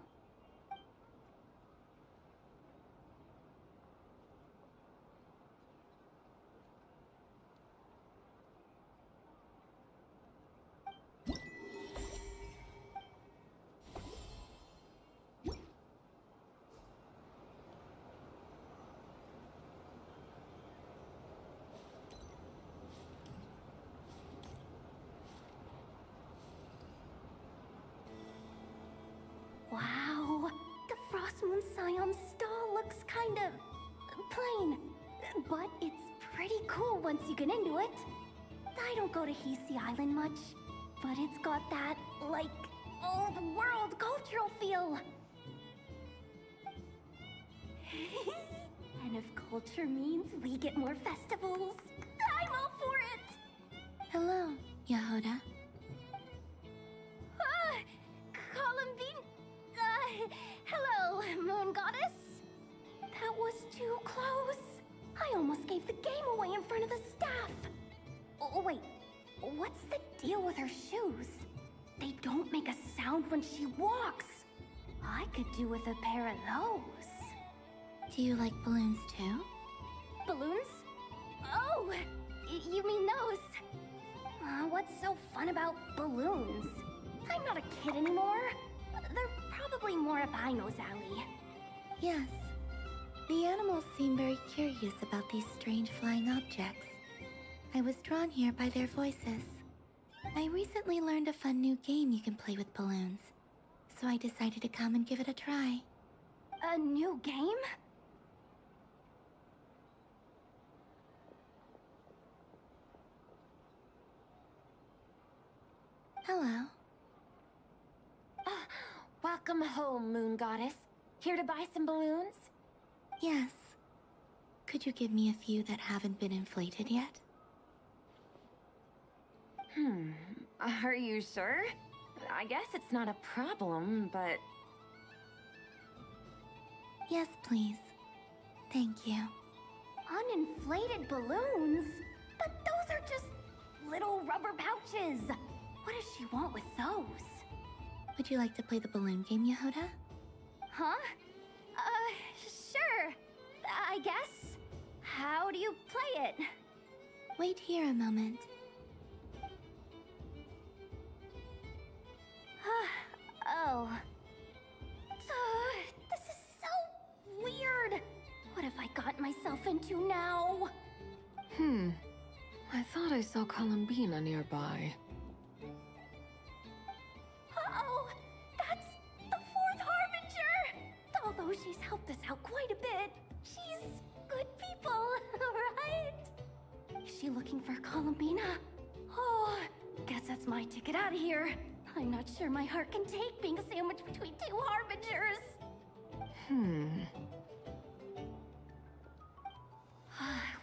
Wow, the Frost Moon Scion stall looks kind of plain, but it's pretty cool once you get into it. I don't go to Hisi Island much, but it's got that, like, old world cultural feel. And if culture means we get more festivals, I'm all for it! Hello, Yahoda. Columbine? Hello, Moon Goddess? That was too close. I almost gave the game away in front of the staff. Oh, wait, what's the deal with her shoes? They don't make a sound when she walks. I could do with a pair of those. Do you like balloons too? Balloons? Oh, you mean those? What's so fun about balloons? I'm not a kid anymore. They're probably more up Aino's alley. Yes. The animals seem very curious about these strange flying objects. I was drawn here by their voices. I recently learned a fun new game you can play with balloons, so I decided to come and give it a try. A new game? Hello. Welcome home, Moon Goddess. Here to buy some balloons? Yes. Could you give me a few that haven't been inflated yet? Are you sure? I guess it's not a problem, but... Yes, please. Thank you. Uninflated balloons? But those are just little rubber pouches. What does she want with those? Would you like to play the balloon game, Yahoda? Huh? Sure. I guess. How do you play it? Wait here a moment. Oh. This is so weird. What have I got myself into now? I thought I saw Columbina nearby. Uh-oh! That's the 4th Harbinger! Although she's helped us out quite a bit, she's good people, right? Is she looking for Columbina? Oh, guess that's my ticket out of here. I'm not sure my heart can take being sandwiched between 2 Harbingers.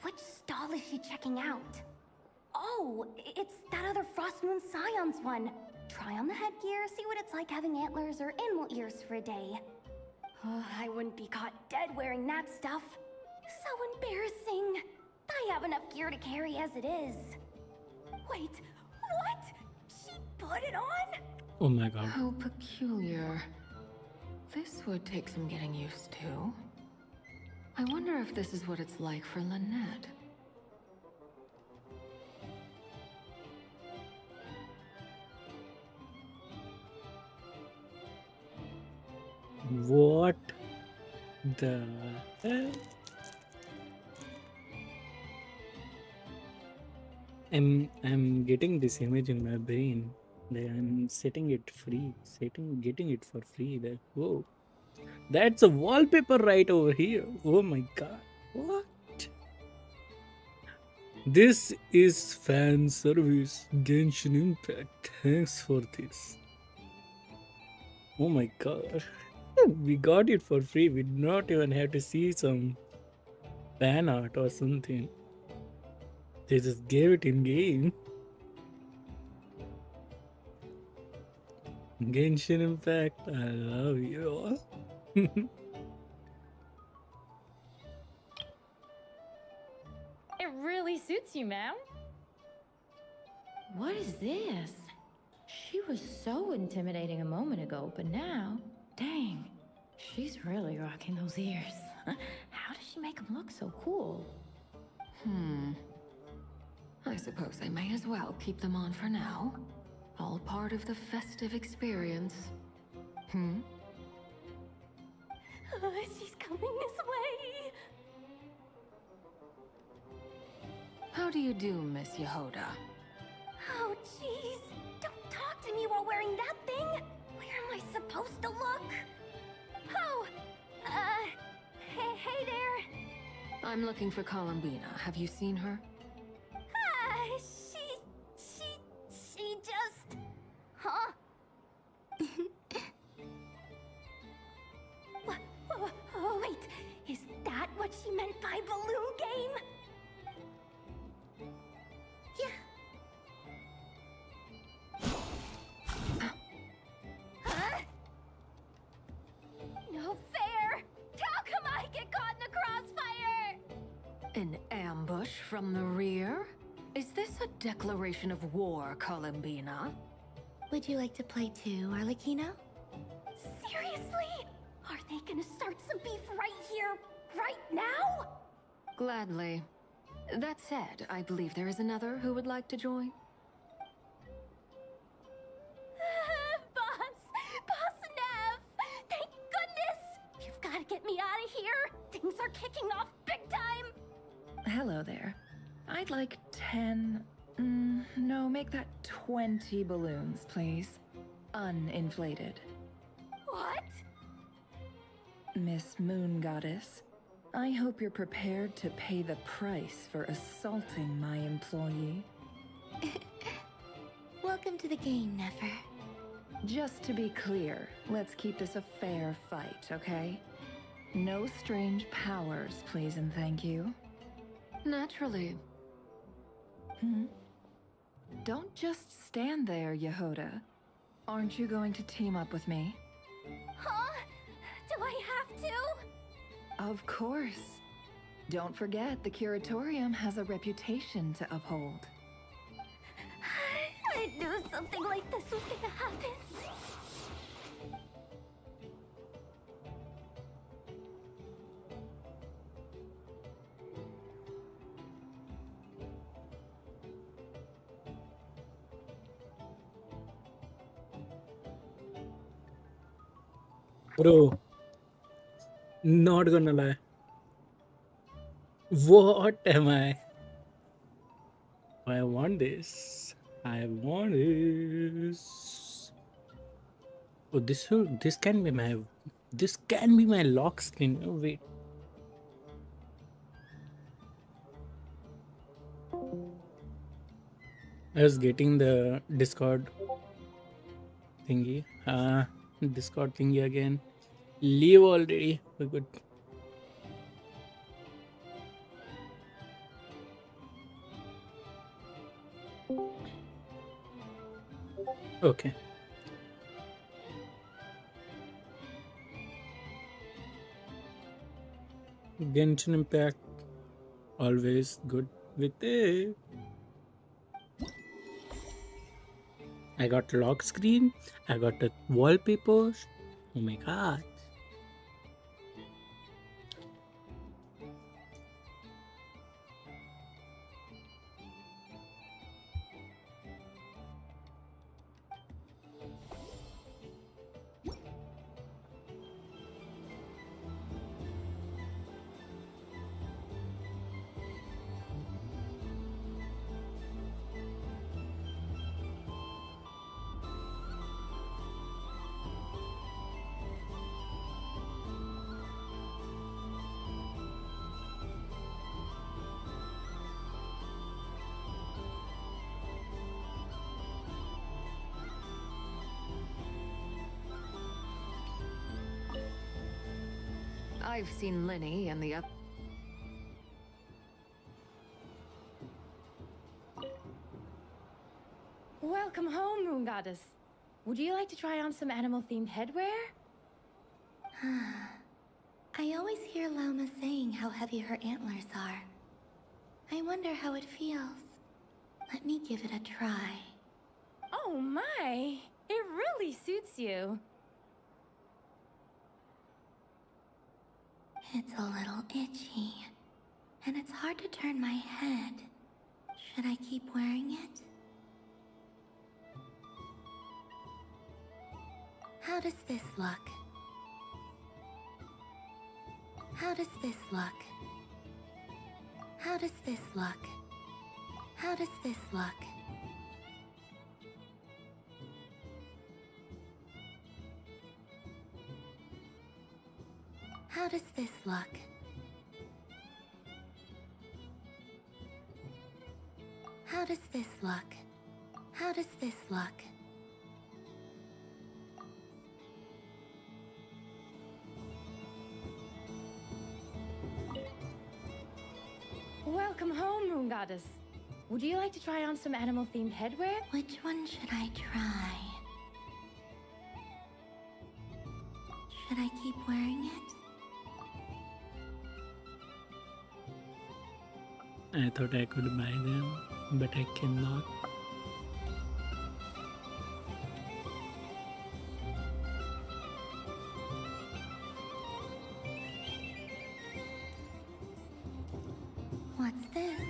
Which stall is she checking out? Oh, it's that other Frost Moon Scions one. Try on the headgear, see what it's like having antlers or animal ears for a day. I wouldn't be caught dead wearing that stuff. So embarrassing. I have enough gear to carry as it is. Wait, what? She put it on? Oh my god. How peculiar. This would take some getting used to. I wonder if this is what it's like for Lynette. The hell? I'm getting this image in my brain. I'm setting it free, getting it for free. That whoa, that's a wallpaper right over here. Oh my god, what? This is fan service. Genshin Impact. Thanks for this. Oh my god, we got it for free. We did not even have to see some fan art or something. They just gave it in game. Genshin Impact, I love you all. It really suits you, ma'am. What is this? She was so intimidating a moment ago, but now, dang, she's really rocking those ears. How does she make them look so cool? I suppose I may as well keep them on for now. All part of the festive experience. She's coming this way. How do you do, Miss Yehoda? Oh, jeez. Don't talk to me while wearing that thing. Where am I supposed to look? Oh, hey there. I'm looking for Columbina. Have you seen her? She just... Huh? Wait, is that what she meant by balloon game? Yeah. Huh? No fair! How come I get caught in the crossfire? An ambush from the rear? Is this a declaration of war, Columbina? Would you like to play too, Arlecchino? Seriously? Are they gonna start some beef right here, right now? Gladly. That said, I believe there is another who would like to join. Boss Nev! Thank goodness! You've gotta get me out of here! Things are kicking off big time! Hello there. I'd like 10... no, make that 20 balloons, please. Uninflated. What? Miss Moon Goddess, I hope you're prepared to pay the price for assaulting my employee. Welcome to the game, Nefer. Just to be clear, let's keep this a fair fight, okay? No strange powers, please and thank you. Naturally. Don't just stand there, Yehoda. Aren't you going to team up with me? Huh? Do I have to? Of course. Don't forget, the Curatorium has a reputation to uphold. I knew something like this was gonna happen. Bro, not gonna lie. What am I? I want this. I want this. Oh, this can be my lock screen. Oh, wait. I was getting the Discord thingy. Discord thingy again. Leave already. We're good. Okay. Genshin Impact. Always good with it. I got lock screen. I got the wallpapers. Oh my god. I've seen Linny and the other. Welcome home, Moon Goddess. Would you like to try on some animal-themed headwear? I always hear Llama saying how heavy her antlers are. I wonder how it feels. Let me give it a try. Oh my! It really suits you. It's a little itchy, and it's hard to turn my head. Should I keep wearing it? How does this look? How does this look? How does this look? How does this look? How does this look? How does this look? How does this look? Welcome home, Moon Goddess. Would you like to try on some animal-themed headwear? Which one should I try? Should I keep wearing it? I thought I could buy them, but I cannot. What's this?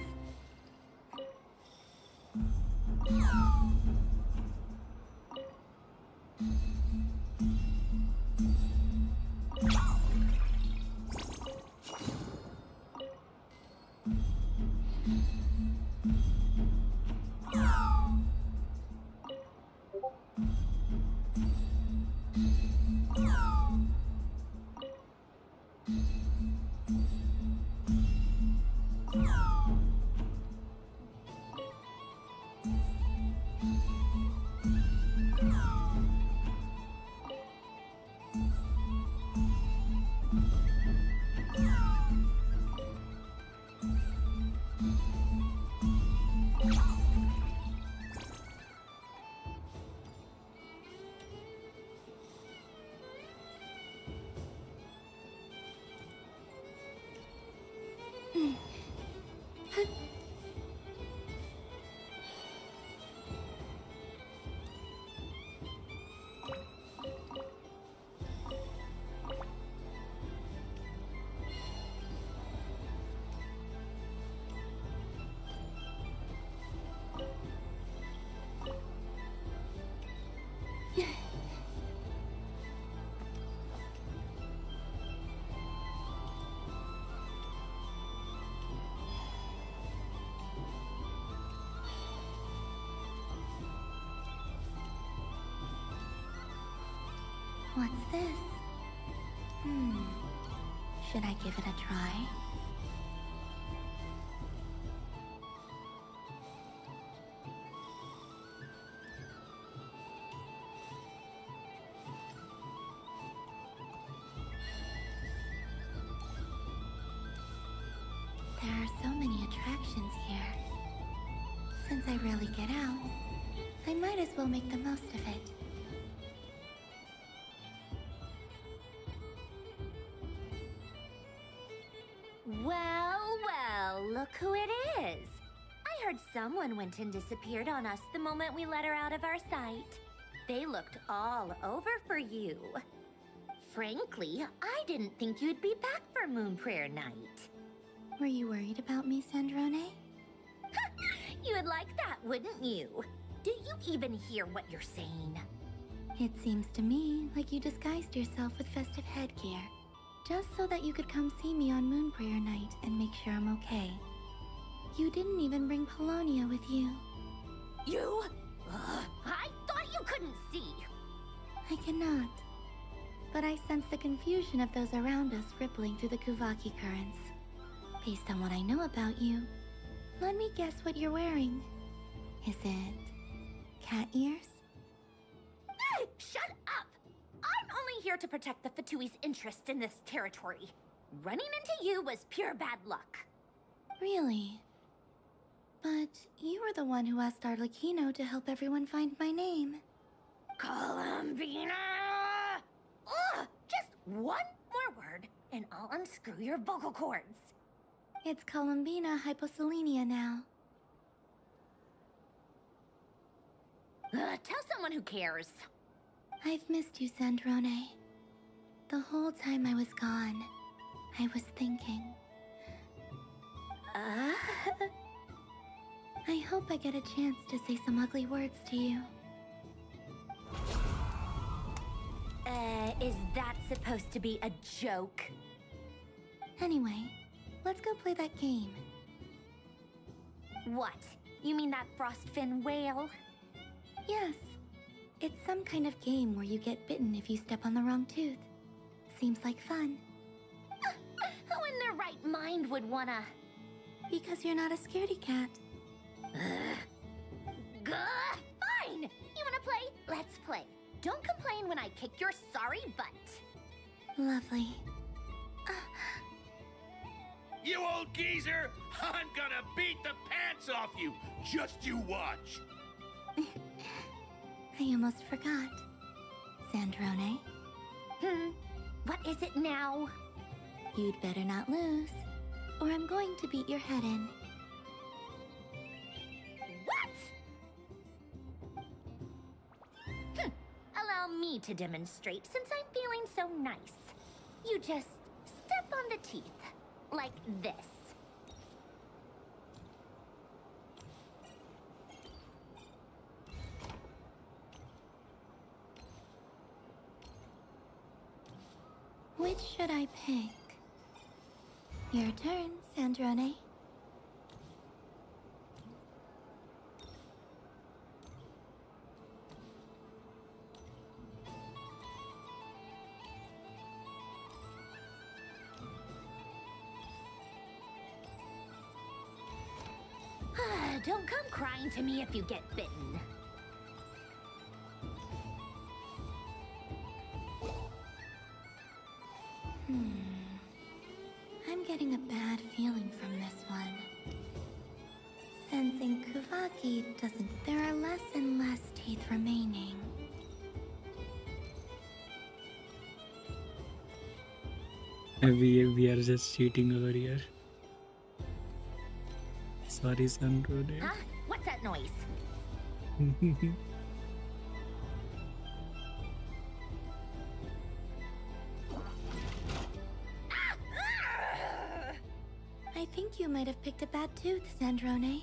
What's this? Should I give it a try? There are so many attractions here. Since I rarely get out, I might as well make the most of it. Well, look who it is. I heard someone went and disappeared on us the moment we let her out of our sight. They looked all over for you. Frankly, I didn't think you'd be back for Moon Prayer Night. Were you worried about me, Sandrone? You would like that, wouldn't you? Do you even hear what you're saying? It seems to me like you disguised yourself with festive headgear, just so that you could come see me on Moon Prayer Night and make sure I'm okay. You didn't even bring Polonia with you. You? I thought you couldn't see. I cannot. But I sense the confusion of those around us rippling through the Kuvaki currents. Based on what I know about you, let me guess what you're wearing. Is it cat ears? Shut up! I'm only here to protect the Fatui's interest in this territory. Running into you was pure bad luck. Really? But you were the one who asked Arlecchino to help everyone find my name. Columbina! Ugh! Just one more word, and I'll unscrew your vocal cords. It's Columbina hyposelenia now. Tell someone who cares. I've missed you, Sandrone. The whole time I was gone, I was thinking. I hope I get a chance to say some ugly words to you. Is that supposed to be a joke? Anyway, let's go play that game. What? You mean that frostfin whale? Yes. It's some kind of game where you get bitten if you step on the wrong tooth. Seems like fun. Who in their right mind would wanna? Because you're not a scaredy cat. Fine! You wanna play? Let's play. Don't complain when I kick your sorry butt. Lovely. You old geezer! I'm gonna beat the pants off you! Just you watch! I almost forgot. Sandrone? What is it now? You'd better not lose, or I'm going to beat your head in. What? Allow me to demonstrate since I'm feeling so nice. You just step on the teeth, like this. Which should I pick? Your turn, Sandrone. Don't come crying to me if you get bitten. I'm getting a bad feeling from this one. Sensing Kuvaki there are less and less teeth remaining. We are just cheating over here. Sorry, Sandrone. Huh? What's that noise? I think you might have picked a bad tooth, Sandrone.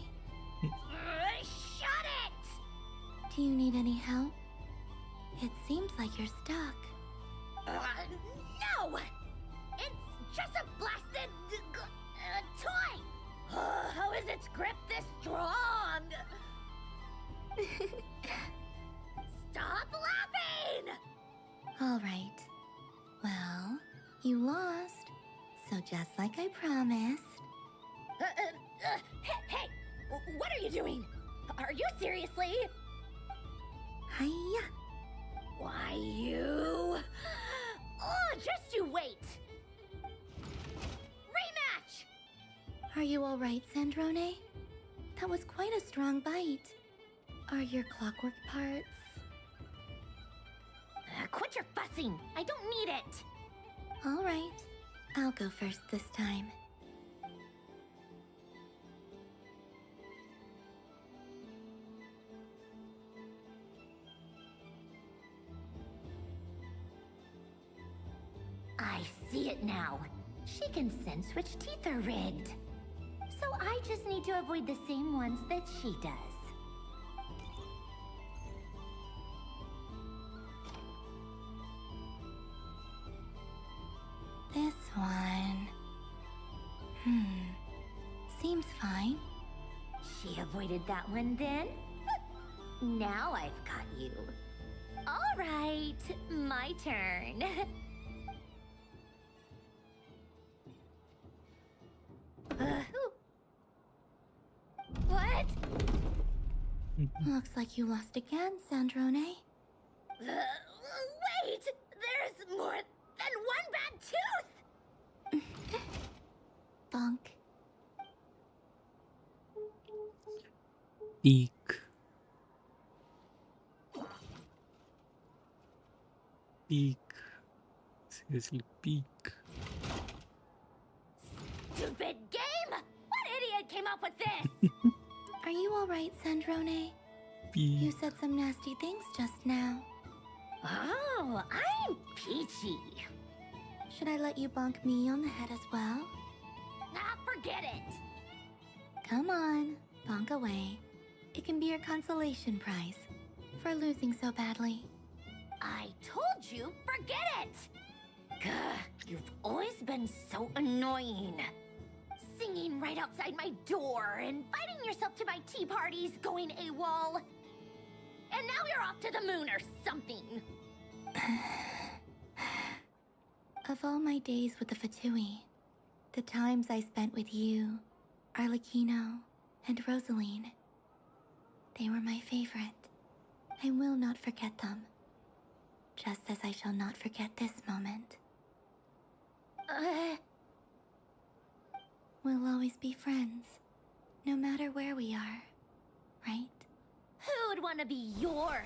Shut it! Do you need any help? It seems like you're stuck. No! It's just a blasted toy! How is its grip this strong? Stop laughing! All right. Well, you lost. So just like I promised. Hey! What are you doing? Are you seriously? Hiya! Why, you... Oh, just you wait! Rematch! Are you all right, Sandrone? That was quite a strong bite. Are your clockwork parts? Quit your fussing! I don't need it! All right. I'll go first this time. I see it now. She can sense which teeth are rigged. So I just need to avoid the same ones that she does. This one... Seems fine. She avoided that one then? Now I've got you. All right, my turn. What? Looks like you lost again, Sandrone. Wait! There's more than one bad tooth! bonk. Peak. Peak. Seriously, peak. Stupid game! What idiot came up with this? Are you alright, Sandrone? You said some nasty things just now. Oh, I'm peachy. Should I let you bonk me on the head as well? Nah, forget it. Come on, bonk away. It can be your consolation prize for losing so badly. I told you, forget it! Gah, you've always been so annoying. Singing right outside my door, inviting yourself to my tea parties, going AWOL. And now you're off to the moon or something. Of all my days with the Fatui, the times I spent with you, Arlecchino, and Rosaline, they were my favorite. I will not forget them. Just as I shall not forget this moment. We'll always be friends, no matter where we are, right? Who would want to be your...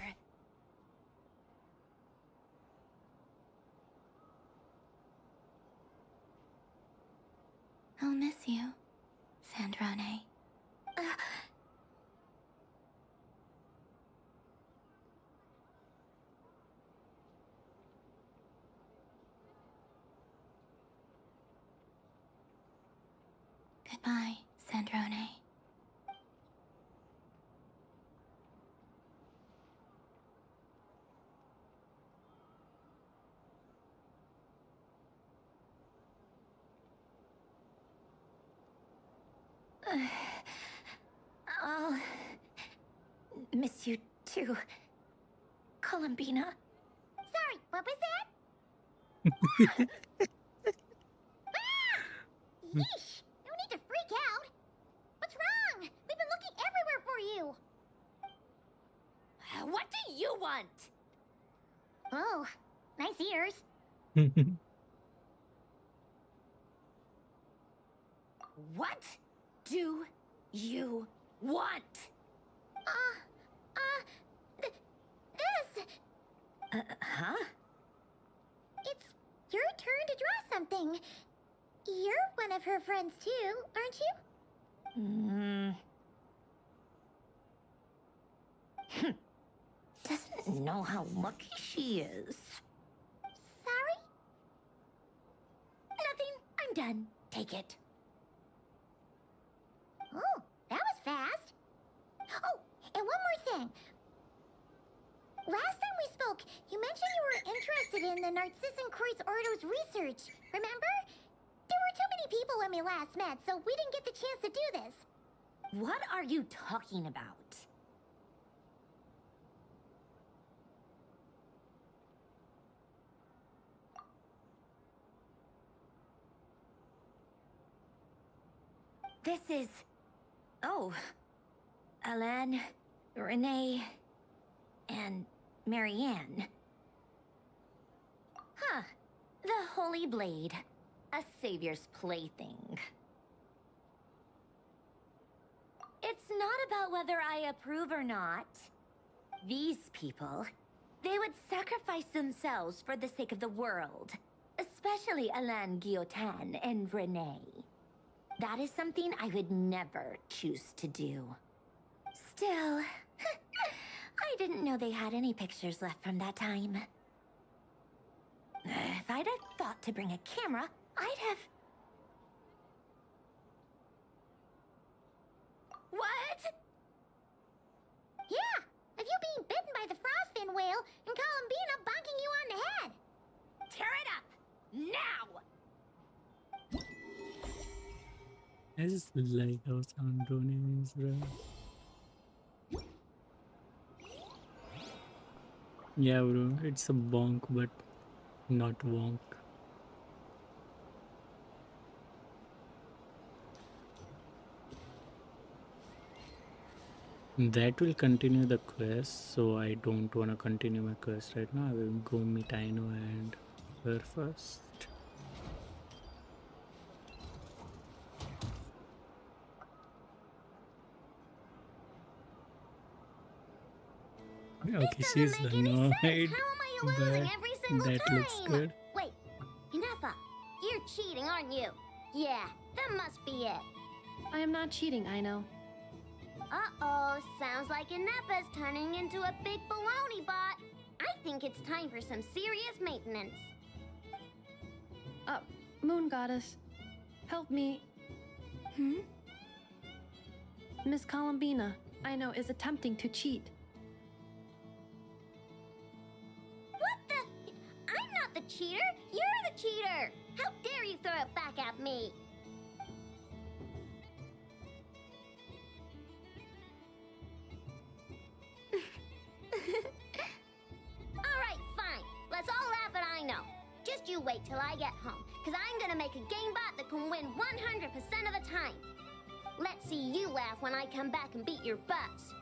I'll miss you, Sandrone. Goodbye, Sandrone. I'll miss you too, Columbina. Sorry, what was that? Yeesh! No need to freak out. What's wrong? We've been looking everywhere for you. What do you want? Oh, nice ears. What do you want? This. Huh? It's your turn to draw something. You're one of her friends too, aren't you? Doesn't know how lucky she is. Sorry? Nothing. I'm done. Take it. Oh, that was fast. Oh, and one more thing. Last time we spoke, you mentioned you were interested in the Narcissan Kreuz Ordo's research, remember? There were too many people when we last met, so we didn't get the chance to do this. What are you talking about? This is... Oh. Alain, Renee, and Marianne. Huh. The Holy Blade. A savior's plaything. It's not about whether I approve or not. These people, they would sacrifice themselves for the sake of the world. Especially Alain Guillotin and Renee. That is something I would never choose to do. Still, I didn't know they had any pictures left from that time. If I'd have thought to bring a camera, I'd have... What? Yeah, of you being bitten by the frostfin whale and Columbina bonking you on the head. Tear it up, now! I just like how Sandrone is, bro. Yeah, bro, it's a bonk, but not wonk. That will continue the quest, so I don't want to continue my quest right now. I will go meet Aino and her first. Okay, she's annoyed, How am I but losing every single that time? looks good. Wait, Inefa, you're cheating, aren't you? Yeah, that must be it. I am not cheating, I know. Uh-oh, sounds like Inefa's turning into a big baloney bot. I think it's time for some serious maintenance. Moon Goddess, help me. Miss Columbina, I know, is attempting to cheat. What the? I'm not the cheater. You're the cheater. How dare you throw it back at me? All right, fine. Let's all laugh at I know. Just you wait till I get home, because I'm gonna make a game bot that can win 100% of the time. Let's see you laugh when I come back and beat your butts.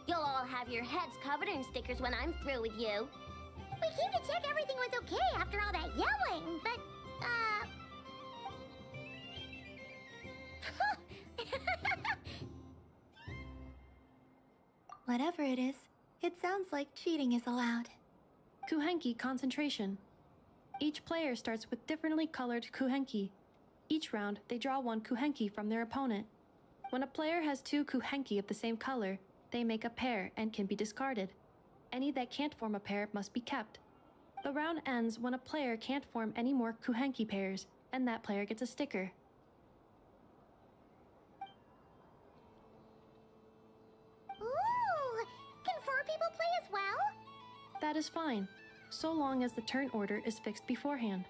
You'll all have your heads covered in stickers when I'm through with you. We came to check everything was okay after all that yelling, but, Whatever it is, it sounds like cheating is allowed. Kuhenki concentration. Each player starts with differently colored kuhenki. Each round, they draw one kuhenki from their opponent. When a player has two kuhenki of the same color, they make a pair and can be discarded. Any that can't form a pair must be kept. The round ends when a player can't form any more kuhenki pairs, and that player gets a sticker. ooh, can 4 people play as well? That is fine, so long as the turn order is fixed beforehand.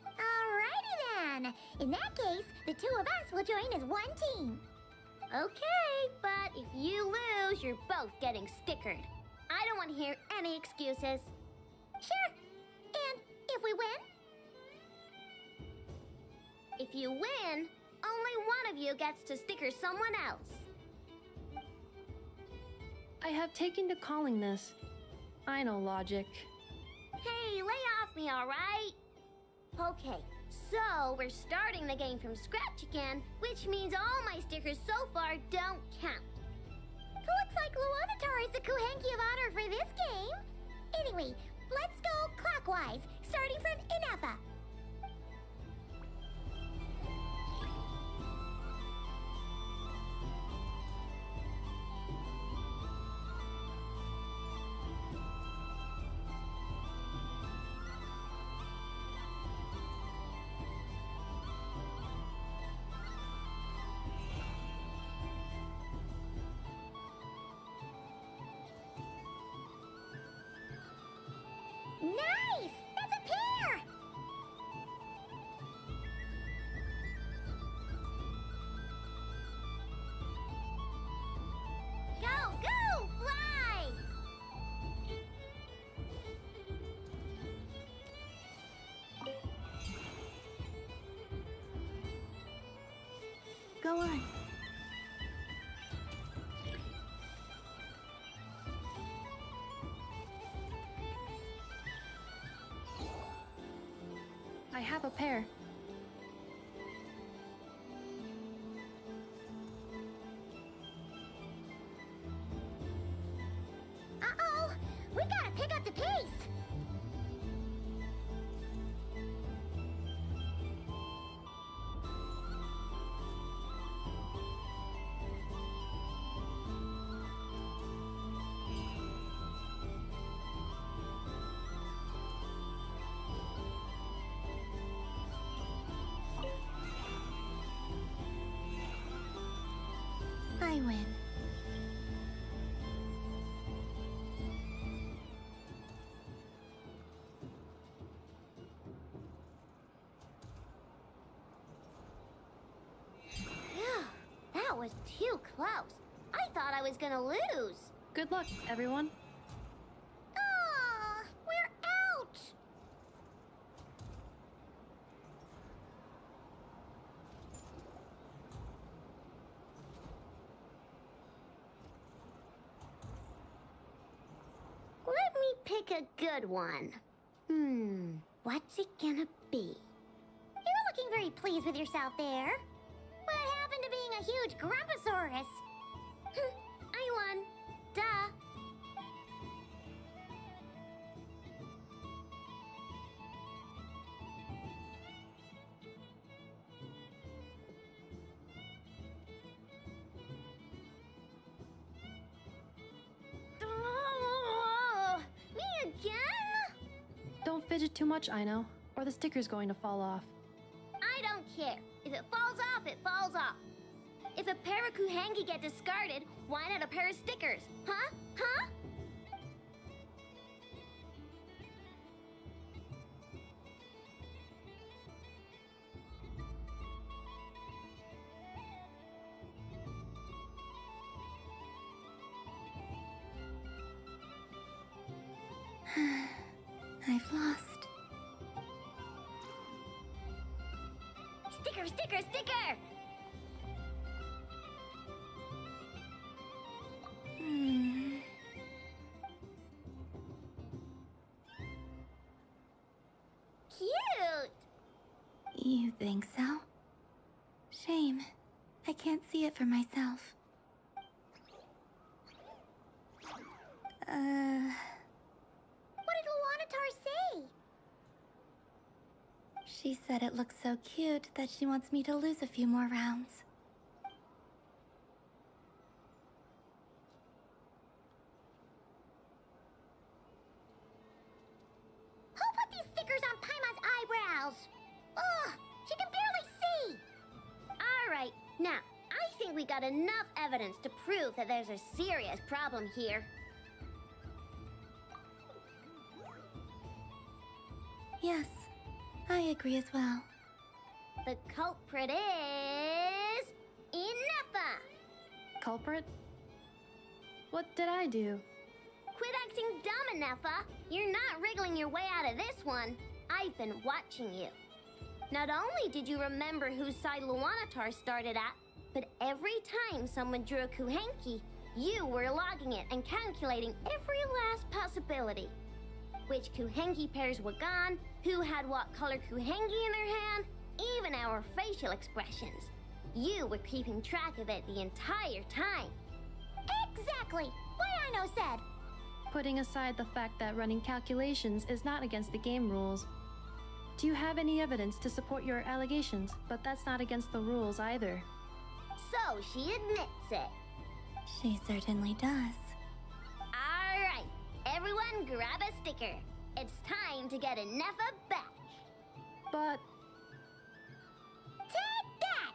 Alrighty then. In that case, the 2 of us will join as one team. Okay, but if you lose, you're both getting stickered. I don't want to hear any excuses. Sure. And if we win? If you win, only one of you gets to sticker someone else. I have taken to calling this. I know logic. Hey, lay off me, all right? Okay, so we're starting the game from scratch again, which means all my stickers so far don't count. Looks like Luanatar is the Kuhenki of honor for this game. Anyway, let's go clockwise, starting from Inefa. Nice! That's a pair! Go, go, fly! Go on. I have a pair. Uh-oh! We gotta pick up the pace! I win. Phew, that was too close. I thought I was gonna lose. Good luck, everyone. Aw, we're out! Let me pick a good one. What's it gonna be? You're looking very pleased with yourself there. What happened to being a huge Grumposaurus? I won. Duh. fidget too much, I know, or the sticker's going to fall off. I don't care. If it falls off, it falls off. If a pair of Kuhengi get discarded, why not a pair of stickers? Huh? Huh? I've lost. Sticker, sticker, sticker! Cute! You think so? Shame. I can't see it for myself. What did Luanatar say? She said it looks so cute that she wants me to lose a few more rounds. Who put these stickers on Paima's eyebrows? Ugh, she can barely see. All right, now, I think we got enough evidence to prove that there's a serious problem here. Yes, I agree as well. The culprit is... Inefa! Culprit? What did I do? Quit acting dumb, Inefa. You're not wriggling your way out of this one. I've been watching you. Not only did you remember whose side Luanatar started at, but every time someone drew a Kuhenki, you were logging it and calculating every last possibility. Which Kuhenki pairs were gone, who had what color Kuhenki in their hand, even our facial expressions. You were keeping track of it the entire time. Exactly! What I know said! Putting aside the fact that running calculations is not against the game rules, do you have any evidence to support your allegations? But that's not against the rules either. So she admits it. She certainly does. All right, everyone grab a sticker. It's time to get Inefa back. But... Take that!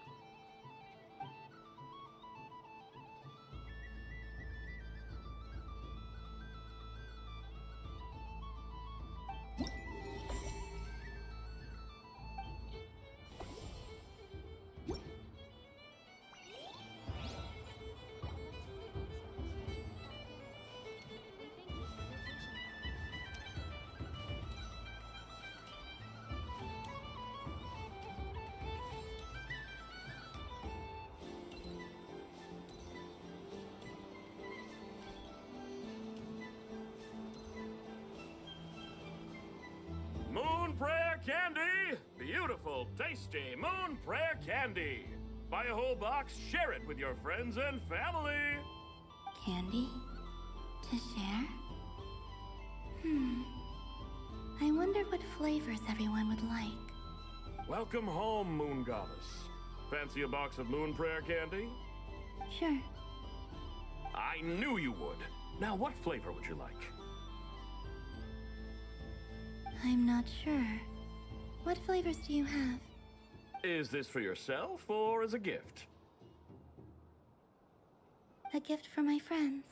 Moon Prayer Candy! Beautiful, tasty Moon Prayer Candy! Buy a whole box, share it with your friends and family! Candy? To share? I wonder what flavors everyone would like. Welcome home, Moon Goddess. Fancy a box of Moon Prayer Candy? Sure. I knew you would. Now, what flavor would you like? I'm not sure. What flavors do you have? Is this for yourself or as a gift? A gift for my friends.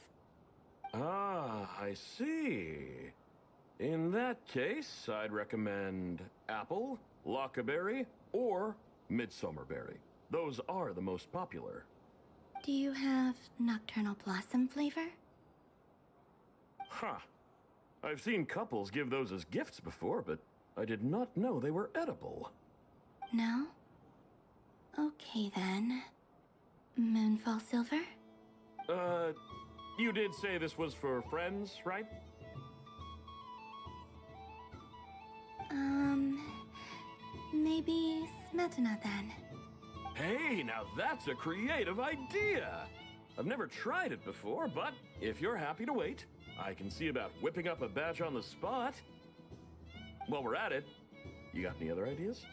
Ah, I see. In that case, I'd recommend apple, lockaberry, or midsummerberry. Those are the most popular. Do you have nocturnal blossom flavor? Huh. I've seen couples give those as gifts before, but I did not know they were edible. No? Okay then. Moonfall silver? You did say this was for friends, right? Maybe Smetana then. Hey, now that's a creative idea! I've never tried it before, but if you're happy to wait, I can see about whipping up a batch on the spot. While we're at it, you got any other ideas?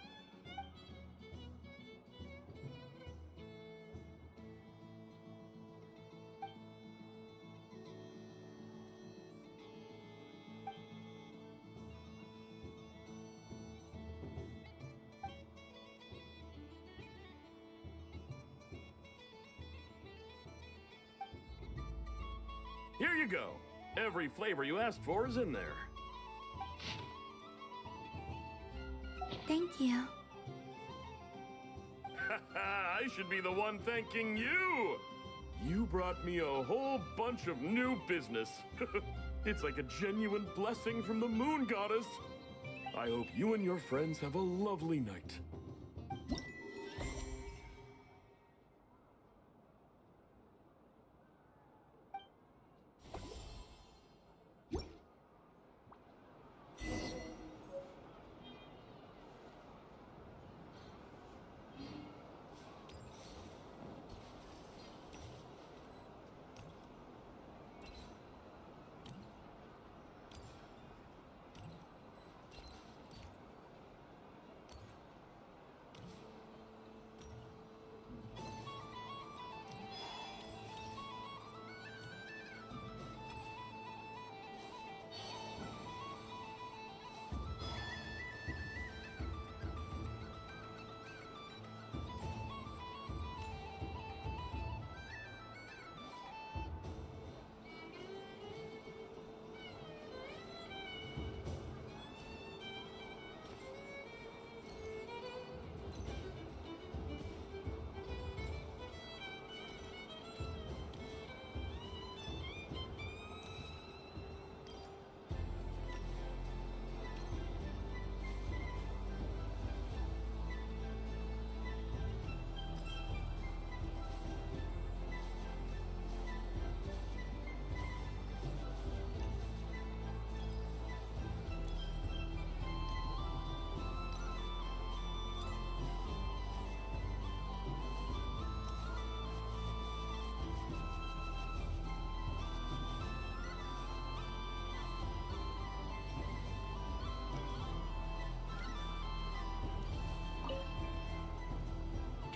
Here you go. Every flavor you asked for is in there. Thank you. I should be the one thanking you. You brought me a whole bunch of new business. It's like a genuine blessing from the moon goddess. I hope you and your friends have a lovely night.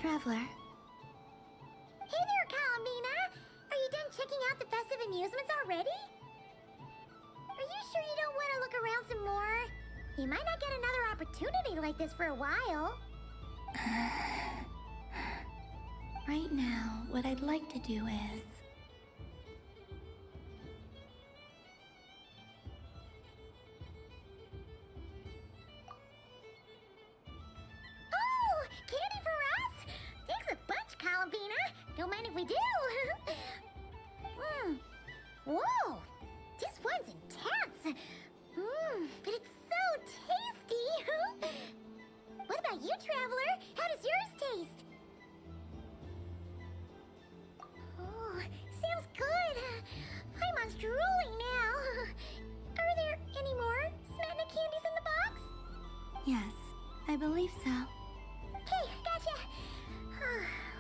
Traveler. Hey there, Columbina! Are you done checking out the festive amusements already? Are you sure you don't want to look around some more? You might not get another opportunity like this for a while. Right now, what I'd like to do is... Oh! Candy for us? Thanks a bunch, Columbina! Don't mind if we do! Whoa! This one's intense! But it's so tasty! What about you, Traveler? How does yours taste? Oh, sounds good! I'm drooling now! Are there any more Smetana candies in the box? Yes, I believe so. Okay, gotcha!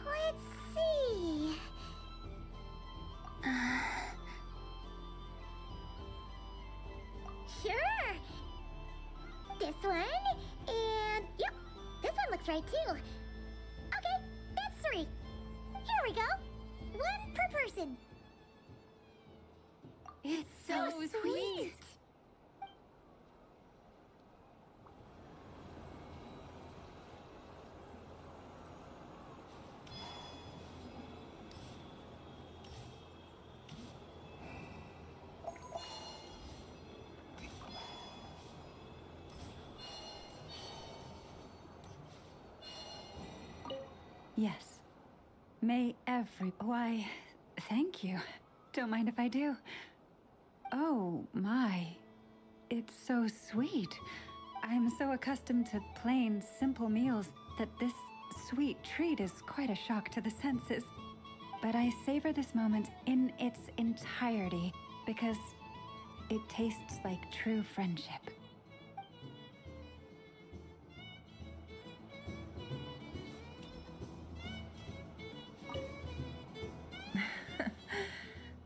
Let's see... Sure! This one, and yep, this one looks right too. Okay, that's 3. Here we go. 1 per person. It's so sweet. Yes. May every... Why, thank you. Don't mind if I do. Oh, my. It's so sweet. I'm so accustomed to plain, simple meals that this sweet treat is quite a shock to the senses. But I savor this moment in its entirety because it tastes like true friendship.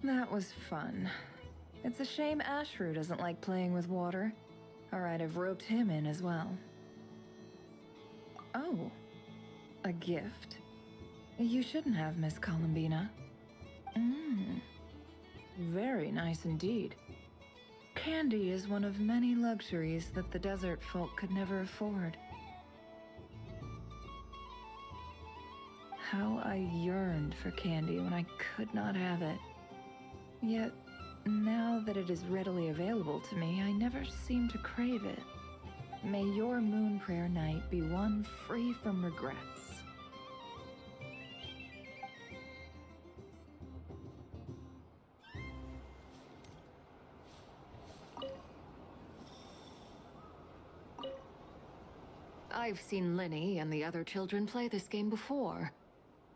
That was fun. It's a shame Ashru doesn't like playing with water, or I'd have roped him in as well. Oh, a gift? You shouldn't have, Miss Columbina. Very nice indeed. Candy is one of many luxuries that the desert folk could never afford. How I yearned for candy when I could not have it. Yet, now that it is readily available to me, I never seem to crave it. May your moon prayer night be one free from regrets. I've seen Linny and the other children play this game before.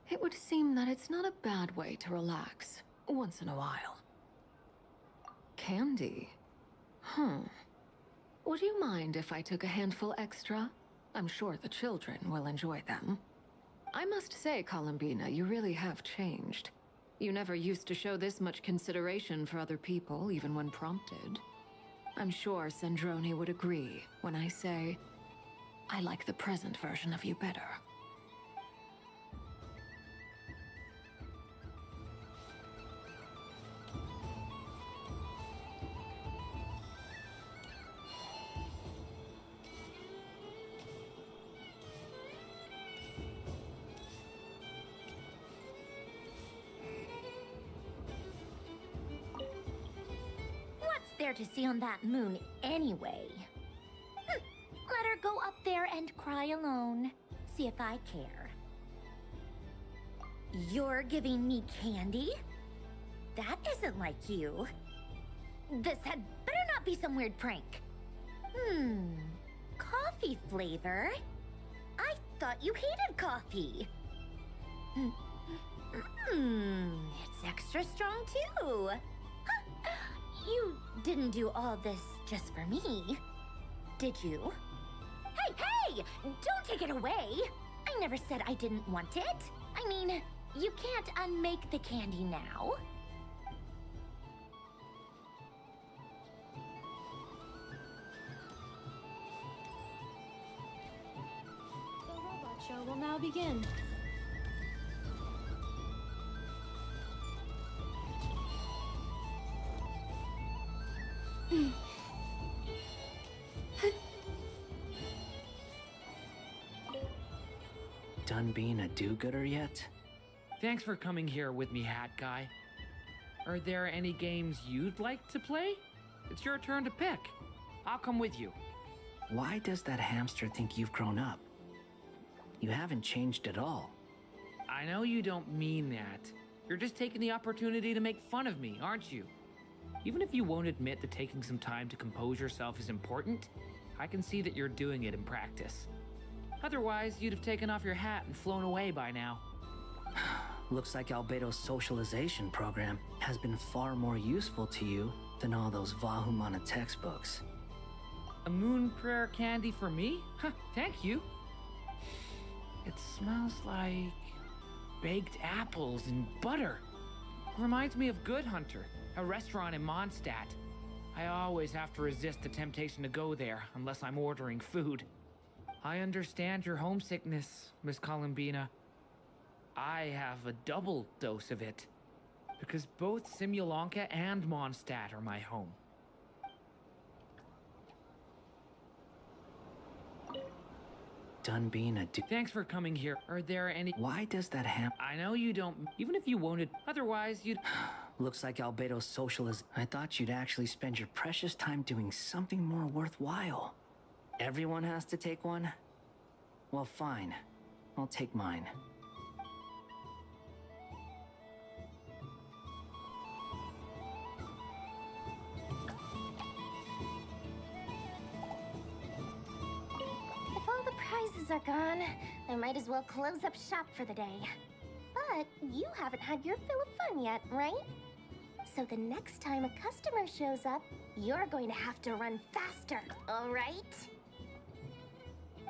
It would seem that it's not a bad way to relax, once in a while. Candy? Would you mind if I took a handful extra? I'm sure the children will enjoy them. I must say, Columbina, you really have changed. You never used to show this much consideration for other people, even when prompted. I'm sure Sandrone would agree when I say, I like the present version of you better. What's there to see on that moon anyway? Let her go up there and cry alone. See if I care. You're giving me candy? That isn't like you. This had better not be some weird prank. Coffee flavor? I thought you hated coffee. It's extra strong too. Huh. You didn't do all this just for me, did you? Hey! Don't take it away! I never said I didn't want it. I mean, you can't unmake the candy now. The robot show will now begin. Done being a do-gooder yet? Thanks for coming here with me, Hat Guy. Are there any games you'd like to play? It's your turn to pick. I'll come with you. Why does that hamster think you've grown up? You haven't changed at all. I know you don't mean that. You're just taking the opportunity to make fun of me, aren't you? Even if you won't admit that taking some time to compose yourself is important, I can see that you're doing it in practice. Otherwise, you'd have taken off your hat and flown away by now. Looks like Albedo's socialization program has been far more useful to you than all those Vahumana textbooks. A moon prayer candy for me? Huh, thank you. It smells like baked apples and butter. Reminds me of Good Hunter, a restaurant in Mondstadt. I always have to resist the temptation to go there unless I'm ordering food. I understand your homesickness, Miss Columbina. I have a double dose of it, because both Simulanka and Mondstadt are my home. Done being a Thanks for coming here. Are there any... Why does that happen? I know you don't... Even if you wanted... Otherwise, you'd... Looks like Albedo's socialism. I thought you'd actually spend your precious time doing something more worthwhile. Everyone has to take one? Well, fine. I'll take mine. If all the prizes are gone, I might as well close up shop for the day. But you haven't had your fill of fun yet, right? So the next time a customer shows up, you're going to have to run faster, all right?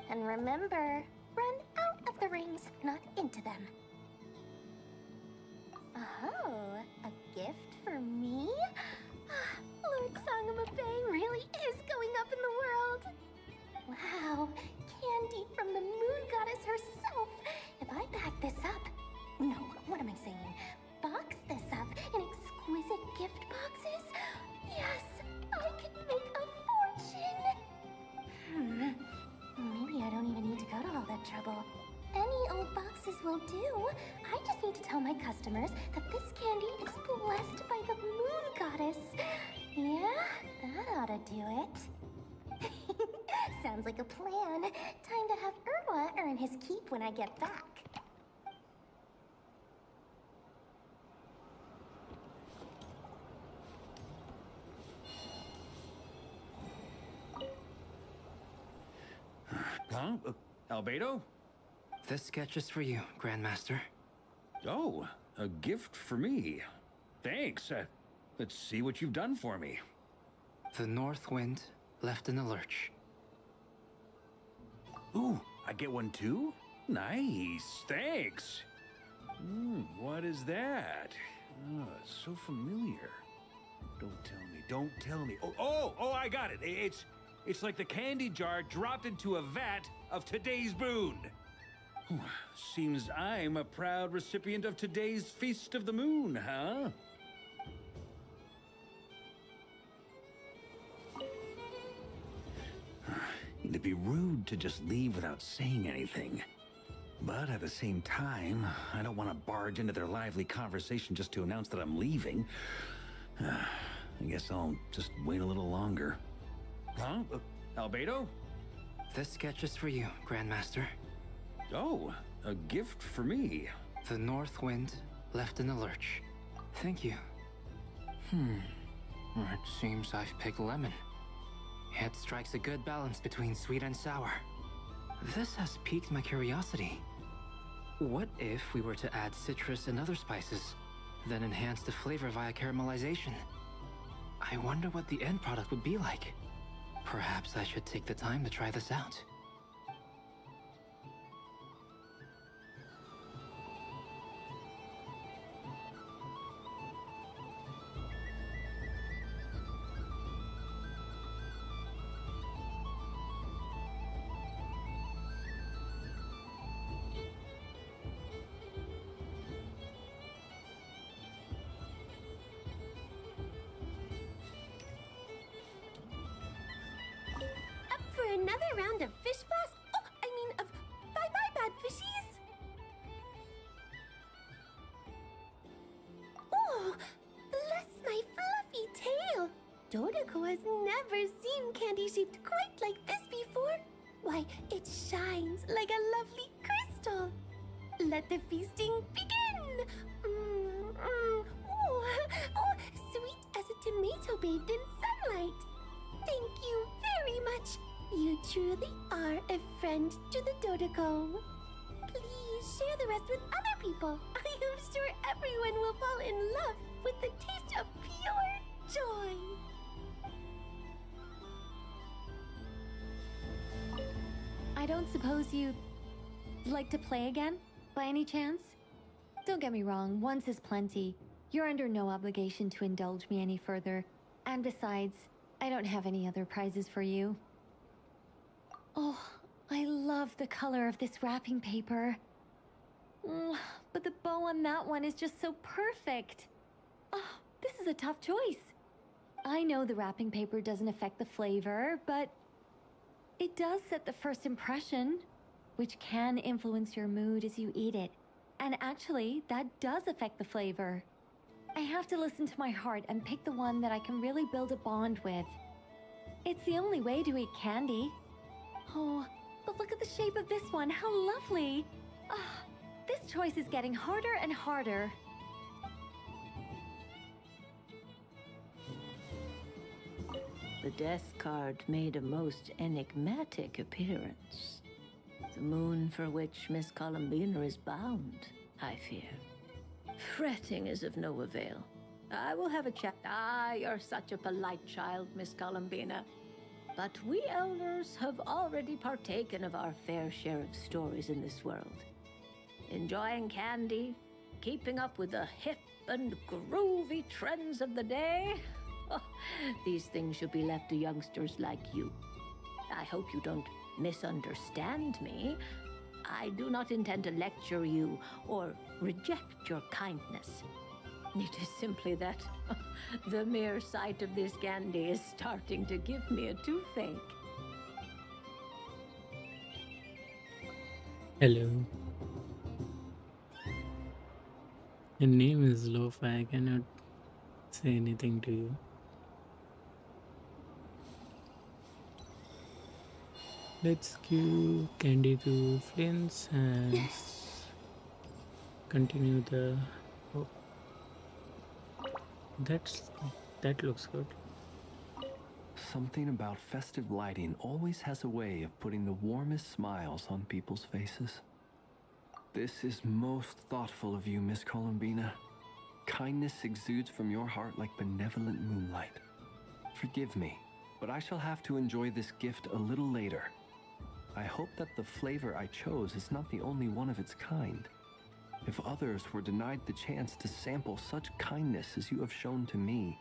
And remember, run out of the rings, not into them. Oh, a gift for me? Lord Sangamabe really is going up in the world. Wow, candy from the moon goddess herself. If I pack this up... No, what am I saying? Box this up in exquisite gift boxes? Yes, I can make a fortune! Maybe I don't even need to go to all that trouble. Any old boxes will do. I just need to tell my customers that this candy is blessed by the moon goddess. goddess. Yeah, that ought to do it. Sounds like a plan. Time to have Irwa earn his keep when I get back. Huh? Albedo? This sketch is for you, Grandmaster. Oh, a gift for me. Thanks. Let's see what you've done for me. The North Wind left in the lurch. Ooh, I get one too? Nice, thanks. What is that? Oh, it's so familiar. Don't tell me. Oh, I got it. It's like the candy jar dropped into a vat of today's boon. Seems I'm a proud recipient of today's Feast of the Moon, huh? It'd be rude to just leave without saying anything. But at the same time, I don't want to barge into their lively conversation just to announce that I'm leaving. I guess I'll just wait a little longer. Huh? Albedo? This sketch is for you, Grandmaster. Oh, a gift for me. The North Wind left in the lurch. Thank you. It seems I've picked lemon. It strikes a good balance between sweet and sour. This has piqued my curiosity. What if we were to add citrus and other spices, then enhance the flavor via caramelization? I wonder what the end product would be like. Perhaps I should take the time to try this out. Another round of fish blast? Of bye-bye, bad fishies! Oh, bless my fluffy tail! Dodoko has never seen candy shaped quite like this before. Why, it shines like a lovely crystal. Let the feasting begin! Oh, sweet as a tomato bathed in sunlight. Thank you very much. You truly are a friend to the Dodoko. Please share the rest with other people. I am sure everyone will fall in love with the taste of pure joy. I don't suppose you'd like to play again, by any chance? Don't get me wrong, once is plenty. You're under no obligation to indulge me any further. And besides, I don't have any other prizes for you. Oh, I love the color of this wrapping paper. But the bow on that one is just so perfect. Oh, this is a tough choice. I know the wrapping paper doesn't affect the flavor, but it does set the first impression, which can influence your mood as you eat it. And actually, that does affect the flavor. I have to listen to my heart and pick the one that I can really build a bond with. It's the only way to eat candy. Oh, but look at the shape of this one. How lovely. This choice is getting harder and harder. The death card made a most enigmatic appearance. The moon for which Miss Columbina is bound, I fear. Fretting is of no avail. I will have a chat. You're such a polite child, Miss Columbina. But we elders have already partaken of our fair share of stories in this world. Enjoying candy, keeping up with the hip and groovy trends of the day. These things should be left to youngsters like you. I hope you don't misunderstand me. I do not intend to lecture you or reject your kindness. It is simply that the mere sight of this candy is starting to give me a toothache. Hello. Your name is Lo-Fi. I cannot say anything to you. Let's give candy to Flint's and continue the. Oh, that looks good. Something about festive lighting always has a way of putting the warmest smiles on people's faces. This is most thoughtful of you, Miss Columbina. Kindness exudes from your heart like benevolent moonlight. Forgive me, but I shall have to enjoy this gift a little later. I hope that the flavor I chose is not the only one of its kind. If others were denied the chance to sample such kindness as you have shown to me,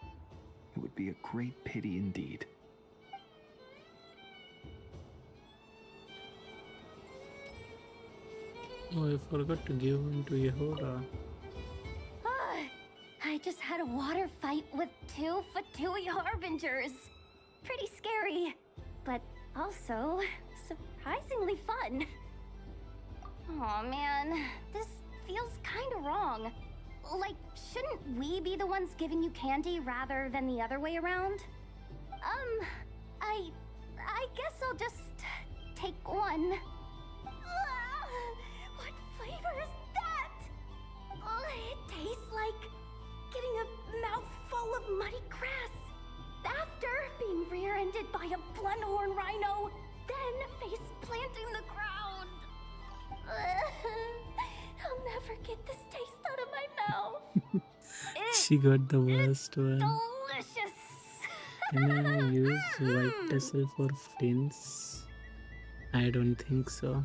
it would be a great pity indeed. Oh, I forgot to give one to Yehoda. I just had a water fight with two Fatui Harbingers. Pretty scary, but also surprisingly fun. Aw, man, this feels kinda wrong. Like, shouldn't we be the ones giving you candy rather than the other way around? I guess I'll just take one. What flavor is that? It tastes like getting a mouthful of muddy grass. After being rear-ended by a blunt-horn rhino, then face-planting the ground. I'll never get this taste out of my mouth. She got the worst one. Delicious. Can I use white tassel for Flint's? I don't think so.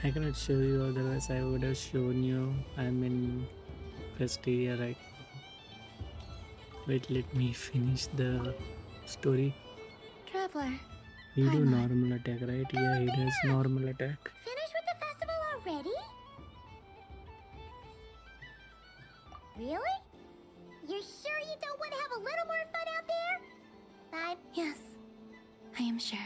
I cannot show you, otherwise I would have shown you. I'm in Prestia right now. Wait, let me finish the story. Traveler. You do normal attack, right? Yeah, he does normal attack. Finished with the festival already? Really? You sure you don't want to have a little more fun out there? But yes, I am sure.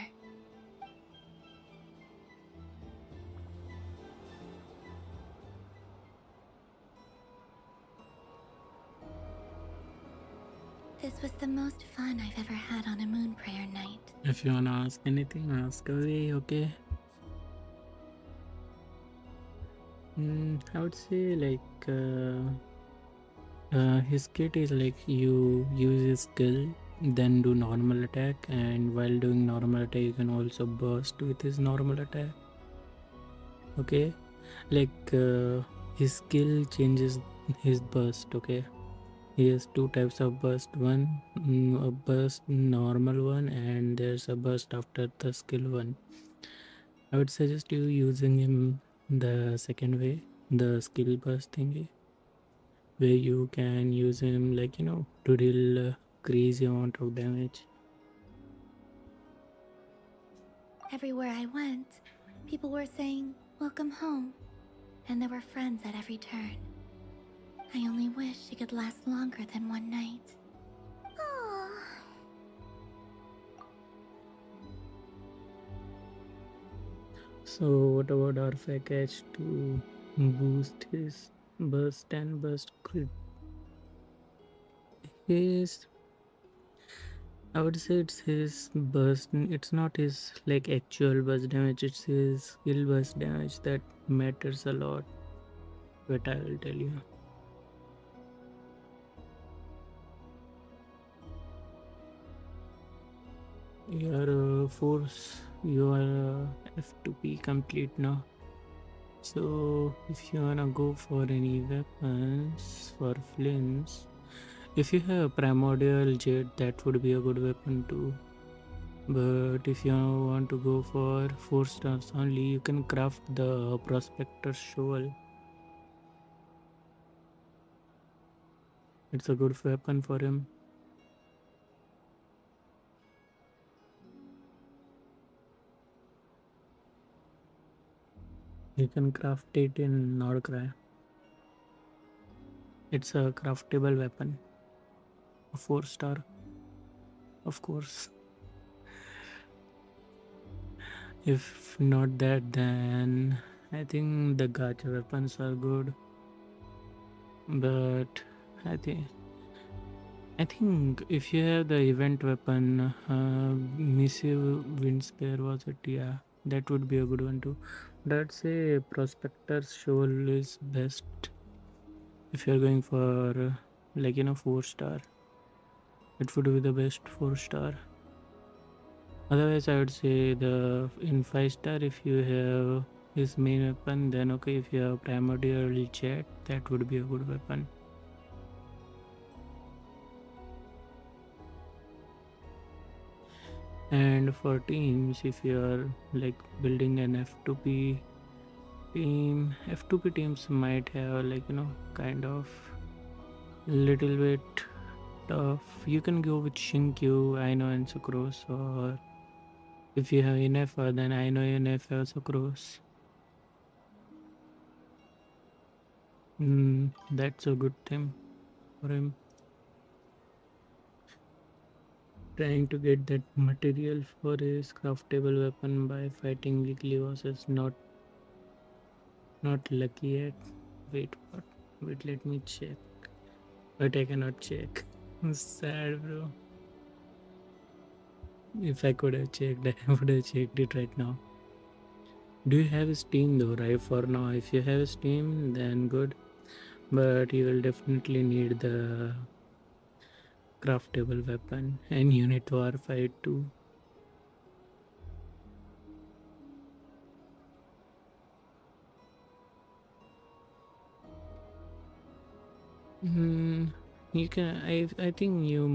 This was the most fun I've ever had on a moon prayer night. If you wanna ask anything, ask away, okay? I would say like his kit is like you use his skill, then do normal attack, and while doing normal attack you can also burst with his normal attack. Okay, like his skill changes his burst. Okay, he has two types of burst. One, a burst normal one, and there's a burst after the skill one. I would suggest you using him the second way, the skill burst thingy, where you can use him like, you know, to deal crazy amount of damage. Everywhere I went, people were saying, "Welcome home," and there were friends at every turn. I only wish it could last longer than one night. So what about our package to boost his burst and burst crit? His, I would say it's his burst. It's not his like actual burst damage. It's his skill burst damage that matters a lot. But I will tell you. Your force, your F2P complete now. So if you wanna go for any weapons for Flints, if you have primordial jet, that would be a good weapon too. But if you want to go for 4 stars only, you can craft the prospector shovel. It's a good weapon for him. You can craft it in Nordcry. It's a craftable weapon. A 4 star. Of course. If not that, then I think the gacha weapons are good, but I think if you have the event weapon, missive wind spear was it? Yeah, that would be a good one too. But I'd say prospector's shovel is best if you're going for 4-star. It would be the best 4-star. Otherwise, I would say the in 5-star if you have his main weapon, then okay. If you have primordial jet, that would be a good weapon. And for teams, if you are like building an F2P team, F2P teams might have kind of little bit tough. You can go with Shinkyu, Aino and Sucrose, or if you have enough, then Aino enough or Sucrose. That's a good thing for him. Trying to get that material for his craftable weapon by fighting weekly bosses, not lucky yet. Wait, what? Wait, let me check. But I cannot check. Sad, bro. If I could have checked, I would have checked it right now. Do you have Steam though, right? For now, if you have Steam, then good. But you will definitely need the craftable weapon, and you need to R5 too. You can. I think you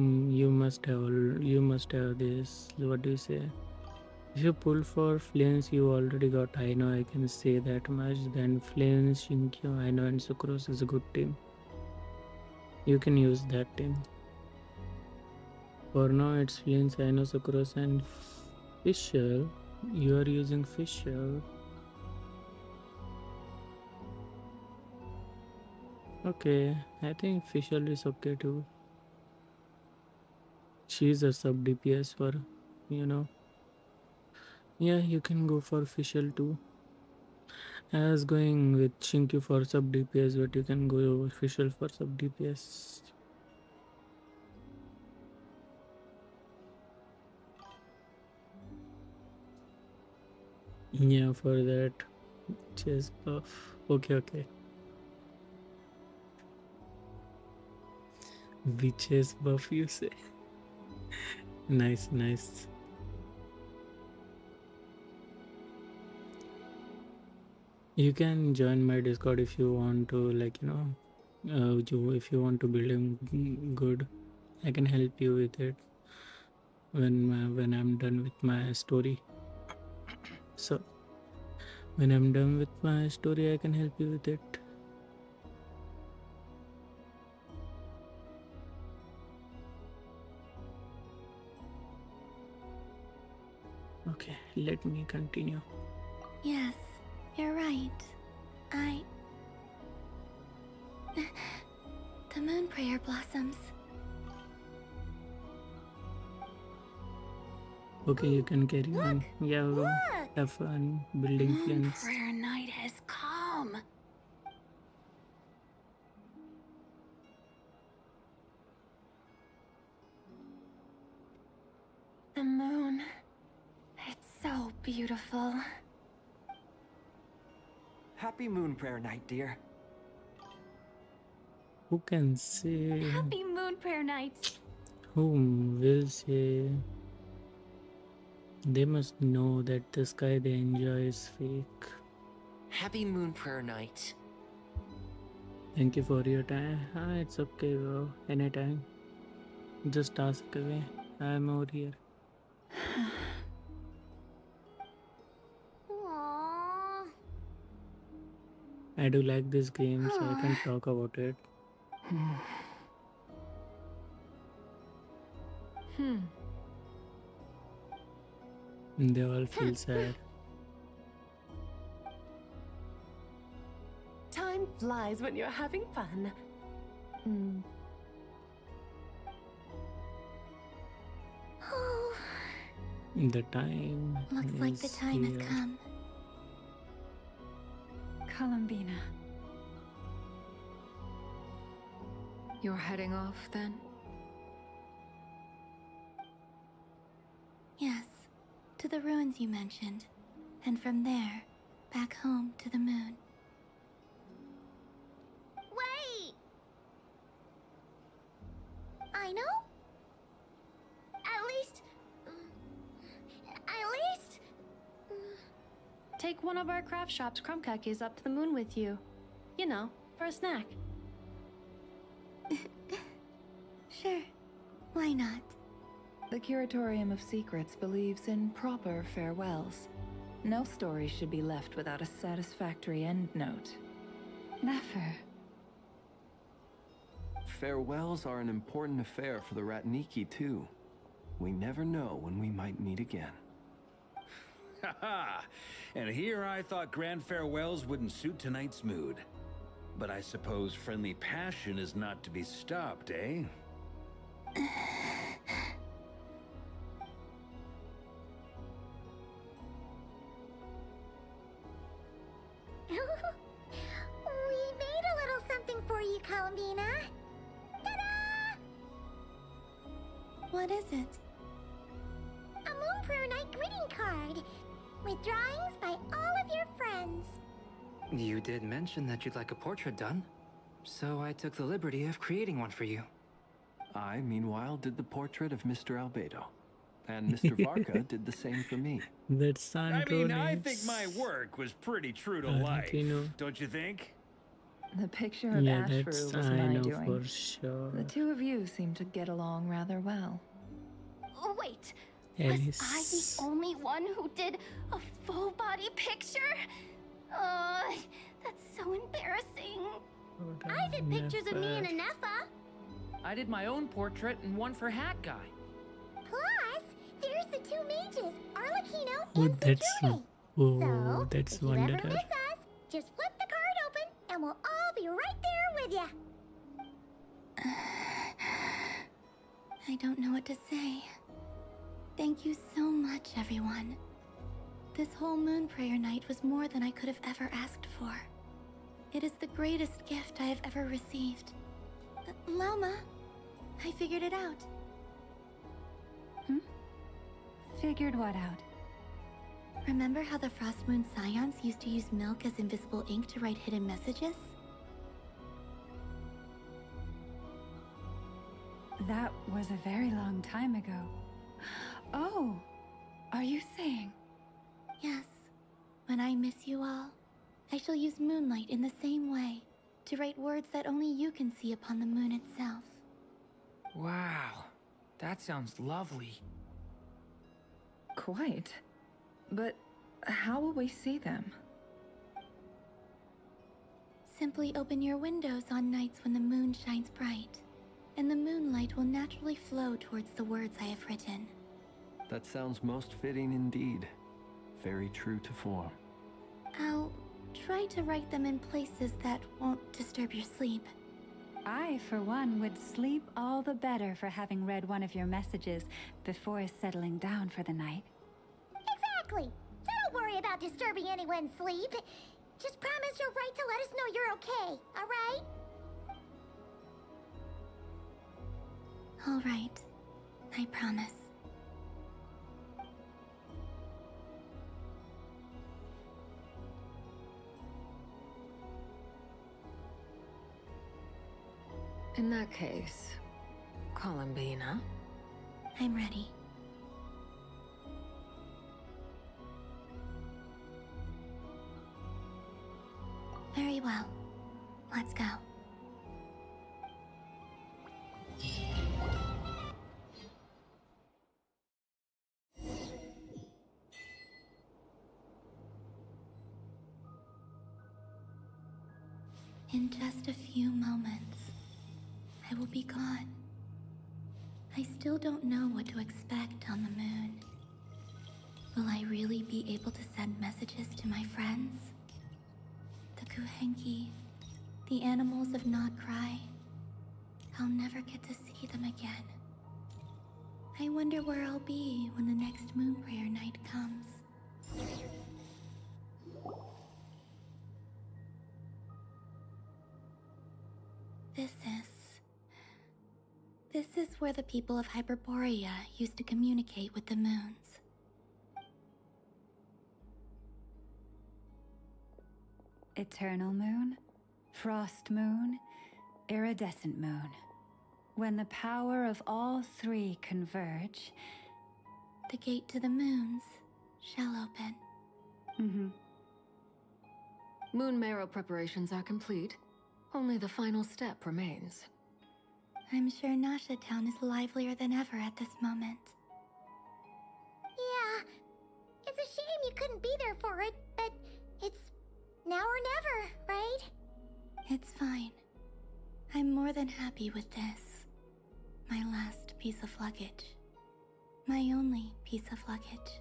must have this. What do you say? If you pull for Flames, you already got. I know I can say that much. Then Flames, Shinkyo, I know, and Sucrose is a good team. You can use that team. For now, it's Flames, I know, Sucrose, and Fisher. You are using Fisher. Okay, I think Fisher is okay too. She's a sub DPS for, Yeah, you can go for Fisher too. I was going with Shinkyu for sub DPS, but you can go official for sub DPS. Yeah, for that chest buff. Okay. Which chest buff you say? Nice. You can join my Discord if you want to, if you want to build him good. I can help you with it when I'm done with my story. So when I'm done with my story, I can help you with it. Okay, let me continue. Yes, you're right. The moon prayer blossoms. Okay, you can carry on. Yeah, bro. Have fun building Moon flames. prayer night has come. The moon. It's so beautiful. Happy Moon Prayer Night, dear. Who can say? Happy moon prayer night. Whom will say? They must know that the sky they enjoy is fake. Happy Moon Prayer Night. Thank you for your time. It's okay, bro. Anytime. Just ask away. I'm over here. Aww. I do like this game, so I can talk about it. They all feel sad. Time flies when you're having fun. The time. Looks like the time has come. Columbina. You're heading off then? Yes, to the ruins you mentioned. And from there, back home to the moon. Wait! I know? At least... Take one of our craft shop's crumb cookies up to the moon with you. You know, for a snack. Sure, why not? The Curatorium of Secrets believes in proper farewells. No story should be left without a satisfactory endnote. Never. Farewells are an important affair for the Ratniki, too. We never know when we might meet again. Haha! And here I thought grand farewells wouldn't suit tonight's mood. But I suppose friendly passion is not to be stopped, eh? We made a little something for you, Columbina. Ta-da! What is it? A Moon Prayer Night greeting card with drawings by all of your friends. You did mention that you'd like a portrait done, so I took the liberty of creating one for you. I, meanwhile, did the portrait of Mr. Albedo. And Mr. Varka did the same for me. That's Sandro I mean, I think my work was pretty true to life, don't you think? The picture of Yeah, Ashfru that's was I my know doing. for sure. The two of you seem to get along rather well. Oh, wait. Alice. Was I the only one who did a full body picture? That's so embarrassing. I did pictures of me and Anefa. I did my own portrait and one for Hat Guy. Plus, there's the two mages, Arlecchino Oh, and that's Cedrune. oh, that's If you ever wonderful. miss us, just flip the card open and we'll all be right there with you. I don't know what to say. Thank you so much, everyone. This whole Moon Prayer Night was more than I could have ever asked for. It is the greatest gift I have ever received. Lelma, I figured it out. Figured what out? Remember how the Frost Moon Scions used to use milk as invisible ink to write hidden messages? That was a very long time ago. Oh, are you saying? Yes. When I miss you all, I shall use moonlight in the same way to write words that only you can see upon the moon itself. Wow, that sounds lovely. Quite. But how will we see them? Simply open your windows on nights when the moon shines bright, and the moonlight will naturally flow towards the words I have written. That sounds most fitting indeed. Very true to form. I'll try to write them in places that won't disturb your sleep. I, for one, would sleep all the better for having read one of your messages before settling down for the night. Exactly. So don't worry about disturbing anyone's sleep. Just promise you'll write to let us know you're okay, alright? All right. I promise. In that case, Columbina. I'm ready. Very well. Let's go. In just a few moments, I will be gone. I still don't know what to expect on the moon. Will I really be able to send messages to my friends? The Kuhenki, the animals of Not Cry. I'll never get to see them again. I wonder where I'll be when the next Moon Prayer Night comes. This is where the people of Hyperborea used to communicate with the moons. Eternal moon, frost moon, iridescent moon. When the power of all three converge, the gate to the moons shall open. Moon marrow preparations are complete. Only the final step remains. I'm sure Nasha Town is livelier than ever at this moment. Yeah, it's a shame you couldn't be there for it, but it's now or never, right? It's fine. I'm more than happy with this. My last piece of luggage. My only piece of luggage.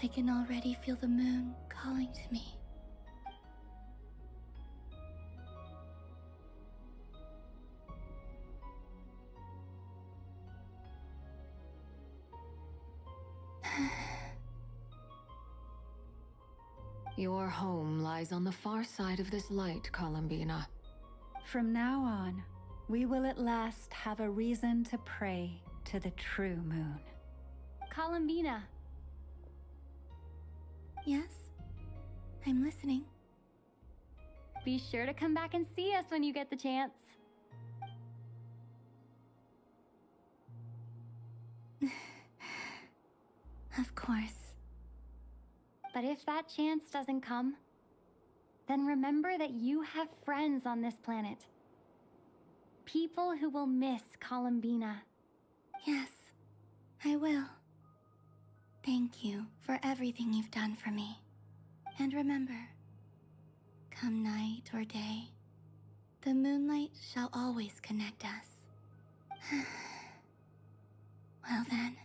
I can already feel the moon calling to me. Your home lies on the far side of this light, Columbina. From now on, we will at last have a reason to pray to the true moon. Columbina. Yes? I'm listening. Be sure to come back and see us when you get the chance. Of course. But if that chance doesn't come, then remember that you have friends on this planet. People who will miss Columbina. Yes, I will. Thank you for everything you've done for me. And remember, come night or day, the moonlight shall always connect us. Well then,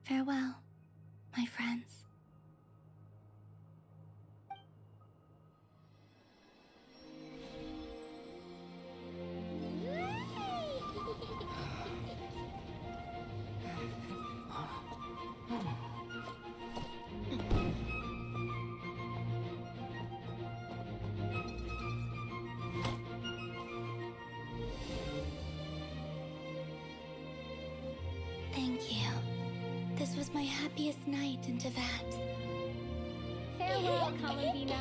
farewell, my friends. Thank you. This was my happiest night in Tevat. Farewell, Columbina.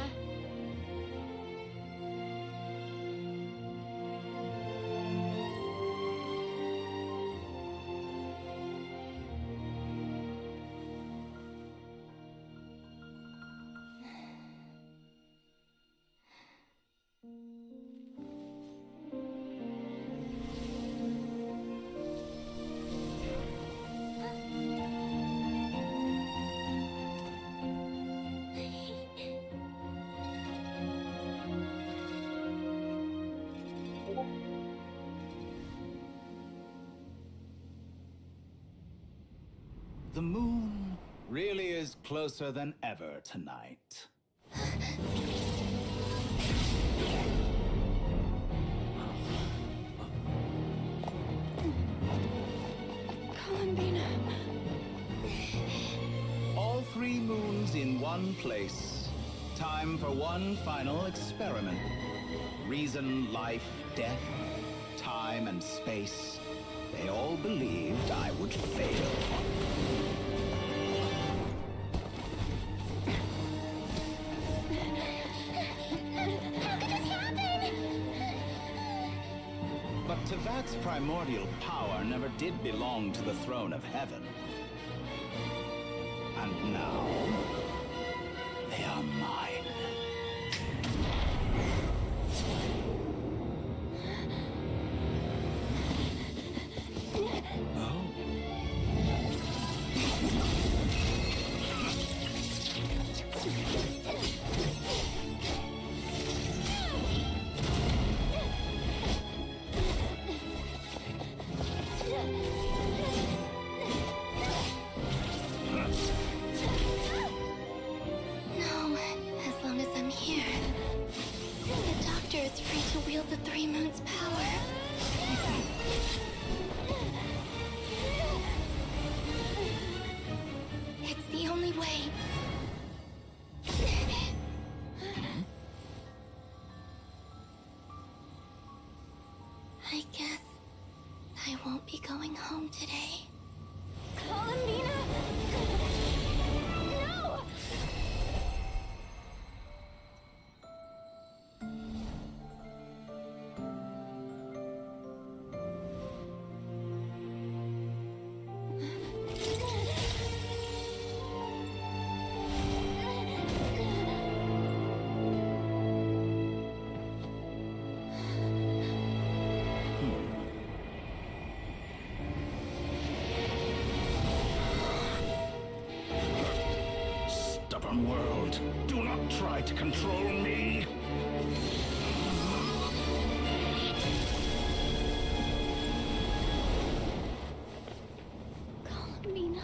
The moon really is closer than ever tonight. Columbina. All three moons in one place. Time for one final experiment. Reason, life, death, time and space. They all believed I would fail. But Tevat's primordial power never did belong to the throne of heaven. And now, they are mine. feel the three moons' power. It's the only way. I guess I won't be going home today. Columbina! No! Stubborn world, do not try to control me. Columbina.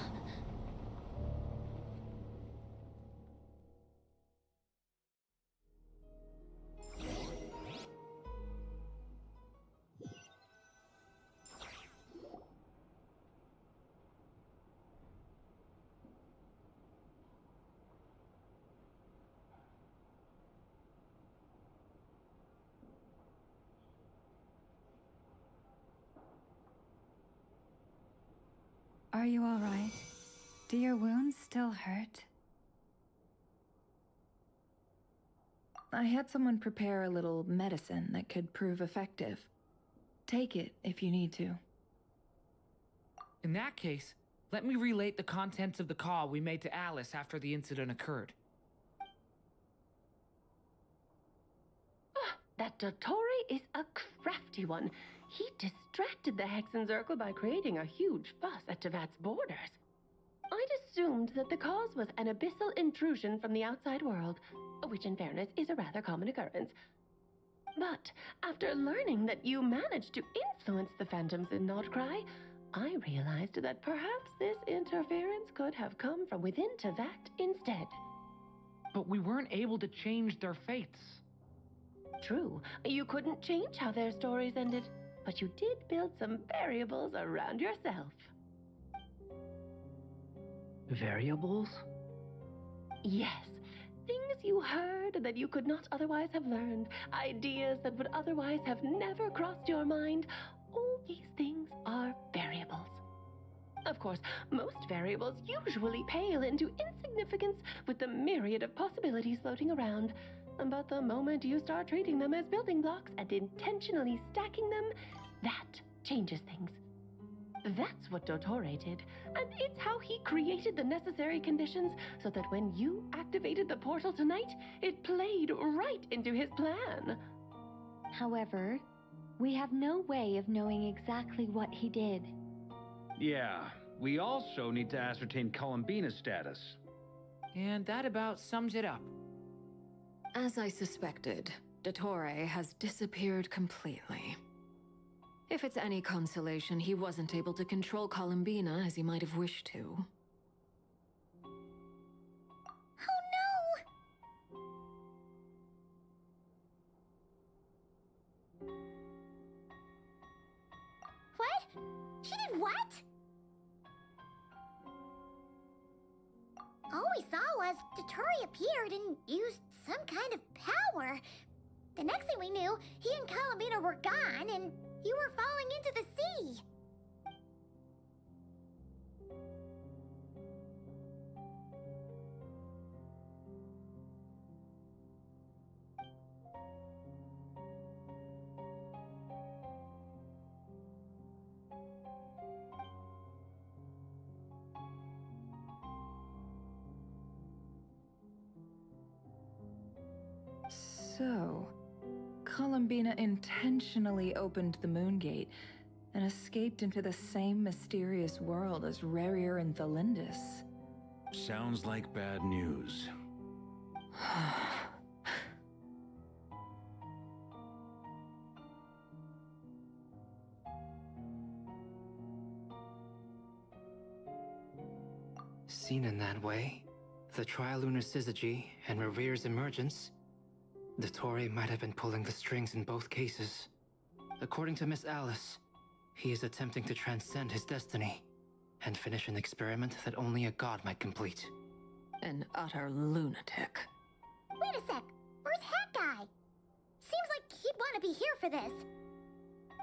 Are you all right? Do your wounds still hurt? I had someone prepare a little medicine that could prove effective. Take it if you need to. In that case, let me relate the contents of the call we made to Alice after the incident occurred. That Dottore is a crafty one. He distracted the Hexenzirkel by creating a huge fuss at Tevat's borders. I'd assumed that the cause was an abyssal intrusion from the outside world, which in fairness is a rather common occurrence. But after learning that you managed to influence the phantoms in Nordcry, I realized that perhaps this interference could have come from within Tevat instead. But we weren't able to change their fates. True, you couldn't change how their stories ended, but you did build some variables around yourself. Variables? Yes, things you heard that you could not otherwise have learned, ideas that would otherwise have never crossed your mind. All these things are variables. Of course, most variables usually pale into insignificance with the myriad of possibilities floating around. But the moment you start treating them as building blocks and intentionally stacking them, that changes things. That's what Dottore did, and it's how he created the necessary conditions so that when you activated the portal tonight, it played right into his plan. However, we have no way of knowing exactly what he did. Yeah, we also need to ascertain Columbina's status. And that about sums it up. As I suspected, Dottore has disappeared completely. If it's any consolation, he wasn't able to control Columbina as he might have wished to. Oh no! What? She did what? All we saw was Dottore appeared and used some kind of power. The next thing we knew, he and Columbina were gone and you were falling into the sea. So, Columbina intentionally opened the Moon Gate and escaped into the same mysterious world as Rarier and Thalindis. Sounds like bad news. Seen in that way, the Trilunar Syzygy and Revere's emergence, The Tory might have been pulling the strings in both cases. According to Miss Alice, he is attempting to transcend his destiny and finish an experiment that only a god might complete. An utter lunatic. Wait a sec. Where's Hat Guy? Seems like he'd want to be here for this.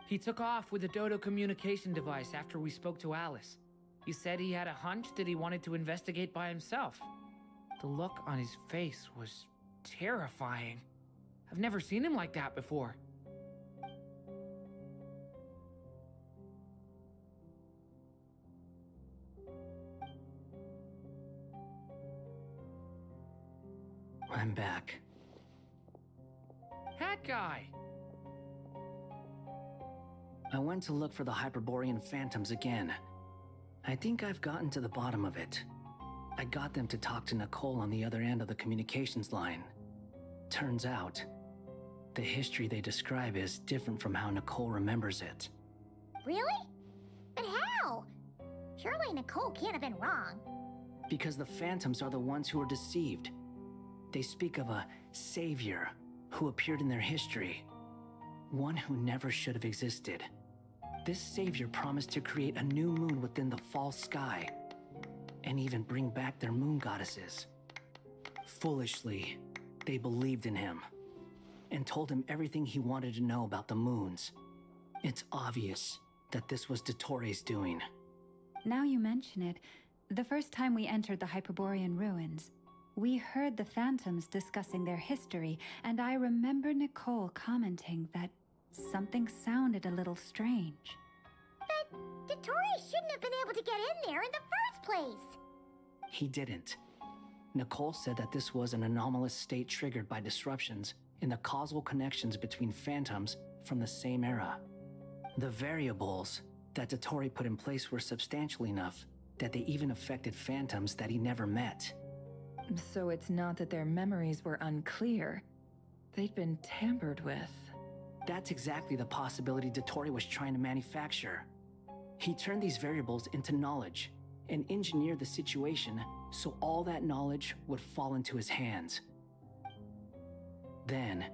He took off with the Dodo communication device after we spoke to Alice. He said he had a hunch that he wanted to investigate by himself. The look on his face was terrifying. I've never seen him like that before. I'm back. Hat Guy! I went to look for the Hyperborean phantoms again. I think I've gotten to the bottom of it. I got them to talk to Nicole on the other end of the communications line. Turns out, the history they describe is different from how Nicole remembers it. Really? But how? Surely Nicole can't have been wrong. Because the phantoms are the ones who are deceived. They speak of a savior who appeared in their history. One who never should have existed. This savior promised to create a new moon within the false sky, and even bring back their moon goddesses. Foolishly, they believed in him, and told him everything he wanted to know about the moons. It's obvious that this was Dottoro's doing. Now you mention it, the first time we entered the Hyperborean ruins, we heard the phantoms discussing their history, and I remember Nicole commenting that something sounded a little strange. But Dottore shouldn't have been able to get in there in the first place. He didn't. Nicole said that this was an anomalous state triggered by disruptions in the causal connections between phantoms from the same era. The variables that Dottore put in place were substantial enough that they even affected phantoms that he never met. So it's not that their memories were unclear. They'd been tampered with. That's exactly the possibility Dottore was trying to manufacture. He turned these variables into knowledge and engineered the situation so all that knowledge would fall into his hands. Then,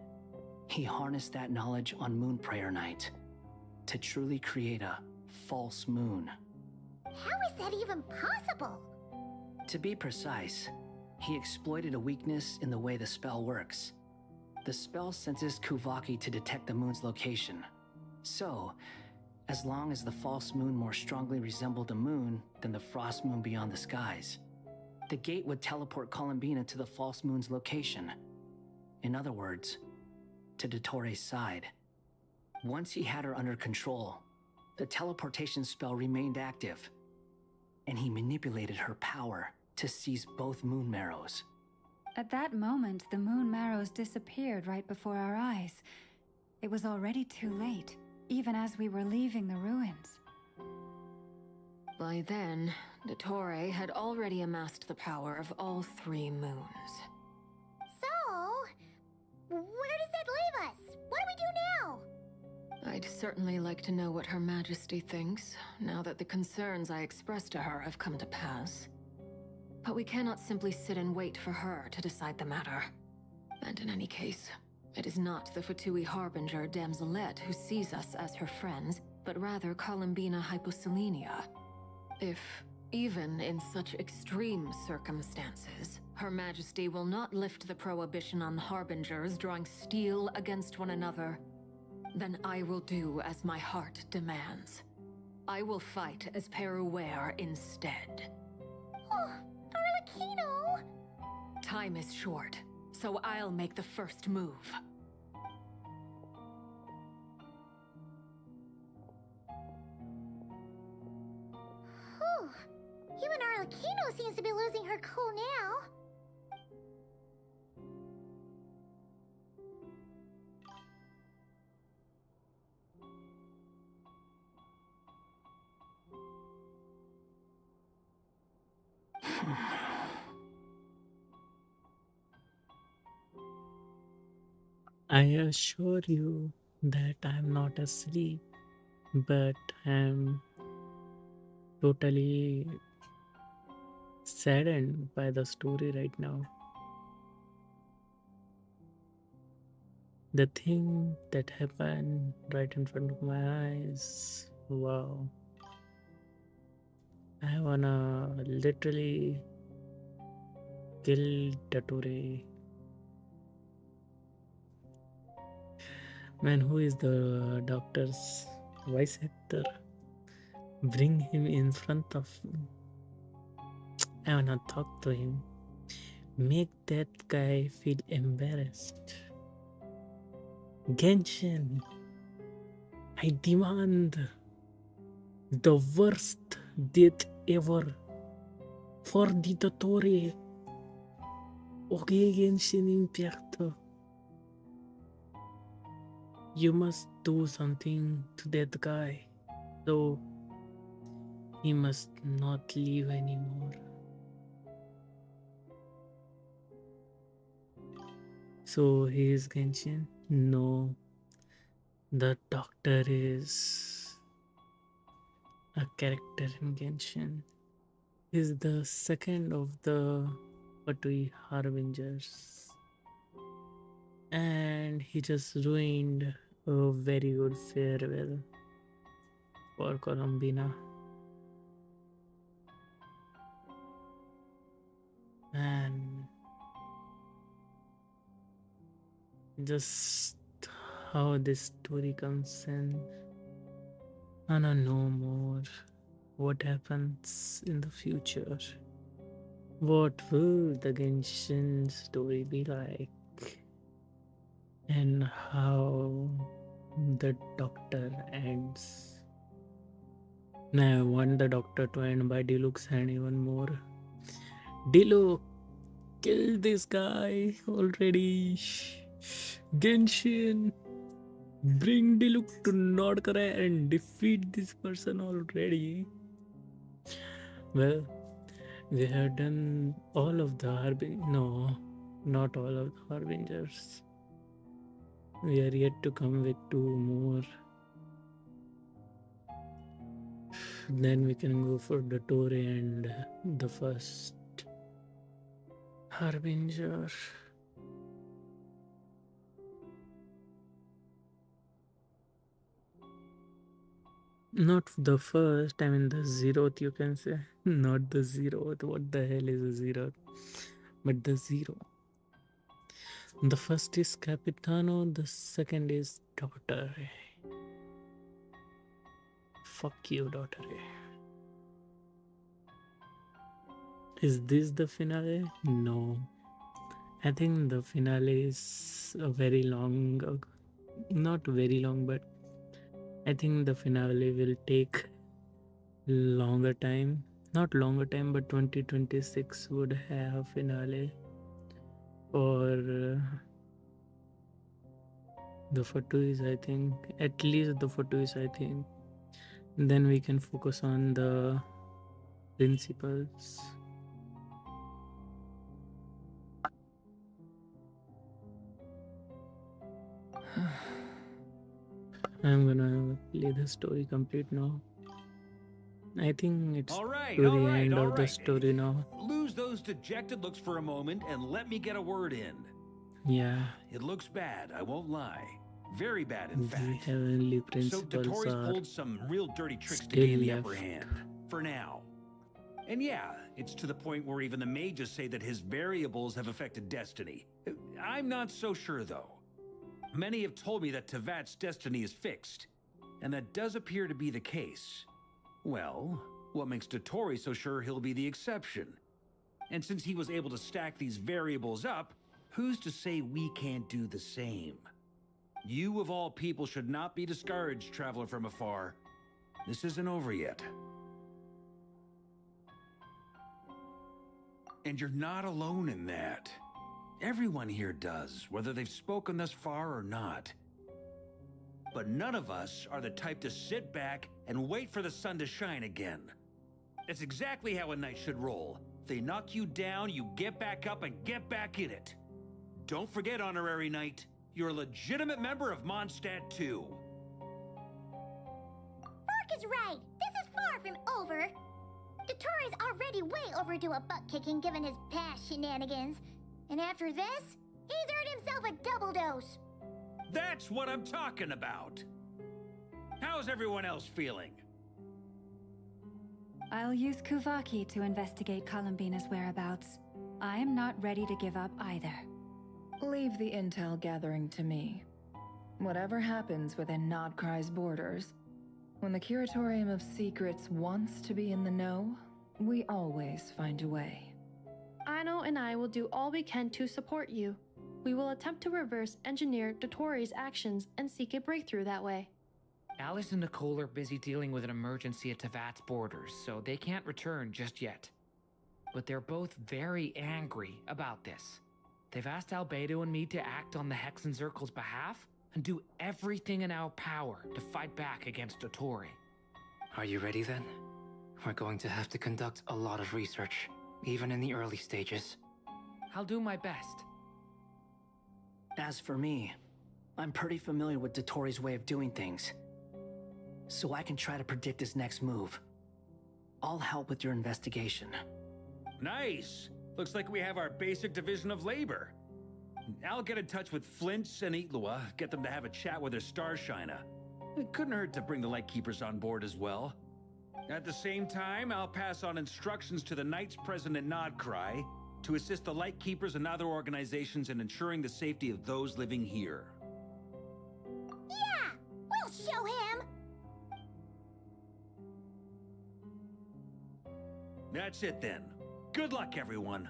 he harnessed that knowledge on Moon Prayer Night to truly create a false moon. How is that even possible? To be precise, he exploited a weakness in the way the spell works. The spell senses Kuvaki to detect the moon's location. So, as long as the false moon more strongly resembled a moon than the frost moon beyond the skies, the gate would teleport Columbina to the false moon's location. In other words, to Dottore's side. Once he had her under control, the teleportation spell remained active, and he manipulated her power to seize both moon marrows. At that moment, the moon marrows disappeared right before our eyes. It was already too late, even as we were leaving the ruins. By then, Dottore had already amassed the power of all 3 moons. So, where does that leave us? What do we do now? I'd certainly like to know what Her Majesty thinks, now that the concerns I expressed to her have come to pass. But we cannot simply sit and wait for her to decide the matter. And in any case, it is not the Fatui Harbinger Damselette who sees us as her friends, but rather Columbina Hyposelenia. If, even in such extreme circumstances, Her Majesty will not lift the prohibition on Harbingers drawing steel against one another, then I will do as my heart demands. I will fight as Peruware instead. Oh, Arlecchino! Time is short, so I'll make the first move. Whew. Even Arlecchino seems to be losing her cool now. I assure you that I'm not asleep, but I'm totally saddened by the story right now. The thing that happened right in front of my eyes. Wow. I wanna literally kill Tature. Man, who is the doctor's voice actor? Bring him in front of me. I wanna talk to him. Make that guy feel embarrassed. Genshin, I demand the worst death ever for the Totore. Okay, Genshin Impact. You must do something to that guy. So he must not leave anymore. So he is Genshin? No. The doctor is a character in Genshin. He's the second of the Patui Harbingers. And he just ruined a very good farewell for Columbina. And just how this story comes in. I wanna know more. What happens in the future? What will the Genshin story be like? And how the doctor ends. Now I want the doctor to end by Diluc's hand even more. Diluc, kill this guy already. Genshin, bring Diluc to North Korea and defeat this person already. Well, we have done all of the no, not all of the Harbingers. We are yet to come with 2 more. Then we can go for the Tore and the first Harbinger. Not the first, I mean the 0th, you can say. Not the 0th. What the hell is a 0th? But the 0. The first is Capitano, the second is Daughter. Fuck you, Daughter. Is this the finale? No. I think the finale is a very long, not very long, but I think the finale will take longer time. Not longer time, but 2026 would have finale for the Fatuis, I think. At least the Fatuis, I think. Then we can focus on the principals. I'm gonna play the story complete now. I think it's to the end of the story now. Lose those dejected looks for a moment and let me get a word in. Yeah. It looks bad, I won't lie. Very bad, in fact. The heavenly So principles Dotori's are pulled some real dirty tricks to still gain the left. upper hand. For now. And yeah, it's to the point where even the mages say that his variables have affected destiny. I'm not so sure, though. Many have told me that Tevat's destiny is fixed, and that does appear to be the case. Well, what makes Dotori so sure he'll be the exception? And since he was able to stack these variables up, who's to say we can't do the same? You of all people should not be discouraged, traveler from afar. This isn't over yet. And you're not alone in that. Everyone here does, whether they've spoken thus far or not. But none of us are the type to sit back and wait for the sun to shine again. That's exactly how a knight should roll. If they knock you down, you get back up and get back in it. Don't forget, Honorary Knight, you're a legitimate member of Mondstadt too. Mark is right. This is far from over. Dotori's already way overdue a butt kicking given his past shenanigans. And after this, he's earned himself a double dose. That's what I'm talking about. How's everyone else feeling? I'll use Kuvaki to investigate Columbina's whereabouts. I am not ready to give up either. Leave the intel gathering to me. Whatever happens within Nodcry's borders, when the Curatorium of Secrets wants to be in the know, we always find a way. Aino and I will do all we can to support you. We will attempt to reverse engineer Dotori's actions and seek a breakthrough that way. Alice and Nicole are busy dealing with an emergency at Tevat's borders, so they can't return just yet. But they're both very angry about this. They've asked Albedo and me to act on the Hexen Circle's behalf and do everything in our power to fight back against Dotori. Are you ready then? We're going to have to conduct a lot of research, even in the early stages. I'll do my best. As for me, I'm pretty familiar with Dotori's way of doing things, so I can try to predict his next move. I'll help with your investigation. Nice! Looks like we have our basic division of labor. I'll get in touch with Flints and Itlua, get them to have a chat with their Starshiner. It couldn't hurt to bring the Lightkeepers on board as well. At the same time, I'll pass on instructions to the Knights present in Nodcry to assist the Lightkeepers and other organizations in ensuring the safety of those living here. Yeah! We'll show him! That's it then. Good luck, everyone.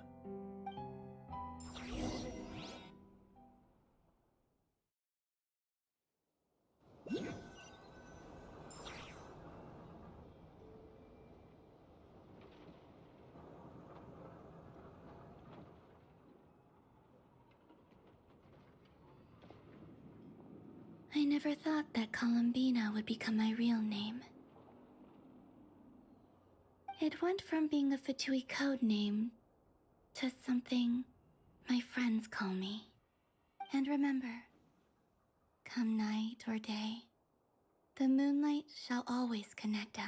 I never thought that Columbina would become my real name. It went from being a Fatui code name to something my friends call me. And remember, come night or day, the moonlight shall always connect us.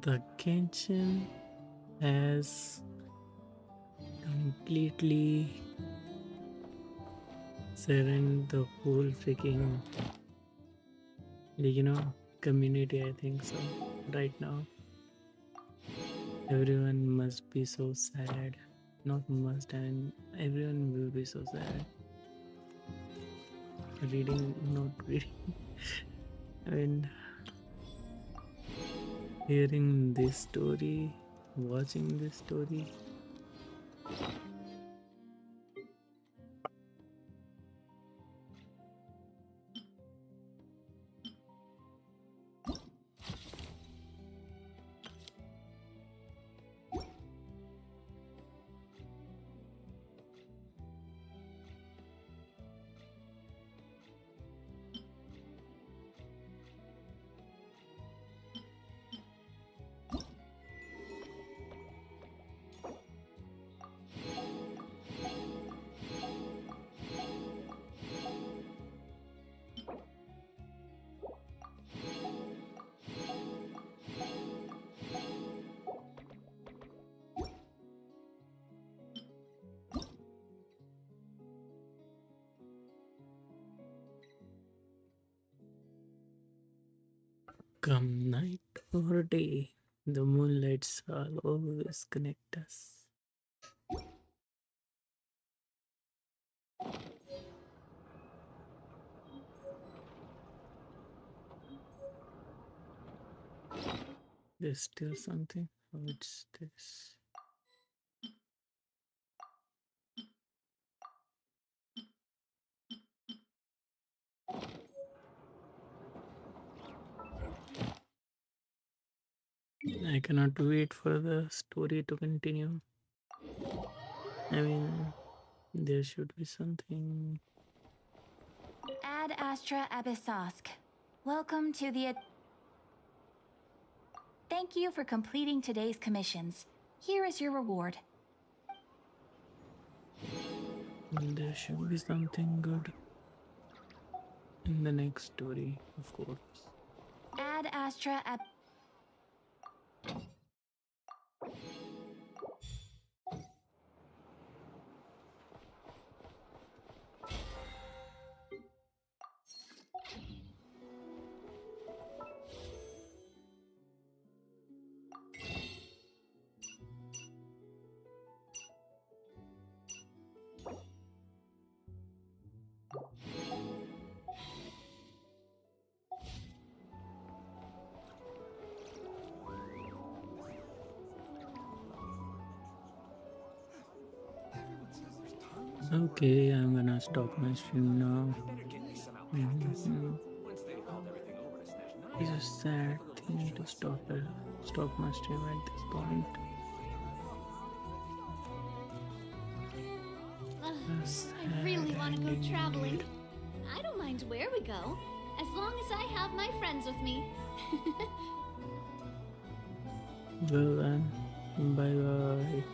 The Genshin has completely surrendered the whole freaking, community, I think so. Right now, everyone must be so sad. Not must, and everyone will be so sad. Reading, not reading. I mean, hearing this story, watching this story. Come night or day, the moonlight shall always connect us. There's still something. What's this? I cannot wait for the story to continue. I mean, there should be something. Ad Astra Abyssosk. Welcome to the... Thank you for completing today's commissions. Here is your reward. There should be something good in the next story, of course. Ad Astra Ab... Okay, I'm gonna stop my stream now. It's a sad thing to stop my stream at this point. I really want to go traveling. I don't mind where we go, as long as I have my friends with me. Well then, bye bye.